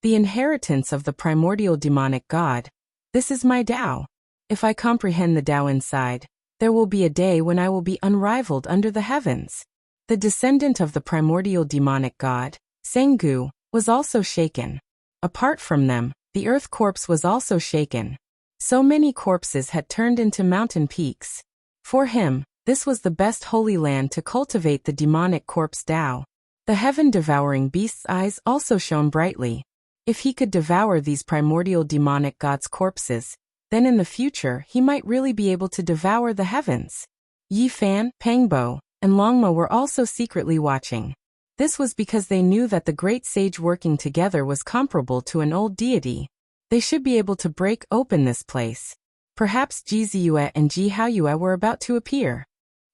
The inheritance of the primordial demonic god. This is my Tao. If I comprehend the Tao inside, there will be a day when I will be unrivaled under the heavens." The descendant of the primordial demonic god, Sangu, was also shaken. Apart from them, the earth corpse was also shaken. So many corpses had turned into mountain peaks. For him, this was the best holy land to cultivate the demonic corpse Tao. The heaven-devouring beast's eyes also shone brightly. If he could devour these primordial demonic gods' corpses, then in the future he might really be able to devour the heavens. Yi Fan, Pangbo, and Longma were also secretly watching. This was because they knew that the great sage working together was comparable to an old deity. They should be able to break open this place. Perhaps Ji Ziyue and Ji Haoyue were about to appear.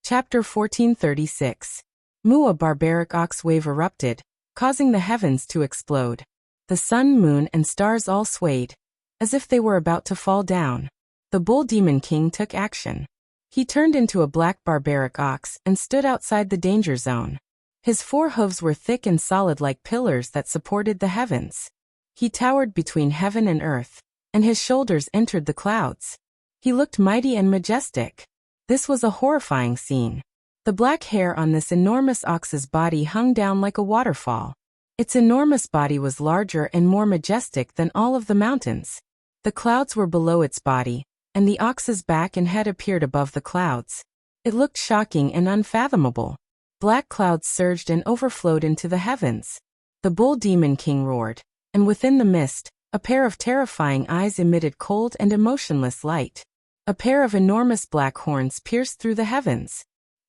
Chapter 1436. A barbaric ox wave erupted, causing the heavens to explode. The sun, moon, and stars all swayed, as if they were about to fall down. The bull demon king took action. He turned into a black barbaric ox and stood outside the danger zone. His four hooves were thick and solid like pillars that supported the heavens. He towered between heaven and earth, and his shoulders entered the clouds. He looked mighty and majestic. This was a horrifying scene. The black hair on this enormous ox's body hung down like a waterfall. Its enormous body was larger and more majestic than all of the mountains. The clouds were below its body, and the ox's back and head appeared above the clouds. It looked shocking and unfathomable. Black clouds surged and overflowed into the heavens. The bull demon king roared, and within the mist, a pair of terrifying eyes emitted cold and emotionless light. A pair of enormous black horns pierced through the heavens.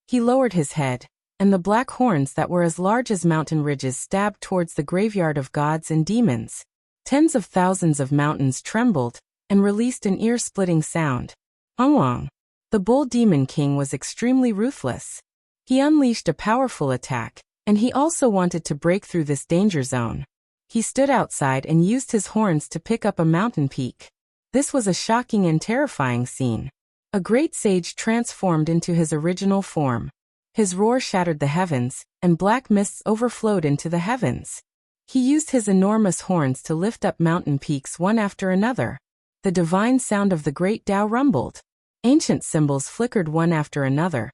He lowered his head, and the black horns that were as large as mountain ridges stabbed towards the graveyard of gods and demons. Tens of thousands of mountains trembled, and released an ear-splitting sound. Wang. The bull demon king was extremely ruthless. He unleashed a powerful attack, and he also wanted to break through this danger zone. He stood outside and used his horns to pick up a mountain peak. This was a shocking and terrifying scene. A great sage transformed into his original form. His roar shattered the heavens, and black mists overflowed into the heavens. He used his enormous horns to lift up mountain peaks one after another. The divine sound of the great Tao rumbled. Ancient symbols flickered one after another,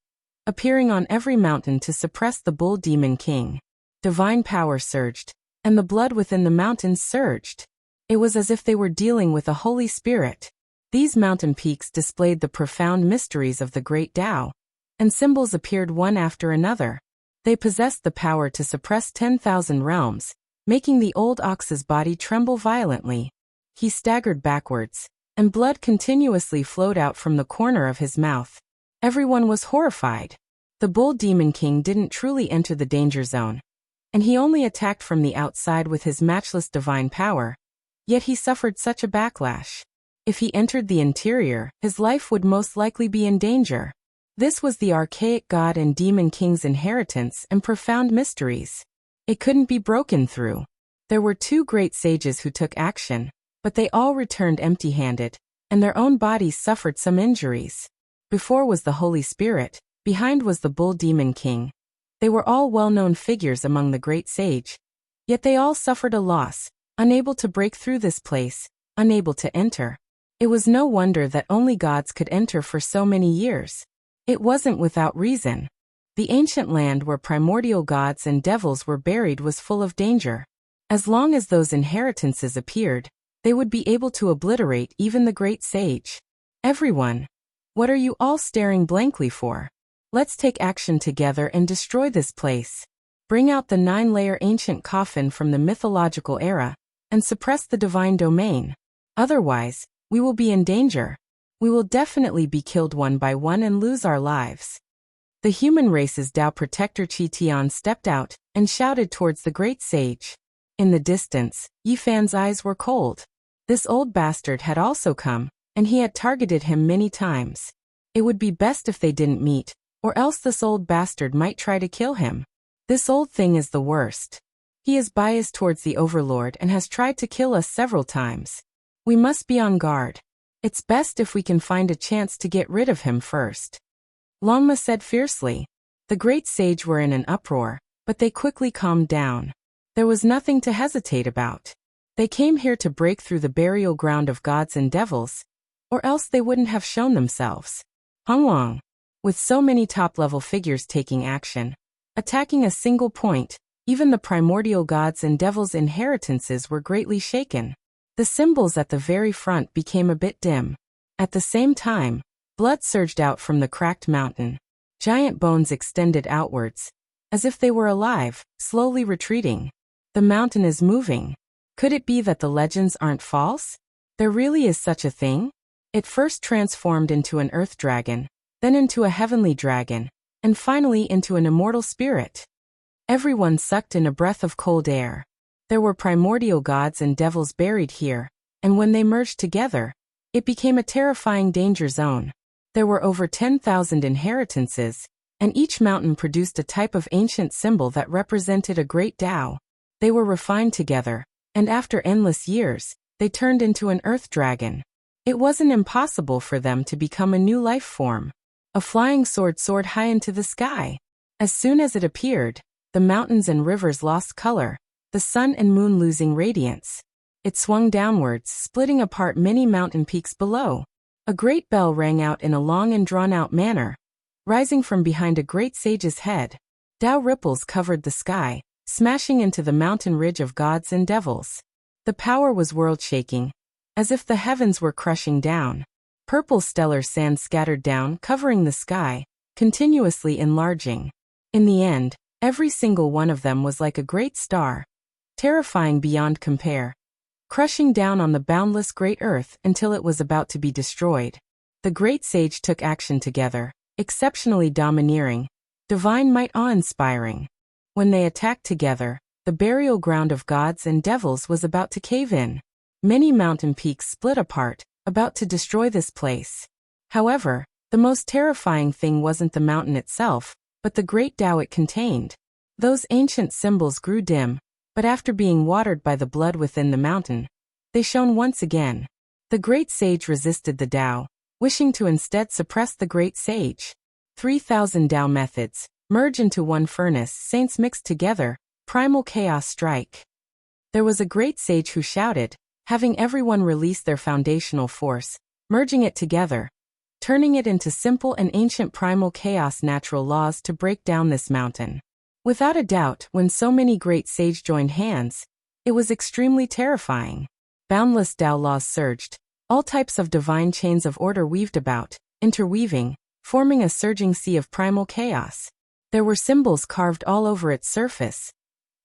appearing on every mountain to suppress the bull demon king. Divine power surged, and the blood within the mountains surged. It was as if they were dealing with a Holy Spirit. These mountain peaks displayed the profound mysteries of the great Tao, and symbols appeared one after another. They possessed the power to suppress 10,000 realms, making the old ox's body tremble violently. He staggered backwards, and blood continuously flowed out from the corner of his mouth. Everyone was horrified. The bull demon king didn't truly enter the danger zone, and he only attacked from the outside with his matchless divine power. Yet he suffered such a backlash. If he entered the interior, his life would most likely be in danger. This was the archaic god and demon king's inheritance and profound mysteries. It couldn't be broken through. There were two great sages who took action, but they all returned empty-handed, and their own bodies suffered some injuries. Before was the Holy Spirit, behind was the bull demon king. They were all well-known figures among the great sage. Yet they all suffered a loss, unable to break through this place, unable to enter. It was no wonder that only gods could enter for so many years. It wasn't without reason. The ancient land where primordial gods and devils were buried was full of danger. As long as those inheritances appeared, they would be able to obliterate even the great sage. Everyone, what are you all staring blankly for? Let's take action together and destroy this place. Bring out the 9-layer ancient coffin from the mythological era, and suppress the divine domain. Otherwise, we will be in danger. We will definitely be killed one by one and lose our lives. The human race's Tao protector Qi Tian stepped out and shouted towards the great sage. In the distance, Yifan's eyes were cold. This old bastard had also come, and he had targeted him many times. It would be best if they didn't meet, or else this old bastard might try to kill him. This old thing is the worst. He is biased towards the Overlord and has tried to kill us several times. We must be on guard. It's best if we can find a chance to get rid of him first. Longma said fiercely. The great sage were in an uproar, but they quickly calmed down. There was nothing to hesitate about. They came here to break through the burial ground of gods and devils, or else they wouldn't have shown themselves. Wang. With so many top-level figures taking action, attacking a single point, even the primordial gods and devils' inheritances were greatly shaken. The symbols at the very front became a bit dim. At the same time, blood surged out from the cracked mountain. Giant bones extended outwards, as if they were alive, slowly retreating. The mountain is moving. Could it be that the legends aren't false? There really is such a thing? It first transformed into an earth dragon, then into a heavenly dragon, and finally into an immortal spirit. Everyone sucked in a breath of cold air. There were primordial gods and devils buried here, and when they merged together, it became a terrifying danger zone. There were over 10,000 inheritances, and each mountain produced a type of ancient symbol that represented a great Tao. They were refined together, and after endless years, they turned into an earth dragon. It wasn't impossible for them to become a new life form. A flying sword soared high into the sky. As soon as it appeared, the mountains and rivers lost color, the sun and moon losing radiance. It swung downwards, splitting apart many mountain peaks below. A great bell rang out in a long and drawn-out manner. Rising from behind a great sage's head, Tao ripples covered the sky, smashing into the mountain ridge of gods and devils. The power was world-shaking, as if the heavens were crushing down. Purple stellar sand scattered down, covering the sky, continuously enlarging. In the end, every single one of them was like a great star, terrifying beyond compare, crushing down on the boundless great earth until it was about to be destroyed. The great sage took action together, exceptionally domineering, divine might awe-inspiring. When they attacked together, the burial ground of gods and devils was about to cave in. Many mountain peaks split apart, about to destroy this place. However, the most terrifying thing wasn't the mountain itself, but the great Tao it contained. Those ancient symbols grew dim, but after being watered by the blood within the mountain, they shone once again. The great sage resisted the Tao, wishing to instead suppress the great sage. 3,000 Tao methods, merge into one furnace, saints mixed together, primal chaos strike. There was a great sage who shouted, having everyone release their foundational force, merging it together, turning it into simple and ancient primal chaos natural laws to break down this mountain. Without a doubt, when so many great sage joined hands, it was extremely terrifying. Boundless Tao laws surged, all types of divine chains of order weaved about, interweaving, forming a surging sea of primal chaos. There were symbols carved all over its surface,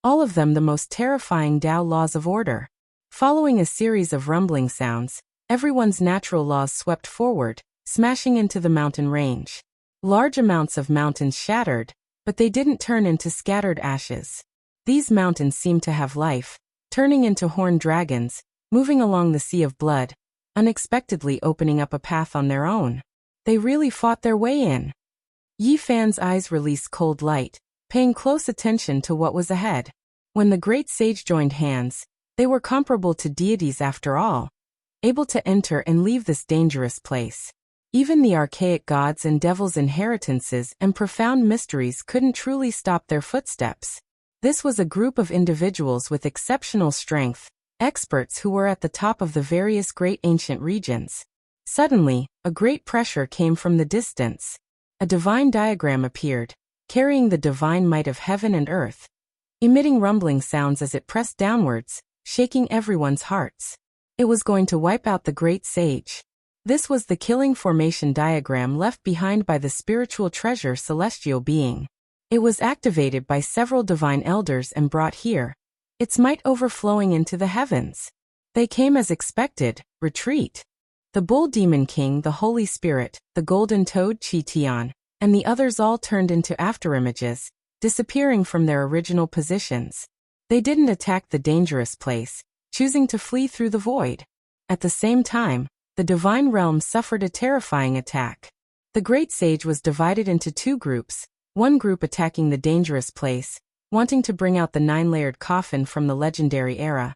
all of them the most terrifying Tao laws of order. Following a series of rumbling sounds, everyone's natural laws swept forward, smashing into the mountain range. Large amounts of mountains shattered, but they didn't turn into scattered ashes. These mountains seemed to have life, turning into horned dragons, moving along the sea of blood, unexpectedly opening up a path on their own. They really fought their way in. Yi Fan's eyes released cold light, paying close attention to what was ahead. When the great sage joined hands, they were comparable to deities after all, able to enter and leave this dangerous place. Even the archaic gods and devils' inheritances and profound mysteries couldn't truly stop their footsteps. This was a group of individuals with exceptional strength, experts who were at the top of the various great ancient regions. Suddenly, a great pressure came from the distance. A divine diagram appeared, carrying the divine might of heaven and earth, emitting rumbling sounds as it pressed downwards, shaking everyone's hearts. It was going to wipe out the great sage. This was the killing formation diagram left behind by the spiritual treasure celestial being. It was activated by several divine elders and brought here, its might overflowing into the heavens. They came as expected, retreat. The bull demon king, the Holy Spirit, the golden toad Chi Tian, and the others all turned into afterimages, disappearing from their original positions. They didn't attack the dangerous place, choosing to flee through the void. At the same time, the divine realm suffered a terrifying attack. The great sage was divided into two groups, one group attacking the dangerous place, wanting to bring out the 9-layered coffin from the legendary era,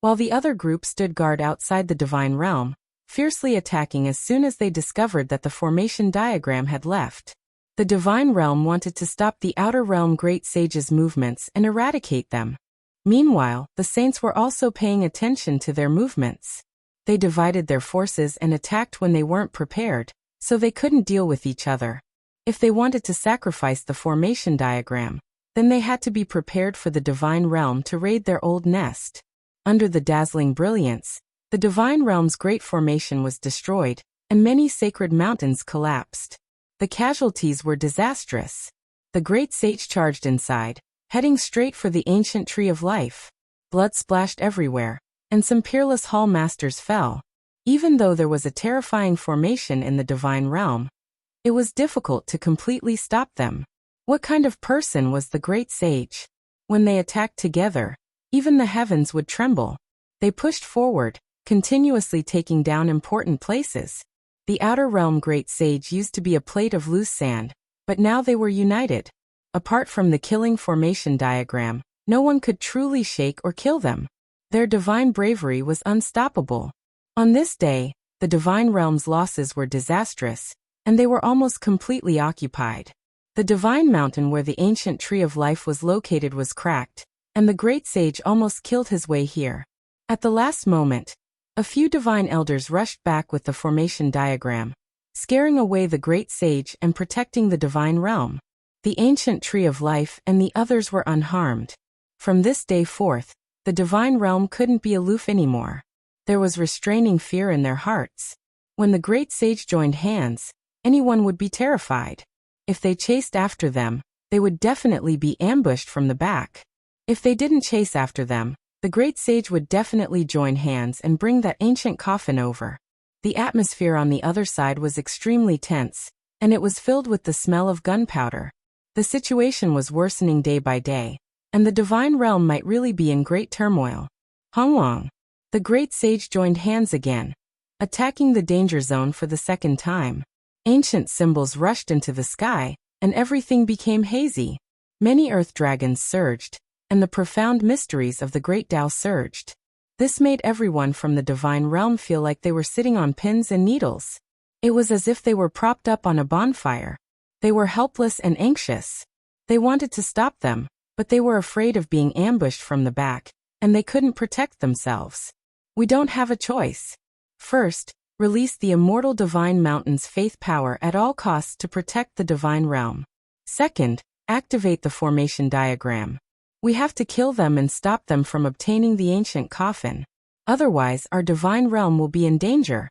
while the other group stood guard outside the divine realm, fiercely attacking as soon as they discovered that the formation diagram had left. The divine realm wanted to stop the outer realm great sage's movements and eradicate them. Meanwhile, the saints were also paying attention to their movements. They divided their forces and attacked when they weren't prepared, so they couldn't deal with each other. If they wanted to sacrifice the formation diagram, then they had to be prepared for the divine realm to raid their old nest. Under the dazzling brilliance, the divine realm's great formation was destroyed, and many sacred mountains collapsed. The casualties were disastrous. The great sage charged inside, heading straight for the ancient tree of life. Blood splashed everywhere, and some peerless hall masters fell. Even though there was a terrifying formation in the divine realm, It was difficult to completely stop them. What kind of person was the great sage? When they attacked together, even the heavens would tremble. They pushed forward, continuously taking down important places. The outer realm great sage used to be a plate of loose sand, but now they were united. Apart from the killing formation diagram, no one could truly shake or kill them. Their divine bravery was unstoppable. On this day, the divine realm's losses were disastrous, and they were almost completely occupied. The divine mountain where the ancient tree of life was located was cracked, and the great sage almost killed his way here. At the last moment, a few divine elders rushed back with the formation diagram, scaring away the great sage and protecting the divine realm. The ancient tree of life and the others were unharmed. From this day forth, the divine realm couldn't be aloof anymore. There was restraining fear in their hearts. When the great sage joined hands, anyone would be terrified. If they chased after them, they would definitely be ambushed from the back. If they didn't chase after them, the great sage would definitely join hands and bring that ancient coffin over. The atmosphere on the other side was extremely tense, and it was filled with the smell of gunpowder. The situation was worsening day by day, and the divine realm might really be in great turmoil. Hongwang. The great sage joined hands again, attacking the danger zone for the second time. Ancient symbols rushed into the sky, and everything became hazy. Many earth dragons surged, and the profound mysteries of the great Tao surged. This made everyone from the divine realm feel like they were sitting on pins and needles. It was as if they were propped up on a bonfire. They were helpless and anxious. They wanted to stop them, but they were afraid of being ambushed from the back, and they couldn't protect themselves. We don't have a choice. First, release the immortal divine mountain's faith power at all costs to protect the divine realm. Second, activate the formation diagram. We have to kill them and stop them from obtaining the ancient coffin. Otherwise, our divine realm will be in danger.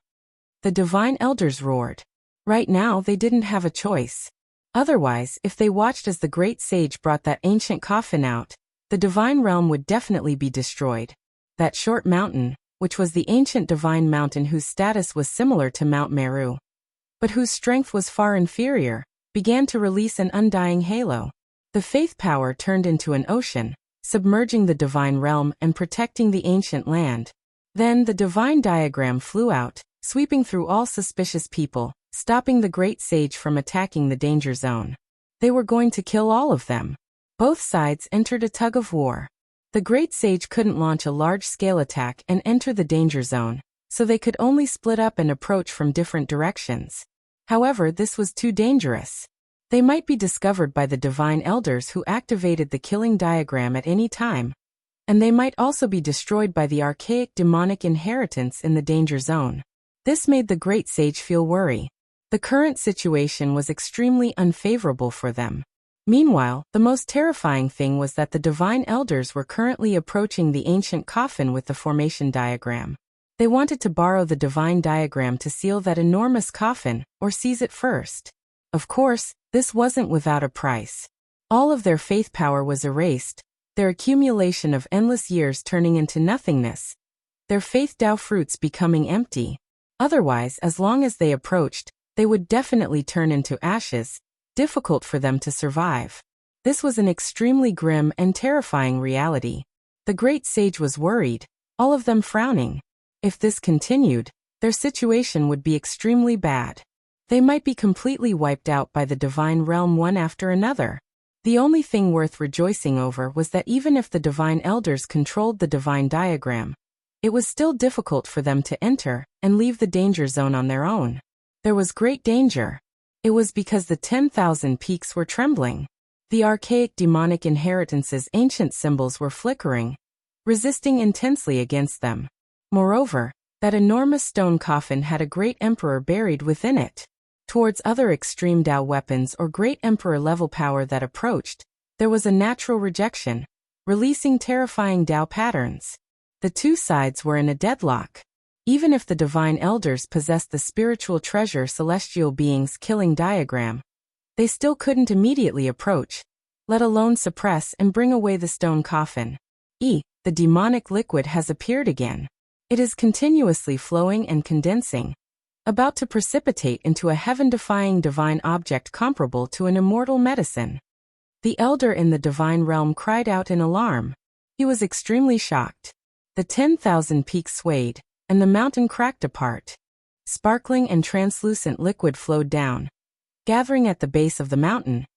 The divine elders roared. Right now, they didn't have a choice. Otherwise, if they watched as the great sage brought that ancient coffin out, the divine realm would definitely be destroyed. That short mountain, which was the ancient divine mountain whose status was similar to Mount Meru, but whose strength was far inferior, began to release an undying halo. The faith power turned into an ocean, submerging the divine realm and protecting the ancient land. Then the divine diagram flew out, sweeping through all suspicious people, stopping the great sage from attacking the danger zone. They were going to kill all of them. Both sides entered a tug of war. The great sage couldn't launch a large-scale attack and enter the danger zone, so they could only split up and approach from different directions. However, this was too dangerous. They might be discovered by the divine elders who activated the killing diagram at any time, and they might also be destroyed by the archaic demonic inheritance in the danger zone. This made the great sage feel worry. The current situation was extremely unfavorable for them. Meanwhile, the most terrifying thing was that the divine elders were currently approaching the ancient coffin with the formation diagram. They wanted to borrow the divine diagram to seal that enormous coffin, or seize it first. Of course, this wasn't without a price. All of their faith power was erased, their accumulation of endless years turning into nothingness, their faith Tao fruits becoming empty. Otherwise, as long as they approached, they would definitely turn into ashes, difficult for them to survive. This was an extremely grim and terrifying reality. The great sage was worried, all of them frowning. If this continued, their situation would be extremely bad. They might be completely wiped out by the divine realm one after another. The only thing worth rejoicing over was that even if the divine elders controlled the divine diagram, it was still difficult for them to enter and leave the danger zone on their own. There was great danger. It was because the 10,000 peaks were trembling. The archaic demonic inheritance's ancient symbols were flickering, resisting intensely against them. Moreover, that enormous stone coffin had a great emperor buried within it. Towards other extreme Tao weapons or great emperor-level power that approached, there was a natural rejection, releasing terrifying Tao patterns. The two sides were in a deadlock. Even if the divine elders possessed the spiritual treasure celestial beings killing diagram, they still couldn't immediately approach, let alone suppress and bring away the stone coffin. The demonic liquid has appeared again. It is continuously flowing and condensing. about to precipitate into a heaven-defying divine object comparable to an immortal medicine. The elder in the divine realm cried out in alarm. He was extremely shocked. The 10,000 peaks swayed, and the mountain cracked apart. Sparkling and translucent liquid flowed down, gathering at the base of the mountain,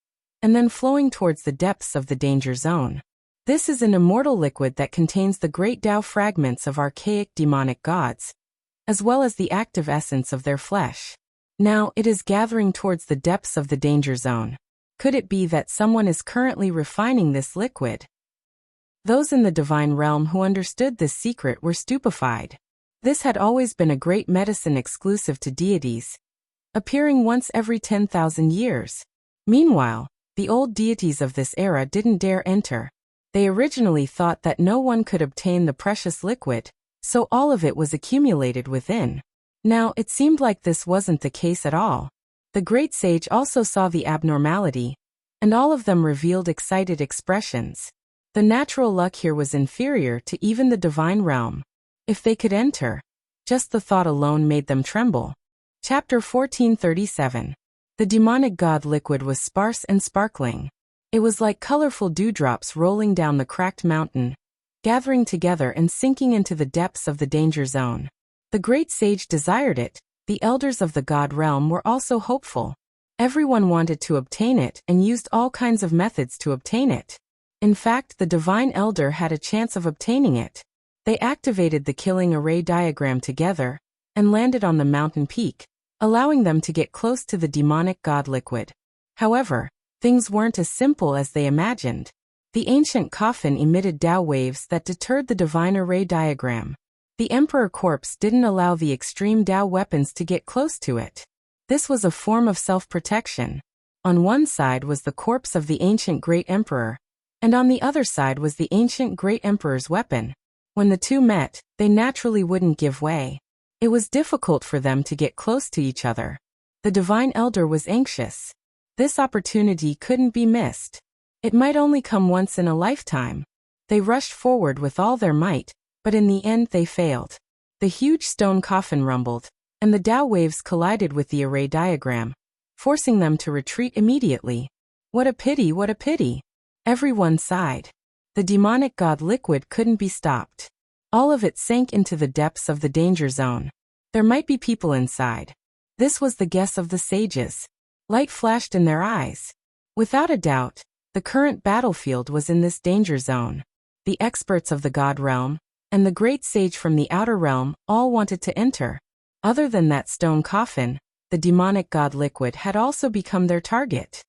and then flowing towards the depths of the danger zone. This is an immortal liquid that contains the great Tao fragments of archaic demonic gods, as well as the active essence of their flesh. Now it is gathering towards the depths of the danger zone. Could it be that someone is currently refining this liquid? Those in the divine realm who understood this secret were stupefied. This had always been a great medicine exclusive to deities, appearing once every 10,000 years. Meanwhile, the old deities of this era didn't dare enter. They originally thought that no one could obtain the precious liquid, so all of it was accumulated within. Now it seemed like this wasn't the case at all. The great sage also saw the abnormality, and all of them revealed excited expressions. The natural luck here was inferior to even the divine realm. If they could enter, just the thought alone made them tremble. Chapter 1437. The demonic god liquid was sparse and sparkling. It was like colorful dewdrops rolling down the cracked mountain, gathering together and sinking into the depths of the danger zone. The great sage desired it. The elders of the god realm were also hopeful. Everyone wanted to obtain it and used all kinds of methods to obtain it. In fact, the divine elder had a chance of obtaining it. They activated the killing array diagram together and landed on the mountain peak, allowing them to get close to the demonic god liquid. However, things weren't as simple as they imagined. The ancient coffin emitted Tao waves that deterred the divine array diagram. The emperor corpse didn't allow the extreme Tao weapons to get close to it. This was a form of self-protection. On one side was the corpse of the ancient great emperor, and on the other side was the ancient great emperor's weapon. When the two met, they naturally wouldn't give way. It was difficult for them to get close to each other. The divine elder was anxious. This opportunity couldn't be missed. It might only come once in a lifetime. They rushed forward with all their might, but in the end they failed. The huge stone coffin rumbled, and the Tao waves collided with the array diagram, forcing them to retreat immediately. What a pity, what a pity! Everyone sighed. The demonic god liquid couldn't be stopped. All of it sank into the depths of the danger zone. There might be people inside. This was the guess of the sages. Light flashed in their eyes. Without a doubt, the current battlefield was in this danger zone. The experts of the god realm, and the great sage from the outer realm all wanted to enter. Other than that stone coffin, the demonic god liquid had also become their target.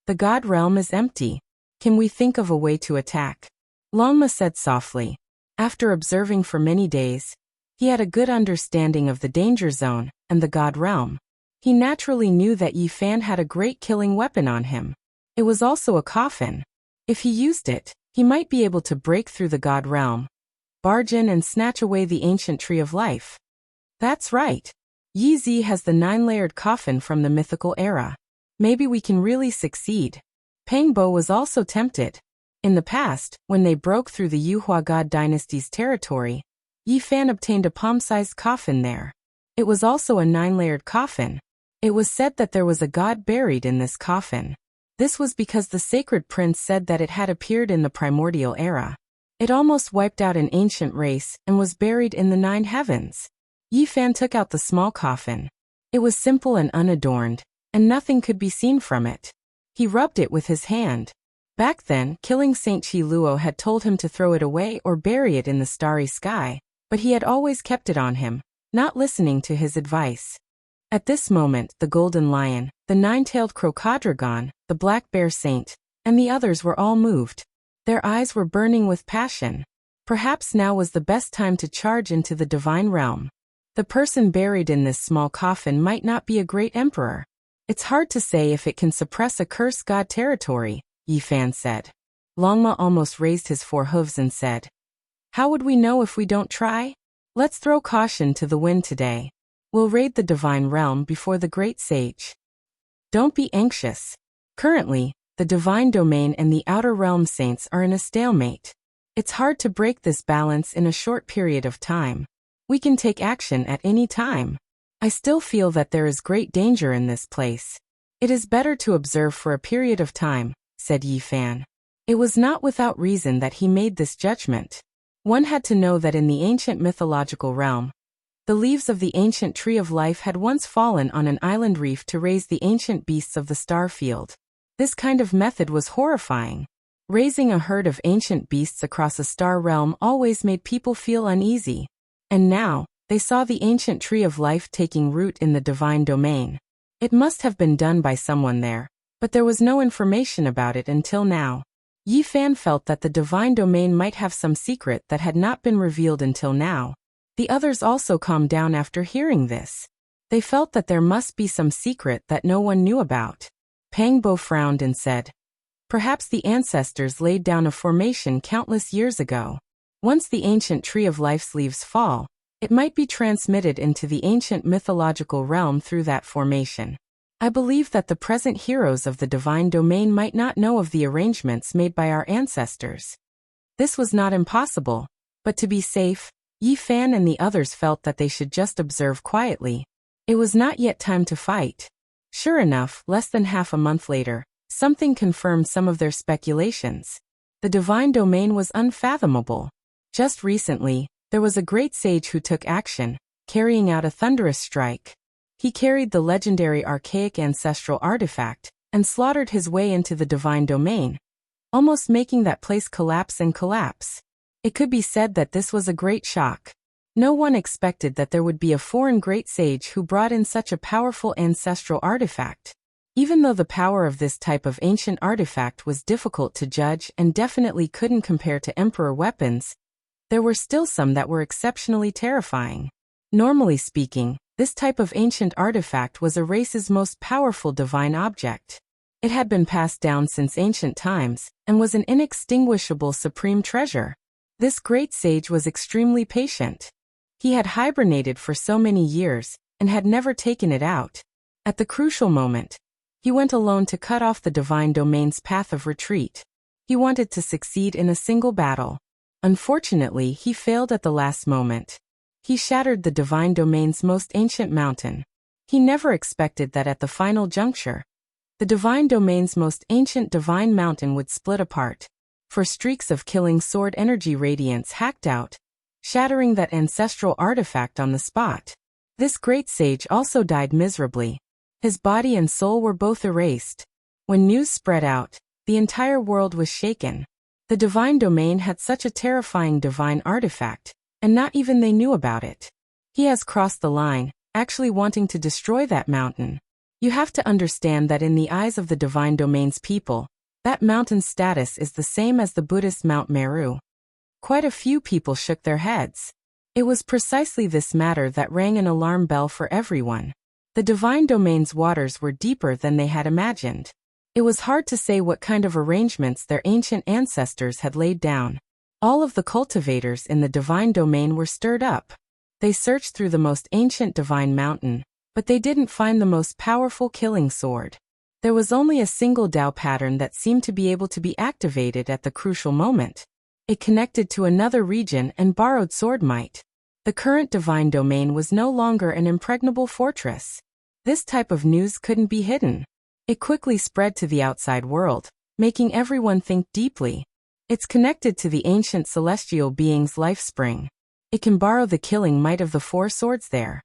The god realm is empty. Can we think of a way to attack? Longma said softly. After observing for many days, he had a good understanding of the danger zone and the god realm. He naturally knew that Yi Fan had a great killing weapon on him. It was also a coffin. If he used it, he might be able to break through the god realm, barge in and snatch away the ancient tree of life. That's right. Yi Zi has the 9-layered coffin from the mythical era. Maybe we can really succeed. Pang Bo was also tempted. In the past, when they broke through the Yuhua God dynasty's territory, Yi Fan obtained a palm-sized coffin there. It was also a 9-layered coffin. It was said that there was a god buried in this coffin. This was because the sacred prince said that it had appeared in the primordial era. It almost wiped out an ancient race and was buried in the 9 heavens. Yi Fan took out the small coffin. It was simple and unadorned, and nothing could be seen from it. He rubbed it with his hand. Back then, killing Saint Chi Luo had told him to throw it away or bury it in the starry sky, but he had always kept it on him, not listening to his advice. At this moment, the golden lion, the 9-tailed crocodragon, the black bear saint, and the others were all moved. Their eyes were burning with passion. Perhaps now was the best time to charge into the divine realm. The person buried in this small coffin might not be a great emperor. It's hard to say if it can suppress a cursed god territory, Yi Fan said. Longma almost raised his 4 hooves and said, "How would we know if we don't try? Let's throw caution to the wind today. We'll raid the divine realm before the great sage. Don't be anxious. Currently, the divine domain and the outer realm saints are in a stalemate. It's hard to break this balance in a short period of time. We can take action at any time." I still feel that there is great danger in this place. It is better to observe for a period of time, said Yi Fan. It was not without reason that he made this judgment. One had to know that in the ancient mythological realm, the leaves of the ancient tree of life had once fallen on an island reef to raise the ancient beasts of the star field. This kind of method was horrifying. Raising a herd of ancient beasts across a star realm always made people feel uneasy. And now, they saw the ancient tree of life taking root in the divine domain. It must have been done by someone there, but there was no information about it until now. Yi Fan felt that the divine domain might have some secret that had not been revealed until now. The others also calmed down after hearing this. They felt that there must be some secret that no one knew about. Pang Bo frowned and said, "Perhaps the ancestors laid down a formation countless years ago. Once the ancient tree of life's leaves fall, it might be transmitted into the ancient mythological realm through that formation. I believe that the present heroes of the divine domain might not know of the arrangements made by our ancestors." This was not impossible, but to be safe, Yi Fan and the others felt that they should just observe quietly. It was not yet time to fight. Sure enough, less than half a month later, something confirmed some of their speculations. The divine domain was unfathomable. Just recently, there was a great sage who took action, carrying out a thunderous strike. He carried the legendary archaic ancestral artifact and slaughtered his way into the divine domain, almost making that place collapse and collapse. It could be said that this was a great shock. No one expected that there would be a foreign great sage who brought in such a powerful ancestral artifact. Even though the power of this type of ancient artifact was difficult to judge and definitely couldn't compare to emperor weapons, there were still some that were exceptionally terrifying. Normally speaking, this type of ancient artifact was a race's most powerful divine object. It had been passed down since ancient times and was an inextinguishable supreme treasure. This great sage was extremely patient. He had hibernated for so many years and had never taken it out. At the crucial moment, he went alone to cut off the divine domain's path of retreat. He wanted to succeed in a single battle. Unfortunately, he failed at the last moment. He shattered the divine domain's most ancient mountain. He never expected that at the final juncture, the divine domain's most ancient divine mountain would split apart. For streaks of killing sword energy radiance hacked out, shattering that ancestral artifact on the spot. This great sage also died miserably. His body and soul were both erased. When news spread out, the entire world was shaken. The divine domain had such a terrifying divine artifact, and not even they knew about it. He has crossed the line, actually wanting to destroy that mountain. You have to understand that in the eyes of the divine domain's people, that mountain's status is the same as the Buddhist Mount Meru. Quite a few people shook their heads. It was precisely this matter that rang an alarm bell for everyone. The divine domain's waters were deeper than they had imagined. It was hard to say what kind of arrangements their ancient ancestors had laid down. All of the cultivators in the divine domain were stirred up. They searched through the most ancient divine mountain, but they didn't find the most powerful killing sword. There was only a single Dao pattern that seemed to be able to be activated at the crucial moment. It connected to another region and borrowed sword might. The current divine domain was no longer an impregnable fortress. This type of news couldn't be hidden. It quickly spread to the outside world, making everyone think deeply. It's connected to the ancient celestial being's life spring. It can borrow the killing might of the four swords there.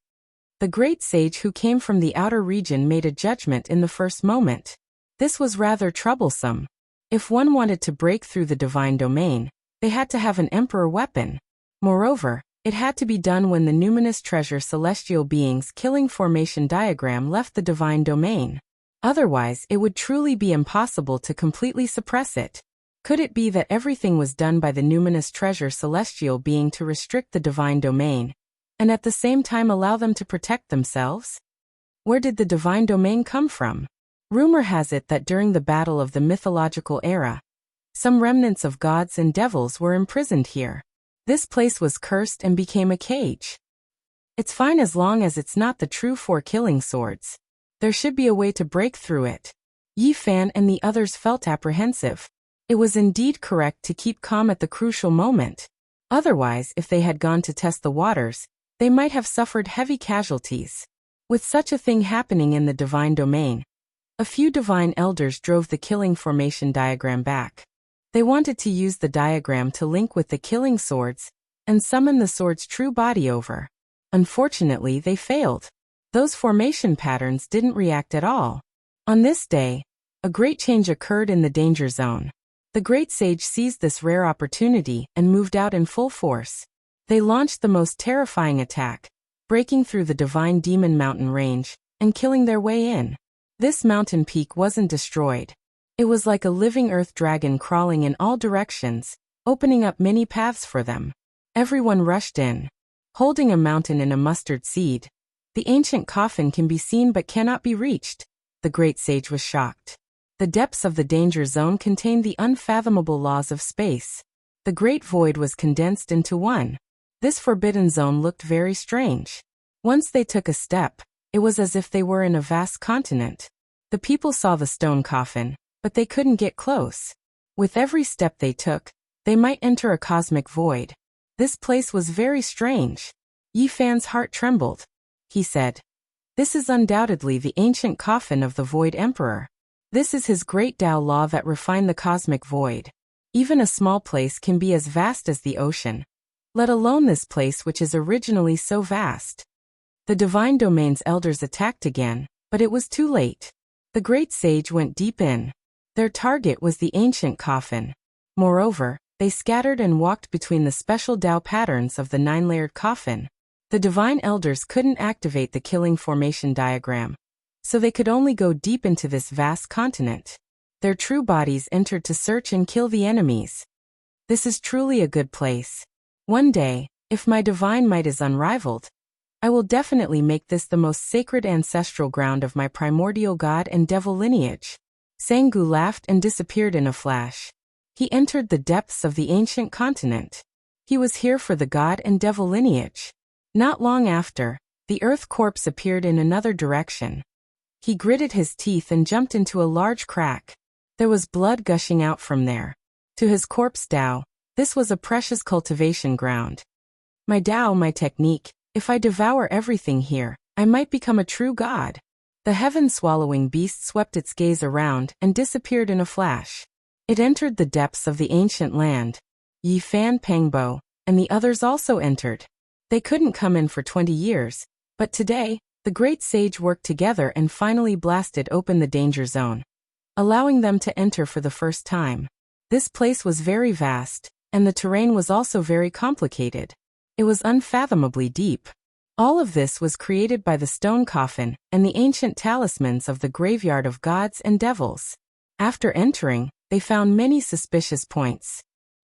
The great sage who came from the outer region made a judgment in the first moment. This was rather troublesome. If one wanted to break through the divine domain, they had to have an emperor weapon. Moreover, it had to be done when the numinous treasure celestial being's killing formation diagram left the divine domain. Otherwise, it would truly be impossible to completely suppress it. Could it be that everything was done by the numinous treasure celestial being to restrict the divine domain, and at the same time allow them to protect themselves? Where did the divine domain come from? Rumor has it that during the battle of the mythological era, some remnants of gods and devils were imprisoned here. This place was cursed and became a cage. It's fine as long as it's not the true four killing swords. There should be a way to break through it. Yi Fan and the others felt apprehensive. It was indeed correct to keep calm at the crucial moment. Otherwise, if they had gone to test the waters, they might have suffered heavy casualties. With such a thing happening in the divine domain, a few divine elders drove the killing formation diagram back. They wanted to use the diagram to link with the killing swords and summon the sword's true body over. Unfortunately, they failed. Those formation patterns didn't react at all. On this day, a great change occurred in the danger zone. The great sage seized this rare opportunity and moved out in full force. They launched the most terrifying attack, breaking through the divine demon mountain range and killing their way in. This mountain peak wasn't destroyed. It was like a living earth dragon crawling in all directions, opening up many paths for them. Everyone rushed in. Holding a mountain in a mustard seed, the ancient coffin can be seen but cannot be reached. The great sage was shocked. The depths of the danger zone contained the unfathomable laws of space. The great void was condensed into one. This forbidden zone looked very strange. Once they took a step, it was as if they were in a vast continent. The people saw the stone coffin, but they couldn't get close. With every step they took, they might enter a cosmic void. This place was very strange. Yi Fan's heart trembled. He said, "This is undoubtedly the ancient coffin of the Void Emperor. This is his great Tao law that refined the cosmic void. Even a small place can be as vast as the ocean, let alone this place which is originally so vast." The divine domain's elders attacked again, but it was too late. The great sage went deep in. Their target was the ancient coffin. Moreover, they scattered and walked between the special Tao patterns of the 9-layered coffin. The divine elders couldn't activate the killing formation diagram, so they could only go deep into this vast continent. Their true bodies entered to search and kill the enemies. This is truly a good place. One day, if my divine might is unrivaled, I will definitely make this the most sacred ancestral ground of my primordial god and devil lineage. Sangu laughed and disappeared in a flash. He entered the depths of the ancient continent. He was here for the god and devil lineage. Not long after, the earth corpse appeared in another direction. He gritted his teeth and jumped into a large crack. There was blood gushing out from there. To his corpse Tao, this was a precious cultivation ground. My Tao, my technique, if I devour everything here, I might become a true god. The heaven-swallowing beast swept its gaze around and disappeared in a flash. It entered the depths of the ancient land. Yi Fan, Pangbo, and the others also entered. They couldn't come in for 20 years, but today, the great sage worked together and finally blasted open the danger zone, allowing them to enter for the first time. This place was very vast, and the terrain was also very complicated. It was unfathomably deep. All of this was created by the stone coffin and the ancient talismans of the graveyard of gods and devils. After entering, they found many suspicious points.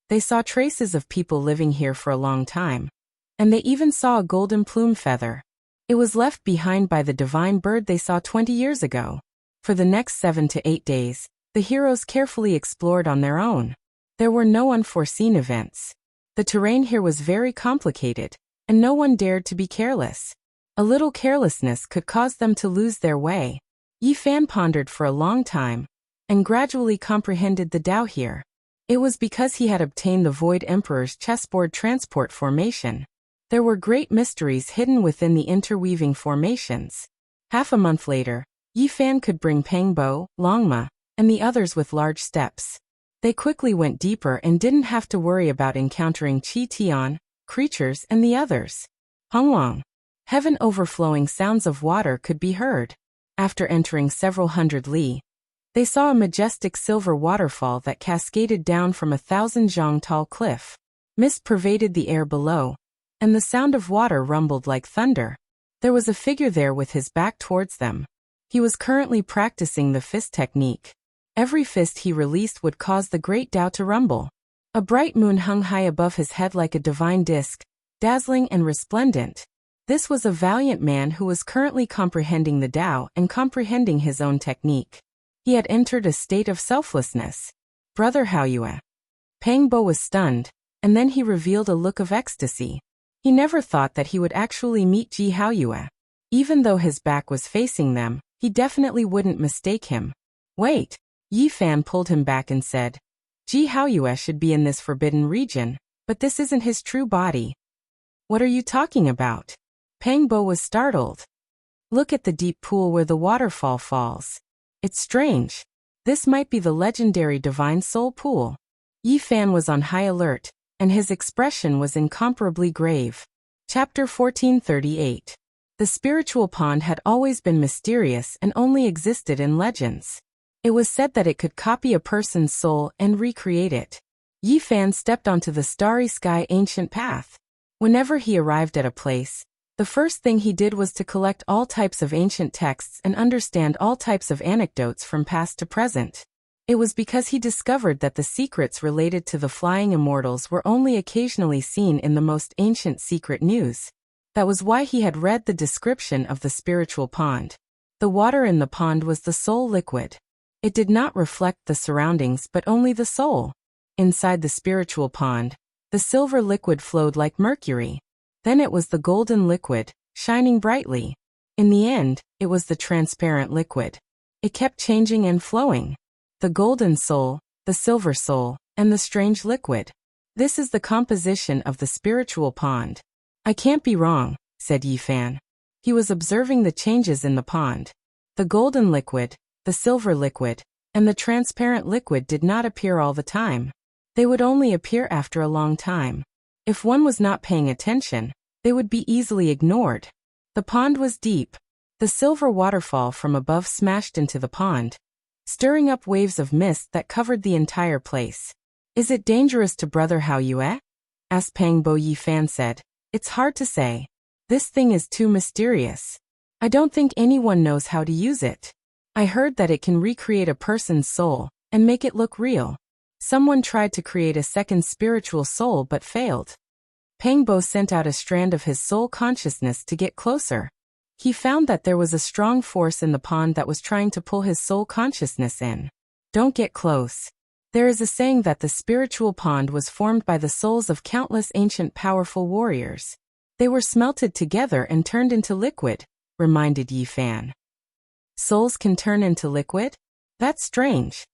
They saw traces of people living here for a long time. And they even saw a golden plume feather. It was left behind by the divine bird they saw 20 years ago. For the next 7 to 8 days, the heroes carefully explored on their own. There were no unforeseen events. The terrain here was very complicated, and no one dared to be careless. A little carelessness could cause them to lose their way. Yi Fan pondered for a long time, and gradually comprehended the Tao here. It was because he had obtained the Void Emperor's chessboard transport formation. There were great mysteries hidden within the interweaving formations. Half a month later, Yi Fan could bring Pangbo, Longma, and the others with large steps. They quickly went deeper and didn't have to worry about encountering Qi Tian, creatures, and the others. Hongwang. Heaven overflowing sounds of water could be heard. After entering several hundred li, they saw a majestic silver waterfall that cascaded down from 1,000 zhang tall cliff. Mist pervaded the air below, and the sound of water rumbled like thunder. There was a figure there with his back towards them. He was currently practicing the fist technique. Every fist he released would cause the great Tao to rumble. A bright moon hung high above his head like a divine disk, dazzling and resplendent. This was a valiant man who was currently comprehending the Tao and comprehending his own technique. He had entered a state of selflessness. Brother Haoyue. Pangbo was stunned, and then he revealed a look of ecstasy. He never thought that he would actually meet Ji Haoyue. Even though his back was facing them, he definitely wouldn't mistake him. Wait! Yi Fan pulled him back and said, Ji Haoyue should be in this forbidden region, but this isn't his true body. What are you talking about? Pangbo was startled. Look at the deep pool where the waterfall falls. It's strange. This might be the legendary Divine Soul Pool. Yi Fan was on high alert, and his expression was incomparably grave. Chapter 1438. The spiritual pond had always been mysterious and only existed in legends. It was said that it could copy a person's soul and recreate it. Yi Fan stepped onto the starry sky ancient path. Whenever he arrived at a place, the first thing he did was to collect all types of ancient texts and understand all types of anecdotes from past to present. It was because he discovered that the secrets related to the flying immortals were only occasionally seen in the most ancient secret news. That was why he had read the description of the spiritual pond. The water in the pond was the soul liquid. It did not reflect the surroundings but only the soul. Inside the spiritual pond, the silver liquid flowed like mercury. Then it was the golden liquid, shining brightly. In the end, it was the transparent liquid. It kept changing and flowing. The golden soul, the silver soul, and the strange liquid. This is the composition of the spiritual pond. I can't be wrong, said Yi Fan. He was observing the changes in the pond. The golden liquid, the silver liquid, and the transparent liquid did not appear all the time. They would only appear after a long time. If one was not paying attention, they would be easily ignored. The pond was deep. The silver waterfall from above smashed into the pond, stirring up waves of mist that covered the entire place. Is it dangerous to Brother Hao Yue? Asked Pang Bo. Yi Fan said. It's hard to say. This thing is too mysterious. I don't think anyone knows how to use it. I heard that it can recreate a person's soul and make it look real. Someone tried to create a second spiritual soul but failed. Pang Bo sent out a strand of his soul consciousness to get closer. He found that there was a strong force in the pond that was trying to pull his soul consciousness in. Don't get close. There is a saying that the spiritual pond was formed by the souls of countless ancient powerful warriors. They were smelted together and turned into liquid, reminded Yi Fan. Souls can turn into liquid? That's strange.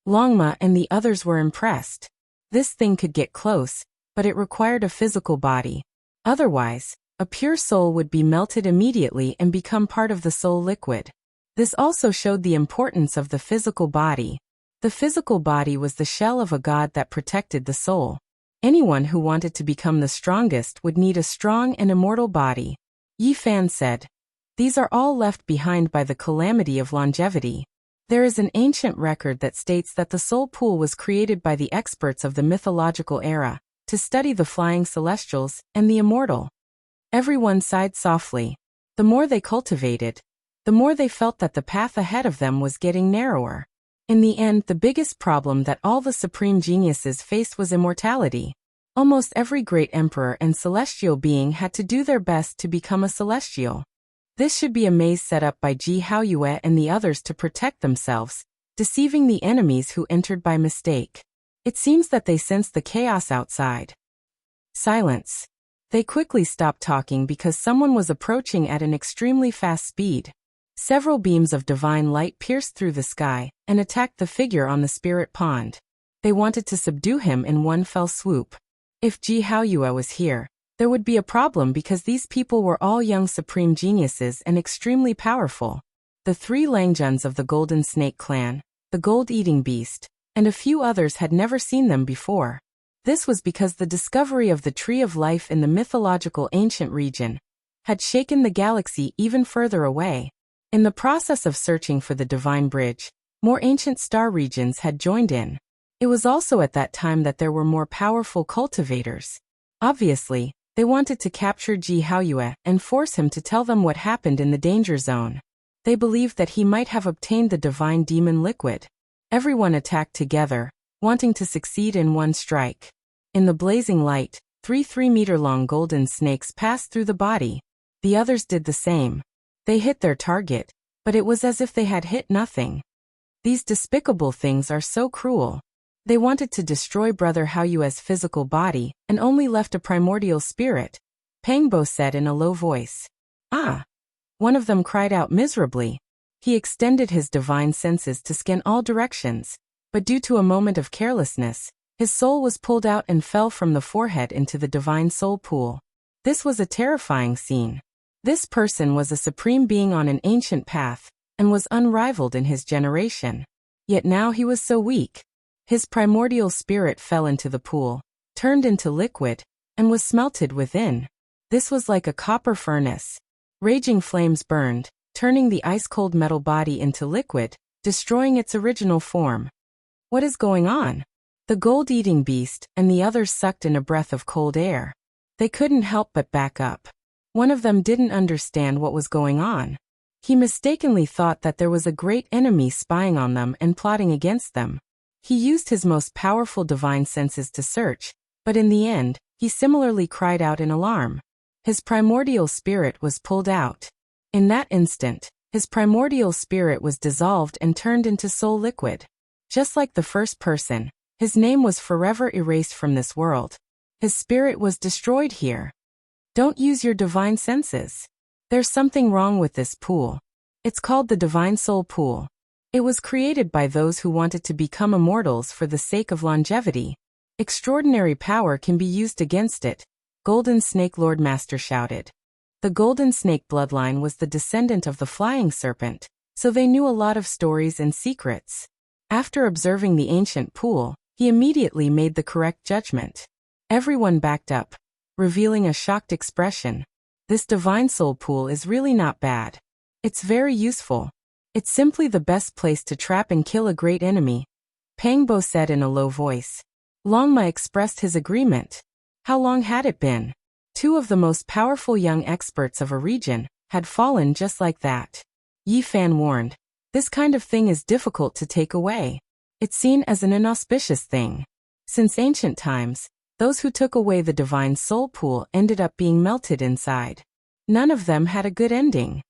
Longma and the others were impressed. This thing could get close, but it required a physical body. Otherwise, a pure soul would be melted immediately and become part of the soul liquid. This also showed the importance of the physical body. The physical body was the shell of a god that protected the soul. Anyone who wanted to become the strongest would need a strong and immortal body. Yi Fan said. These are all left behind by the calamity of longevity. There is an ancient record that states that the soul pool was created by the experts of the mythological era, to study the flying celestials and the immortal. Everyone sighed softly. The more they cultivated, the more they felt that the path ahead of them was getting narrower. In the end, the biggest problem that all the supreme geniuses faced was immortality. Almost every great emperor and celestial being had to do their best to become a celestial. This should be a maze set up by Ji Haoyue and the others to protect themselves, deceiving the enemies who entered by mistake. It seems that they sensed the chaos outside. Silence. They quickly stopped talking because someone was approaching at an extremely fast speed. Several beams of divine light pierced through the sky and attacked the figure on the spirit pond. They wanted to subdue him in one fell swoop. If Ji Haoyue was here, there would be a problem because these people were all young supreme geniuses and extremely powerful. The three Langjuns of the Golden Snake clan, the Gold-Eating Beast, and a few others had never seen them before. This was because the discovery of the Tree of Life in the mythological ancient region had shaken the galaxy even further away. In the process of searching for the Divine Bridge, more ancient star regions had joined in. It was also at that time that there were more powerful cultivators. Obviously, they wanted to capture Ji Haoyue and force him to tell them what happened in the danger zone. They believed that he might have obtained the divine demon liquid. Everyone attacked together, wanting to succeed in one strike. In the blazing light, 3-meter-long golden snakes passed through the body. The others did the same. They hit their target, but it was as if they had hit nothing. These despicable things are so cruel. They wanted to destroy Brother Haoyue's physical body and only left a primordial spirit, Pang Bo said in a low voice. Ah! One of them cried out miserably. He extended his divine senses to scan all directions, but due to a moment of carelessness, his soul was pulled out and fell from the forehead into the divine soul pool. This was a terrifying scene. This person was a supreme being on an ancient path, and was unrivaled in his generation. Yet now he was so weak. His primordial spirit fell into the pool, turned into liquid, and was smelted within. This was like a copper furnace. Raging flames burned, turning the ice-cold metal body into liquid, destroying its original form. What is going on? The gold-eating beast and the others sucked in a breath of cold air. They couldn't help but back up. One of them didn't understand what was going on. He mistakenly thought that there was a great enemy spying on them and plotting against them. He used his most powerful divine senses to search, but in the end, he similarly cried out in alarm. His primordial spirit was pulled out. In that instant, his primordial spirit was dissolved and turned into soul liquid. Just like the first person, his name was forever erased from this world. His spirit was destroyed here. Don't use your divine senses. There's something wrong with this pool. It's called the Divine Soul Pool. It was created by those who wanted to become immortals for the sake of longevity. Extraordinary power can be used against it, Golden Snake Lord Master shouted. The Golden Snake bloodline was the descendant of the flying serpent, so they knew a lot of stories and secrets. After observing the ancient pool, he immediately made the correct judgment. Everyone backed up, revealing a shocked expression. This Divine Soul Pool is really not bad. It's very useful. It's simply the best place to trap and kill a great enemy, Pangbo said in a low voice. Longma expressed his agreement. How long had it been? Two of the most powerful young experts of a region had fallen just like that. Yi Fan warned. This kind of thing is difficult to take away. It's seen as an inauspicious thing. Since ancient times, those who took away the Divine Soul Pool ended up being melted inside. None of them had a good ending.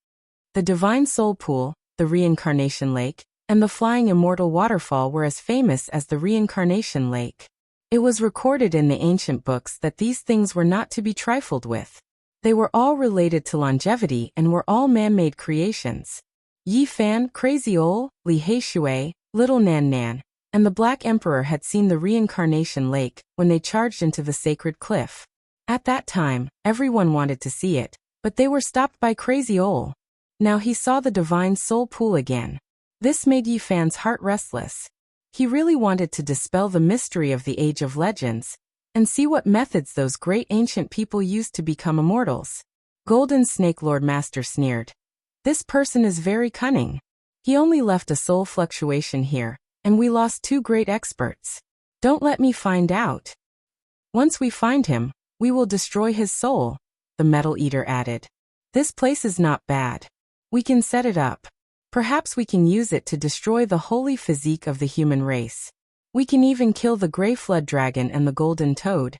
The Divine Soul Pool, the Reincarnation Lake, and the Flying Immortal Waterfall were as famous as the Reincarnation Lake. It was recorded in the ancient books that these things were not to be trifled with. They were all related to longevity and were all man-made creations. Yi Fan, Crazy Ol, Li Heishui, Little Nan Nan, and the Black Emperor had seen the Reincarnation Lake when they charged into the sacred cliff. At that time, everyone wanted to see it, but they were stopped by Crazy Ol. Now he saw the Divine Soul Pool again. This made Yi Fan's heart restless. He really wanted to dispel the mystery of the Age of Legends and see what methods those great ancient people used to become immortals. Golden Snake Lord Master sneered. This person is very cunning. He only left a soul fluctuation here, and we lost two great experts. Don't let me find out. Once we find him, we will destroy his soul, the Metal Eater added. This place is not bad. We can set it up. Perhaps we can use it to destroy the holy physique of the human race. We can even kill the Grey Flood Dragon and the Golden Toad.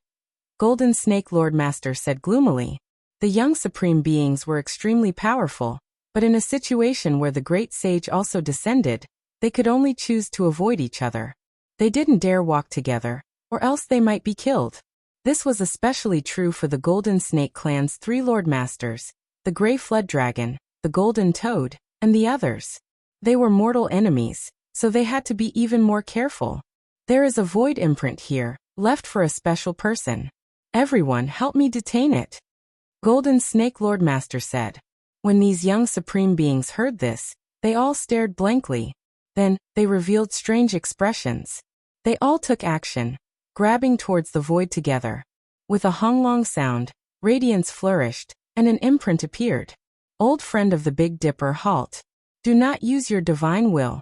Golden Snake Lord Master said gloomily. The young supreme beings were extremely powerful, but in a situation where the great sage also descended, they could only choose to avoid each other. They didn't dare walk together, or else they might be killed. This was especially true for the Golden Snake clan's three Lord Masters, the Grey Flood Dragon, the Golden Toad, and the others. They were mortal enemies, so they had to be even more careful. There is a void imprint here, left for a special person. Everyone help me detain it. Golden Snake Lord Master said. When these young supreme beings heard this, they all stared blankly. Then, they revealed strange expressions. They all took action, grabbing towards the void together. With a honglong sound, radiance flourished, and an imprint appeared. Old friend of the Big Dipper, halt. Do not use your divine will.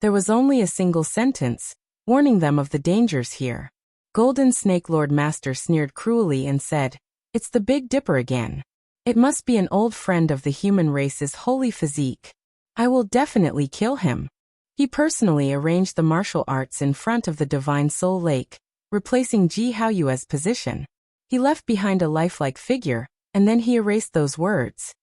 There was only a single sentence, warning them of the dangers here. Golden Snake Lord Master sneered cruelly and said, It's the Big Dipper again. It must be an old friend of the human race's holy physique. I will definitely kill him. He personally arranged the martial arts in front of the Divine Soul Lake, replacing Ji Haoyue's position. He left behind a lifelike figure, and then he erased those words.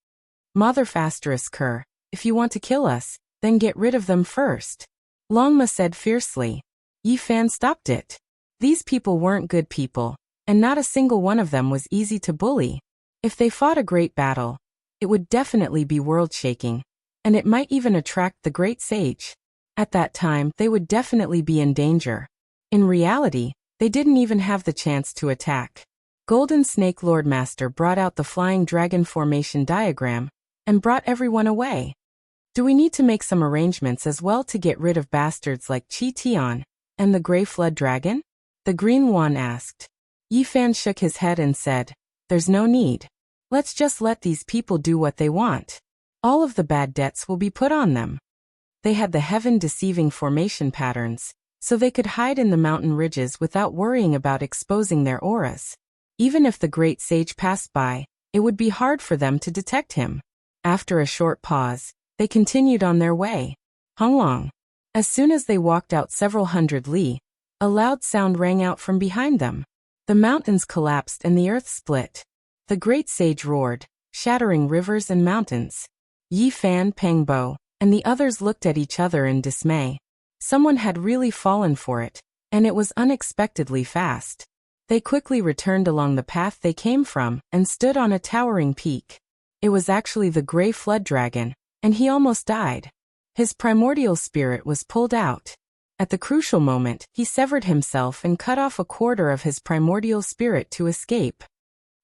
Mother *Ker, if you want to kill us, then get rid of them first. Longma said fiercely. Yi Fan stopped it. These people weren't good people, and not a single one of them was easy to bully. If they fought a great battle, it would definitely be world-shaking, and it might even attract the great sage. At that time, they would definitely be in danger. In reality, they didn't even have the chance to attack. Golden Snake Lordmaster brought out the flying dragon formation diagram and brought everyone away. Do we need to make some arrangements as well to get rid of bastards like Chi Tian and the Grey Flood Dragon? The Green Wan asked. Yi Fan shook his head and said, there's no need. Let's just let these people do what they want. All of the bad debts will be put on them. They had the heaven-deceiving formation patterns, so they could hide in the mountain ridges without worrying about exposing their auras. Even if the great sage passed by, it would be hard for them to detect him. After a short pause, they continued on their way. Honglong. As soon as they walked out several hundred li, a loud sound rang out from behind them. The mountains collapsed and the earth split. The great sage roared, shattering rivers and mountains. Yi Fan, Pengbo, and the others looked at each other in dismay. Someone had really fallen for it, and it was unexpectedly fast. They quickly returned along the path they came from and stood on a towering peak. It was actually the Grey Flood Dragon, and he almost died. His primordial spirit was pulled out. At the crucial moment, he severed himself and cut off a quarter of his primordial spirit to escape.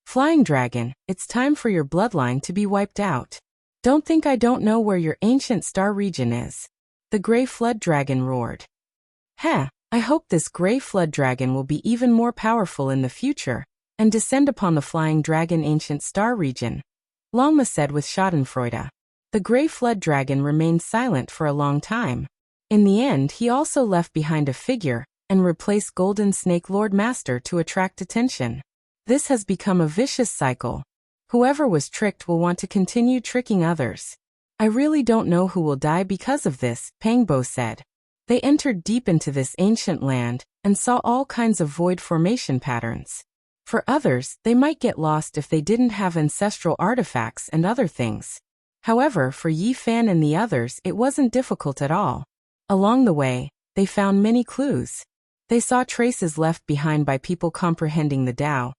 Flying Dragon, it's time for your bloodline to be wiped out. Don't think I don't know where your ancient star region is. The Grey Flood Dragon roared. Heh, I hope this Grey Flood Dragon will be even more powerful in the future and descend upon the Flying Dragon ancient star region, Longma said with schadenfreude. The Grey Flood Dragon remained silent for a long time. In the end, he also left behind a figure and replaced Golden Snake Lordmaster to attract attention. This has become a vicious cycle. Whoever was tricked will want to continue tricking others. I really don't know who will die because of this, Pangbo said. They entered deep into this ancient land and saw all kinds of void formation patterns. For others, they might get lost if they didn't have ancestral artifacts and other things. However, for Yi Fan and the others, it wasn't difficult at all. Along the way, they found many clues. They saw traces left behind by people comprehending the Tao,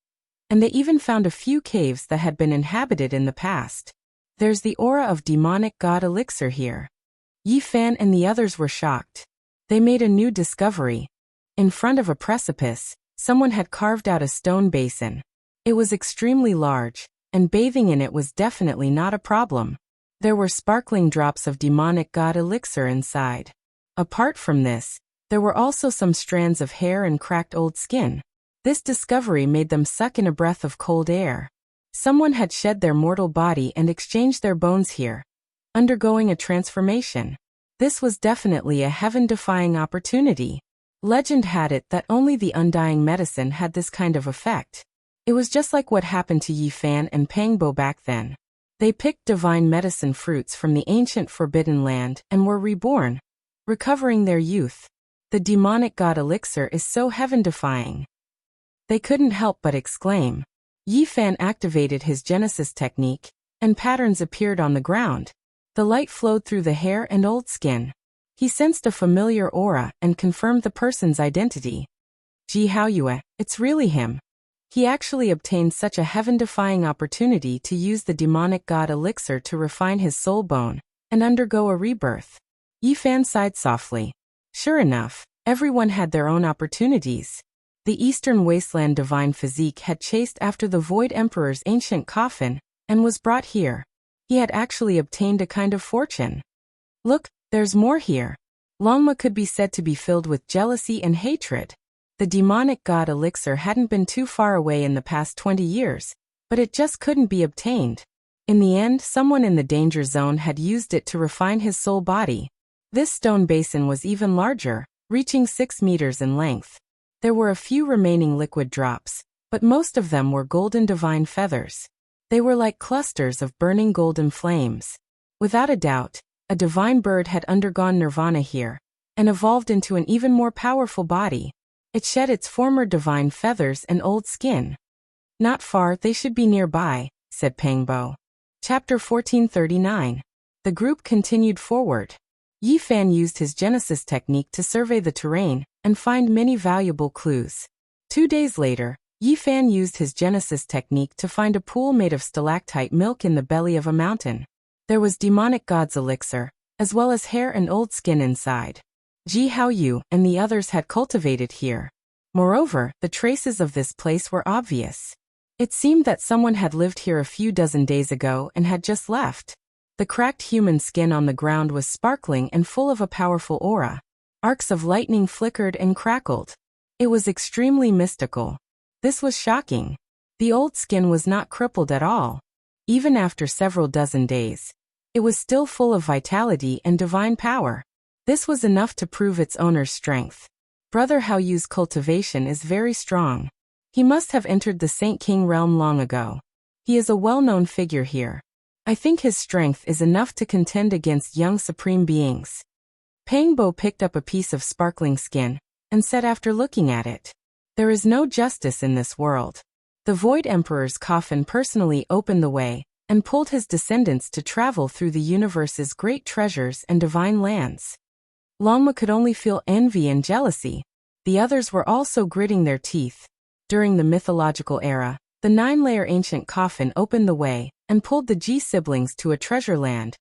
and they even found a few caves that had been inhabited in the past. There's the aura of demonic god elixir here. Yi Fan and the others were shocked. They made a new discovery. In front of a precipice, someone had carved out a stone basin. It was extremely large, and bathing in it was definitely not a problem. There were sparkling drops of demonic god elixir inside. Apart from this, there were also some strands of hair and cracked old skin. This discovery made them suck in a breath of cold air. Someone had shed their mortal body and exchanged their bones here, undergoing a transformation. This was definitely a heaven-defying opportunity. Legend had it that only the undying medicine had this kind of effect. It was just like what happened to Yi Fan and Pangbo back then. They picked divine medicine fruits from the ancient forbidden land and were reborn, recovering their youth. The demonic god elixir is so heaven-defying. They couldn't help but exclaim. Yi Fan activated his Genesis technique, and patterns appeared on the ground. The light flowed through the hair and old skin. He sensed a familiar aura and confirmed the person's identity. Ji Haoyue, it's really him. He actually obtained such a heaven-defying opportunity to use the demonic god elixir to refine his soul bone and undergo a rebirth. Yi Fan sighed softly. Sure enough, everyone had their own opportunities. The Eastern Wasteland divine physique had chased after the Void Emperor's ancient coffin and was brought here. He had actually obtained a kind of fortune. Look, there's more here. Longma could be said to be filled with jealousy and hatred. The demonic god elixir hadn't been too far away in the past 20 years, but it just couldn't be obtained. In the end, someone in the danger zone had used it to refine his soul body. This stone basin was even larger, reaching 6 meters in length. There were a few remaining liquid drops, but most of them were golden divine feathers. They were like clusters of burning golden flames. Without a doubt, a divine bird had undergone nirvana here, and evolved into an even more powerful body. It shed its former divine feathers and old skin. Not far, they should be nearby, said Pangbo. Chapter 1439. The group continued forward. Yi Fan used his Genesis technique to survey the terrain and find many valuable clues. 2 days later, Yi Fan used his Genesis technique to find a pool made of stalactite milk in the belly of a mountain. There was demonic god's elixir, as well as hair and old skin inside. Ji Haoyu and the others had cultivated here. Moreover, the traces of this place were obvious. It seemed that someone had lived here a few dozen days ago and had just left. The cracked human skin on the ground was sparkling and full of a powerful aura. Arcs of lightning flickered and crackled. It was extremely mystical. This was shocking. The old skin was not crippled at all. Even after several dozen days, it was still full of vitality and divine power. This was enough to prove its owner's strength. Brother Hao Yu's cultivation is very strong. He must have entered the Saint King realm long ago. He is a well-known figure here. I think his strength is enough to contend against young supreme beings. Pang Bo picked up a piece of sparkling skin and said after looking at it, "There is no justice in this world." The Void Emperor's coffin personally opened the way and pulled his descendants to travel through the universe's great treasures and divine lands. Longma could only feel envy and jealousy. The others were also gritting their teeth. During the mythological era, the 9-layer ancient coffin opened the way and pulled the Ji siblings to a treasure land,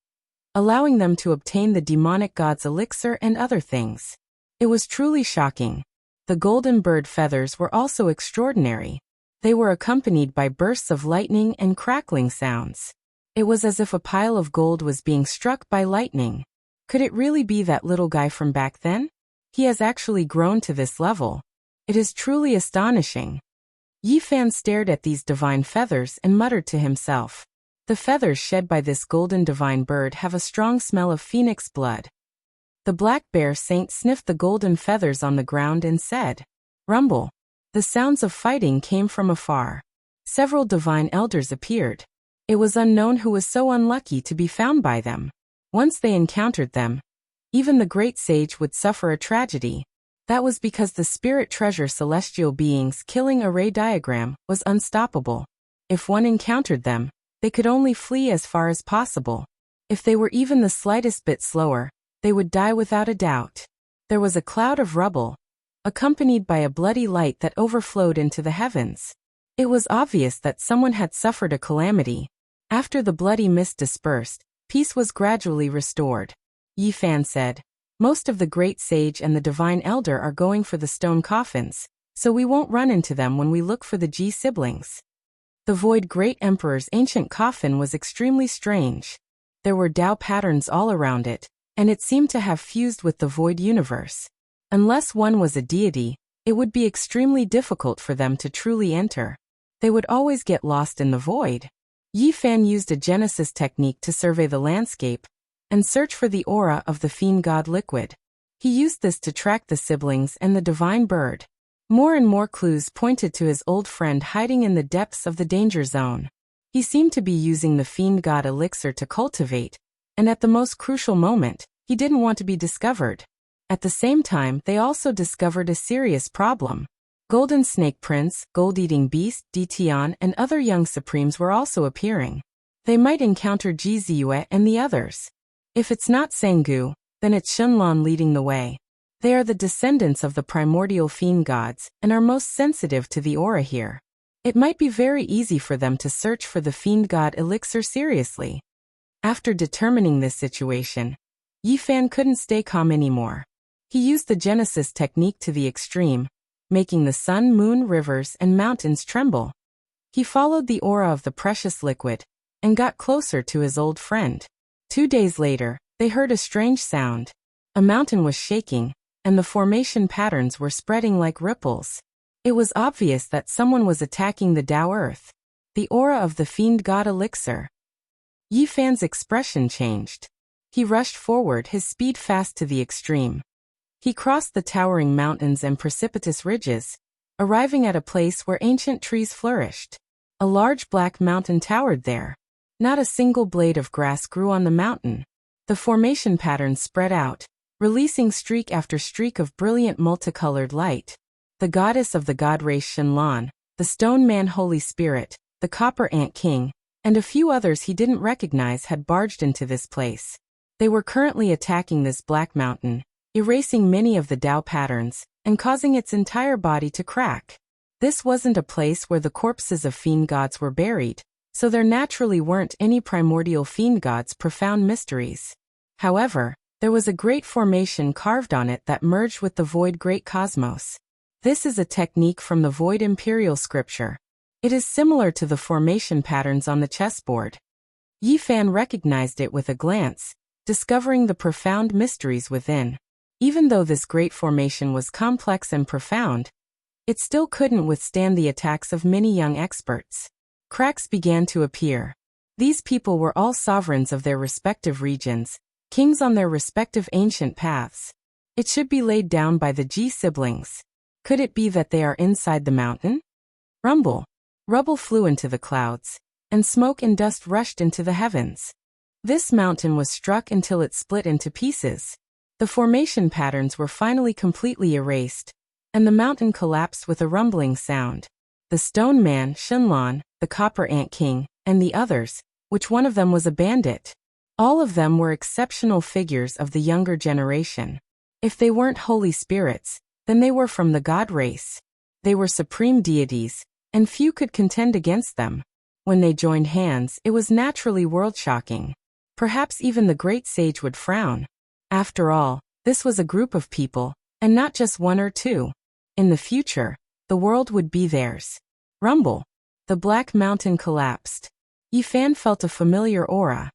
allowing them to obtain the demonic god's elixir and other things. It was truly shocking. The golden bird feathers were also extraordinary. They were accompanied by bursts of lightning and crackling sounds. It was as if a pile of gold was being struck by lightning. Could it really be that little guy from back then? He has actually grown to this level. It is truly astonishing. Yi Fan stared at these divine feathers and muttered to himself. The feathers shed by this golden divine bird have a strong smell of phoenix blood. The black bear saint sniffed the golden feathers on the ground and said, "Rumble." The sounds of fighting came from afar. Several divine elders appeared. It was unknown who was so unlucky to be found by them. Once they encountered them, even the great sage would suffer a tragedy. That was because the spirit treasure celestial beings killing array diagram was unstoppable. If one encountered them, they could only flee as far as possible. If they were even the slightest bit slower, they would die without a doubt. There was a cloud of rubble, accompanied by a bloody light that overflowed into the heavens. It was obvious that someone had suffered a calamity. After the bloody mist dispersed, peace was gradually restored. Yi Fan said, "Most of the great sage and the divine elder are going for the stone coffins, so we won't run into them when we look for the Ji siblings." The Void Great Emperor's ancient coffin was extremely strange. There were Tao patterns all around it, and it seemed to have fused with the Void universe. Unless one was a deity, it would be extremely difficult for them to truly enter. They would always get lost in the void. Yi Fan used a Genesis technique to survey the landscape and search for the aura of the fiend god liquid. He used this to track the siblings and the divine bird. More and more clues pointed to his old friend hiding in the depths of the danger zone. He seemed to be using the fiend god elixir to cultivate, and at the most crucial moment, he didn't want to be discovered. At the same time, they also discovered a serious problem. Golden Snake Prince, Gold-Eating Beast, Ditian, and other young supremes were also appearing. They might encounter Ji Ziyue and the others. If it's not Sengu, then it's Shenlong leading the way. They are the descendants of the primordial fiend gods and are most sensitive to the aura here. It might be very easy for them to search for the fiend god elixir seriously. After determining this situation, Yi Fan couldn't stay calm anymore. He used the Genesis technique to the extreme, making the sun, moon, rivers, and mountains tremble. He followed the aura of the precious liquid and got closer to his old friend. 2 days later, they heard a strange sound. A mountain was shaking, and the formation patterns were spreading like ripples. It was obvious that someone was attacking the Tao Earth, the aura of the fiend god elixir. Yi Fan's expression changed. He rushed forward, his speed fast to the extreme. He crossed the towering mountains and precipitous ridges, arriving at a place where ancient trees flourished. A large black mountain towered there. Not a single blade of grass grew on the mountain. The formation patterns spread out, releasing streak after streak of brilliant multicolored light. The goddess of the god race Shenlong, the stone man Holy Spirit, the copper ant king, and a few others he didn't recognize had barged into this place. They were currently attacking this black mountain, erasing many of the Tao patterns, and causing its entire body to crack. This wasn't a place where the corpses of fiend gods were buried, so there naturally weren't any primordial fiend gods' profound mysteries. However, there was a great formation carved on it that merged with the void great cosmos. This is a technique from the void imperial scripture. It is similar to the formation patterns on the chessboard. Yi Fan recognized it with a glance, discovering the profound mysteries within. Even though this great formation was complex and profound, it still couldn't withstand the attacks of many young experts. Cracks began to appear. These people were all sovereigns of their respective regions, kings on their respective ancient paths. It should be laid down by the Ji siblings. Could it be that they are inside the mountain? Rumble. Rubble flew into the clouds, and smoke and dust rushed into the heavens. This mountain was struck until it split into pieces. The formation patterns were finally completely erased, and the mountain collapsed with a rumbling sound. The stone man, Shenlong, the copper ant king, and the others, which one of them was a bandit. All of them were exceptional figures of the younger generation. If they weren't holy spirits, then they were from the god race. They were supreme deities, and few could contend against them. When they joined hands, it was naturally world-shocking. Perhaps even the great sage would frown. After all, this was a group of people, and not just one or two. In the future, the world would be theirs. Rumble. The black mountain collapsed. Yi Fan felt a familiar aura.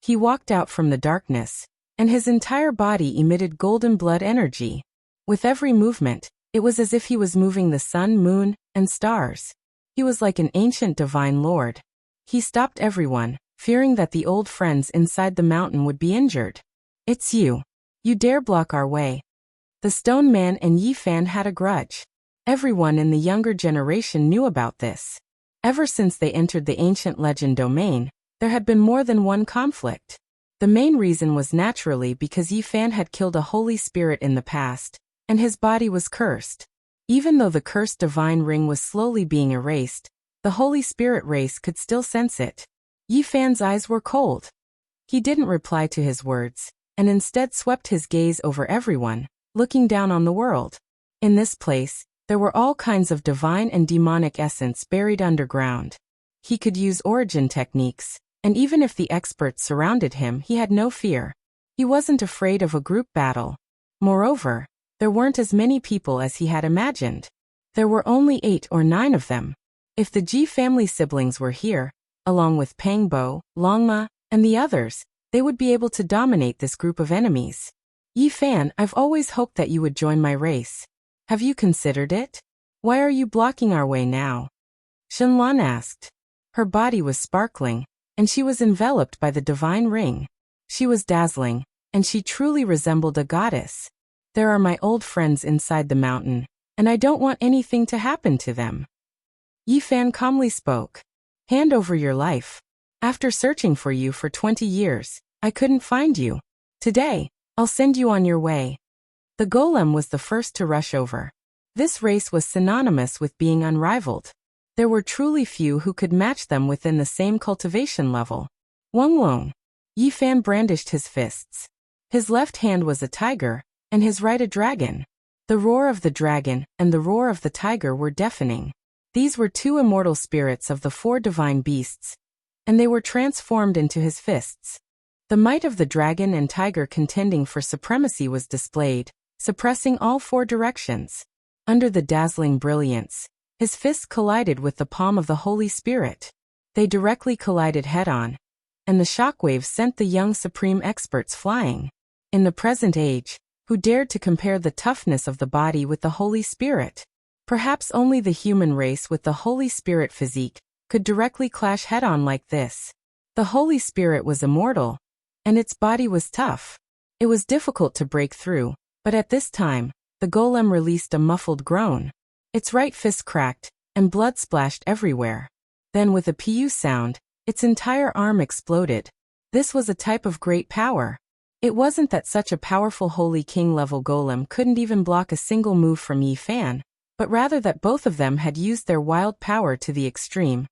He walked out from the darkness, and his entire body emitted golden blood energy. With every movement, it was as if he was moving the sun, moon, and stars. He was like an ancient divine lord. He stopped everyone, fearing that the old friends inside the mountain would be injured. It's you. You dare block our way. The stone man and Yi Fan had a grudge. Everyone in the younger generation knew about this. Ever since they entered the ancient legend domain, there had been more than one conflict. The main reason was naturally because Yi Fan had killed a holy spirit in the past, and his body was cursed. Even though the cursed divine ring was slowly being erased, the Holy Spirit race could still sense it. Yi Fan's eyes were cold. He didn't reply to his words, and instead swept his gaze over everyone, looking down on the world. In this place, there were all kinds of divine and demonic essence buried underground. He could use origin techniques, and even if the experts surrounded him, he had no fear. He wasn't afraid of a group battle. Moreover, there weren't as many people as he had imagined. There were only 8 or 9 of them. If the Ji family siblings were here, along with Pang Bo, Longma, and the others, they would be able to dominate this group of enemies. Yi Fan, I've always hoped that you would join my race. Have you considered it? Why are you blocking our way now? Shenlong asked. Her body was sparkling, and she was enveloped by the divine ring. She was dazzling, and she truly resembled a goddess. There are my old friends inside the mountain, and I don't want anything to happen to them. Yi Fan calmly spoke. Hand over your life. After searching for you for 20 years, I couldn't find you. Today, I'll send you on your way. The golem was the first to rush over. This race was synonymous with being unrivaled. There were truly few who could match them within the same cultivation level. Wonglong. Yi Fan brandished his fists. His left hand was a tiger, and his right a dragon. The roar of the dragon and the roar of the tiger were deafening. These were 2 immortal spirits of the 4 divine beasts, and they were transformed into his fists. The might of the dragon and tiger contending for supremacy was displayed, suppressing all 4 directions. Under the dazzling brilliance, his fists collided with the palm of the Holy Spirit. They directly collided head-on, and the shockwaves sent the young supreme experts flying. In the present age, who dared to compare the toughness of the body with the Holy Spirit? Perhaps only the human race with the Holy Spirit physique could directly clash head-on like this. The Holy Spirit was immortal, and its body was tough. It was difficult to break through, but at this time, the golem released a muffled groan. Its right fist cracked, and blood splashed everywhere. Then with a pu sound, its entire arm exploded. This was a type of great power. It wasn't that such a powerful Holy King-level golem couldn't even block a single move from Yi Fan, but rather that both of them had used their wild power to the extreme,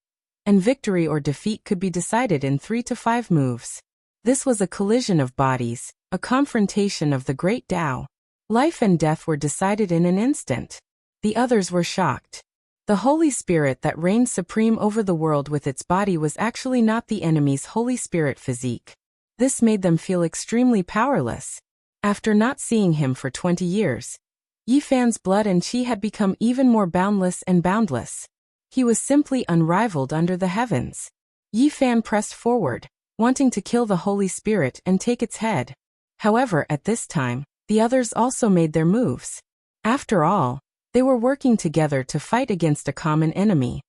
and victory or defeat could be decided in 3 to 5 moves. This was a collision of bodies, a confrontation of the great Tao. Life and death were decided in an instant. The others were shocked. The Holy Spirit that reigned supreme over the world with its body was actually not the enemy's Holy Spirit physique. This made them feel extremely powerless. After not seeing him for 20 years, Yi Fan's blood and chi had become even more boundless and boundless. He was simply unrivaled under the heavens. Yi Fan pressed forward, wanting to kill the Holy Spirit and take its head. However, at this time, the others also made their moves. After all, they were working together to fight against a common enemy.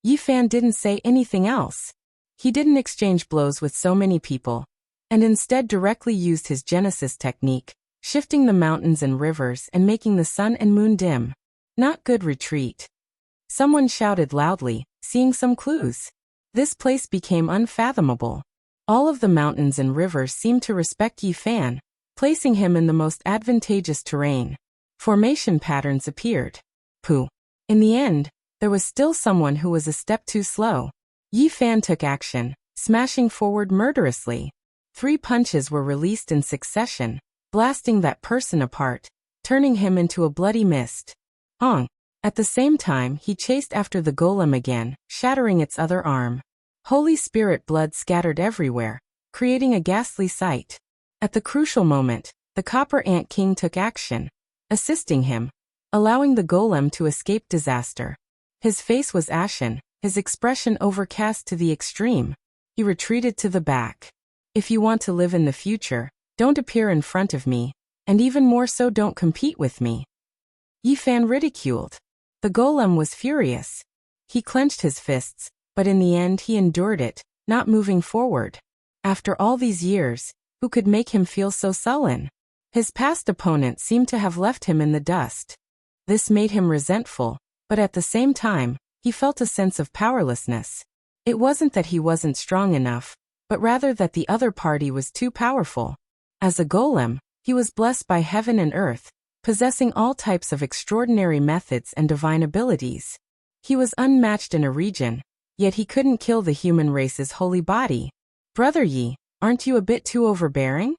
Yi Fan didn't say anything else. He didn't exchange blows with so many people, and instead directly used his Genesis technique, shifting the mountains and rivers and making the sun and moon dim. Not good retreat. Someone shouted loudly, seeing some clues. This place became unfathomable. All of the mountains and rivers seemed to respect Yi Fan, placing him in the most advantageous terrain. Formation patterns appeared. In the end, there was still someone who was a step too slow. Yi Fan took action, smashing forward murderously. 3 punches were released in succession, blasting that person apart, turning him into a bloody mist. At the same time, he chased after the golem again, shattering its other arm. Holy Spirit blood scattered everywhere, creating a ghastly sight. At the crucial moment, the Copper Ant King took action, assisting him, allowing the golem to escape disaster. His face was ashen, his expression overcast to the extreme. He retreated to the back. If you want to live in the future, don't appear in front of me, and even more so don't compete with me. Yi Fan ridiculed. The golem was furious. He clenched his fists, but in the end he endured it, not moving forward. After all these years, who could make him feel so sullen? His past opponent seemed to have left him in the dust. This made him resentful, but at the same time, he felt a sense of powerlessness. It wasn't that he wasn't strong enough, but rather that the other party was too powerful. As a golem, he was blessed by heaven and earth, possessing all types of extraordinary methods and divine abilities. He was unmatched in a region, yet he couldn't kill the human race's holy body. Brother Yi, aren't you a bit too overbearing?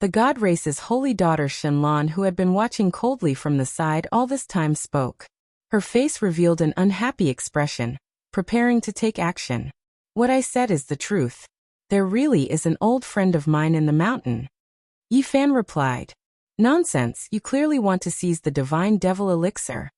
The god race's holy daughter Shenlong, who had been watching coldly from the side all this time, spoke. Her face revealed an unhappy expression, preparing to take action. What I said is the truth. There really is an old friend of mine in the mountain. Yi Fan replied. Nonsense, you clearly want to seize the divine devil elixir.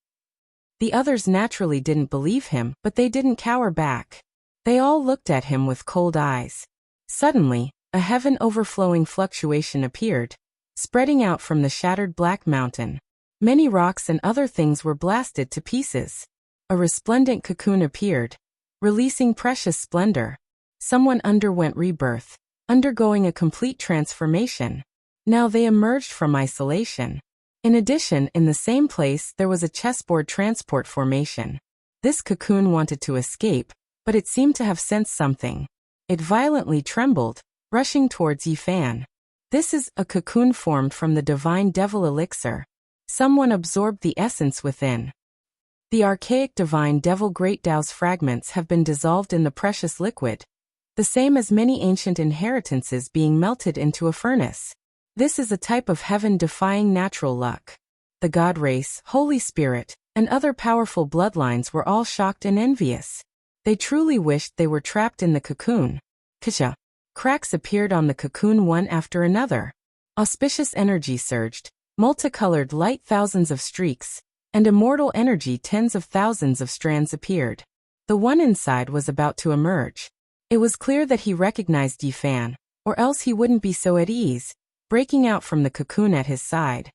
The others naturally didn't believe him, but they didn't cower back. They all looked at him with cold eyes. Suddenly, a heaven-overflowing fluctuation appeared, spreading out from the shattered black mountain. Many rocks and other things were blasted to pieces. A resplendent cocoon appeared, releasing precious splendor. Someone underwent rebirth, undergoing a complete transformation. Now they emerged from isolation. In addition, in the same place there was a chessboard transport formation. This cocoon wanted to escape, but it seemed to have sensed something. It violently trembled, rushing towards Yi Fan. This is a cocoon formed from the divine devil elixir. Someone absorbed the essence within. The archaic divine devil Great Tao's fragments have been dissolved in the precious liquid, the same as many ancient inheritances being melted into a furnace. This is a type of heaven-defying natural luck. The god race, Holy Spirit, and other powerful bloodlines were all shocked and envious. They truly wished they were trapped in the cocoon. Kasha. Cracks appeared on the cocoon one after another. Auspicious energy surged, multicolored light thousands of streaks, and immortal energy tens of thousands of strands appeared. The one inside was about to emerge. It was clear that he recognized Yi Fan, or else he wouldn't be so at ease, breaking out from the cocoon at his side.